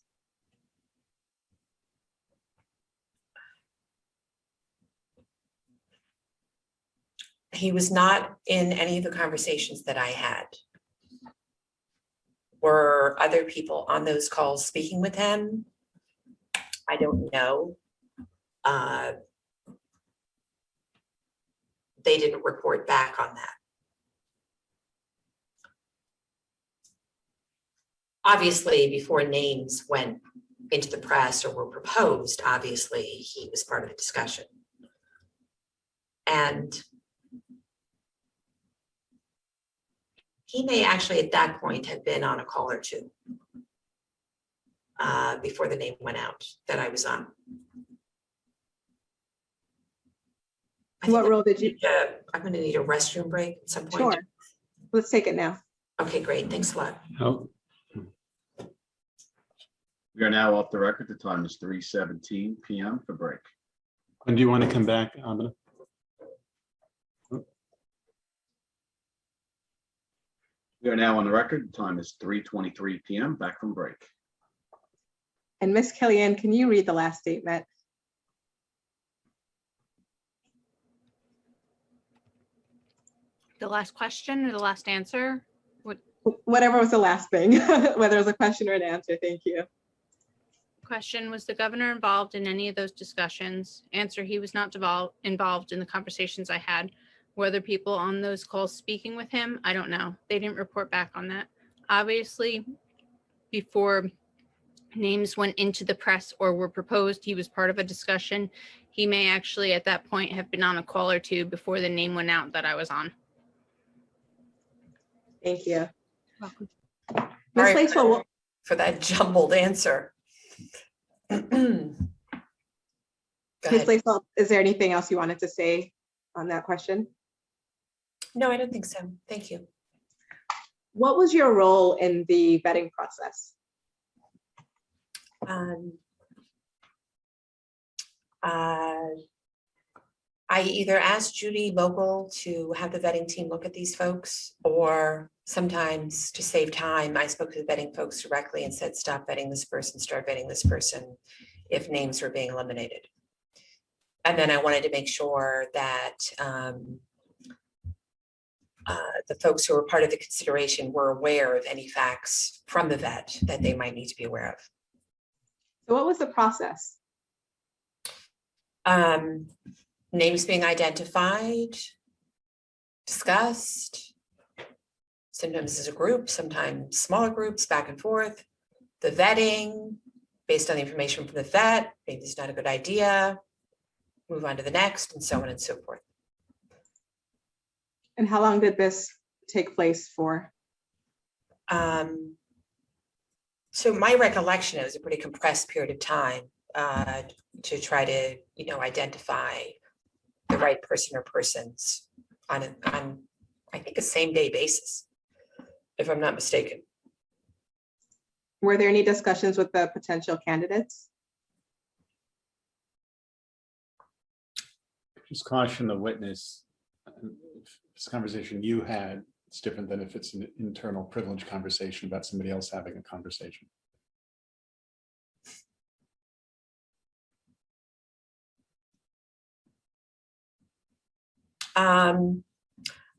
He was not in any of the conversations that I had. Were other people on those calls speaking with him? I don't know. They didn't report back on that. Obviously, before names went into the press or were proposed, obviously, he was part of the discussion. And he may actually at that point have been on a call or two before the name went out that I was on. What role did you? I'm going to need a restroom break at some point. Sure. Let's take it now. Okay, great. Thanks a lot. Oh, We are now off the record. The time is 3:17 PM for break. when do you want to come back, Amina? We are now on the record. The time is 3:23 PM, back from break. And Miss Kellyanne, can you read the last statement? The last question or the last answer? Whatever was the last thing, whether it was a question or an answer. Thank you. Question, was the governor involved in any of those discussions? Answer, he was not involved in the conversations I had. Were there people on those calls speaking with him? I don't know. They didn't report back on that. Obviously, before names went into the press or were proposed, he was part of a discussion. He may actually at that point have been on a call or two before the name went out that I was on. Thank you. Welcome. Ms. All right. Lacewell, For that jumbled answer. Go Ms. ahead. Lacewell, is there anything else you wanted to say on that question? No, I don't think so. Thank you. What was your role in the vetting process? I either asked Judy Vogel to have the vetting team look at these folks, or sometimes to save time, I spoke to the vetting folks directly and said, stop vetting this person, start vetting this person if names were being eliminated. And then I wanted to make sure that the folks who were part of the consideration were aware of any facts from the vet that they might need to be aware of. So what was the process? Names being identified, discussed, sometimes as a group, sometimes smaller groups, back and forth. The vetting, based on the information from the vet, maybe it's not a good idea, move on to the next, and so on and so forth. And how long did this take place for? So my recollection, it was a pretty compressed period of time to try to, identify the right person or persons on I think a same day basis, if I'm not mistaken. Were there any discussions with the potential candidates? Just caution the witness. This conversation you had, it's different than if it's an internal privilege conversation about somebody else having a conversation.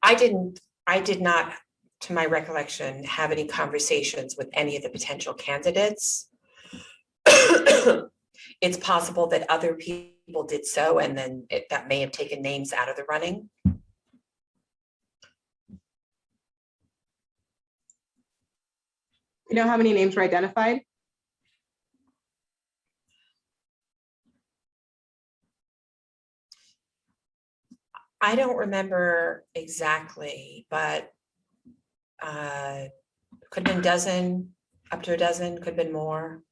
I did not, to my recollection, have any conversations with any of the potential candidates. It's possible that other people did so, and then that may have taken names out of the running. You know how many names were identified? I don't remember exactly, but could have been a dozen, up to a dozen, could have been more.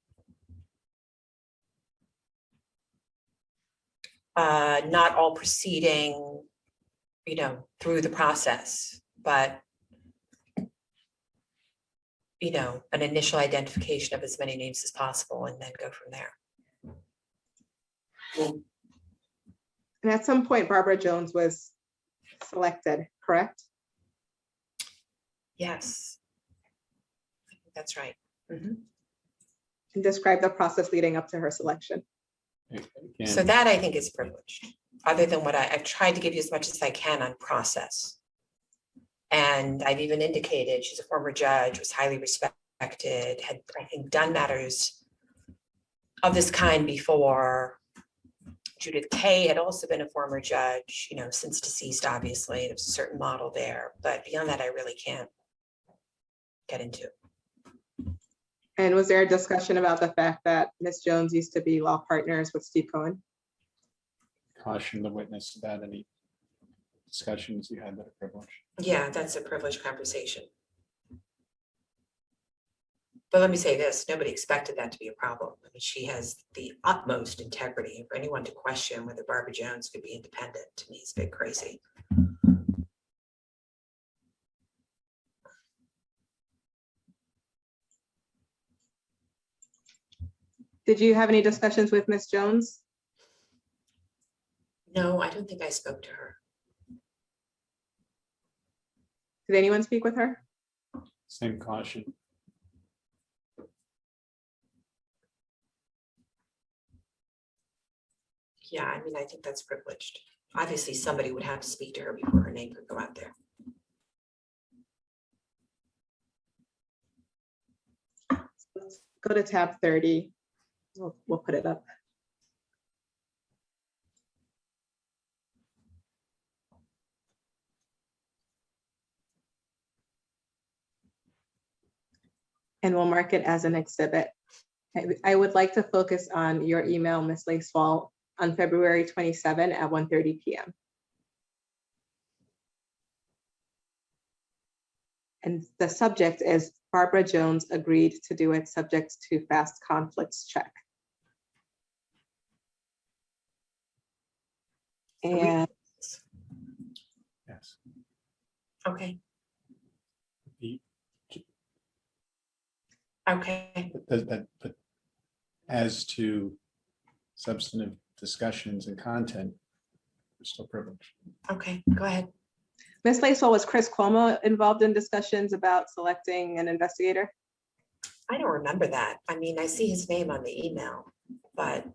Not all proceeding, through the process, but an initial identification of as many names as possible and then go from there. And at some point, Barbara Jones was selected, correct? Yes, I think that's right. Mhm. And describe the process leading up to her selection. So that I think is privileged, other than what I've tried to give you as much as I can on process. And I've even indicated she's a former judge, was highly respected, had, I think, done matters of this kind before. Judith Kay had also been a former judge, you know, since deceased, obviously, there's a certain model there, but beyond that, I really can't get into. And was there a discussion about the fact that Ms. Jones used to be law partners with Steve Cohen? Caution the witness about any discussions you had that are privileged. Yeah, that's a privileged conversation. But let me say this, nobody expected that to be a problem. I mean, she has the utmost integrity. For anyone to question whether Barbara Jones could be independent, to me, is a bit crazy. Did you have any discussions with Ms. Jones? No, I don't think I spoke to her. Did anyone speak with her? Same caution. Yeah, I mean, I think that's privileged. Obviously, somebody would have to speak to her before her name could go out there. Let's go to tab 30. We'll put it up. And we'll mark it as an exhibit. I would like to focus on your email, Ms. Lacewell, on February 27 at 1:30 p.m. And the subject is Barbara Jones agreed to do it subject to fast conflicts check. And Yes. Okay, The- okay, But as to substantive discussions and content, we're still privileged. okay, go ahead. Ms. Lacewell, was Chris Cuomo involved in discussions about selecting an investigator? I don't remember that. I mean, I see his name on the email, but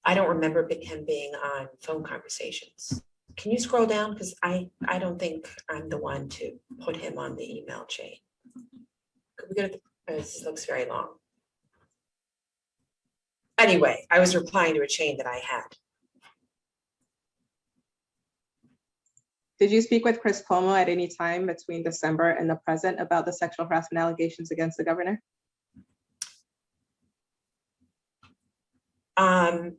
I don't remember him being on phone conversations. Can you scroll down? Because I don't think I'm the one to put him on the email chain. Could we go to the, this looks very long. Anyway, I was replying to a chain that I had. Did you speak with Chris Cuomo at any time between December and the present about the sexual harassment allegations against the governor?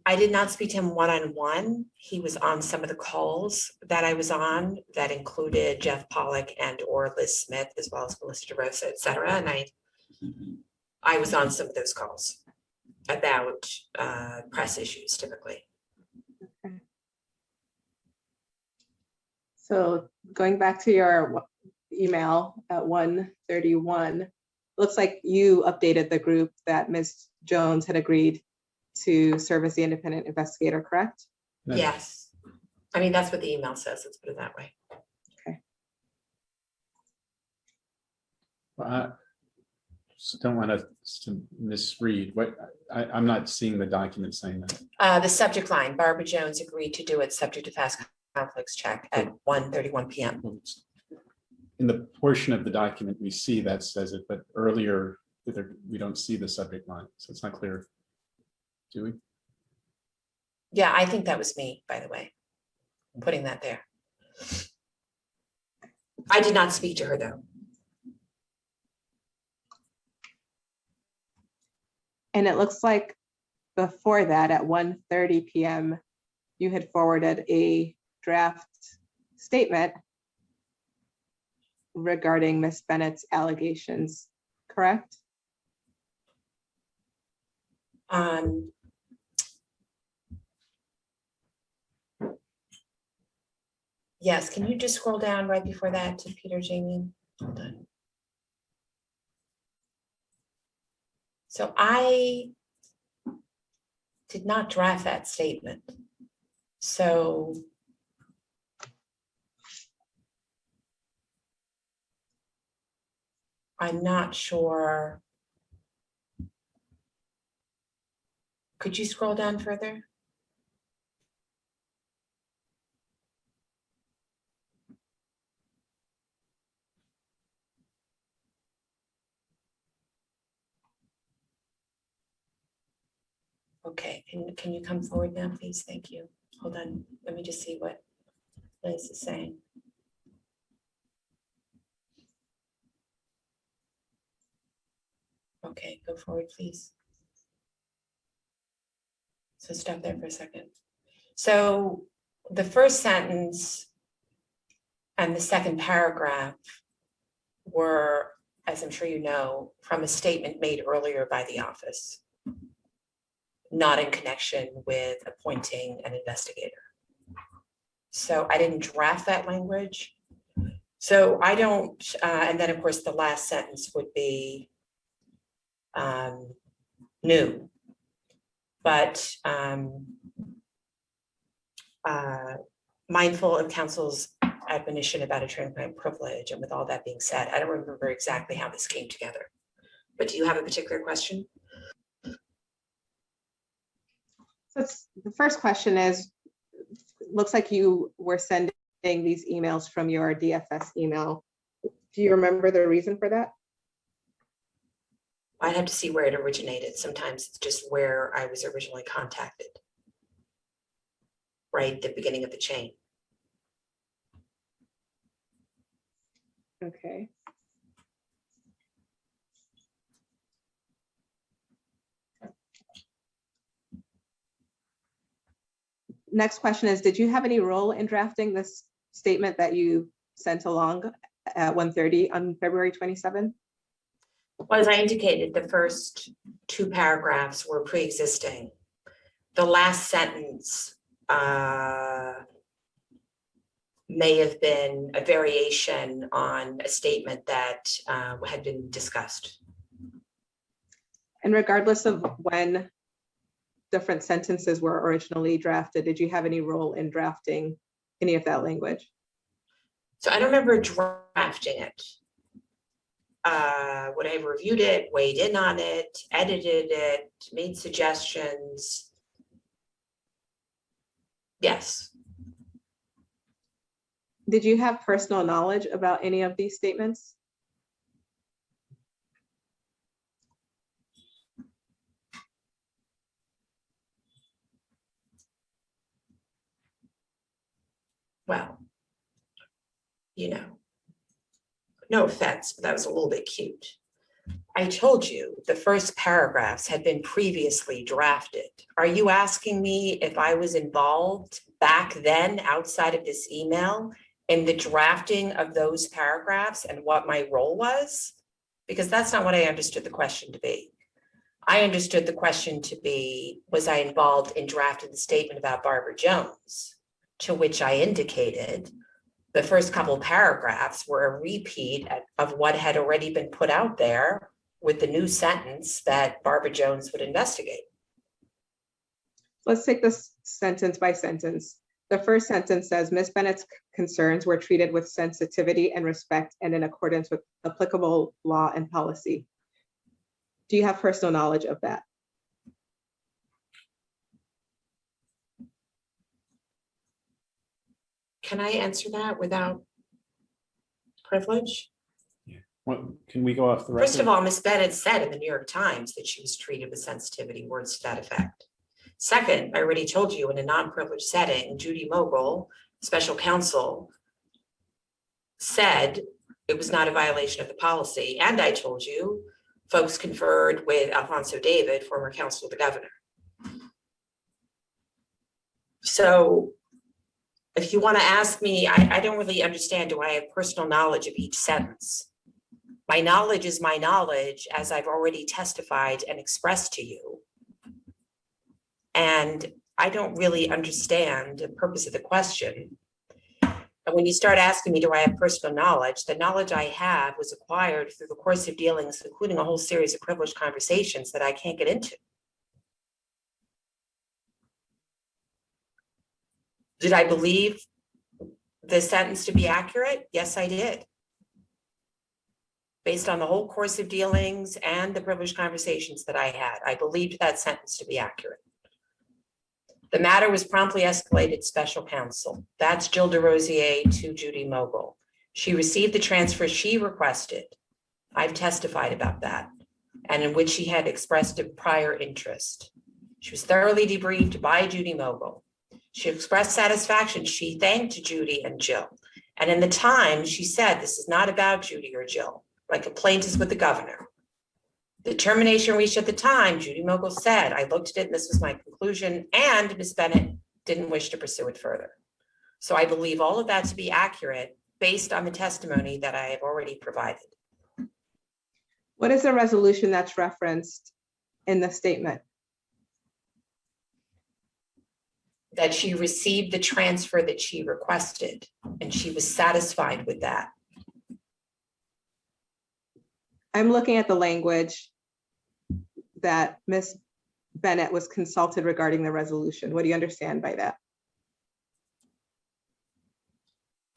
I did not speak to him one-on-one. He was on some of the calls that I was on that included Jeff Pollack and or Liz Smith, as well as Melissa DeRosa, et cetera. And I was on some of those calls about press issues typically. So going back to your email at 1:31, looks like you updated the group that Ms. Jones had agreed to serve as the independent investigator, correct? No. Yes. I mean, that's what the email says. Let's put it that way. Well, I just don't want to misread what I'm not seeing the document saying that. The subject line, Barbara Jones agreed to do it subject to fast conflicts check at 1:31 p.m. In the portion of the document we see that says it, but earlier we don't see the subject line, so it's not clear. Do we? Yeah, I think that was me, by the way, putting that there. I did not speak to her though. And it looks like before that at 1:30 p.m., you had forwarded a draft statement regarding Ms. Bennett's allegations, correct? Yes, can you just scroll down right before that to Peter Jamie? Hold on. So I did not draft that statement. So I'm not sure. Could you scroll down further? Okay, can you come forward now, please? Thank you. Hold on, let me just see what Liz is saying. Okay, go forward, please. So stop there for a second. So the first sentence and the second paragraph were, as I'm sure you know, from a statement made earlier by the office, not in connection with appointing an investigator. So I didn't draft that language. So I don't, and then of course the last sentence would be new, but mindful of council's admonition about attorney-client privilege, and with all that being said, I don't remember exactly how this came together. But do you have a particular question? So the first question is, looks like you were sending these emails from your DFS email. Do you remember the reason for that? I'd have to see where it originated. Sometimes it's just where I was originally contacted, right at the beginning of the chain. Okay. Next question is, did you have any role in drafting this statement that you sent along at 1:30 on February 27th? Well, as I indicated, the first two paragraphs were pre-existing. The last sentence may have been a variation on a statement that had been discussed. And regardless of when different sentences were originally drafted, did you have any role in drafting any of that language? So I don't remember drafting it. When I reviewed it, weighed in on it, edited it, made suggestions. Yes. Did you have personal knowledge about any of these statements? Well, you know, no offense, but that was a little bit cute. I told you the first paragraphs had been previously drafted. Are you asking me if I was involved back then outside of this email in the drafting of those paragraphs and what my role was? Because that's not what I understood the question to be. I understood the question to be, was I involved in drafting the statement about Barbara Jones? To which I indicated the first couple of paragraphs were a repeat of what had already been put out there with the new sentence that Barbara Jones would investigate. Let's take this sentence by sentence. The first sentence says, Ms. Bennett's concerns were treated with sensitivity and respect and in accordance with applicable law and policy. Do you have personal knowledge of that? Can I answer that without privilege? What, can we go off the record? First of all, Ms. Bennett said in the New York Times that she was treated with sensitivity, words to that effect. Second, I already told you in a non-privileged setting, Judy Mogul, special counsel, said it was not a violation of the policy. And I told you, folks conferred with Alfonso David, former counsel of the governor. So if you want to ask me, I don't really understand, do I have personal knowledge of each sentence? My knowledge is my knowledge, as I've already testified and expressed to you. And I don't really understand the purpose of the question. And when you start asking me, do I have personal knowledge? The knowledge I have was acquired through the course of dealings, including a whole series of privileged conversations that I can't get into. Did I believe the sentence to be accurate? Yes, I did. Based on the whole course of dealings and the privileged conversations that I had, I believed that sentence to be accurate. The matter was promptly escalated to special counsel. That's Jill DeRosier to Judy Mogul. She received the transfer she requested. I've testified about that, and in which she had expressed a prior interest. She was thoroughly debriefed by Judy Mogul. She expressed satisfaction. She thanked Judy and Jill. And in the time, she said, this is not about Judy or Jill. My complaint is with the governor. The determination reached at the time, Judy Mogul said, I looked at it and this was my conclusion, and Ms. Bennett didn't wish to pursue it further. So I believe all of that to be accurate based on the testimony that I have already provided. What is the resolution that's referenced in the statement? That she received the transfer that she requested, and she was satisfied with that. I'm looking at the language that Ms. Bennett was consulted regarding the resolution. What do you understand by that?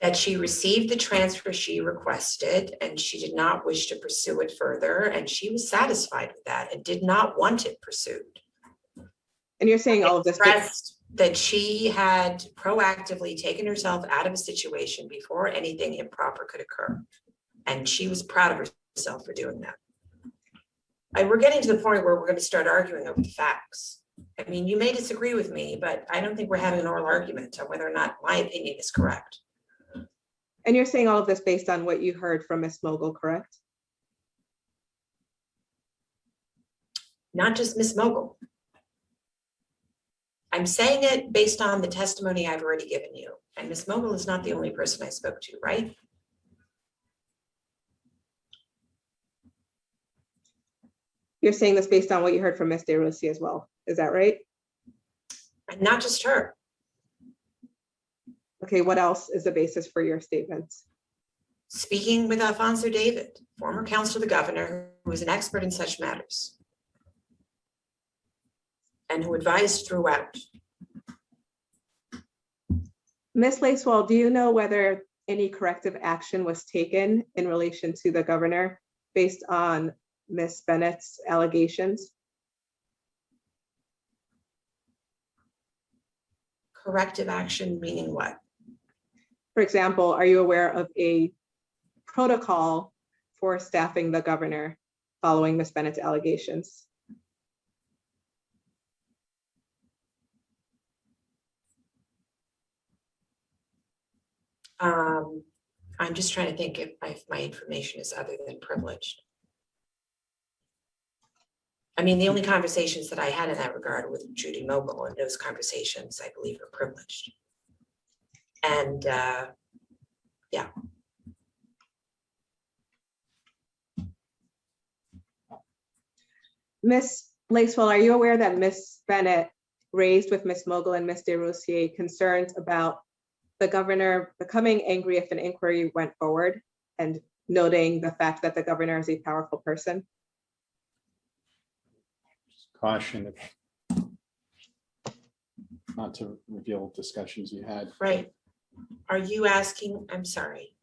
That she received the transfer she requested and she did not wish to pursue it further, and she was satisfied with that and did not want it pursued. And you're saying all of this, Expressed that she had proactively taken herself out of a situation before anything improper could occur. And she was proud of herself for doing that. We're getting to the point where we're going to start arguing over the facts. I mean, you may disagree with me, but I don't think we're having an oral argument on whether or not my opinion is correct. and you're saying all of this based on what you heard from Ms. Mogul, correct? Not just Ms. Mogul. I'm saying it based on the testimony I've already given you. And Ms. Mogul is not the only person I spoke to, right? You're saying this based on what you heard from Ms. DeRossi as well. Is that right? And not just her. Okay, what else is the basis for your statements? Speaking with Alfonso David, former counsel to the governor, who is an expert in such matters and who advised throughout. Ms. Lacewell, do you know whether any corrective action was taken in relation to the governor based on Ms. Bennett's allegations? Corrective action meaning what? For example, are you aware of a protocol for staffing the governor following Ms. Bennett's allegations? I'm just trying to think if my information is other than privileged. I mean, the only conversations that I had in that regard with Judy Mogul, and those conversations, I believe, are privileged. And yeah. Ms. Lacewell, are you aware that Ms. Bennett raised with Ms. Mogul and Ms. DeRosier concerns about the governor becoming angry if an inquiry went forward, and noting the fact that the governor is a powerful person? Caution not to reveal discussions you had. Right. Are you asking, I'm sorry.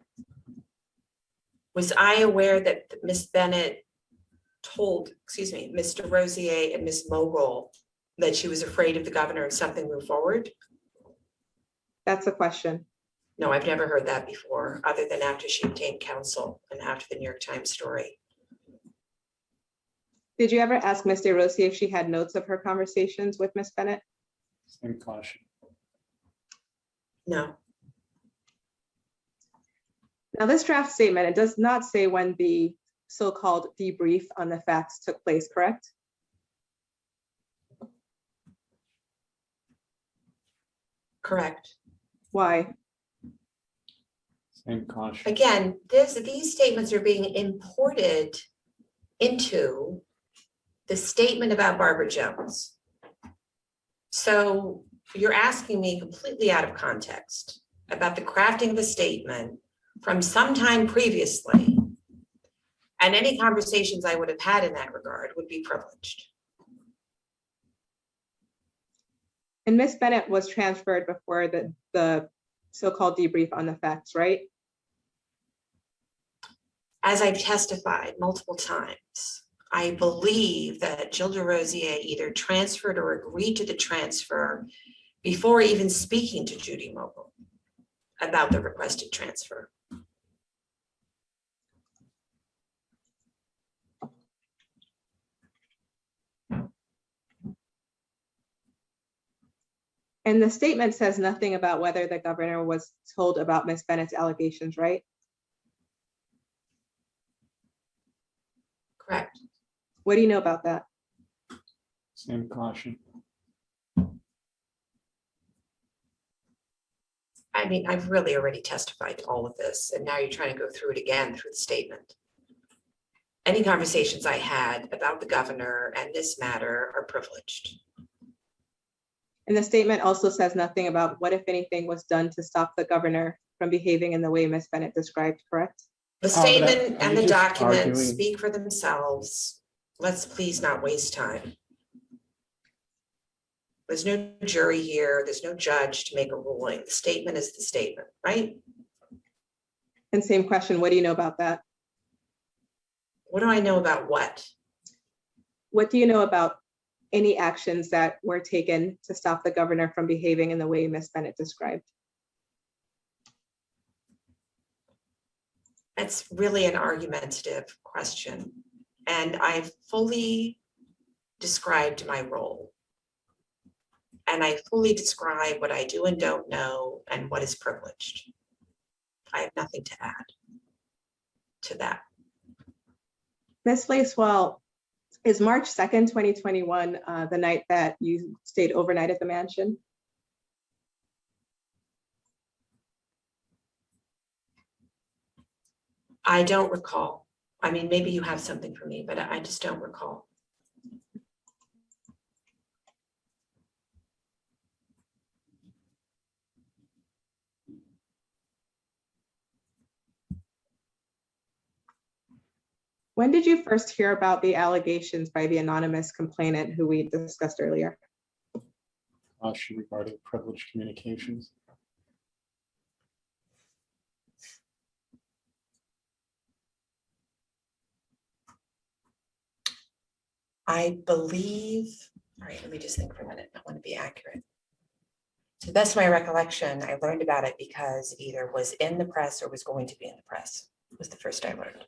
Was I aware that Ms. Bennett told, excuse me, Mr. Rosier and Ms. Mogul that she was afraid of the governor if something moved forward? That's the question. No, I've never heard that before, other than after she obtained counsel and after the New York Times story. Did you ever ask Ms. DeRosier if she had notes of her conversations with Ms. Bennett? Same caution. No. Now, this draft statement, it does not say when the so-called debrief on the facts took place, correct? Correct. Why? Same caution. Again, these statements are being imported into the statement about Barbara Jones. So you're asking me completely out of context about the crafting of a statement from some time previously, and any conversations I would have had in that regard would be privileged. And Ms. Bennett was transferred before the so-called debrief on the facts, right? As I've testified multiple times, I believe that Jill DeRosier either transferred or agreed to the transfer before even speaking to Judy Mogul about the requested transfer. And the statement says nothing about whether the governor was told about Ms. Bennett's allegations, right? Correct. What do you know about that? Same caution. I mean, I've really already testified to all of this, and now you're trying to go through it again through the statement. Any conversations I had about the governor and this matter are privileged. And the statement also says nothing about what, if anything, was done to stop the governor from behaving in the way Ms. Bennett described, correct? The Oh, but are statement and you the just documents arguing- speak for themselves. Let's please not waste time. There's no jury here. There's no judge to make a ruling. The statement is the statement, right? And same question, what do you know about that? What do I know about what? What do you know about any actions that were taken to stop the governor from behaving in the way Ms. Bennett described? That's really an argumentative question. And I've fully described my role. And I fully describe what I do and don't know and what is privileged. I have nothing to add to that. Ms. Lacewell, is March 2nd, 2021, the night that you stayed overnight at the mansion? I don't recall. I mean, maybe you have something for me, but I just don't recall. When did you first hear about the allegations by the anonymous complainant who we discussed earlier? Caution regarding privileged communications. I believe, all right, let me just think for a minute. I want to be accurate. To the best of my recollection, I learned about it because it either was in the press or was going to be in the press. It was the first I learned.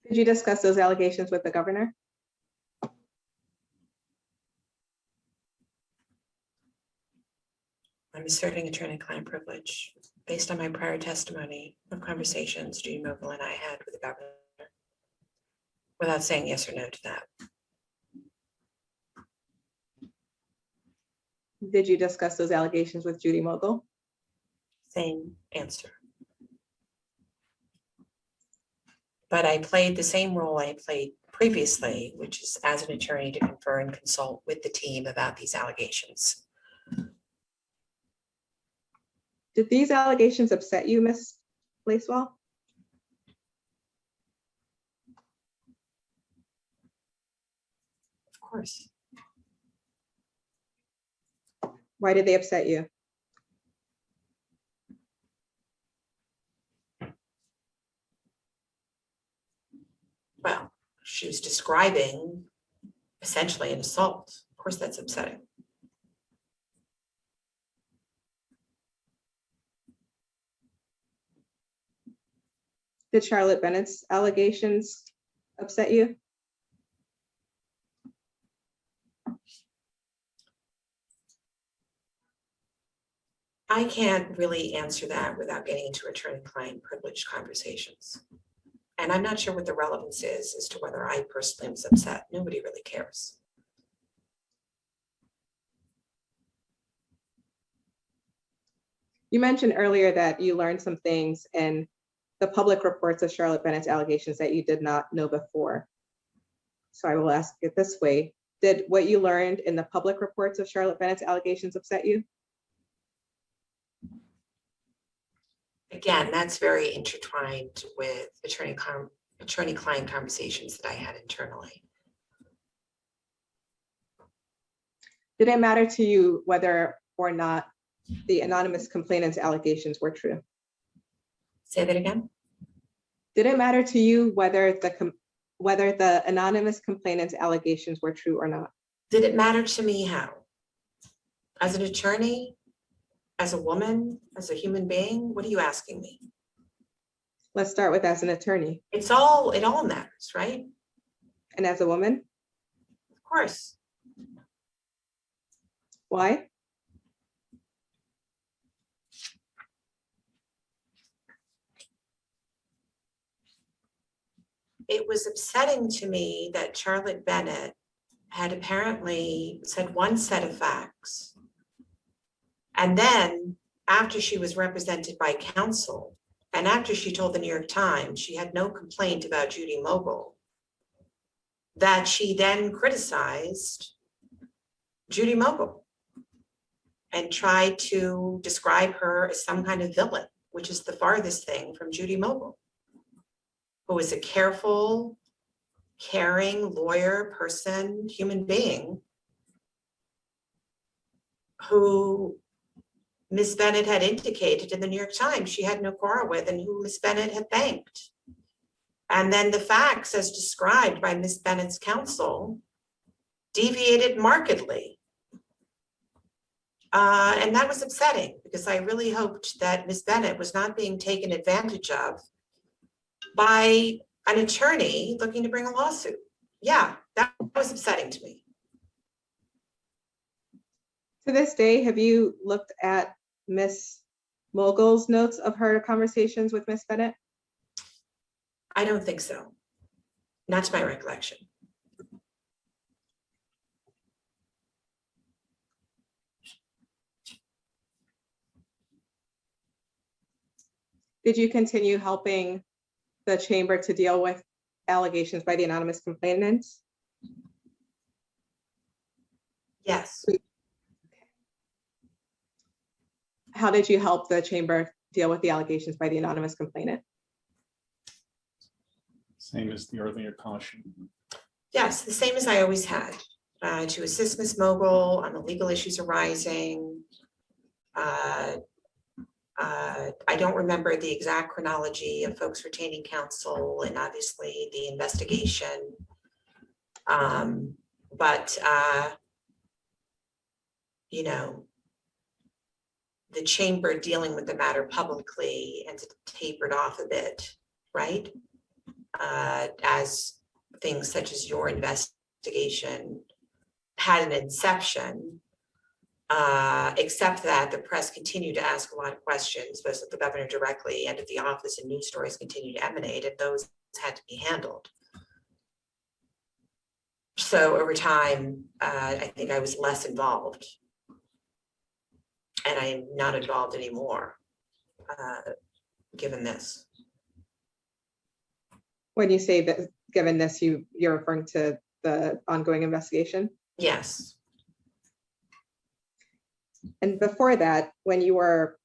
Did you discuss those allegations with the governor? I'm asserting attorney-client privilege based on my prior testimony of conversations Judy Mogul and I had with the governor, without saying yes or no to that. Did you discuss those allegations with Judy Mogul? Same answer. But I played the same role I played previously, which is as an attorney to confer and consult with the team about these allegations. Did these allegations upset you, Ms. Lacewell? Of course. Why did they upset you? Well, she was describing essentially an assault. Of course, that's upsetting. Did Charlotte Bennett's allegations upset you? I can't really answer that without getting into attorney-client privilege conversations. And I'm not sure what the relevance is as to whether I personally was upset. Nobody really cares. You mentioned earlier that you learned some things in the public reports of Charlotte Bennett's allegations that you did not know before. So I will ask it this way. Did what you learned in the public reports of Charlotte Bennett's allegations upset you? Again, that's very intertwined with attorney-client conversations that I had internally. Did it matter to you whether or not the anonymous complainant's allegations were true? Say that again? Did it matter to you whether the anonymous complainant's allegations were true or not? Did it matter to me how? As an attorney, as a woman, as a human being? What are you asking me? Let's start with as an attorney It all matters, right? and as a woman. Of course. Why? It was upsetting to me that Charlotte Bennett had apparently said one set of facts. And then after she was represented by counsel, and after she told the New York Times she had no complaint about Judy Mogul, that she then criticized Judy Mogul and tried to describe her as some kind of villain, which is the farthest thing from Judy Mogul, who is a careful, caring lawyer, person, human being, who Ms. Bennett had indicated in the New York Times she had no quarrel with and who Ms. Bennett had thanked. And then the facts as described by Ms. Bennett's counsel deviated markedly. And that was upsetting because I really hoped that Ms. Bennett was not being taken advantage of by an attorney looking to bring a lawsuit. Yeah, that was upsetting to me. To this day, have you looked at Ms. Mogul's notes of her conversations with Ms. Bennett? I don't think so. Not to my recollection. Did you continue helping the chamber to deal with allegations by the anonymous complainants? Yes. How did you help the chamber deal with the allegations by the anonymous complainant? Same as the earlier caution. Yes, the same as I always had, to assist Ms. Mogul on the legal issues arising. I don't remember the exact chronology of folks retaining counsel and obviously the investigation. But you know, the chamber dealing with the matter publicly and tapered off a bit, right? As things such as your investigation had an inception, except that the press continued to ask a lot of questions, both of the governor directly and at the office, and news stories continued to emanate, and those had to be handled. So over time, I think I was less involved. And I'm not involved anymore, given this. When you say that, given this, you're referring to the ongoing investigation? Yes. And before that, when you were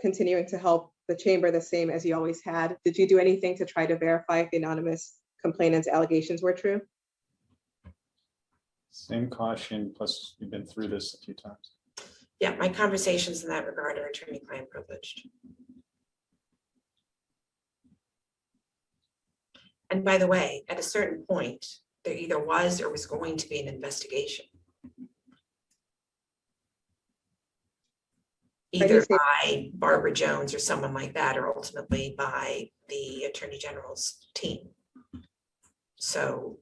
continuing to help the chamber the same as you always had, did you do anything to try to verify if the anonymous complainant's allegations were true? Same caution, plus we've been through this a few times. Yeah, my conversations in that regard are attorney-client privileged. And by the way, at a certain point, there either was or was going to be an investigation. Either by Barbara Jones or someone like that, or ultimately by the Attorney General's team. So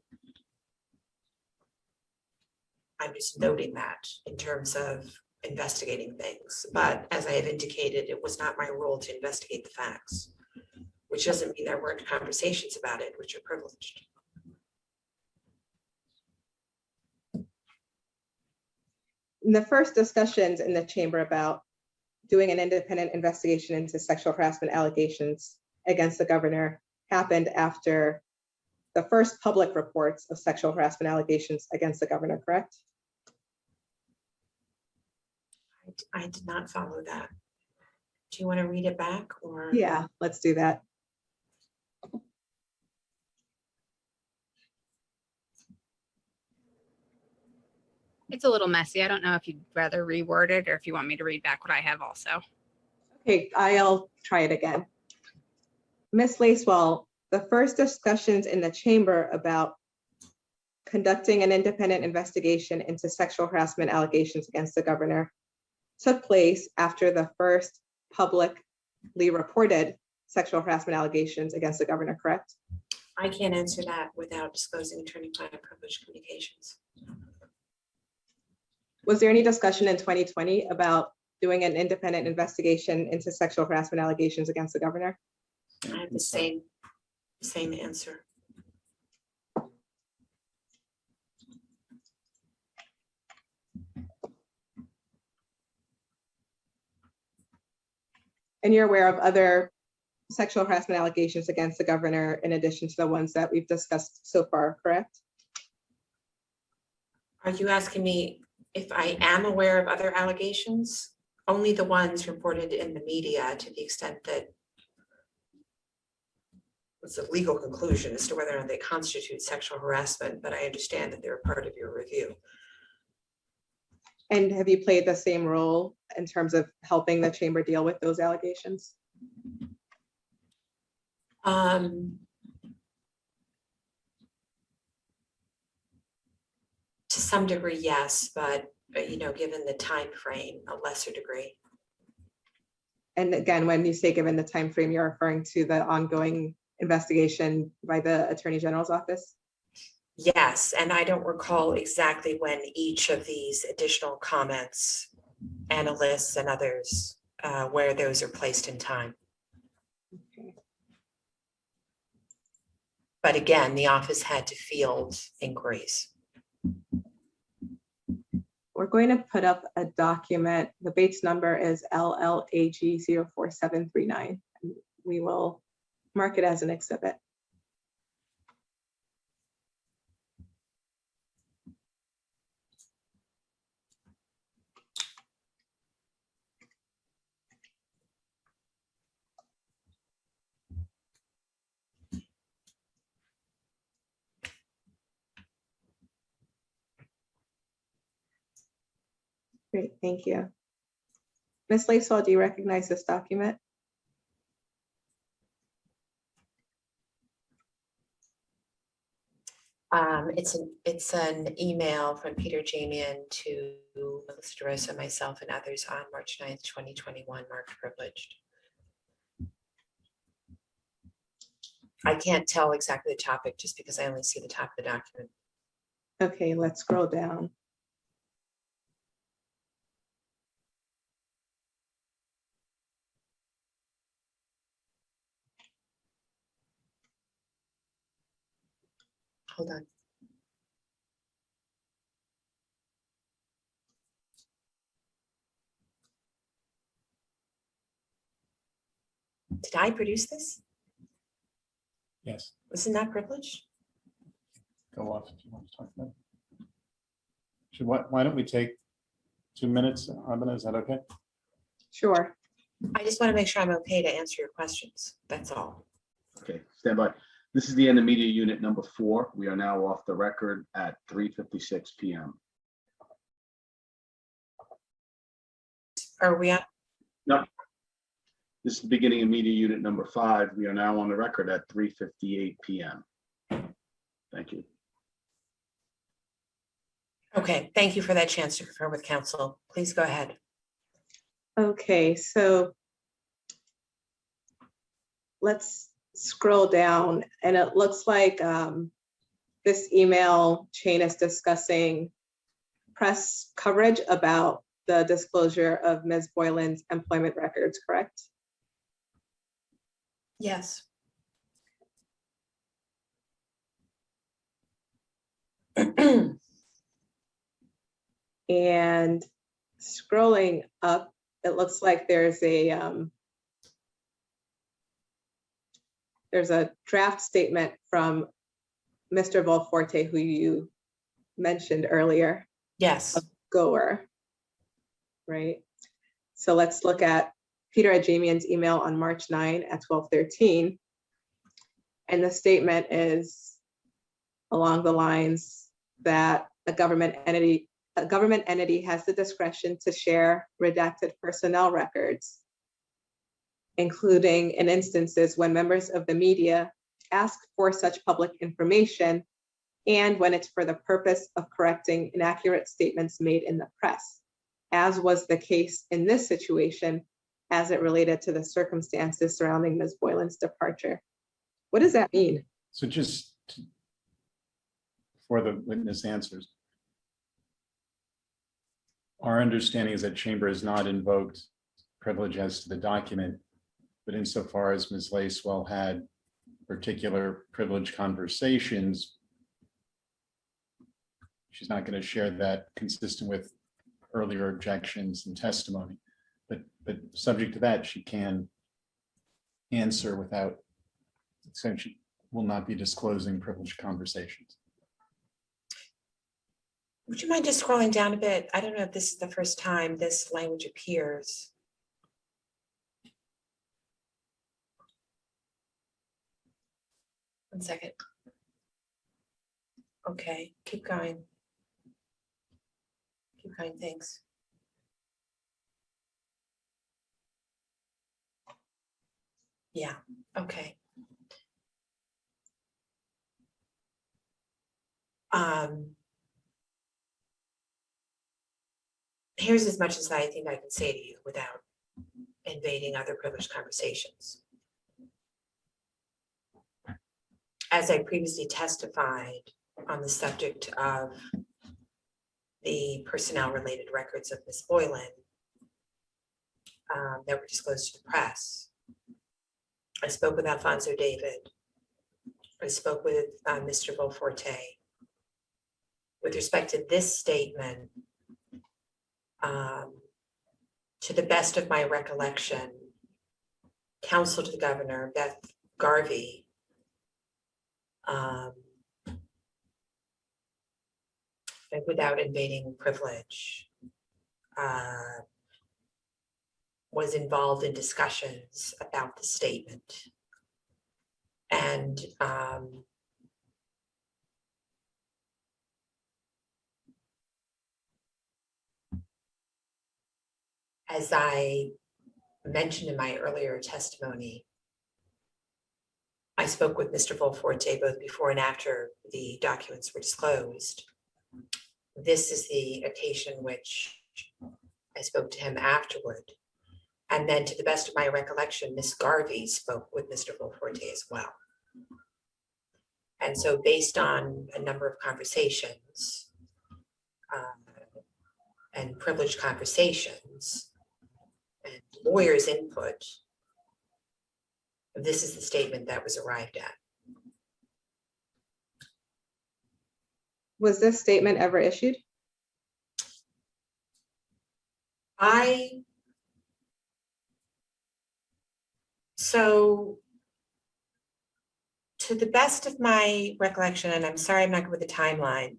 I'm just noting that in terms of investigating things. But as I have indicated, it was not my role to investigate the facts, which doesn't mean there weren't conversations about it, which are privileged. In the first discussions in the chamber about doing an independent investigation into sexual harassment allegations against the governor happened after the first public reports of sexual harassment allegations against the governor, correct? I did not follow that. Do you want to read it back or? Yeah, let's do that. It's a little messy. I don't know if you'd rather reword it or if you want me to read back what I have also. Okay, I'll try it again. Ms. Lacewell, the first discussions in the chamber about conducting an independent investigation into sexual harassment allegations against the governor took place after the first publicly reported sexual harassment allegations against the governor, correct? I can't answer that without disclosing attorney-client privileged communications. Was there any discussion in 2020 about doing an independent investigation into sexual harassment allegations against the governor? I have the same answer. And you're aware of other sexual harassment allegations against the governor in addition to the ones that we've discussed so far, correct? Are you asking me if I am aware of other allegations? Only the ones reported in the media, to the extent that it's a legal conclusion as to whether or not they constitute sexual harassment, but I understand that they're part of your review. And have you played the same role in terms of helping the chamber deal with those allegations? To some degree, yes, but you know, given the time frame, a lesser degree. And again, when you say given the time frame, you're referring to the ongoing investigation by the Attorney General's office? Yes, and I don't recall exactly when each of these additional comments, analysts and others, where those are placed in time. Okay. But again, the office had to field inquiries. We're going to put up a document. The Bates number is LLAG 04739. We will mark it as an exhibit. Great, thank you. Ms. Lacewell, do you recognize this document? It's an email from Peter Jamian to Melissa DeRosa, myself, and others on March 9th, 2021, marked privileged. I can't tell exactly the topic just because I only see the top of the document. Okay, let's scroll down. Hold on. Did I produce this? Yes, Wasn't that privileged? go off if you want to talk about it. Why don't we take 2 minutes, Abena, is that okay? Sure. I just want to make sure I'm okay to answer your questions. That's all. Okay, stand by. This is the end of media unit number 4. We are now off the record at 3:56 p.m. Are we on? No. This is the beginning of media unit number 5. We are now on the record at 3:58 p.m. Thank you. Okay, thank you for that chance to confer with counsel. Please go ahead. Okay, so let's scroll down, and it looks like this email chain is discussing press coverage about the disclosure of Ms. Boylan's employment records, correct? Yes. And scrolling up, it looks like there's a draft statement from Mr. Volforte, who you mentioned earlier, Yes. goer, right? So let's look at Peter Ajamian's email on March 9 at 12:13. And the statement is along the lines that a government entity has the discretion to share redacted personnel records, including in instances when members of the media ask for such public information and when it's for the purpose of correcting inaccurate statements made in the press, as was the case in this situation as it related to the circumstances surrounding Ms. Boylan's departure. What does that mean? So just for the witness answers. Our understanding is that Chamber has not invoked privilege as to the document, but insofar as Ms. Lacewell had particular privileged conversations, she's not going to share that consistent with earlier objections and testimony. But subject to that, she can answer without, so she will not be disclosing privileged conversations. Would you mind just scrolling down a bit? I don't know if this is the first time this language appears. One second. Okay, keep going. Keep going, thanks. Yeah, okay. Here's as much as I think I can say to you without invading other privileged conversations. As I previously testified on the subject of the personnel related records of Ms. Boylan that were disclosed to the press, I spoke with Alfonso David. I spoke with Mr. Beauforte. With respect to this statement, to the best of my recollection, counsel to the governor, Beth Garvey, and without invading privilege, was involved in discussions about the statement. And as I mentioned in my earlier testimony, I spoke with Mr. Beauforte both before and after the documents were disclosed. This is the occasion which I spoke to him afterward. And then to the best of my recollection, Ms. Garvey spoke with Mr. Beauforte as well. And so based on a number of conversations and privileged conversations and lawyers' input, this is the statement that was arrived at. Was this statement ever issued? So to the best of my recollection, and I'm sorry I'm not good with the timeline,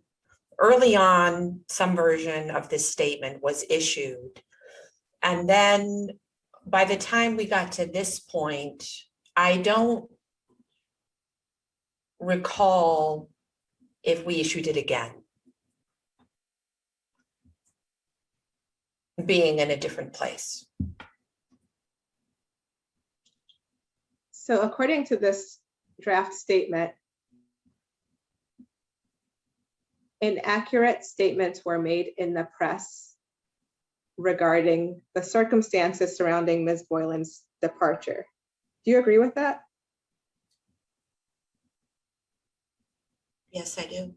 early on, some version of this statement was issued. And then by the time we got to this point, I don't recall if we issued it again, being in a different place. So according to this draft statement, inaccurate statements were made in the press regarding the circumstances surrounding Ms. Boylan's departure. Do you agree with that? Yes, I do.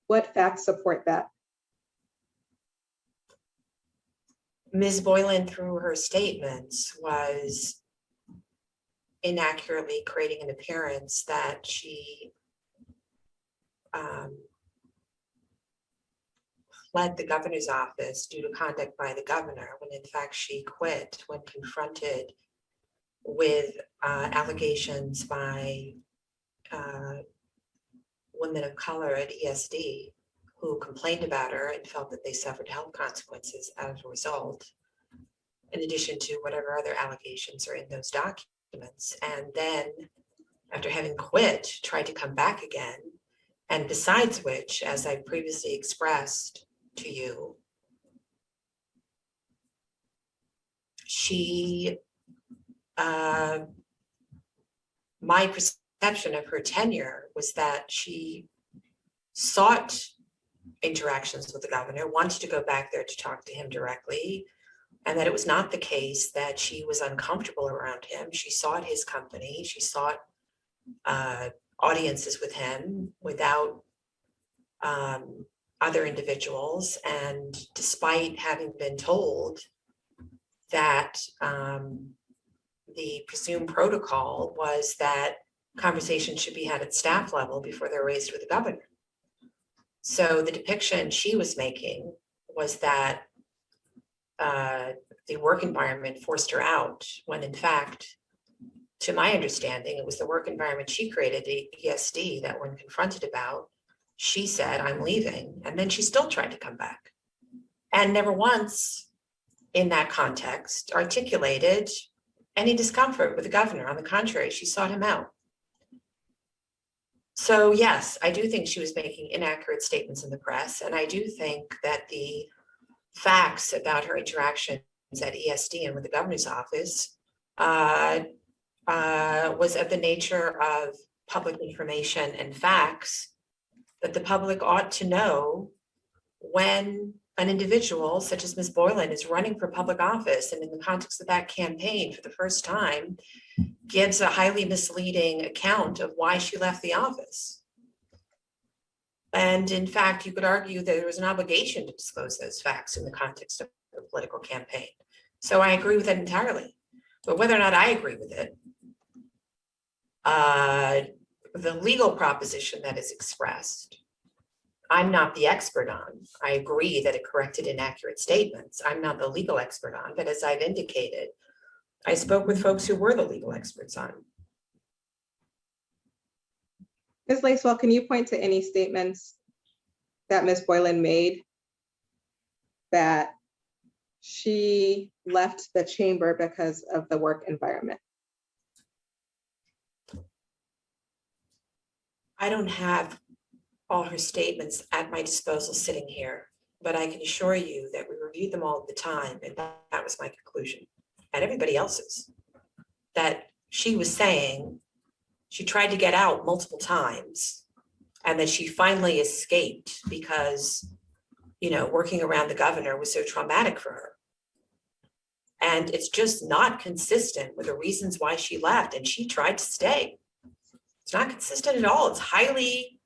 What facts support that? Ms. Boylan, through her statements, was inaccurately creating an appearance that she fled the governor's office due to conduct by the governor, when in fact she quit when confronted with allegations by women of color at ESD who complained about her and felt that they suffered health consequences as a result in addition to whatever other allegations are in those documents. And then after having quit, tried to come back again. And besides which, as I previously expressed to you, she, my perception of her tenure was that she sought interactions with the governor, wanted to go back there to talk to him directly, and that it was not the case that she was uncomfortable around him. She sought his company, she sought audiences with him without other individuals. And despite having been told that the presumed protocol was that conversations should be had at staff level before they're raised with the governor. So the depiction she was making was that the work environment forced her out, when in fact, to my understanding, it was the work environment she created, the ESD, that when confronted about, she said, I'm leaving. And then she still tried to come back. And never once in that context articulated any discomfort with the governor. On the contrary, she sought him out. So yes, I do think she was making inaccurate statements in the press. And I do think that the facts about her interactions at ESD and with the governor's office was of the nature of public information and facts that the public ought to know when an individual such as Ms. Boylan is running for public office, and in the context of that campaign for the first time gives a highly misleading account of why she left the office. And in fact, you could argue that there was an obligation to disclose those facts in the context of the political campaign. So I agree with that entirely. But whether or not I agree with it, the legal proposition that is expressed, I'm not the expert on. I agree that it corrected inaccurate statements. I'm not the legal expert on, but as I've indicated, I spoke with folks who were the legal experts on. Ms. Lacewell, can you point to any statements that Ms. Boylan made that she left the chamber because of the work environment? I don't have all her statements at my disposal sitting here, but I can assure you that we reviewed them all at the time, and that was my conclusion, and everybody else's, that she was saying she tried to get out multiple times and that she finally escaped because, you know, working around the governor was so traumatic for her. And it's just not consistent with the reasons why she left, and she tried to stay. It's not consistent at all. It's highly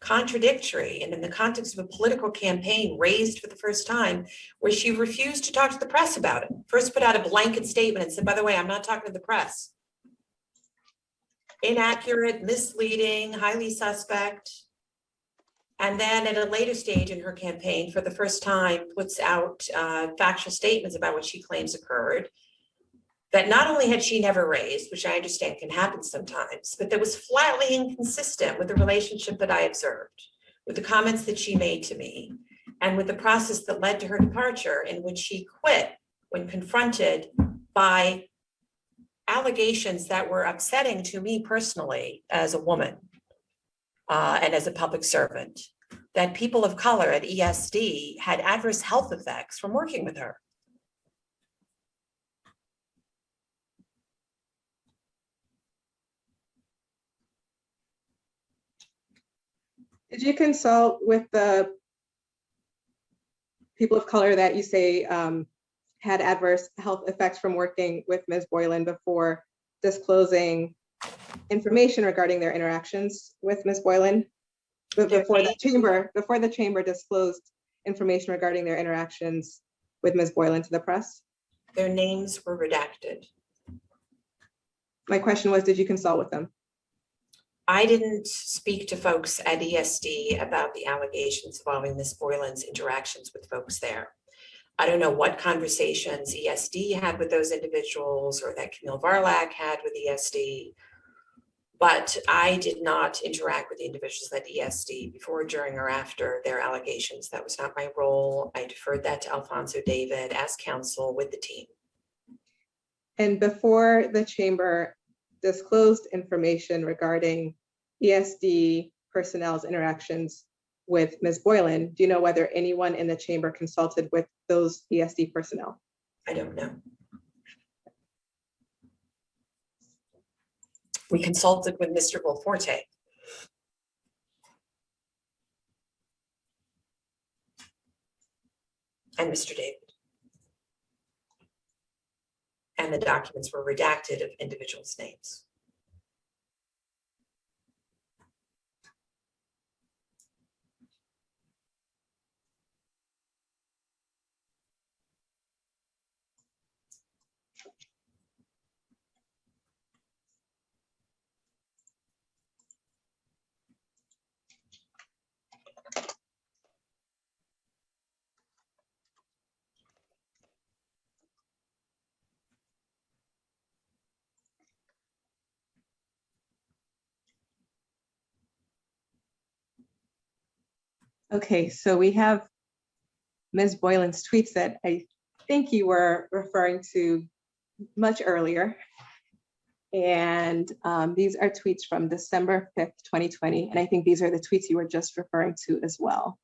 contradictory, and in the context of a political campaign raised for the first time, where she refused to talk to the press about it. First put out a blanket statement and said, by the way, I'm not talking to the press. Inaccurate, misleading, highly suspect. And then at a later stage in her campaign, for the first time, puts out factual statements about what she claims occurred, that not only had she never raised, which I understand can happen sometimes, but that was flatly inconsistent with the relationship that I observed, with the comments that she made to me, and with the process that led to her departure, in which she quit when confronted by allegations that were upsetting to me personally as a woman and as a public servant, that people of color at ESD had adverse health effects from working with her. Did you consult with the people of color that you say had adverse health effects from working with Ms. Boylan before disclosing information regarding their interactions with Ms. Boylan? Before the chamber disclosed information regarding their interactions with Ms. Boylan to the press? Their names were redacted. My question was, did you consult with them? I didn't speak to folks at ESD about the allegations involving Ms. Boylan's interactions with folks there. I don't know what conversations ESD had with those individuals or that Camille Varlak had with ESD, but I did not interact with the individuals at ESD before, during, or after their allegations. That was not my role. I deferred that to Alfonso David as counsel with the team. And before the chamber disclosed information regarding ESD personnel's interactions with Ms. Boylan, do you know whether anyone in the chamber consulted with those ESD personnel? I don't know. We consulted with Mr. Belforte. And Mr. David. And the documents were redacted of individuals' names. Okay, so we have Ms. Boylan's tweets that I think you were referring to much earlier. And these are tweets from December 5th, 2020. And I think these are the tweets you were just referring to as well.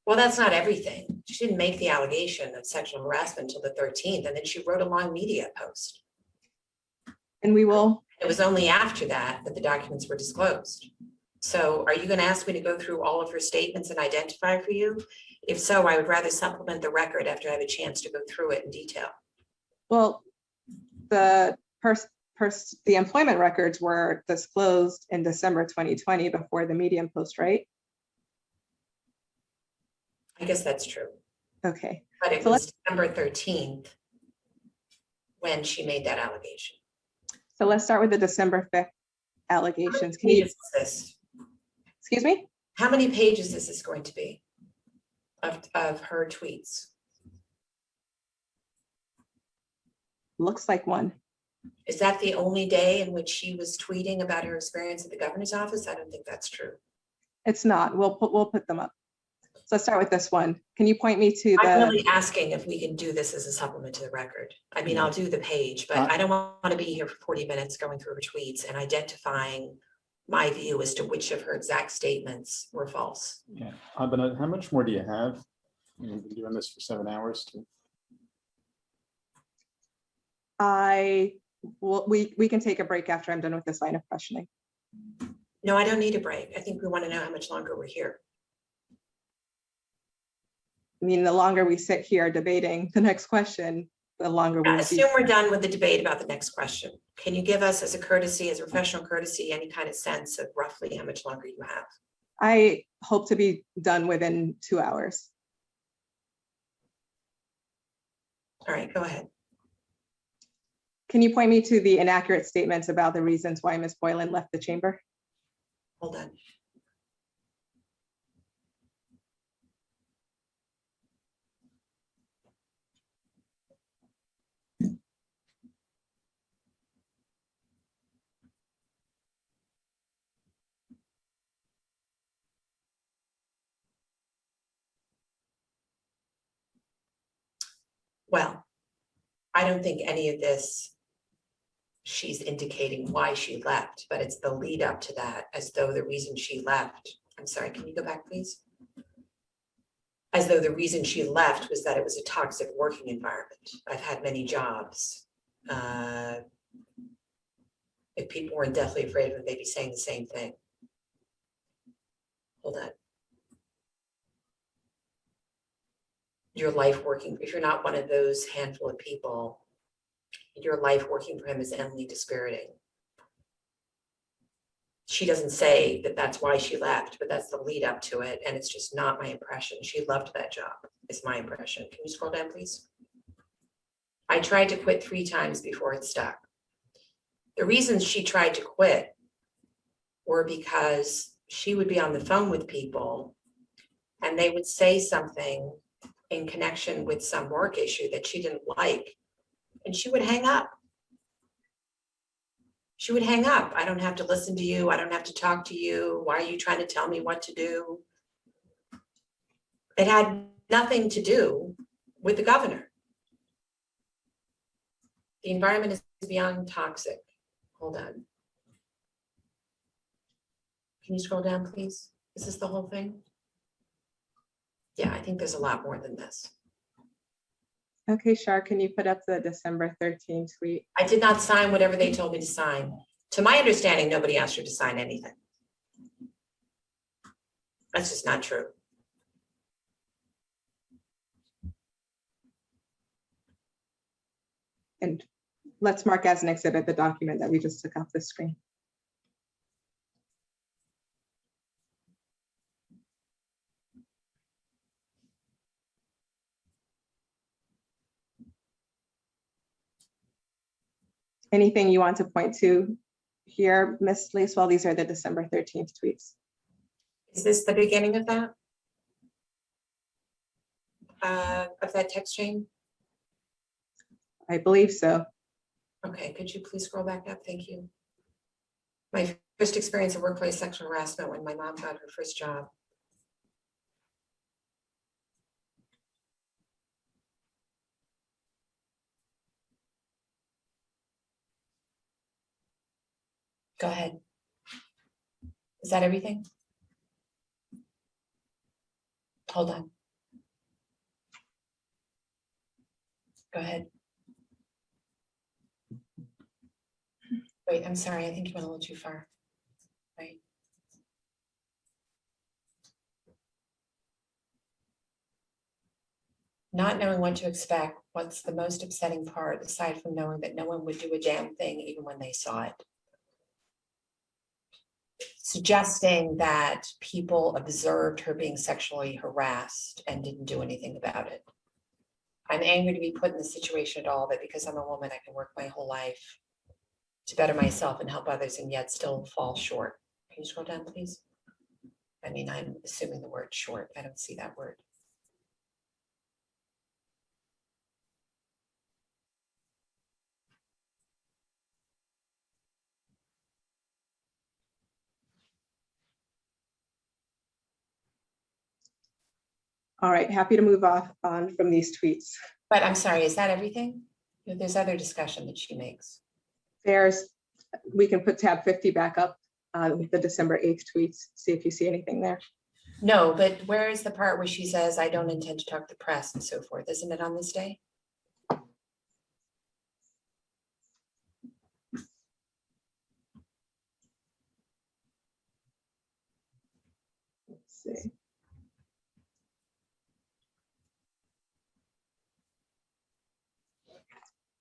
Well, that's not everything. She didn't make the allegation of sexual harassment until the 13th, and then she wrote a long media post. And we will. It was only after that that the documents were disclosed. So are you going to ask me to go through all of her statements and identify for you? If so, I would rather supplement the record after I have a chance to go through it in detail. Well, the employment records were disclosed in December 2020 before the Medium post, right? I guess that's true. Okay. But it So was December 13th when she made that allegation. So let's start with the December 5th allegations. Can How many you, pages is this? excuse me? How many pages is this going to be of her tweets? Looks like one. Is that the only day in which she was tweeting about her experience at the governor's office? I don't think that's true. It's not. We'll put them up. So let's start with this one. Can you point me to I'm the, really asking if we can do this as a supplement to the record. I mean, I'll do the page, but I don't want to be here for 40 minutes going through her tweets and identifying my view as to which of her exact statements were false. Yeah, but how much more do you have? You've been doing this for 7 hours too. we can take a break after I'm done with this line of questioning. No, I don't need a break. I think we want to know how much longer we're here. I mean, the longer we sit here debating the next question, the longer we will be. Assume we're done with the debate about the next question. Can you give us, as a courtesy, as a professional courtesy, any kind of sense of roughly how much longer you have? I hope to be done within 2 hours. All right, go ahead. Can you point me to the inaccurate statements about the reasons why Ms. Boylan left the chamber? Hold on. Well, I don't think any of this she's indicating why she left, but it's the lead up to that, as though the reason she left, I'm sorry, can you go back, please? As though the reason she left was that it was a toxic working environment. I've had many jobs. If people weren't deathly afraid of it, they'd be saying the same thing. Hold on. Your life working, if you're not one of those handful of people, your life working for him is endlessly dispiriting. She doesn't say that that's why she left, but that's the lead up to it. And it's just not my impression. She loved that job, is my impression. Can you scroll down, please? I tried to quit 3 times before it stuck. The reasons she tried to quit were because she would be on the phone with people and they would say something in connection with some work issue that she didn't like, and she would hang up. She would hang up. I don't have to listen to you. I don't have to talk to you. Why are you trying to tell me what to do? It had nothing to do with the governor. The environment is beyond toxic. Hold on. Can you scroll down, please? Is this the whole thing? Yeah, I think there's a lot more than this. Okay, Shar, can you put up the December 13 tweet? I did not sign whatever they told me to sign. To my understanding, nobody asked her to sign anything. That's just not true. And let's mark as an exhibit the document that we just took off the screen. Anything you want to point to here, Ms. Lacewell? These are the December 13th tweets. Is this the beginning of that? Of that text chain? I believe so. Okay, could you please scroll back up? Thank you. My first experience of workplace sexual harassment when my mom got her first job. Go ahead. Is that everything? Hold on. Go ahead. Wait, I'm sorry. I think you went a little too far. Right. Not knowing what to expect, what's the most upsetting part, aside from knowing that no one would do a damn thing even when they saw it? Suggesting that people observed her being sexually harassed and didn't do anything about it. I'm angry to be put in this situation at all, but because I'm a woman, I can work my whole life to better myself and help others and yet still fall short. Can you scroll down, please? I mean, I'm assuming the word short. I don't see that word. All right, happy to move on from these tweets. But I'm sorry, is that everything? There's other discussion that she makes. We can put tab 50 back up with the December 8th tweets, see if you see anything there. No, but where is the part where she says, I don't intend to talk to the press and so forth? Isn't it on this day? Let's see.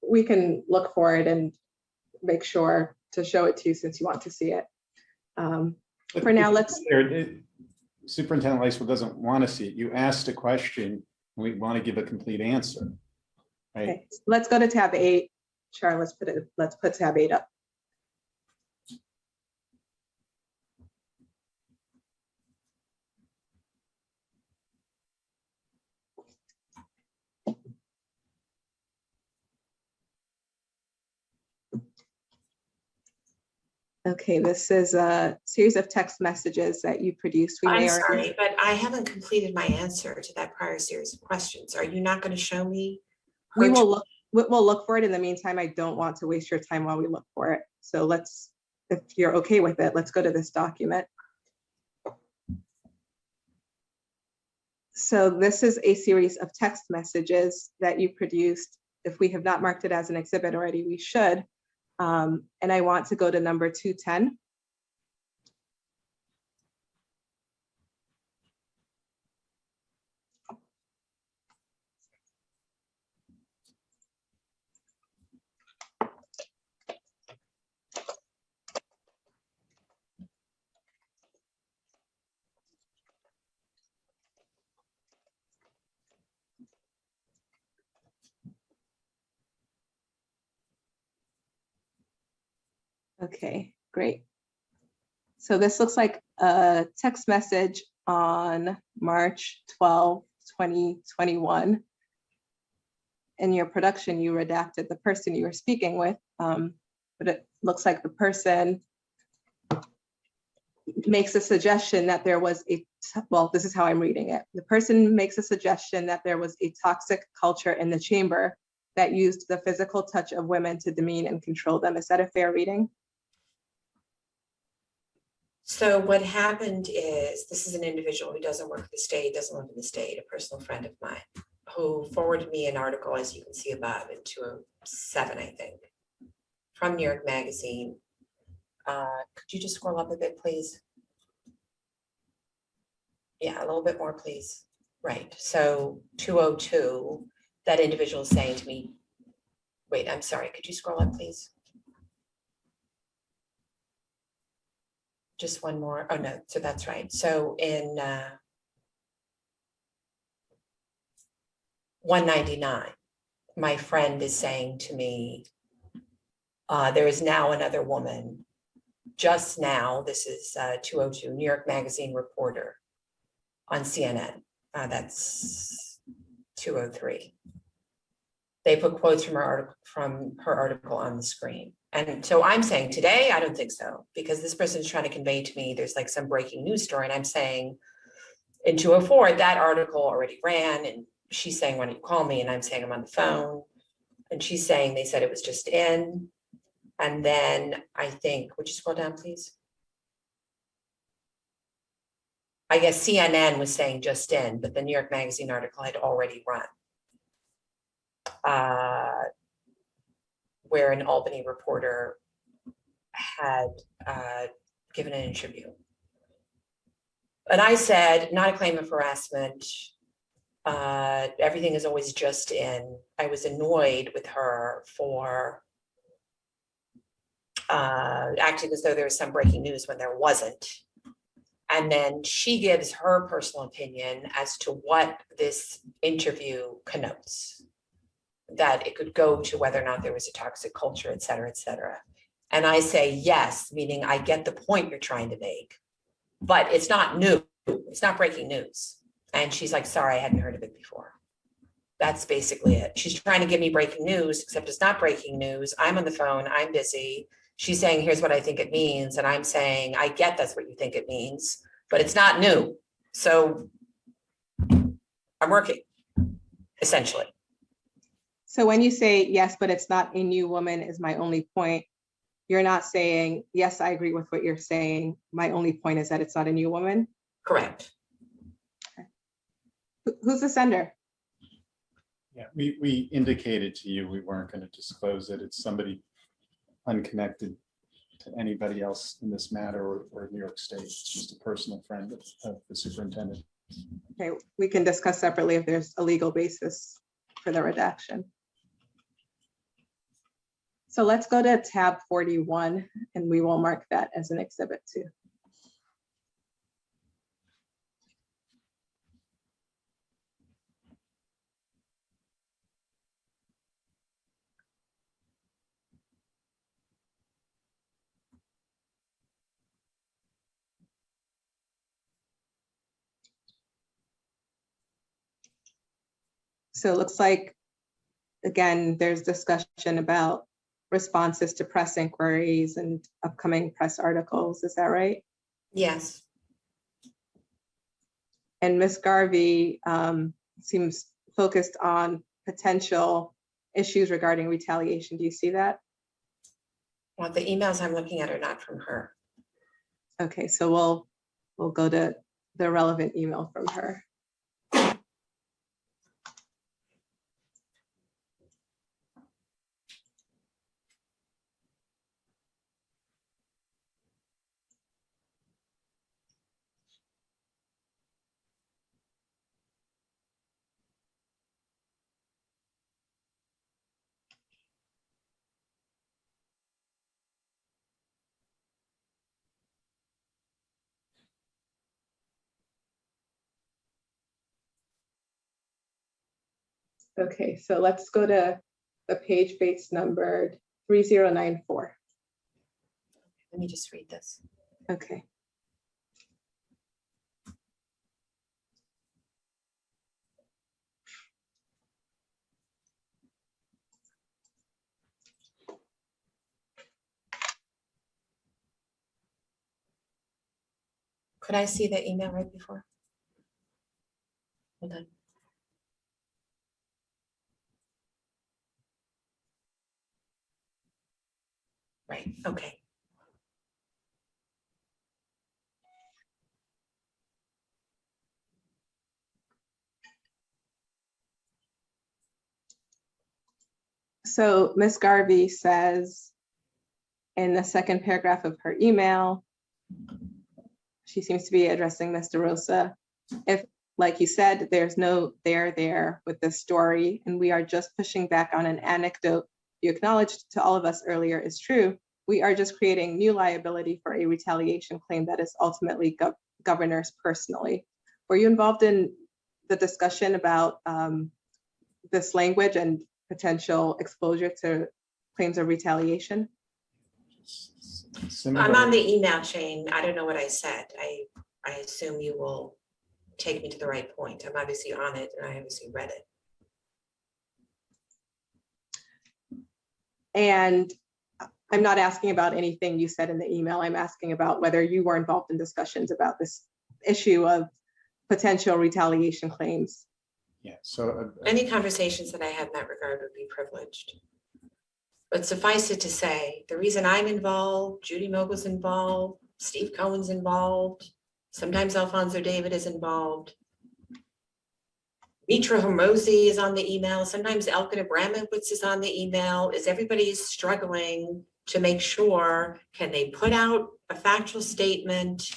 We can look for it and make sure to show it to you since you want to see it. For now, let's. Superintendent Lacewell doesn't want to see it. You asked a question, we want to give a complete answer. Right? Okay, let's go to tab 8. Char, let's put tab 8 up. Okay, this is a series of text messages that you produced. I'm sorry, but I haven't completed my answer to that prior series of questions. Are you not going to show me? We'll look for it. In the meantime, I don't want to waste your time while we look for it. So let's, if you're okay with it, let's go to this document. So this is a series of text messages that you produced. If we have not marked it as an exhibit already, we should. And I want to go to number 210. Okay, great. So this looks like a text message on March 12, 2021. In your production, you redacted the person you were speaking with, but it looks like the person makes a suggestion that there was well, this is how I'm reading it. The person makes a suggestion that there was a toxic culture in the chamber that used the physical touch of women to demean and control them. Is that a fair reading? So what happened is, this is an individual who doesn't work for the state, doesn't live in the state, a personal friend of mine, who forwarded me an article, as you can see above, in 207, I think, from New York Magazine. Could you just scroll up a bit, please? Yeah, a little bit more, please. Right, so 202, that individual is saying to me, wait, I'm sorry, could you scroll up, please? Just one more. Oh, no, so that's right. So in 199, my friend is saying to me, there is now another woman, just now, this is 202, New York Magazine reporter on CNN. That's 203. They put quotes from her article on the screen. And so I'm saying today, I don't think so, because this person is trying to convey to me there's like some breaking news story. And I'm saying in 204, that article already ran. And she's saying, why don't you call me? And I'm saying I'm on the phone. And she's saying they said it was just in. And then I think, would you scroll down, please? I guess CNN was saying just in, but the New York Magazine article had already run. Where an Albany reporter had given an interview. And I said, not a claim of harassment. Everything is always just in. I was annoyed with her for acting as though there was some breaking news when there wasn't. And then she gives her personal opinion as to what this interview connotes, that it could go to whether or not there was a toxic culture, et cetera, et cetera. And I say, yes, meaning I get the point you're trying to make, but it's not new. It's not breaking news. And she's like, sorry, I hadn't heard of it before. That's basically it. She's trying to give me breaking news, except it's not breaking news. I'm on the phone, I'm busy. She's saying, here's what I think it means. And I'm saying, I get that's what you think it means, but it's not new. So I'm working, essentially. So when you say, yes, but it's not a new woman is my only point, you're not saying, yes, I agree with what you're saying. My only point is that it's not a new woman. Correct. Who's the sender? Yeah, we indicated to you we weren't going to disclose it. It's somebody unconnected to anybody else in this matter or New York State. It's just a personal friend of the superintendent. Okay, we can discuss separately if there's a legal basis for the redaction. So let's go to tab 41 and we will mark that as an exhibit 2. So it looks like, again, there's discussion about responses to press inquiries and upcoming press articles. Is that right? Yes. And Ms. Garvey seems focused on potential issues regarding retaliation. Do you see that? Well, the emails I'm looking at are not from her. Okay, so we'll go to the relevant email from her. Okay, so let's go to the page base numbered 3094. Let me just read this. Okay. Could I see the email right before? Hold on. Right, okay. So Ms. Garvey says in the second paragraph of her email, she seems to be addressing Mr. Rosa. If, like you said, there's no there with this story, and we are just pushing back on an anecdote you acknowledged to all of us earlier is true, we are just creating new liability for a retaliation claim that is ultimately governors personally. Were you involved in the discussion about this language and potential exposure to claims of retaliation? I'm on the email chain. I don't know what I said. I assume you will take me to the right point. I'm obviously on it and I obviously read it. And I'm not asking about anything you said in the email. I'm asking about whether you were involved in discussions about this issue of potential retaliation claims. Yeah, so. Any conversations that I had in that regard would be privileged. But suffice it to say, the reason I'm involved, Judy Mogul's involved, Steve Cohen's involved, sometimes Alfonso David is involved. Mitra Hormozi is on the email. Sometimes Elkin Abramowitz is on the email. Is everybody is struggling to make sure, can they put out a factual statement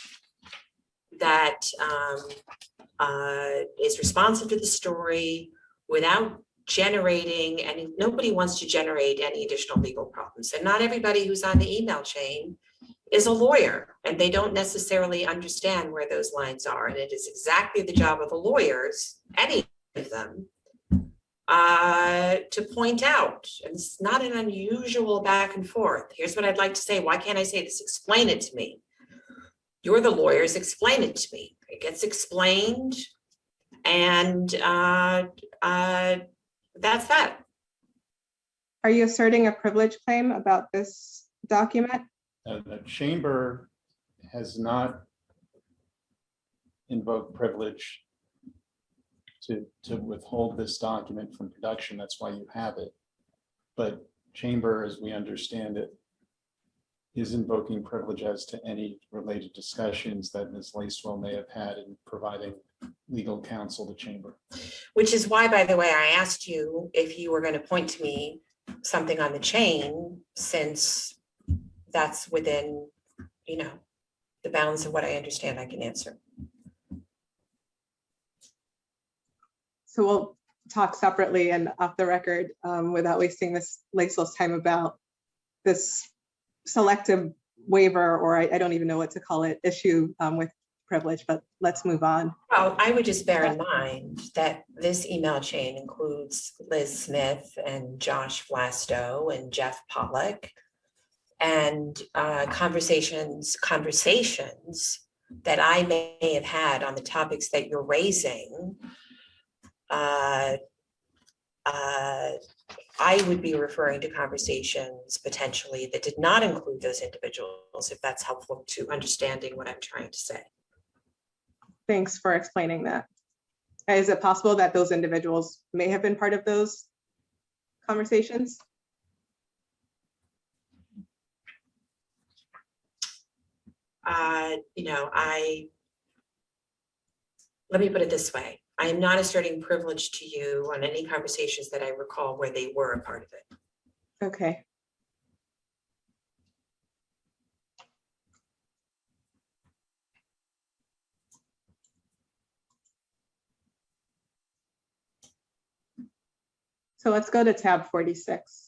that is responsive to the story without generating any, nobody wants to generate any additional legal problems. And not everybody who's on the email chain is a lawyer, and they don't necessarily understand where those lines are. And it is exactly the job of the lawyers, any of them, to point out. And it's not an unusual back and forth. Here's what I'd like to say. Why can't I say this? Explain it to me. You're the lawyers, explain it to me. It gets explained, and that's that. Are you asserting a privilege claim about this document? The chamber has not invoked privilege to withhold this document from production. That's why you have it. But chamber, as we understand it, is invoking privilege as to any related discussions that Ms. Lacewell may have had in providing legal counsel to chamber. Which is why, by the way, I asked you if you were going to point to me something on the chain, since that's within, you know, the bounds of what I understand I can answer. So we'll talk separately and off the record without wasting Ms. Lacewell's time about this selective waiver, or I don't even know what to call it, issue with privilege, but let's move on. Well, I would just bear in mind that this email chain includes Liz Smith and Josh Vlasto and Jeff Pollack, and conversations that I may have had on the topics that you're raising. I would be referring to conversations potentially that did not include those individuals, if that's helpful to understanding what I'm trying to say. Thanks for explaining that. Is it possible that those individuals may have been part of those conversations? You know, let me put it this way. I am not asserting privilege to you on any conversations that I recall where they were a part of it. Okay. So let's go to tab 46.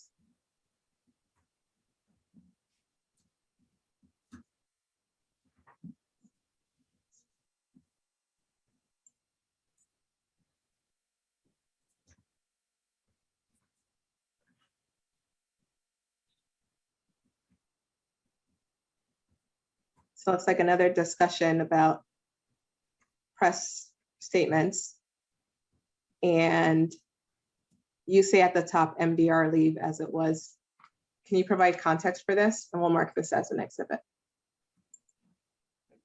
So it's like another discussion about press statements. And you say at the top MDR leave as it was. Can you provide context for this? And we'll mark this as an exhibit.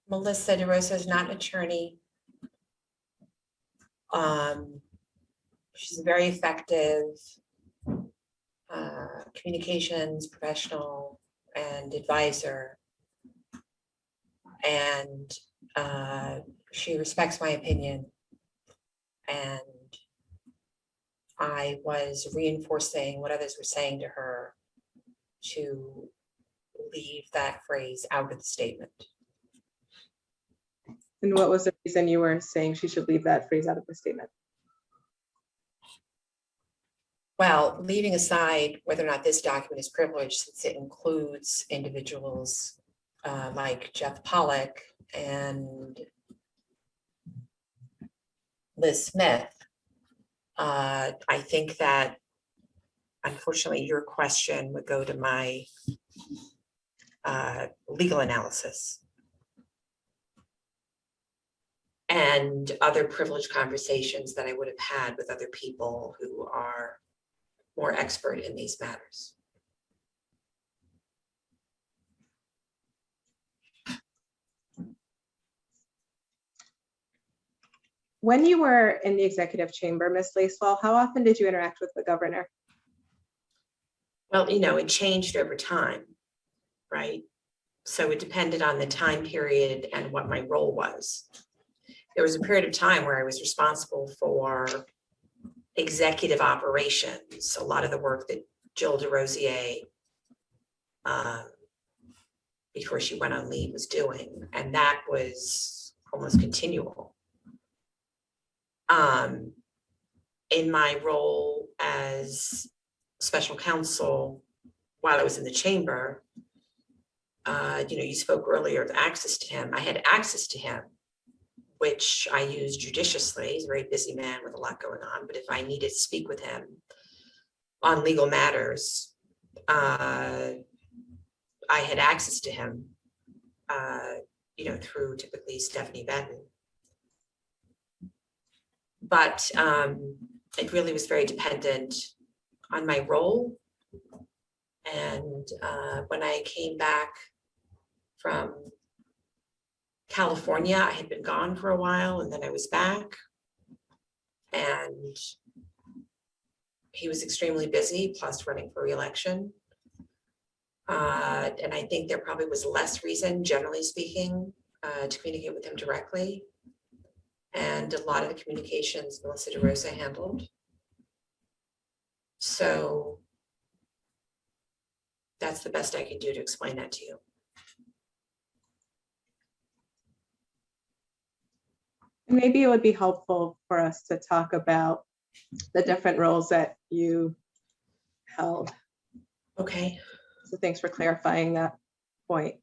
Melissa DeRosa is not an attorney. She's a very effective communications professional, and advisor. And she respects my opinion. And I was reinforcing what others were saying to her to leave that phrase out of the statement. And what was the reason you were saying she should leave that phrase out of the statement? Well, leaving aside whether or not this document is privileged, since it includes individuals like Jeff Pollack and Liz Smith, I think that unfortunately your question would go to my legal analysis and other privileged conversations that I would have had with other people who are more expert in these matters. When you were in the executive chamber, Ms. Lacewell, how often did you interact with the governor? Well, you know, it changed over time, right? So it depended on the time period and what my role was. There was a period of time where I was responsible for executive operations, a lot of the work that Jill DeRosier, before she went on leave, was doing, and that was almost continual. In my role as special counsel while I was in the chamber, you know, you spoke earlier of access to him. I had access to him, which I used judiciously. He's a very busy man with a lot going on, but if I needed to speak with him on legal matters, I had access to him, you know, through typically Stephanie Benton. But it really was very dependent on my role. And when I came back from California, I had been gone for a while and then I was back. And he was extremely busy, plus running for re-election. And I think there probably was less reason, generally speaking, to communicate with him directly. And a lot of the communications Melissa DeRosa handled. So that's the best I can do to explain that to you. Maybe it would be helpful for us to talk about the different roles that you held. Okay. So thanks for clarifying that point.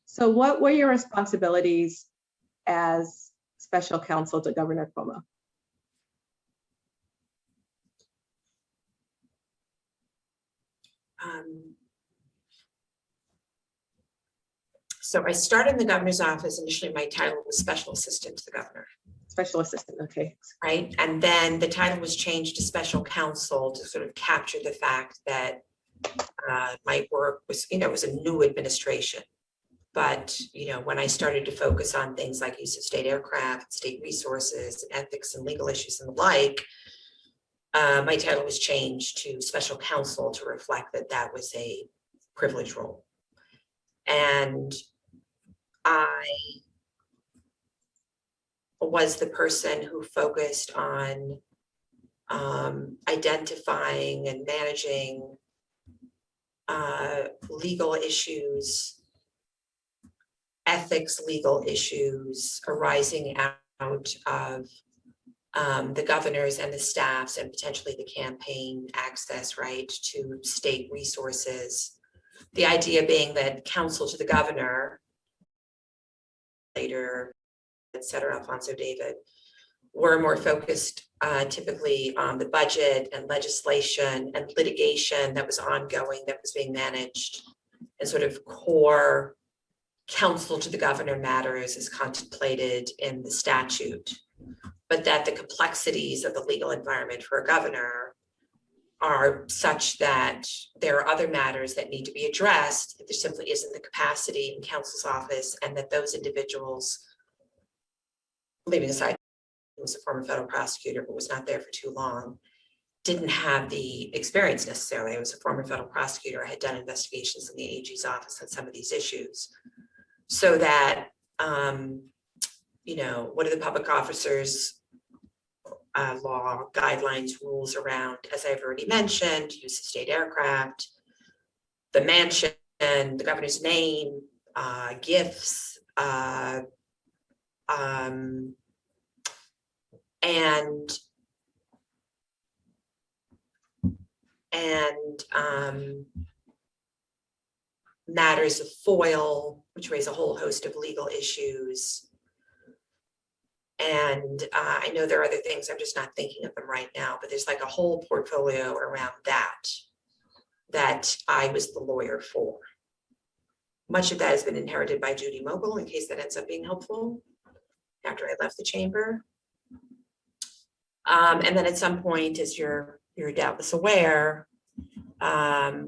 So what were your responsibilities as special counsel to Governor Cuomo? So I started in the governor's office. Initially, my title was special assistant to the governor. Special assistant, okay. Right. And then the title was changed to special counsel to sort of capture the fact that my work was, you know, it was a new administration. But, you know, when I started to focus on things like use of state aircraft, state resources, and ethics and legal issues and the like, my title was changed to special counsel to reflect that that was a privileged role. And I was the person who focused on identifying and managing legal issues, ethics legal issues arising out of the governors and the staffs and potentially the campaign access, right, to state resources. The idea being that counsel to the governor, later, et cetera, Alfonso David, were more focused typically on the budget and legislation and litigation that was ongoing, that was being managed, and sort of core counsel to the governor matters is contemplated in the statute, but that the complexities of the legal environment for a governor are such that there are other matters that need to be addressed, that there simply isn't the capacity in counsel's office, and that those individuals, leaving aside, he was a former federal prosecutor, but was not there for too long, didn't have the experience necessarily. I was a former federal prosecutor. I had done investigations in the AG's office on some of these issues. So that, you know, what are the public officers law guidelines, rules around, as I've already mentioned, use of state aircraft, the mansion, the governor's name, gifts, and matters of FOIL, which raise a whole host of legal issues. And I know there are other things, I'm just not thinking of them right now, but there's like a whole portfolio around that I was the lawyer for. Much of that has been inherited by Judy Mogul, in case that ends up being helpful after I left the chamber. And then at some point, as you're doubtless aware,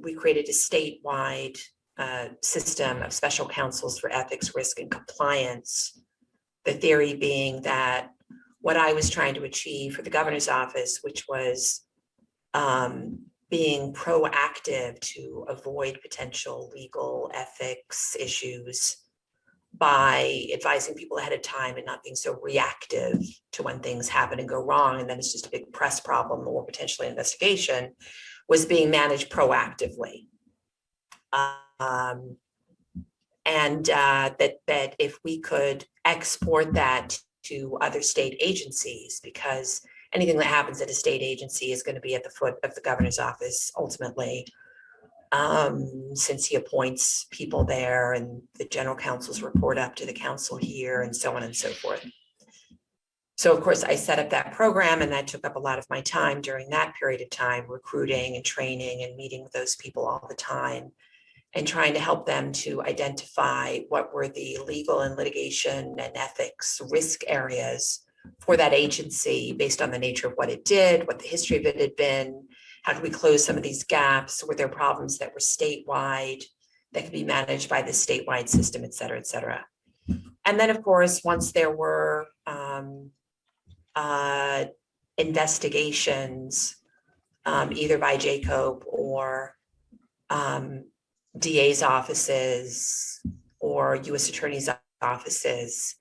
we created a statewide system of special counsels for ethics, risk, and compliance. The theory being that what I was trying to achieve for the governor's office, which was being proactive to avoid potential legal ethics issues by advising people ahead of time and not being so reactive to when things happen and go wrong, and then it's just a big press problem or potentially investigation, was being managed proactively. That if we could export that to other state agencies, because anything that happens at a state agency is going to be at the foot of the governor's office ultimately, since he appoints people there and the general counsels report up to the council here and so on and so forth. So of course I set up that program, and that took up a lot of my time during that period of time, recruiting and training and meeting with those people all the time and trying to help them to identify what were the legal and litigation and ethics risk areas for that agency based on the nature of what it did, what the history of it had been, how do we close some of these gaps, were there problems that were statewide that could be managed by the statewide system, et cetera, et cetera. And then of course, once there were investigations, either by JCOPE or DA's offices or US attorney's offices,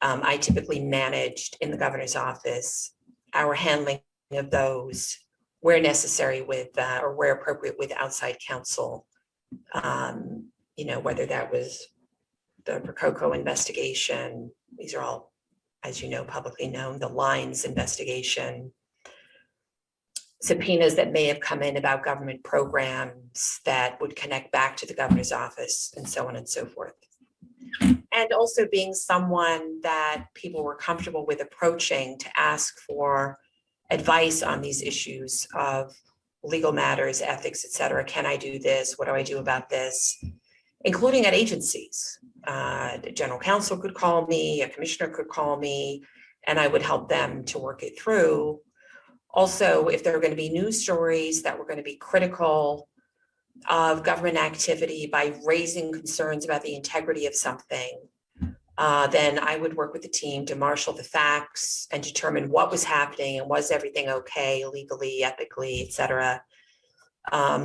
I typically managed in the governor's office our handling of those where necessary with or where appropriate with outside counsel. You know, whether that was the Rococo investigation, these are all, as you know, publicly known, the Lines investigation, subpoenas that may have come in about government programs that would connect back to the governor's office, and so on and so forth. And also being someone that people were comfortable with approaching to ask for advice on these issues of legal matters, ethics, et cetera. Can I do this? What do I do about this? Including at agencies. The general counsel could call me, a commissioner could call me, and I would help them to work it through. Also, if there are going to be news stories that were going to be critical of government activity by raising concerns about the integrity of something, then I would work with the team to marshal the facts and determine what was happening and was everything okay legally, ethically, et cetera.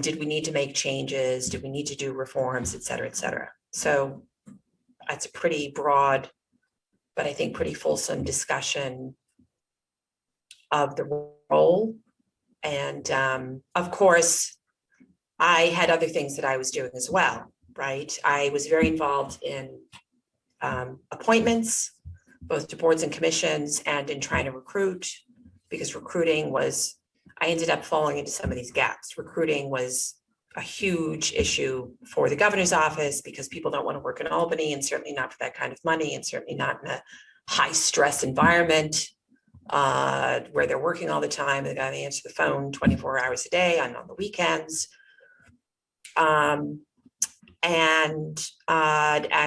Did we need to make changes? Did we need to do reforms, et cetera, et cetera? So that's a pretty broad, but I think pretty fulsome discussion of the role. And of course, I had other things that I was doing as well, right? I was very involved in appointments, both to boards and commissions, and in trying to recruit, because recruiting was, I ended up falling into some of these gaps. Recruiting was a huge issue for the governor's office because people don't want to work in Albany, and certainly not for that kind of money, and certainly not in a high stress environment where they're working all the time. They got to answer the phone 24 hours a day and on the weekends. I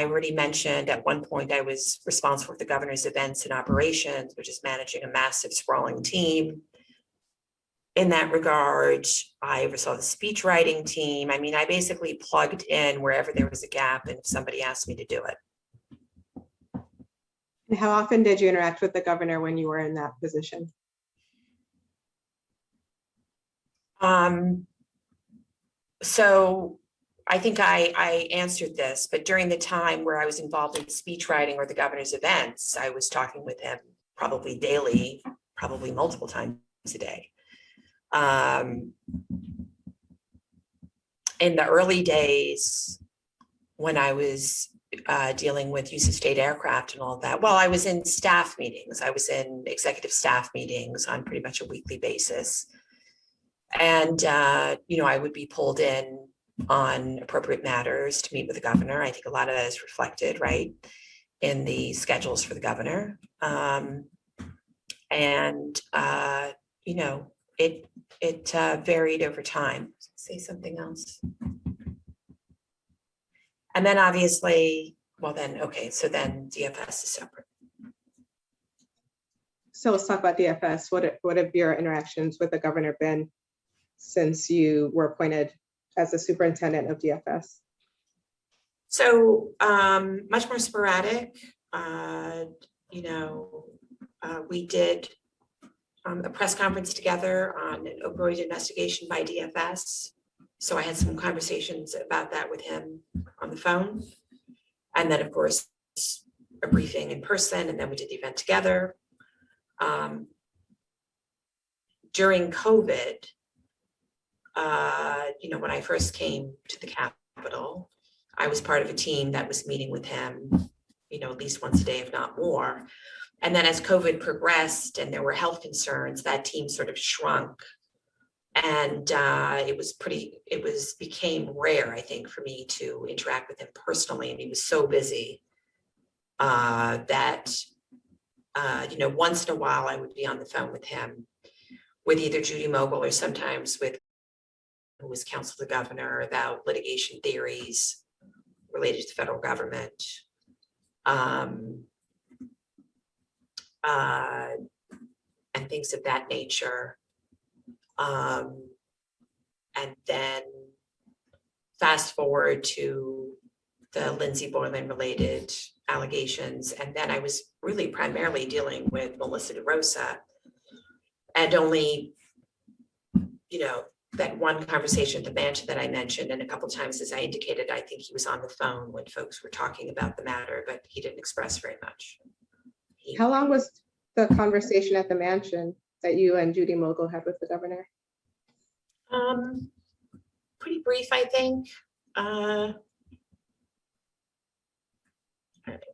already mentioned at one point I was responsible for the governor's events and operations, which is managing a massive sprawling team. In that regard, I oversaw the speech writing team. I mean, I basically plugged in wherever there was a gap and if somebody asked me to do it. And how often did you interact with the governor when you were in that position? So I think I answered this, but during the time where I was involved in speech writing or the governor's events, I was talking with him probably daily, probably multiple times a day. In the early days, when I was dealing with use of state aircraft and all that, well, I was in staff meetings. I was in executive staff meetings on pretty much a weekly basis. And, I would be pulled in on appropriate matters to meet with the governor. I think a lot of that is reflected, right, in the schedules for the governor. It varied over time. Say something else. And then obviously, well then, okay, so then DFS is separate. So let's talk about DFS. What have your interactions with the governor been since you were appointed as the superintendent of DFS? So much more sporadic. We did a press conference together on an opioid investigation by DFS. So I had some conversations about that with him on the phone. And then, of course, a briefing in person, and then we did the event together. During COVID, when I first came to the Capitol, I was part of a team that was meeting with him, at least once a day, if not more. And then as COVID progressed and there were health concerns, that team sort of shrunk. And it became rare, I think, for me to interact with him personally. And he was so busy that, once in a while I would be on the phone with him, with either Judy Mogul or sometimes with who was counsel to the governor about litigation theories related to the federal government. And things of that nature. And then fast forward to the Lindsay Boylan related allegations. And then I was really primarily dealing with Melissa DeRosa, and only, that one conversation at the mansion that I mentioned, and a couple of times, as I indicated, I think he was on the phone when folks were talking about the matter, but he didn't express very much. How long was the conversation at the mansion that you and Judy Mogul had with the governor? Pretty brief, I think.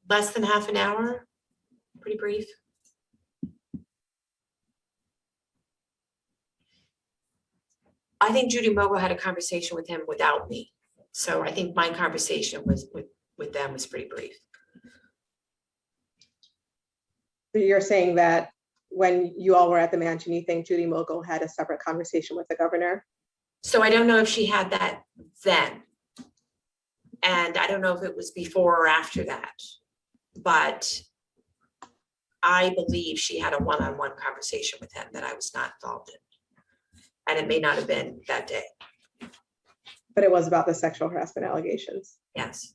Less than half an hour, pretty brief. I think Judy Mogul had a conversation with him without me. So I think my conversation with them was pretty brief. So you're saying that when you all were at the mansion, you think Judy Mogul had a separate conversation with the governor? So I don't know if she had that then. And I don't know if it was before or after that. But I believe she had a one-on-one conversation with him that I was not involved in. And it may not have been that day. But it was about the sexual harassment allegations. Yes.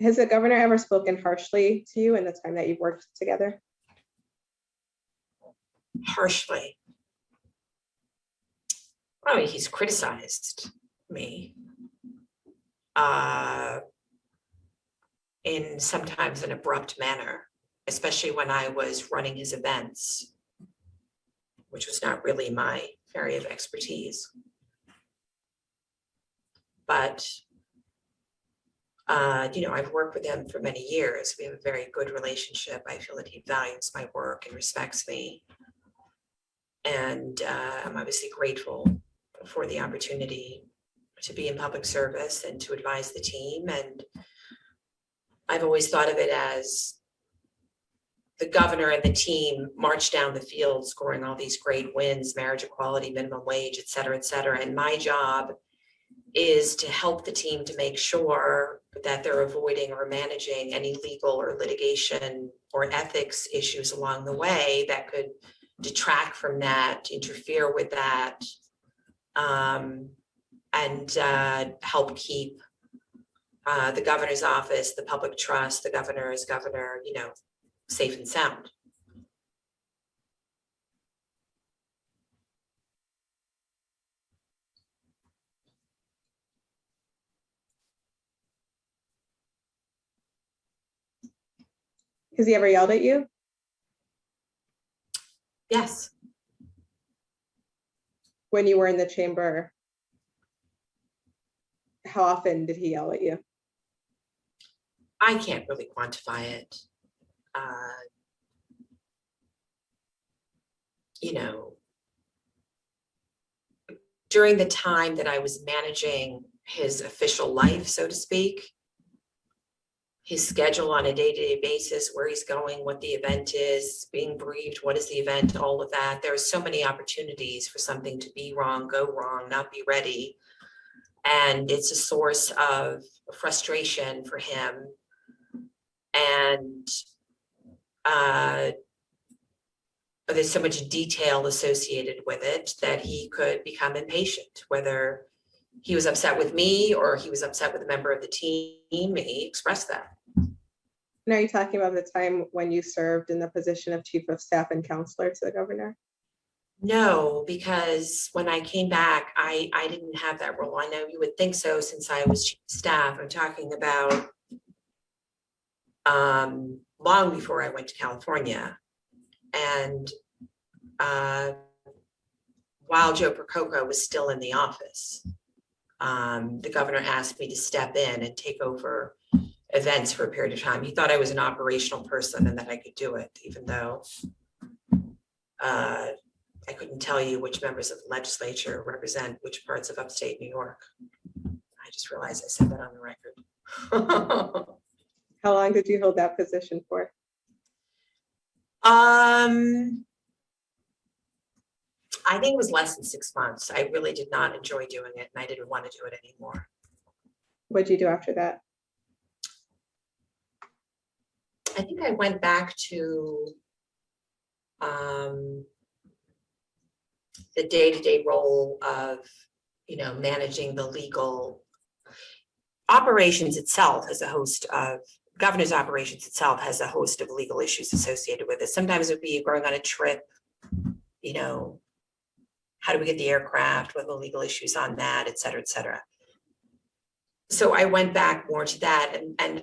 Has the governor ever spoken harshly to you in the time that you've worked together? Harshly. I mean, he's criticized me in sometimes an abrupt manner, especially when I was running his events, which was not really my area of expertise. But, I've worked with him for many years. We have a very good relationship. I feel that he values my work and respects me. And I'm obviously grateful for the opportunity to be in public service and to advise the team. And I've always thought of it as the governor and the team march down the field, scoring all these great wins, marriage equality, minimum wage, et cetera, et cetera. And my job is to help the team to make sure that they're avoiding or managing any legal or litigation or ethics issues along the way that could detract from that, interfere with that, and help keep the governor's office, the public trust, the governor as governor, safe and sound. Has he ever yelled at you? Yes, When you were in the chamber, how often did he yell at you? I can't really quantify it. You know, during the time that I was managing his official life, so to speak, his schedule on a day-to-day basis, where he's going, what the event is, being briefed, what is the event, all of that. There are so many opportunities for something to be wrong, go wrong, not be ready. And it's a source of frustration for him. And but there's so much detail associated with it that he could become impatient, whether he was upset with me or he was upset with a member of the team. He expressed that. And are you talking about the time when you served in the position of chief of staff and counselor to the governor? No, because when I came back, I didn't have that role. I know you would think so since I was chief of staff. I'm talking about long before I went to California. And while Joe Prococo was still in the office, the governor asked me to step in and take over events for a period of time. He thought I was an operational person and that I could do it, even though I couldn't tell you which members of the legislature represent which parts of upstate New York. I just realized I said that on the record. How long did you hold that position for? I think it was less than 6 months. I really did not enjoy doing it, and I didn't want to do it anymore. What'd you do after that? I think I went back to the day-to-day role of, managing the legal operations itself as a host of governor's operations itself has a host of legal issues associated with it. Sometimes it would be going on a trip, how do we get the aircraft, what are the legal issues on that, et cetera, et cetera. So I went back more to that, and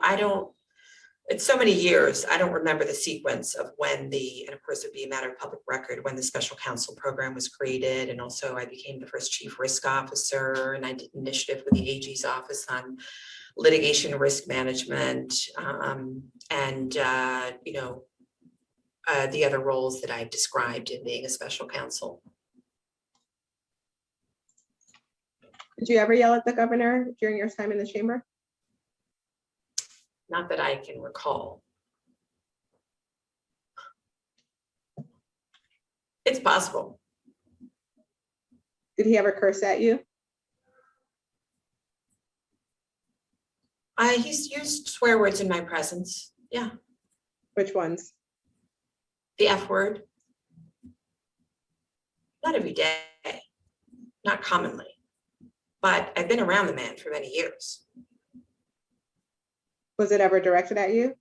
it's so many years, I don't remember the sequence of when and of course it'd be a matter of public record, when the special counsel program was created. And also I became the first chief risk officer, and I did initiative with the AG's office on litigation risk management, and the other roles that I've described in being a special counsel. Did you ever yell at the governor during your time in the chamber? Not that I can recall. It's possible. Did he ever curse at you? He's used swear words in my presence. Yeah, Which ones? the F word. Not every day, not commonly, but I've been around the man for many years. Was it ever directed at you?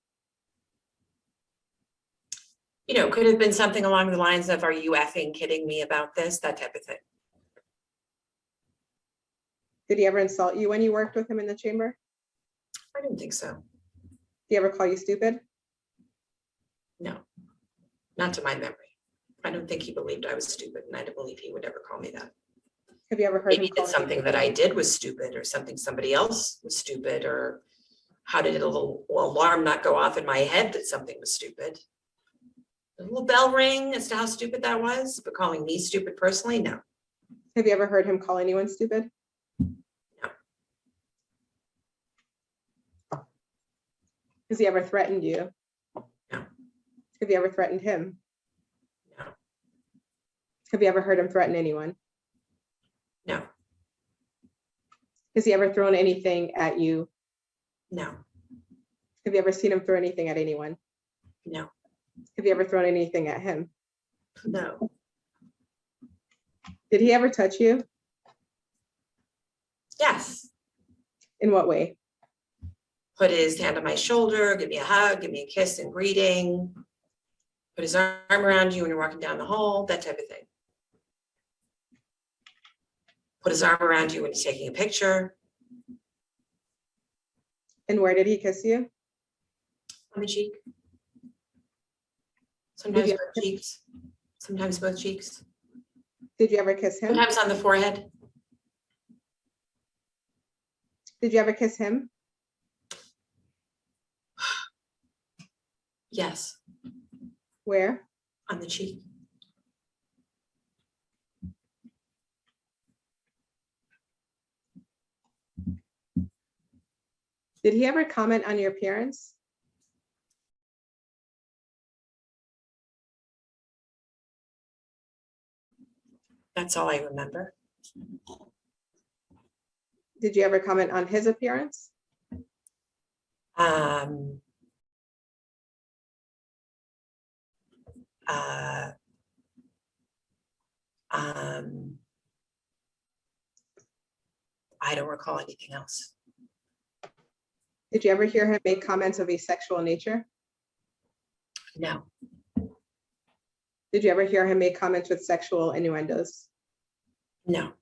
Could have been something along the lines of, are you effing kidding me about this? That type of thing. Did he ever insult you when you worked with him in the chamber? I don't think so. Did he ever call you stupid? No, not to my memory. I don't think he believed I was stupid, and I don't believe he would ever call me that. Have you ever heard Maybe him call that something that I did was stupid, or something somebody else was stupid, or how did a little alarm not go off in my head that something was stupid? A little bell ring as to how stupid that was, but calling me stupid personally, no. Have you ever heard him call anyone stupid? No. Has he ever threatened you? No. Have you ever threatened him? No. Have you ever heard him threaten anyone? No. Has he ever thrown anything at you? No. Have you ever seen him throw anything at anyone? No. Have you ever thrown anything at him? No. Did he ever touch you? Yes. In what way? Put his hand on my shoulder, give me a hug, give me a kiss and greeting, put his arm around you when you're walking down the hall, that type of thing. Put his arm around you when he's taking a picture. And where did he kiss you? On the cheek. Sometimes you- both cheeks. Sometimes both cheeks. Did you ever kiss him? Sometimes on the forehead. Did you ever kiss him? Yes, Where? on the cheek. Did he ever comment on your appearance? That's all I remember. Did you ever comment on his appearance? Um, I don't recall anything else. Did you ever hear him make comments of a sexual nature? No, Did you ever hear him make comments with sexual innuendos? no,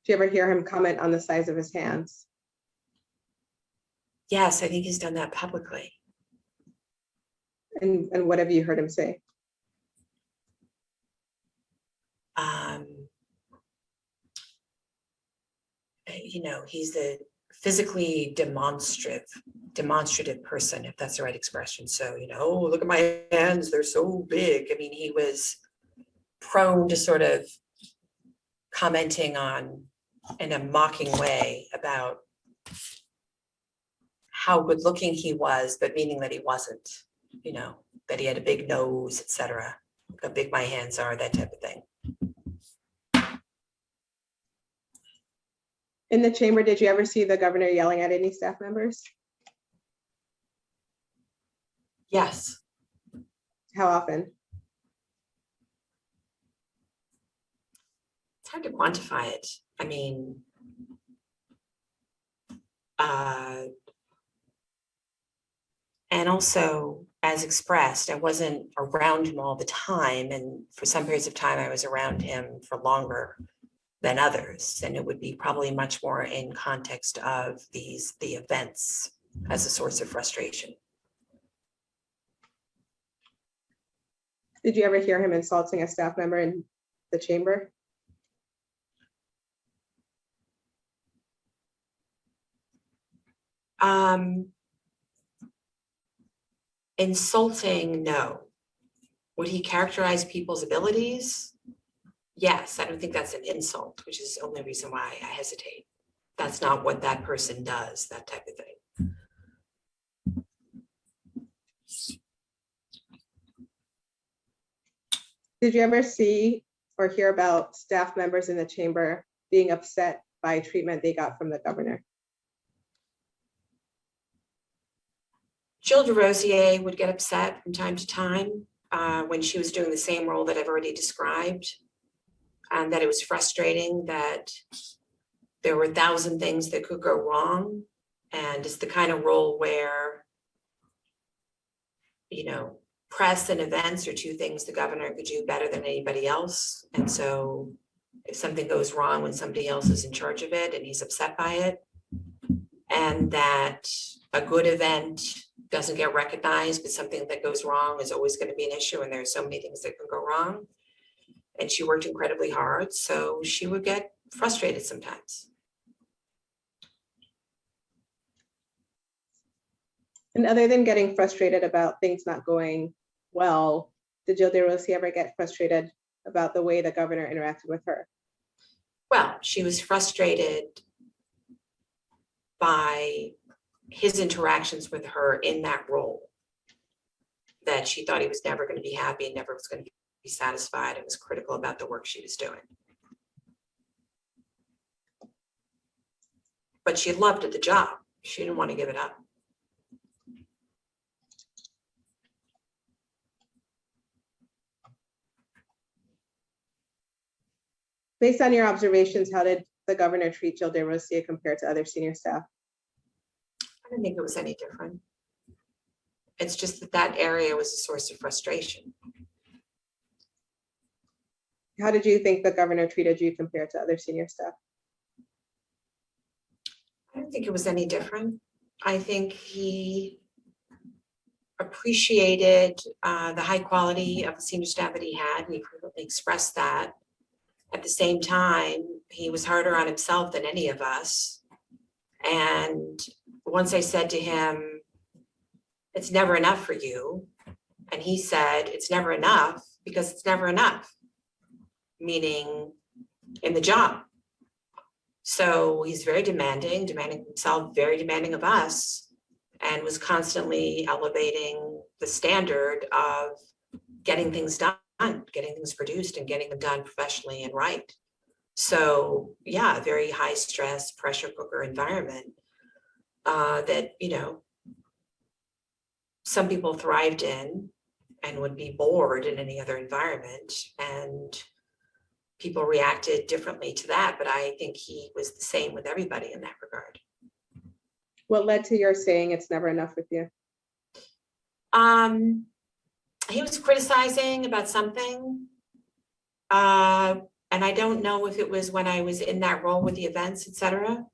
Did you ever hear him comment on the size of his hands? yes, I think he's done that publicly. And what have you heard him say? You know, he's the physically demonstrative person, if that's the right expression. So, you know, oh, look at my hands, they're so big. I mean, he was prone to sort of commenting on in a mocking way about how good looking he was, but meaning that he wasn't, you know, that he had a big nose, etc. How big my hands are, that type of thing. In the chamber, did you ever see the governor yelling at any staff members? Yes, How often? it's hard to quantify it. I mean, and also, as expressed, I wasn't around him all the time, and for some periods of time, I was around him for longer than others, and it would be probably much more in context of the events as a source of frustration. Did you ever hear him insulting a staff member in the chamber? Insulting, no. Would he characterize people's abilities? Yes, I don't think that's an insult, which is the only reason why I hesitate. That's not what that person does, that type of thing. Did you ever see or hear about staff members in the chamber being upset by treatment they got from the governor? Jill DeRosier would get upset from time to time when she was doing the same role that I've already described, and that it was frustrating that there were 1,000 things that could go wrong. And it's the kind of role where, you know, press and events are two things the governor could do better than anybody else. And so if something goes wrong when somebody else is in charge of it and he's upset by it, and that a good event doesn't get recognized, but something that goes wrong is always going to be an issue, and there's so many things that can go wrong. And she worked incredibly hard, so she would get frustrated sometimes. And other than getting frustrated about things not going well, did Jill DeRosier ever get frustrated about the way the governor interacted with her? Well, she was frustrated by his interactions with her in that role, that she thought he was never going to be happy and never was going to be satisfied and was critical about the work she was doing. But she loved the job. She didn't want to give it up. Based on your observations, how did the governor treat Jill DeRosier compared to other senior staff? I don't think it was any different. It's just that that area was a source of frustration. How did you think the governor treated you compared to other senior staff? I don't think it was any different. I think appreciated the high quality of the senior staff that he had, and he frequently expressed that. At the same time, he was harder on himself than any of us. And once I said to him, it's never enough for you, and he said, it's never enough because it's never enough, meaning in the job. So he's very demanding of himself, very demanding of us, and was constantly elevating the standard of getting things done, getting things produced and getting them done professionally and right. So yeah, a very high stress pressure cooker environment that, you know, some people thrived in and would be bored in any other environment, and people reacted differently to that. But I think he was the same with everybody in that regard. What led to your saying it's never enough with you? He was criticizing about something. And I don't know if it was when I was in that role with the events, et cetera.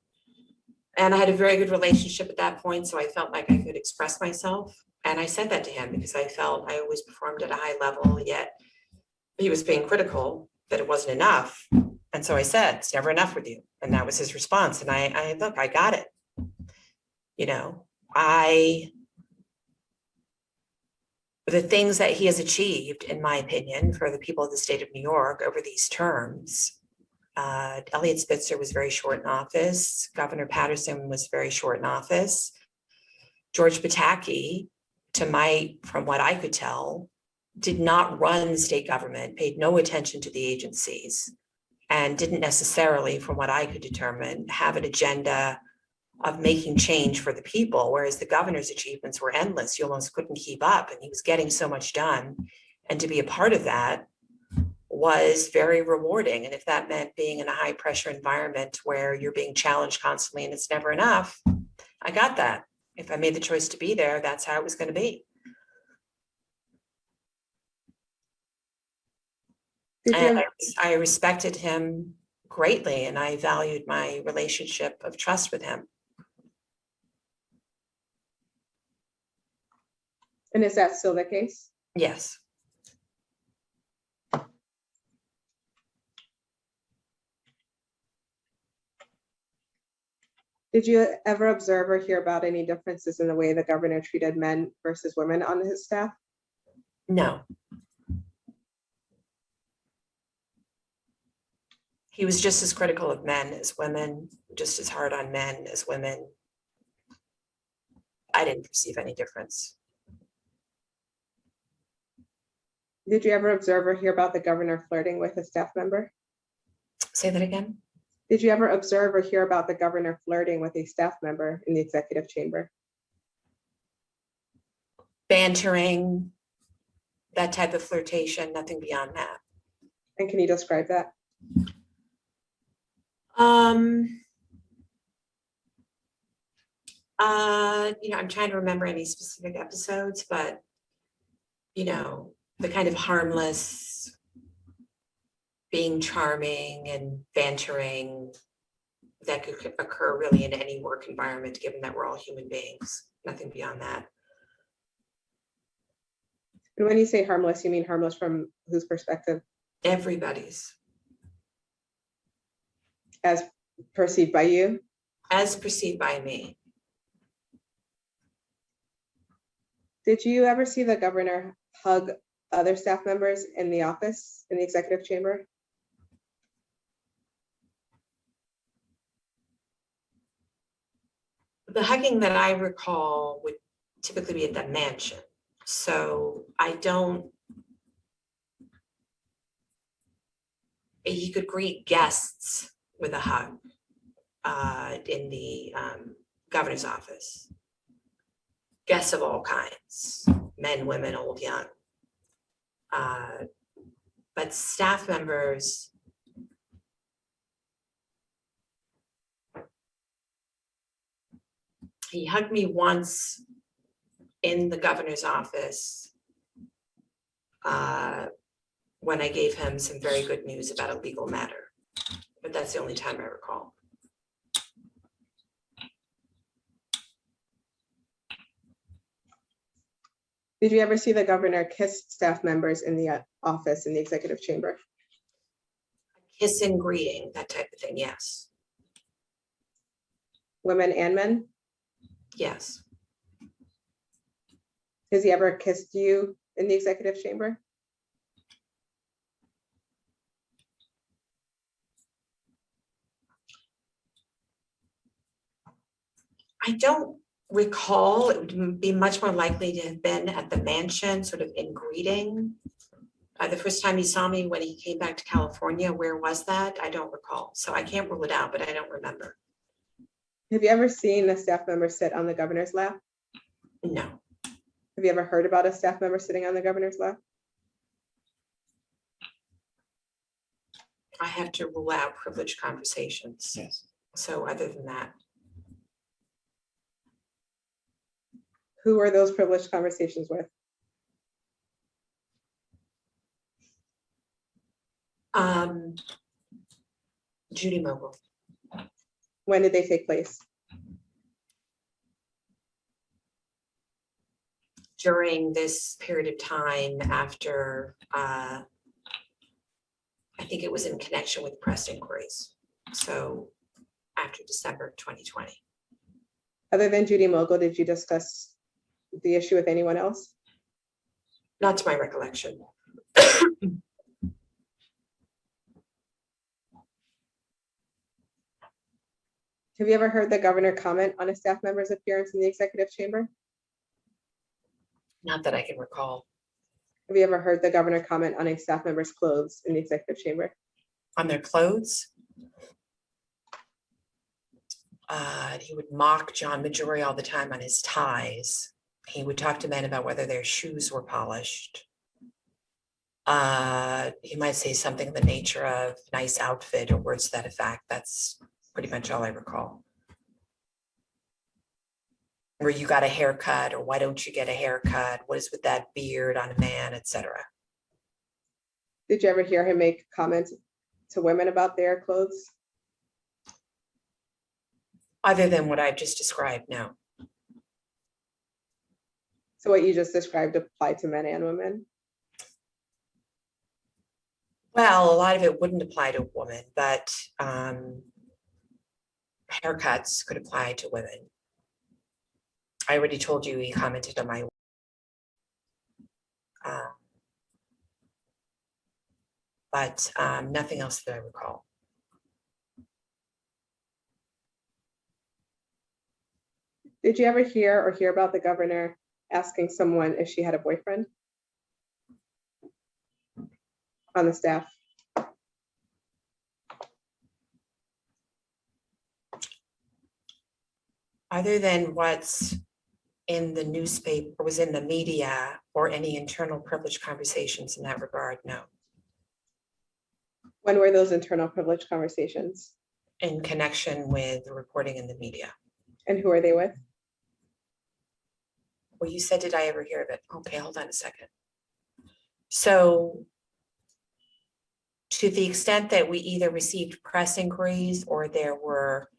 And I had a very good relationship at that point, so I felt like I could express myself. And I said that to him because I felt I always performed at a high level, yet he was being critical that it wasn't enough. And so I said, it's never enough with you. And that was his response. And I look, I got it. You know, the things that he has achieved, in my opinion, for the people of the state of New York over these terms, Eliot Spitzer was very short in office. Governor Patterson was very short in office. George Pataki, from what I could tell, did not run state government, paid no attention to the agencies, and didn't necessarily, from what I could determine, have an agenda of making change for the people, whereas the governor's achievements were endless. You almost couldn't keep up, and he was getting so much done. And to be a part of that was very rewarding. And if that meant being in a high pressure environment where you're being challenged constantly and it's never enough, I got that. If I made the choice to be there, that's how it was going to be. And I respected him greatly, and I valued my relationship of trust with him. And is that still the case? Yes. Did you ever observe or hear about any differences in the way the governor treated men versus women on his staff? No. He was just as critical of men as women, just as hard on men as women. I didn't perceive any difference. Did you ever observe or hear about the governor flirting with a staff member? Say that again? Did you ever observe or hear about the governor flirting with a staff member in the executive chamber? Bantering, that type of flirtation, nothing beyond that. And can you describe that? You know, I'm trying to remember any specific episodes, but you know, the kind of harmless, being charming and bantering that could occur really in any work environment, given that we're all human beings, nothing beyond that. And when you say harmless, you mean harmless from whose perspective? Everybody's. As perceived by you? As perceived by me. Did you ever see the governor hug other staff members in the office, in the executive chamber? The hugging that I recall would typically be at the mansion. So he could greet guests with a hug in the governor's office. Guests of all kinds, men, women, old, young. But staff members, he hugged me once in the governor's office when I gave him some very good news about a legal matter, but that's the only time I recall. Did you ever see the governor kiss staff members in the office in the executive chamber? Kiss and greeting, that type of thing, yes, Women and men? yes. Has he ever kissed you in the executive chamber? I don't recall. It would be much more likely to have been at the mansion, sort of in greeting. The first time he saw me when he came back to California, where was that? I don't recall. So I can't rule it out, but I don't remember. Have you ever seen a staff member sit on the governor's lap? No, Have you ever heard about a staff member sitting on the governor's lap? I have to rule out privileged conversations. Yes. So other than that, Who are those privileged conversations with? Judy Mogul, When did they take place? during this period of time after, I think it was in connection with press inquiries. So after December 2020. Other than Judy Mogul, did you discuss the issue with anyone else? Not to my recollection. Have you ever heard the governor comment on a staff member's appearance in the executive chamber? Not that I can recall. Have you ever heard the governor comment on a staff member's clothes in the executive chamber? On their clothes. He would mock John Majori all the time on his ties. He would talk to men about whether their shoes were polished. He might say something in the nature of nice outfit or words to that effect. That's pretty much all I recall. Or you got a haircut, or why don't you get a haircut? What is with that beard on a man, etc. Did you ever hear him make comments to women about their clothes? Other than what I've just described, no. So what you just described applied to men and women? Well, a lot of it wouldn't apply to a woman, but haircuts could apply to women. I already told you he commented on my but nothing else that I recall. Did you ever hear about the governor asking someone if she had a boyfriend on the staff? Other than what's in the newspaper, was in the media, or any internal privilege conversations in that regard, no. When were those internal privilege conversations? In connection with the reporting in the media. And who are they with? Well, you said, did I ever hear of it? Okay, hold on a second. So to the extent that we either received press inquiries or there were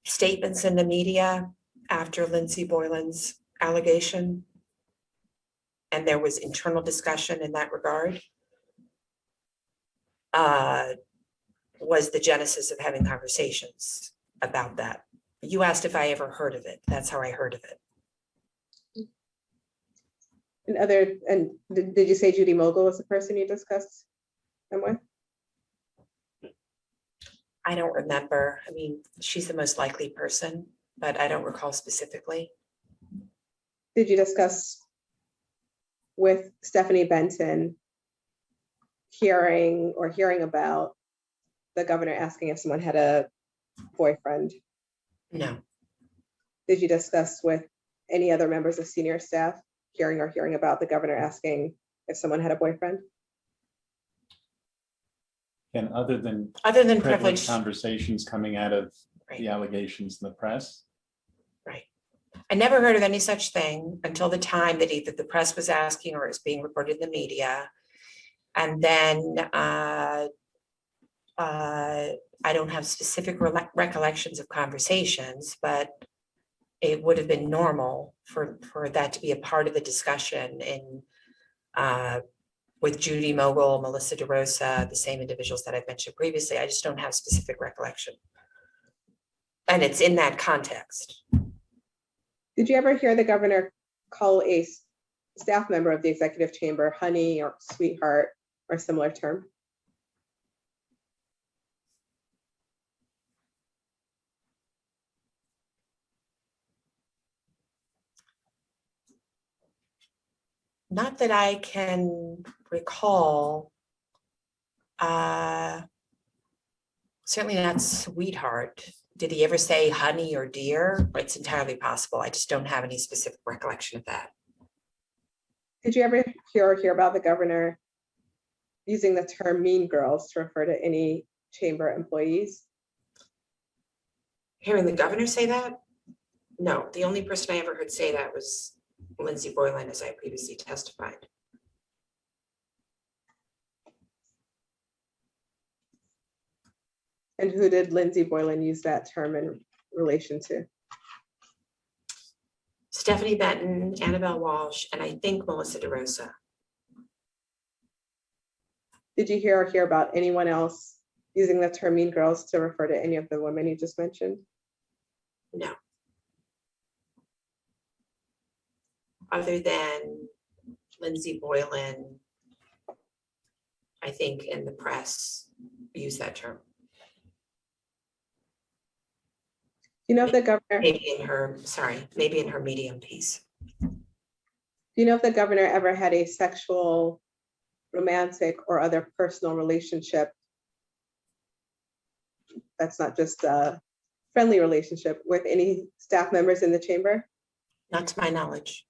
statements in the media after Lindsay Boylan's allegation, and there was internal discussion in that regard, was the genesis of having conversations about that. You asked if I ever heard of it. That's how I heard of it. And did you say Judy Mogul was the person you discussed them with? I don't remember. I mean, she's the most likely person, but I don't recall specifically. Did you discuss with Stephanie Benton hearing about the governor asking if someone had a boyfriend? No, Did you discuss with any other members of senior staff hearing about the governor asking if someone had a boyfriend? And other than privilege. privileged conversations coming out of Right. the allegations in the press? Right. I never heard of any such thing until the time that either the press was asking or it's being reported in the media. And then I don't have specific recollections of conversations, but it would have been normal for that to be a part of the discussion in with Judy Mogul, Melissa DeRosa, the same individuals that I've mentioned previously. I just don't have specific recollection. And it's in that context. Did you ever hear the governor call a staff member of the executive chamber honey or sweetheart or similar term? Not that I can recall. Certainly not sweetheart. Did he ever say honey or dear? It's entirely possible. I just don't have any specific recollection of that. Did you ever hear about the governor using the term mean girls to refer to any chamber employees? Hearing the governor say that? No, the only person I ever heard say that was Lindsay Boylan, as I previously testified. And who did Lindsay Boylan use that term in relation to? Stephanie Benton, Annabelle Walsh, and I think Melissa DeRosa. Did you hear about anyone else using the term mean girls to refer to any of the women you just mentioned? No. Other than Lindsay Boylan, I think in the press use that term. You know if the governor, Maybe in her, maybe in her Medium piece. do you know if the governor ever had a sexual, romantic, or other personal relationship that's not just a friendly relationship with any staff members in the chamber? Not to my knowledge.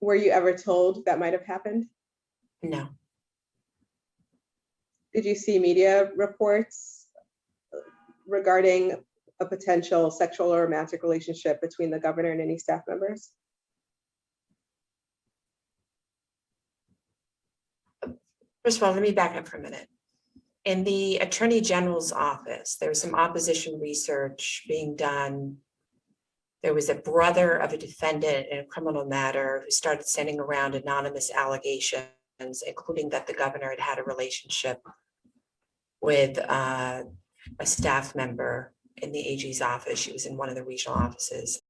Were you ever told that might have happened? No. Did you see media reports regarding a potential sexual or romantic relationship between the governor and any staff members? First of all, let me back up for a minute. In the Attorney General's office, there was some opposition research being done. There was a brother of a defendant in a criminal matter who started sending around anonymous allegations, including that the governor had had a relationship with a staff member in the AG's office. She was in one of the regional offices.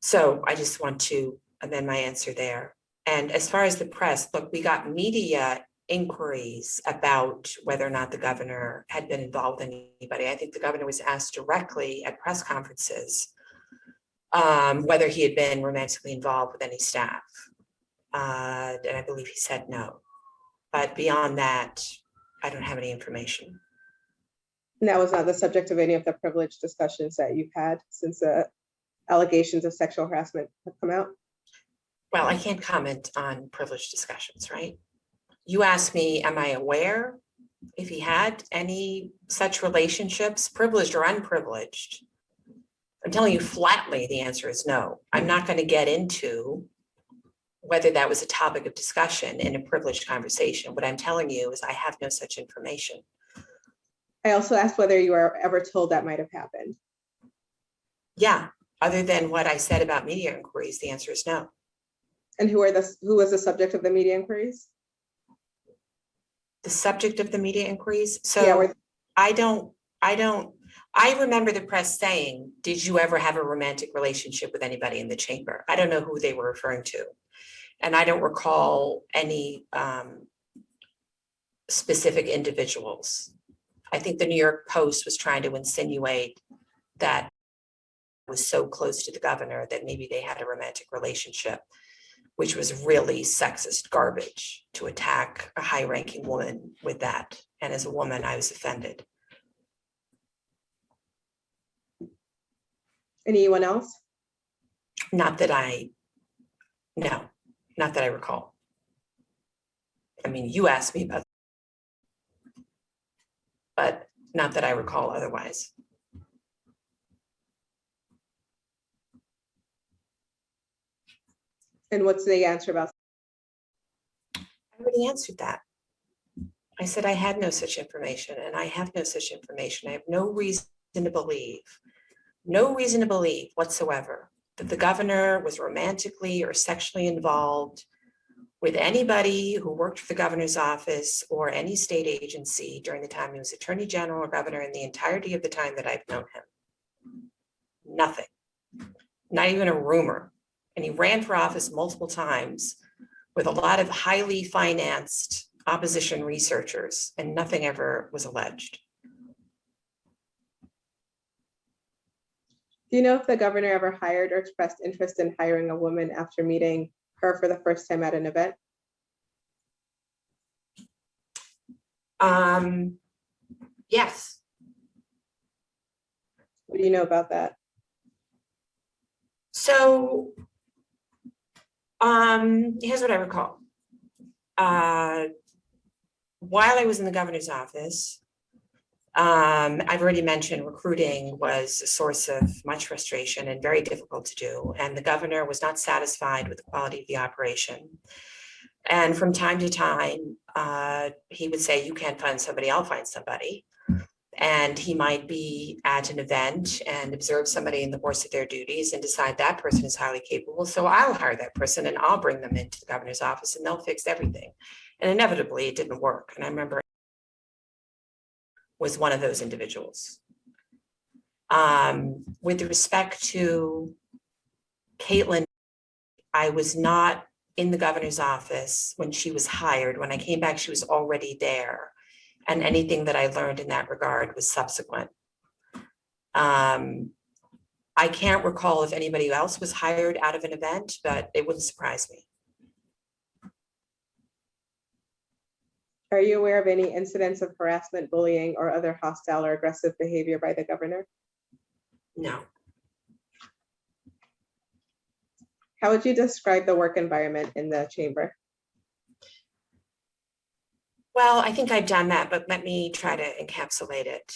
So I just want to amend my answer there. And as far as the press, look, we got media inquiries about whether or not the governor had been involved with anybody. I think the governor was asked directly at press conferences whether he had been romantically involved with any staff. And I believe he said no. But beyond that, I don't have any information. And that was not the subject of any of the privilege discussions that you've had since the allegations of sexual harassment have come out? Well, I can't comment on privileged discussions, right? You asked me, am I aware if he had any such relationships, privileged or unprivileged? I'm telling you flatly, the answer is no. I'm not going to get into whether that was a topic of discussion in a privileged conversation. What I'm telling you is I have no such information. I also asked whether you were ever told that might have happened. Yeah, other than what I said about media inquiries, the answer is no. And who was the subject of the media inquiries? The subject of the media inquiries? So Yeah, I remember the press saying, did you ever have a romantic relationship with anybody in the chamber? I don't know who they were referring to. And I don't recall any specific individuals. I think the New York Post was trying to insinuate that it was so close to the governor that maybe they had a romantic relationship, which was really sexist garbage to attack a high-ranking woman with that. And as a woman, I was offended. anyone else? Not that I recall. I mean, you asked me about, but not that I recall otherwise. And what's the answer about? I already answered that. I said I had no such information, and I have no such information. I have no reason to believe, no reason to believe whatsoever that the governor was romantically or sexually involved with anybody who worked for the governor's office or any state agency during the time he was attorney general or governor in the entirety of the time that I've known him. Nothing, not even a rumor. And he ran for office multiple times with a lot of highly financed opposition researchers, and nothing ever was alleged. Do you know if the governor ever hired or expressed interest in hiring a woman after meeting her for the first time at an event? Yes. What do you know about that? So here's what I recall. While I was in the governor's office, I've already mentioned recruiting was a source of much frustration and very difficult to do. And the governor was not satisfied with the quality of the operation. And from time to time, he would say, you can't find somebody, I'll find somebody. And he might be at an event and observe somebody in the course of their duties and decide that person is highly capable. So I'll hire that person and I'll bring them into the governor's office and they'll fix everything. And inevitably it didn't work. And I remember was one of those individuals. With respect to Caitlin, I was not in the governor's office when she was hired. When I came back, she was already there. And anything that I learned in that regard was subsequent. I can't recall if anybody else was hired out of an event, but it wouldn't surprise me. Are you aware of any incidents of harassment, bullying, or other hostile or aggressive behavior by the governor? No. How would you describe the work environment in the chamber? Well, I think I've done that, but let me try to encapsulate it.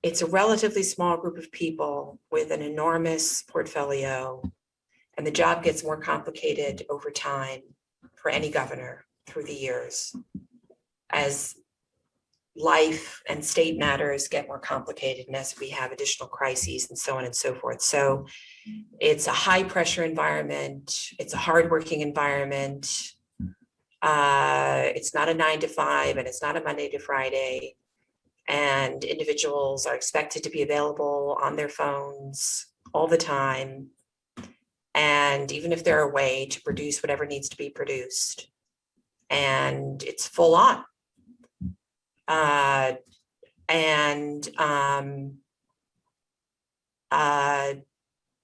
It's a relatively small group of people with an enormous portfolio, and the job gets more complicated over time for any governor through the years as life and state matters get more complicated and as we have additional crises and so on and so forth. So it's a high pressure environment. It's a hardworking environment. It's not a 9 to 5 and it's not a Monday to Friday. And individuals are expected to be available on their phones all the time. And even if they're away, to produce whatever needs to be produced. And it's full on.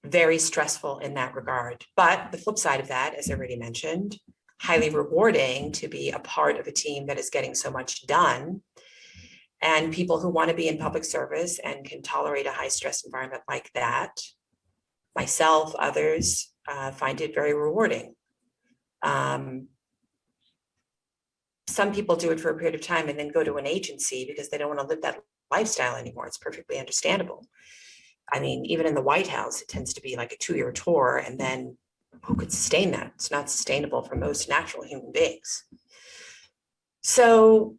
Very stressful in that regard. But the flip side of that, as I already mentioned, highly rewarding to be a part of a team that is getting so much done. And people who want to be in public service and can tolerate a high stress environment like that, myself, others, find it very rewarding. Some people do it for a period of time and then go to an agency because they don't want to live that lifestyle anymore. It's perfectly understandable. I mean, even in the White House, it tends to be like a 2-year tour, and then who could sustain that? It's not sustainable for most natural human beings. So,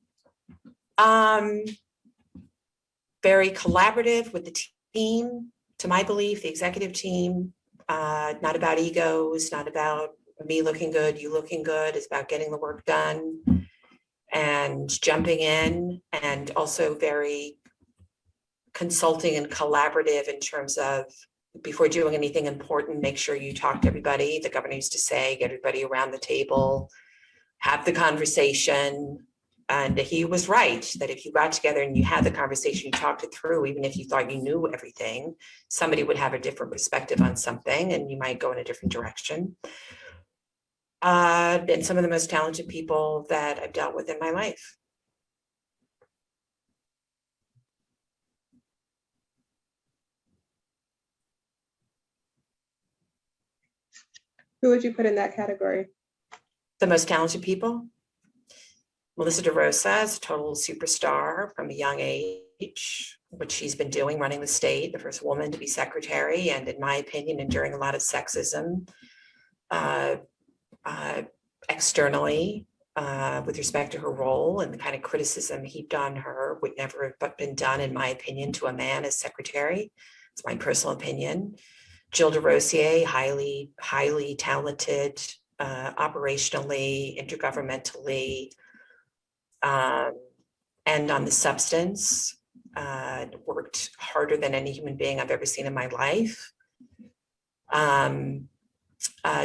very collaborative with the team, to my belief, the executive team, not about egos, not about me looking good, you looking good. It's about getting the work done and jumping in, and also very consulting and collaborative in terms of before doing anything important, make sure you talk to everybody. The governor used to say, get everybody around the table, have the conversation. And he was right that if you got together and you had the conversation, you talked it through, even if you thought you knew everything, somebody would have a different perspective on something and you might go in a different direction. And some of the most talented people that I've dealt with in my life. Who would you put in that category? The most talented people? Melissa DeRosa is a total superstar from a young age, which she's been doing, running the state, the first woman to be secretary, and in my opinion, enduring a lot of sexism. externally with respect to her role, and the kind of criticism heaped on her would never have been done, in my opinion, to a man as secretary. It's my personal opinion. Jill DeRosier, highly talented, operationally, intergovernmentally, and on the substance, worked harder than any human being I've ever seen in my life.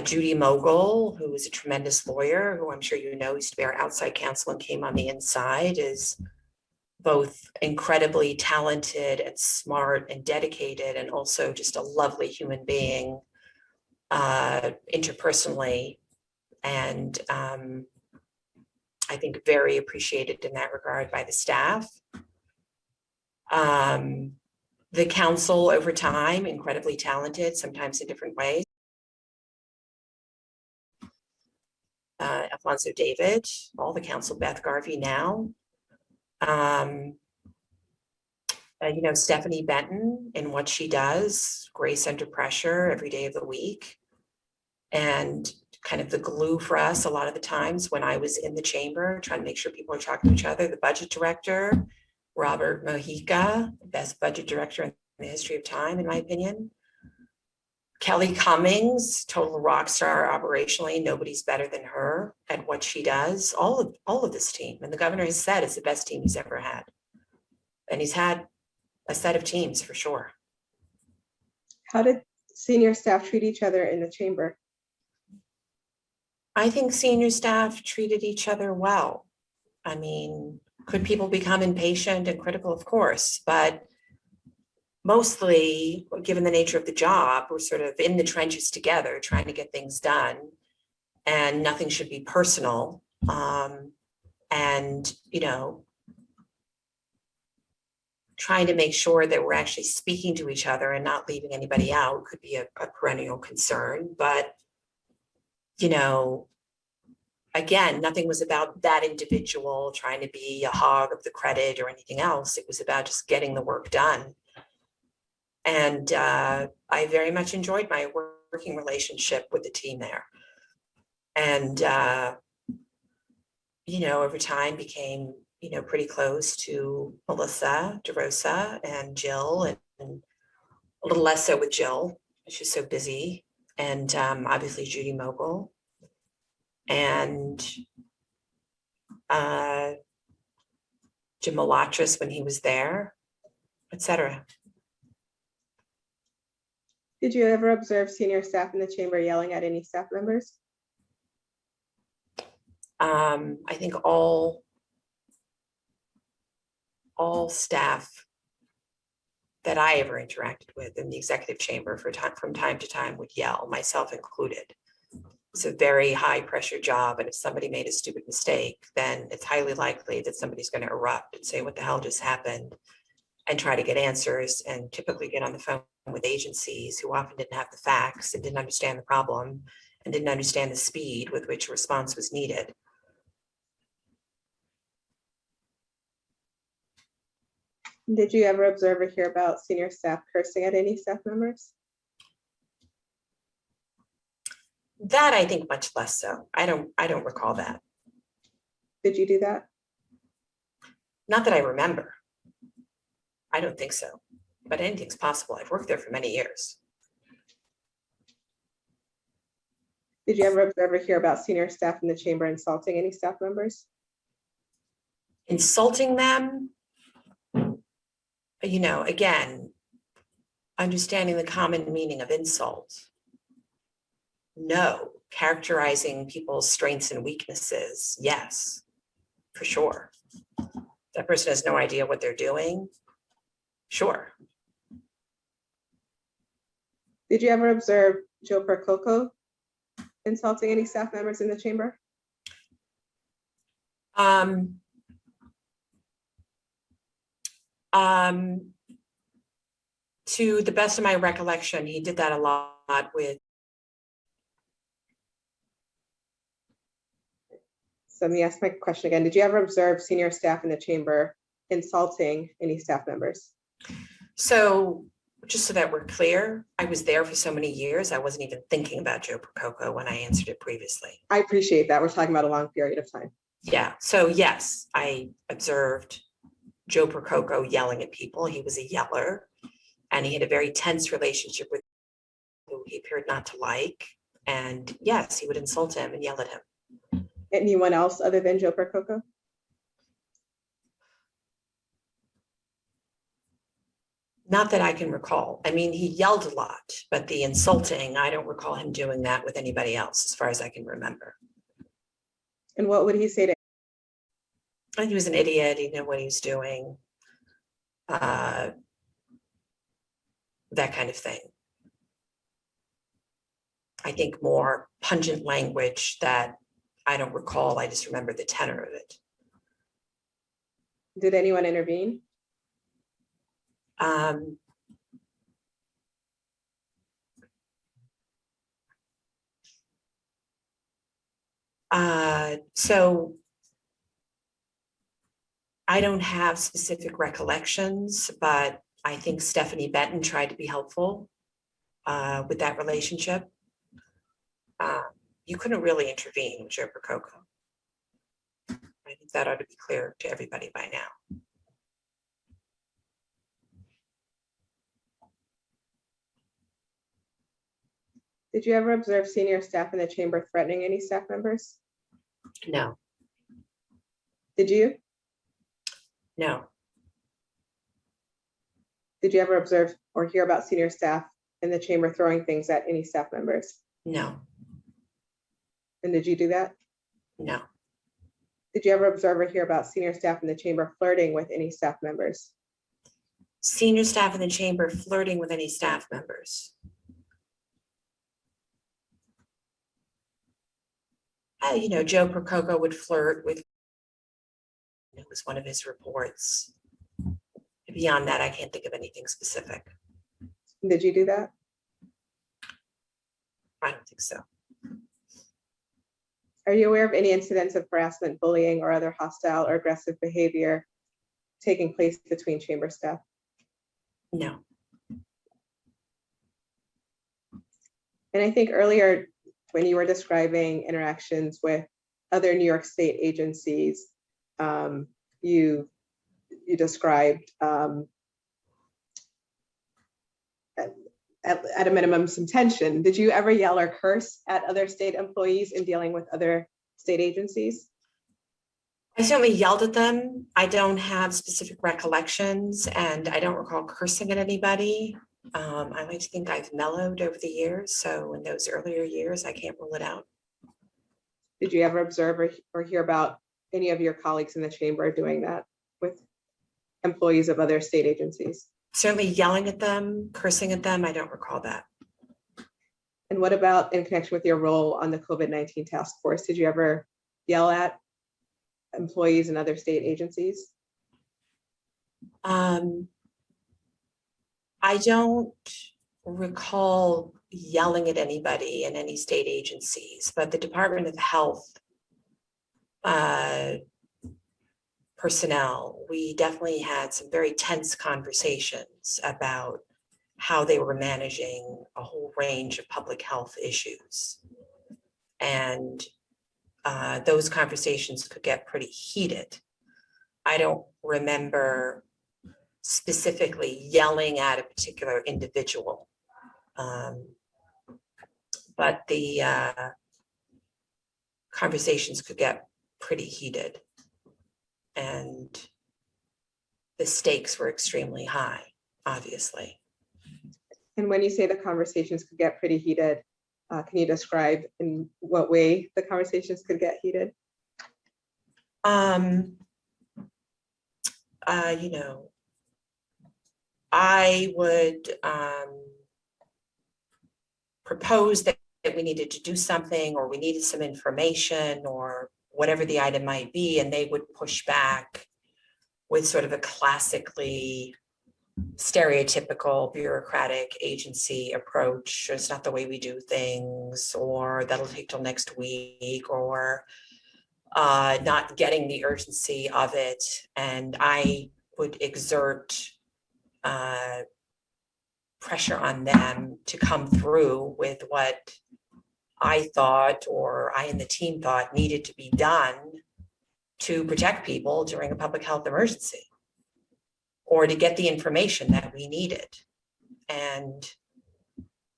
Judy Mogul, who is a tremendous lawyer, who I'm sure you know used to be our outside counsel and came on the inside, is both incredibly talented and smart and dedicated, and also just a lovely human being interpersonally, and I think very appreciated in that regard by the staff. The council over time, incredibly talented, sometimes in different ways. Alfonso David, all the council, Beth Garvey now. You know, Stephanie Benton in what she does, grace under pressure every day of the week. And kind of the glue for us a lot of the times when I was in the chamber, trying to make sure people are talking to each other. The budget director, Robert Mojica, best budget director in the history of time, in my opinion. Kelly Cummings, total rock star operationally. Nobody's better than her at what she does. All of this team, and the governor has said it's the best team he's ever had. And he's had a set of teams for sure. How did senior staff treat each other in the chamber? I think senior staff treated each other well. I mean, could people become impatient and critical? Of course, but mostly, given the nature of the job, we're sort of in the trenches together trying to get things done, and nothing should be personal. And, you know, trying to make sure that we're actually speaking to each other and not leaving anybody out could be a perennial concern. But, you know, again, nothing was about that individual trying to be a hog of the credit or anything else. It was about just getting the work done. And I very much enjoyed my working relationship with the team there. And, you know, over time became, you know, pretty close to Melissa DeRosa and Jill, and a little less so with Jill. She's so busy. And obviously Judy Mogul. And Jim Malatras when he was there, etc. Did you ever observe senior staff in the chamber yelling at any staff members? I think all staff that I ever interacted with in the executive chamber from time to time would yell, myself included. It's a very high pressure job, and if somebody made a stupid mistake, then it's highly likely that somebody's going to erupt and say, what the hell just happened, and try to get answers, and typically get on the phone with agencies who often didn't have the facts and didn't understand the problem and didn't understand the speed with which a response was needed. Did you ever observe or hear about senior staff cursing at any staff members? That I think much less so. I don't recall that. Did you do that? Not that I remember. I don't think so, but anything's possible. I've worked there for many years. Did you ever observe or hear about senior staff in the chamber insulting any staff members? Insulting them, you know, again, understanding the common meaning of insult. No. Characterizing people's strengths and weaknesses, yes, for sure. That person has no idea what they're doing. Sure. Did you ever observe Joe Percoco insulting any staff members in the chamber? To the best of my recollection, he did that a lot with. So let me ask my question again. Did you ever observe senior staff in the chamber insulting any staff members? So just so that we're clear, I was there for so many years, I wasn't even thinking about Joe Prococo when I answered it previously. I appreciate that. We're talking about a long period of time. Yeah, so yes, I observed Joe Prococo yelling at people. He was a yeller, and he had a very tense relationship with who he appeared not to like. And yes, he would insult him and yell at him. Anyone else other than Joe Percoco? Not that I can recall. I mean, he yelled a lot, but the insulting, I don't recall him doing that with anybody else, as far as I can remember. And what would he say to? And he was an idiot. He knew what he was doing. That kind of thing. I think more pungent language that I don't recall. I just remember the tenor of it. Did anyone intervene? So I don't have specific recollections, but I think Stephanie Benton tried to be helpful with that relationship. You couldn't really intervene with Joe Prococo. I think that ought to be clear to everybody by now. Did you ever observe senior staff in the chamber threatening any staff members? No, Did you? no, Did you ever observe or hear about senior staff in the chamber throwing things at any staff members? no, And did you do that? no, Did you ever observe or hear about senior staff in the chamber flirting with any staff members? senior staff in the chamber flirting with any staff members. You know, Joe Prococo would flirt with, it was one of his reports. Beyond that, I can't think of anything specific. Did you do that? I don't think so. Are you aware of any incidents of harassment, bullying, or other hostile or aggressive behavior taking place between chamber staff? No. And I think earlier when you were describing interactions with other New York State agencies, you described at a minimum some tension. Did you ever yell or curse at other state employees in dealing with other state agencies? I certainly yelled at them. I don't have specific recollections, and I don't recall cursing at anybody. I like to think I've mellowed over the years, so in those earlier years, I can't rule it out. Did you ever observe or hear about any of your colleagues in the chamber doing that with employees of other state agencies? Certainly yelling at them, cursing at them, I don't recall that. And what about in connection with your role on the COVID-19 task force? Did you ever yell at employees in other state agencies? I don't recall yelling at anybody in any state agencies, but the Department of Health personnel, we definitely had some very tense conversations about how they were managing a whole range of public health issues. And those conversations could get pretty heated. I don't remember specifically yelling at a particular individual, but the conversations could get pretty heated, and the stakes were extremely high, obviously. And when you say the conversations could get pretty heated, can you describe in what way the conversations could get heated? You know, I would propose that we needed to do something, or we needed some information, or whatever the item might be, and they would push back with sort of a classically stereotypical bureaucratic agency approach. It's not the way we do things, or that'll take till next week, or not getting the urgency of it. And I would exert pressure on them to come through with what I thought, or I and the team thought needed to be done to protect people during a public health emergency, or to get the information that we needed. And,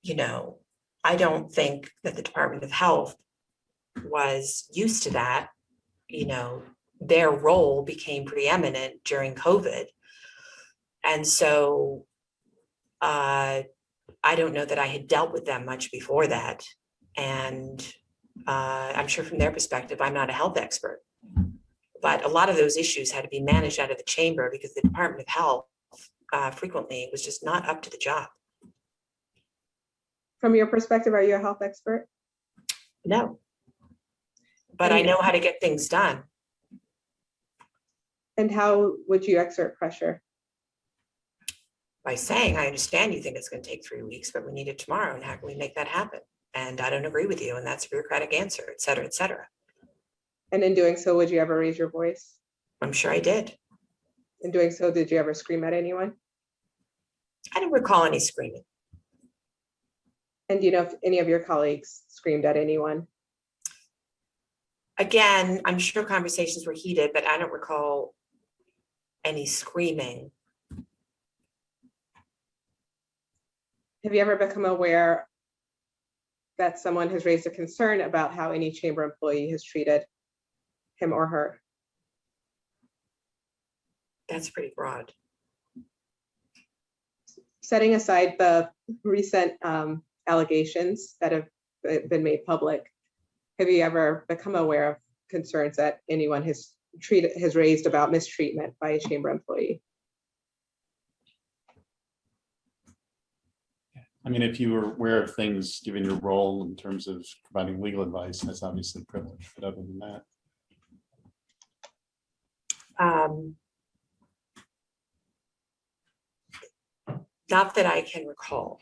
you know, I don't think that the Department of Health was used to that. You know, their role became preeminent during COVID. And so I don't know that I had dealt with them much before that. And I'm sure from their perspective, I'm not a health expert. But a lot of those issues had to be managed out of the chamber because the Department of Health frequently was just not up to the job. From your perspective, are you a health expert? No. But I know how to get things done. And how would you exert pressure? By saying, I understand you think it's going to take 3 weeks, but we need it tomorrow. And how can we make that happen? And I don't agree with you. And that's a bureaucratic answer, et cetera, et cetera. And in doing so, would you ever raise your voice? I'm sure I did. In doing so, did you ever scream at anyone? I don't recall any screaming. And do you know if any of your colleagues screamed at anyone? Again, I'm sure conversations were heated, but I don't recall any screaming. Have you ever become aware that someone has raised a concern about how any chamber employee has treated him or her? That's pretty broad. Setting aside the recent allegations that have been made public, have you ever become aware of concerns that anyone has raised about mistreatment by a chamber employee? I mean, if you were aware of things, given your role in terms of providing legal advice, that's obviously privileged, but other than that. Not that I can recall.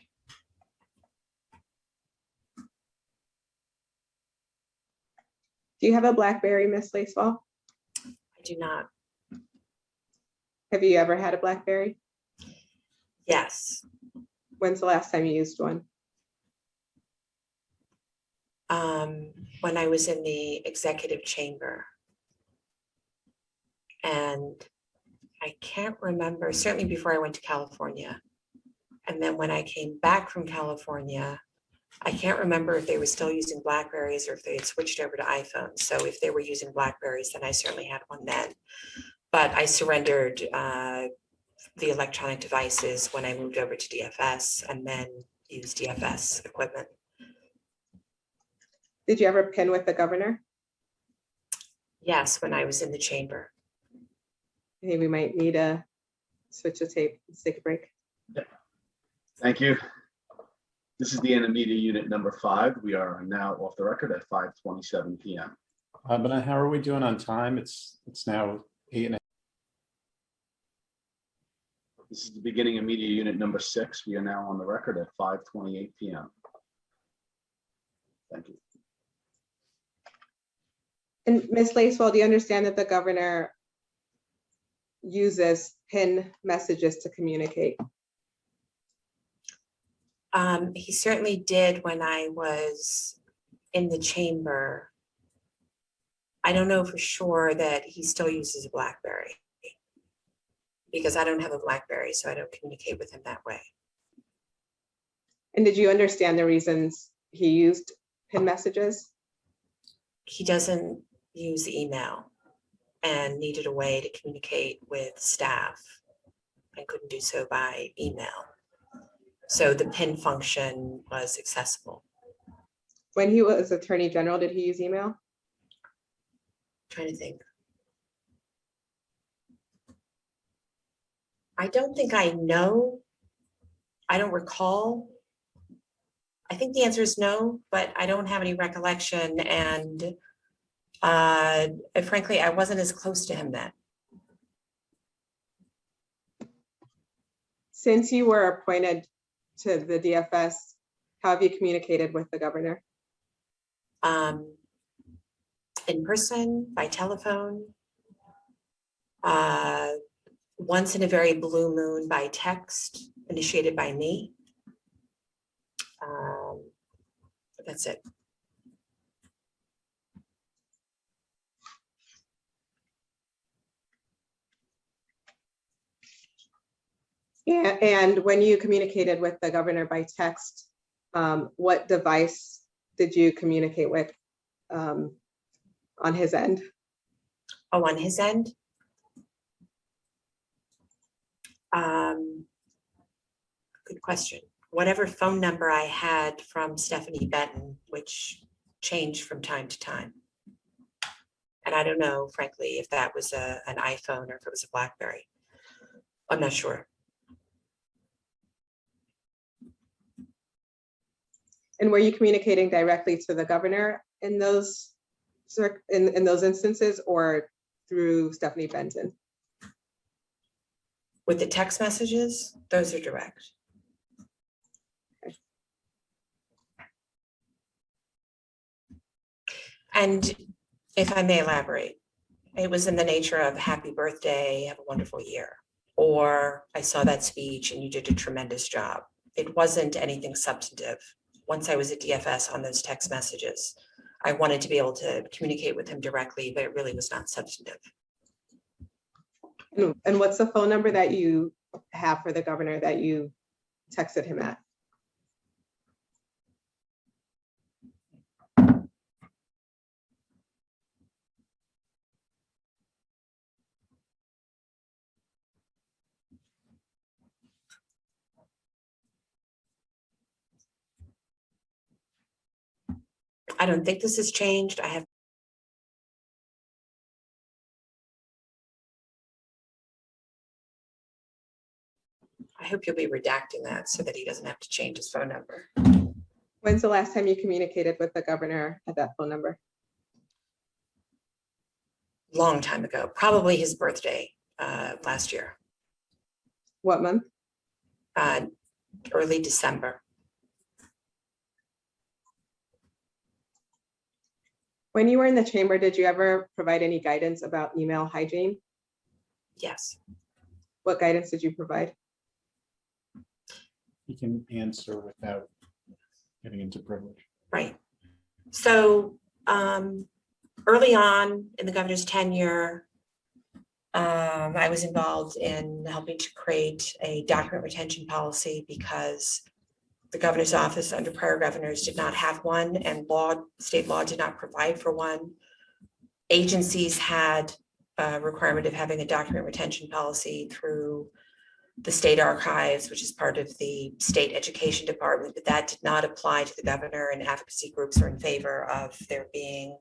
Do you have a BlackBerry, Miss Lacewell? I do not. Have you ever had a BlackBerry? Yes. When's the last time you used one? When I was in the executive chamber. And I can't remember, certainly before I went to California. And then when I came back from California, I can't remember if they were still using BlackBerries or if they had switched over to iPhones. So if they were using BlackBerries, then I certainly had one then. But I surrendered the electronic devices when I moved over to DFS and then used DFS equipment. Did you ever pin with the governor? Yes, when I was in the chamber. I think we might need to switch the tape. Let's take a break. Thank you. This is the end of media unit number 5. We are now off the record at 5:27 p.m. But how are we doing on time? It's now 8:30. This is the beginning of media unit number 6. We are now on the record at 5:28 p.m. Thank you. And Ms. Lacewell, do you understand that the governor uses PIN messages to communicate? He certainly did when I was in the chamber. I don't know for sure that he still uses a BlackBerry because I don't have a BlackBerry, so I don't communicate with him that way. And did you understand the reasons he used PIN messages? He doesn't use email and needed a way to communicate with staff and couldn't do so by email. So the PIN function was accessible. When he was Attorney General, did he use email? Trying to think. I don't think I know. I don't recall. I think the answer is no, but I don't have any recollection. And frankly, I wasn't as close to him then. Since you were appointed to the DFS, how have you communicated with the governor? In person, by telephone, once in a very blue moon by text, initiated by me. That's it. Yeah, and when you communicated with the governor by text, what device did you communicate with on his end? Oh, on his end? Good question. Whatever phone number I had from Stephanie Benton, which changed from time to time. And I don't know, frankly, if that was an iPhone or if it was a BlackBerry. I'm not sure. And were you communicating directly to the governor in those in those instances, or through Stephanie Benton? With the text messages, those are direct. And if I may elaborate, it was in the nature of happy birthday, have a wonderful year. Or I saw that speech and you did a tremendous job. It wasn't anything substantive. Once I was at DFS on those text messages, I wanted to be able to communicate with him directly, but it really was not substantive. And what's the phone number that you have for the governor that you texted him at? I don't think this has changed. I hope you'll be redacting that so that he doesn't have to change his phone number. When's the last time you communicated with the governor at that phone number? Long time ago, probably his birthday last year, What month? early December. When you were in the chamber, did you ever provide any guidance about email hygiene? Yes. What guidance did you provide? You can answer without getting into privilege. Right. So early on in the governor's tenure, I was involved in helping to create a document retention policy because the governor's office under prior governors did not have one, and state law did not provide for one. Agencies had a requirement of having a document retention policy through the state archives, which is part of the state education department, but that did not apply to the governor, and advocacy groups are in favor of there being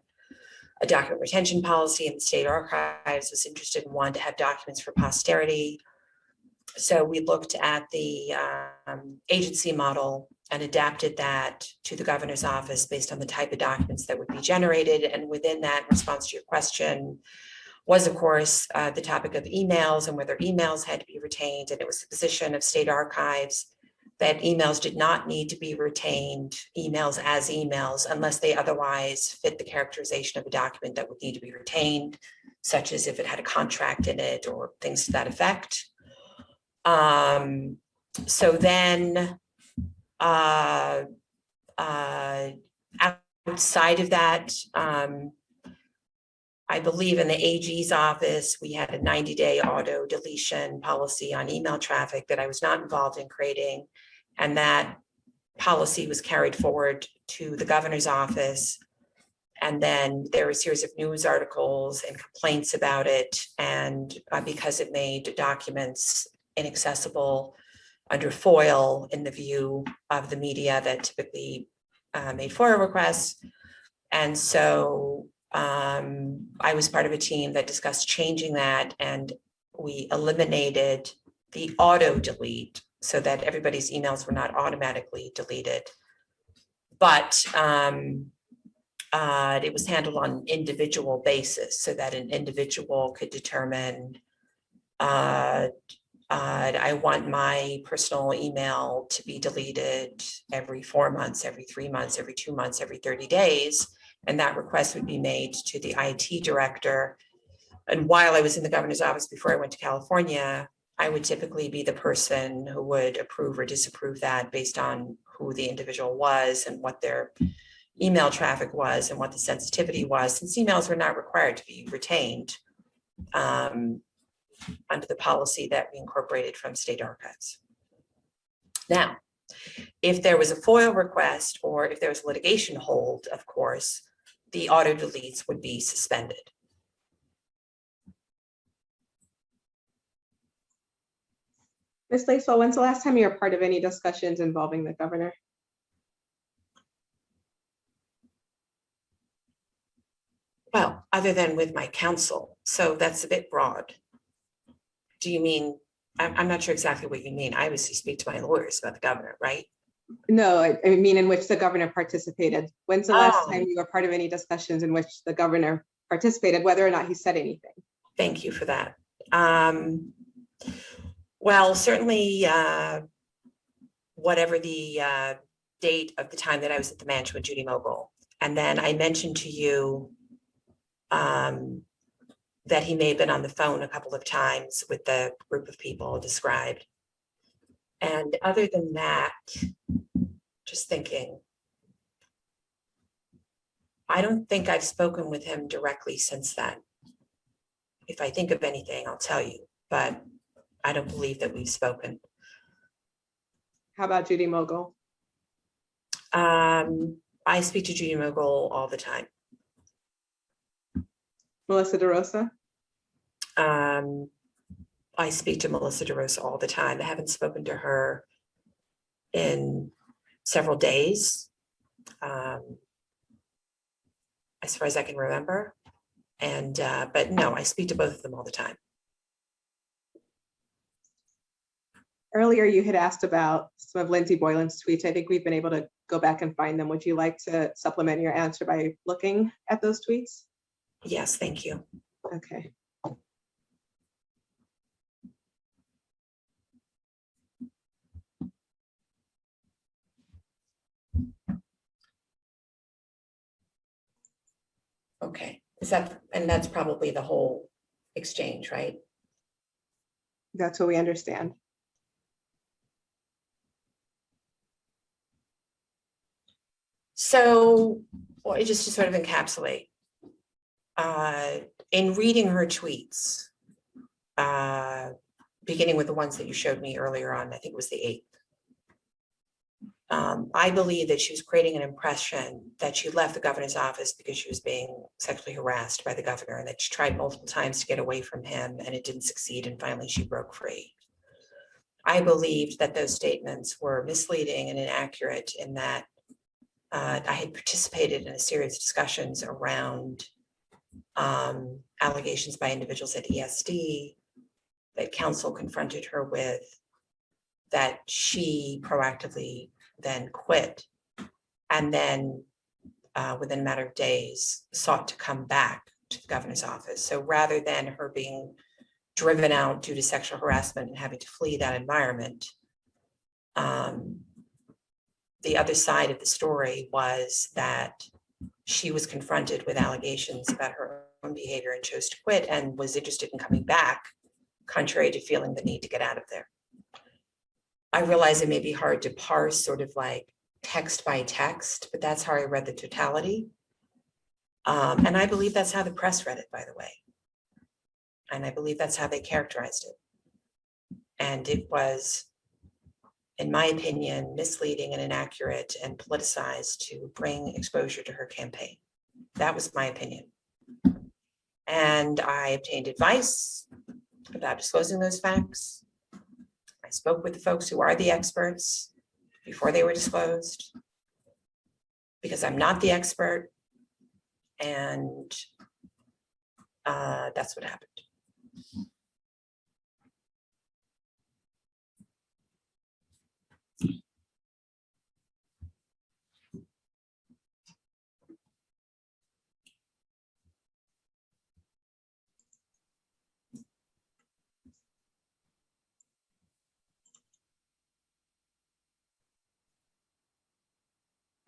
a document retention policy, and the state archives was interested in one to have documents for posterity. So we looked at the agency model and adapted that to the governor's office based on the type of documents that would be generated. And within that, in response to your question, was of course the topic of emails and whether emails had to be retained. And it was the position of state archives that emails did not need to be retained, emails as emails, unless they otherwise fit the characterization of a document that would need to be retained, such as if it had a contract in it or things to that effect. So then outside of that, I believe in the AG's office, we had a 90-day auto deletion policy on email traffic that I was not involved in creating. And that policy was carried forward to the governor's office. And then there were a series of news articles and complaints about it. And because it made documents inaccessible under FOIL in the view of the media that typically made FOIA requests. And so I was part of a team that discussed changing that, and we eliminated the auto delete so that everybody's emails were not automatically deleted. But it was handled on an individual basis so that an individual could determine I want my personal email to be deleted every 4 months, every 3 months, every 2 months, every 30 days. And that request would be made to the IT director. And while I was in the governor's office before I went to California, I would typically be the person who would approve or disapprove that based on who the individual was and what their email traffic was and what the sensitivity was, since emails were not required to be retained under the policy that we incorporated from state archives. Now, if there was a FOIL request or if there was litigation hold, of course, the auto deletes would be suspended. Ms. Lacewell, when's the last time you were part of any discussions involving the governor? Well, other than with my counsel, so that's a bit broad. Do you mean, I'm not sure exactly what you mean. I obviously speak to my lawyers about the governor, right? No, I mean in which the governor participated. When's the last Oh. time you were part of any discussions in which the governor participated, whether or not he said anything? Thank you for that. Well, certainly, whatever the date of the time that I was at the mansion with Judy Mogul. And then I mentioned to you that he may have been on the phone a couple of times with the group of people described. And other than that, just thinking, I don't think I've spoken with him directly since then. If I think of anything, I'll tell you, but I don't believe that we've spoken. How about Judy Mogul? I speak to Judy Mogul all the time. Melissa DeRosa? I speak to Melissa DeRosa all the time. I haven't spoken to her in several days, as far as I can remember. And, but no, I speak to both of them all the time. Earlier, you had asked about some of Lindsay Boylan's tweets. I think we've been able to go back and find them. Would you like to supplement your answer by looking at those tweets? Yes, thank you. Okay. Okay, is that, and that's probably the whole exchange, right? That's what we understand. So, well, just to sort of encapsulate, in reading her tweets, beginning with the ones that you showed me earlier on, I think it was the 8th. I believe that she was creating an impression that she left the governor's office because she was being sexually harassed by the governor and that she tried multiple times to get away from him and it didn't succeed and finally she broke free. I believed that those statements were misleading and inaccurate in that I had participated in a series of discussions around allegations by individuals at ESD that counsel confronted her with, that she proactively then quit, and then within a matter of days sought to come back to the governor's office. So rather than her being driven out due to sexual harassment and having to flee that environment, the other side of the story was that she was confronted with allegations about her own behavior and chose to quit and was interested in coming back, contrary to feeling the need to get out of there. I realize it may be hard to parse sort of like text by text, but that's how I read the totality. And I believe that's how the press read it, by the way. And I believe that's how they characterized it. And it was, in my opinion, misleading and inaccurate and politicized to bring exposure to her campaign. That was my opinion. And I obtained advice about disclosing those facts. I spoke with the folks who are the experts before they were disclosed, because I'm not the expert, and that's what happened.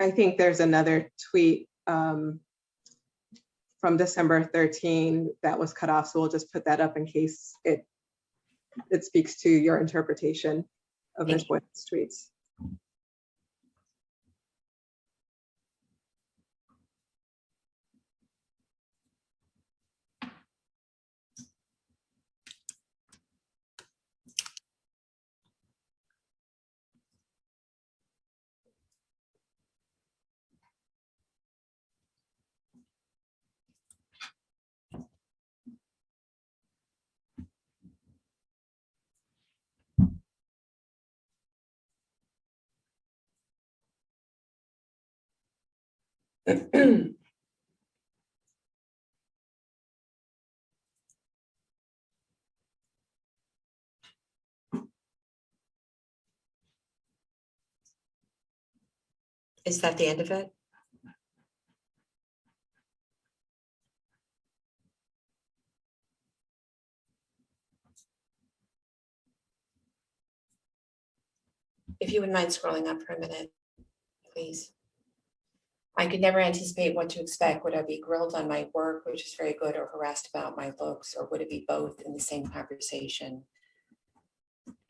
I think there's another tweet from December 13 that was cut off, so we'll just put that up in case it speaks to your interpretation of Ms. Boyd's tweets. Is that the end of it? If you wouldn't mind scrolling up for a minute, please. I could never anticipate what to expect. Would I be grilled on my work, which is very good, or harassed about my looks, or would it be both in the same conversation?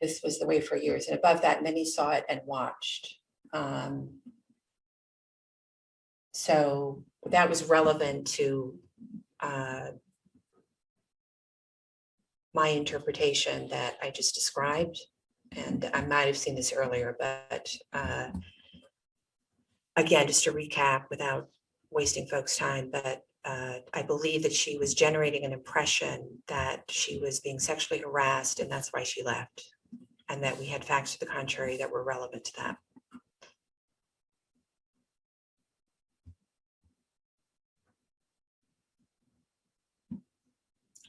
This was the way for years. And above that, many saw it and watched. So that was relevant to my interpretation that I just described. And I might have seen this earlier, but again, just to recap without wasting folks' time, but I believe that she was generating an impression that she was being sexually harassed, and that's why she left. And that we had facts to the contrary that were relevant to that.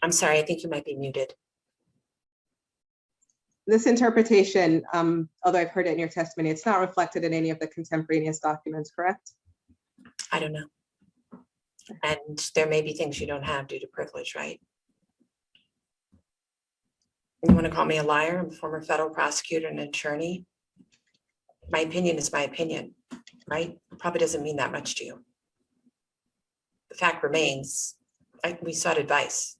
I'm sorry, I think you might be muted. This interpretation, although I've heard it in your testimony, it's not reflected in any of the contemporaneous documents, correct? I don't know. And there may be things you don't have due to privilege, right? You want to call me a liar? I'm a former federal prosecutor and attorney. My opinion is my opinion, right? It probably doesn't mean that much to you. The fact remains, we sought advice.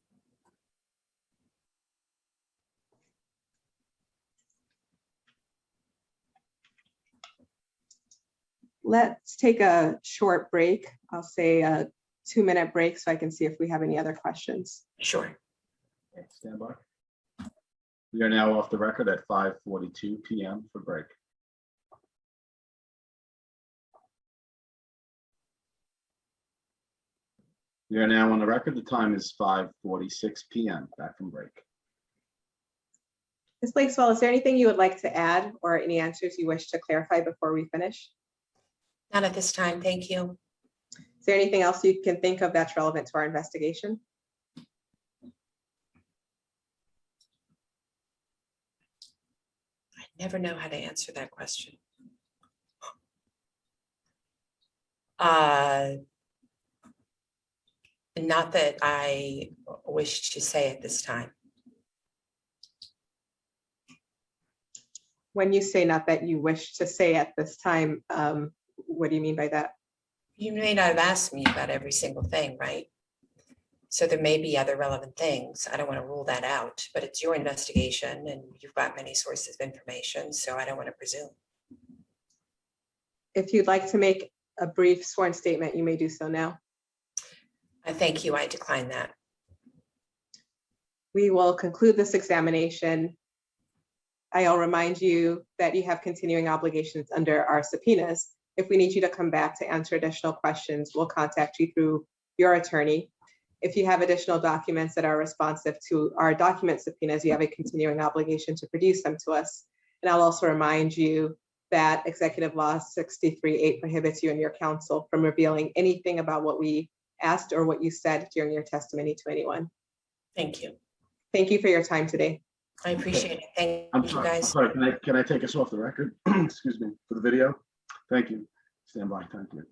Let's take a short break. I'll say a 2-minute break so I can see if we have any other questions. Sure. Okay, stand by. We are now off the record at 5:42 p.m. for break. We are now on the record. The time is 5:46 p.m. Back from break. Ms. Lacewell, is there anything you would like to add or any answers you wish to clarify before we finish? Not at this time, thank you. Is there anything else you can think of that's relevant to our investigation? I never know how to answer that question. Not that I wish to say at this time. When you say not that you wish to say at this time, what do you mean by that? You may not have asked me about every single thing, right? So there may be other relevant things. I don't want to rule that out, but it's your investigation and you've got many sources of information, so I don't want to presume. If you'd like to make a brief sworn statement, you may do so now. I thank you. I decline that. We will conclude this examination. I'll remind you that you have continuing obligations under our subpoenas. If we need you to come back to answer additional questions, we'll contact you through your attorney. If you have additional documents that are responsive to our document subpoenas, you have a continuing obligation to produce them to us. And I'll also remind you that Executive Law 63(8) prohibits you and your counsel from revealing anything about what we asked or what you said during your testimony to anyone. Thank you. Thank you for your time today. I appreciate it. Thank I'm you, sorry. guys. Can I take us off the record? Excuse me, for the video. Thank you. Stand by. Thank you.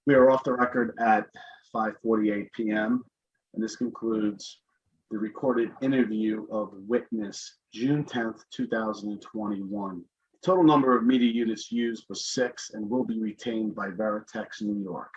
We are off the record at 5:48 p.m. and this concludes the recorded interview of witness June 10th, 2021. The total number of media units used was 6 and will be retained by Veritex New York.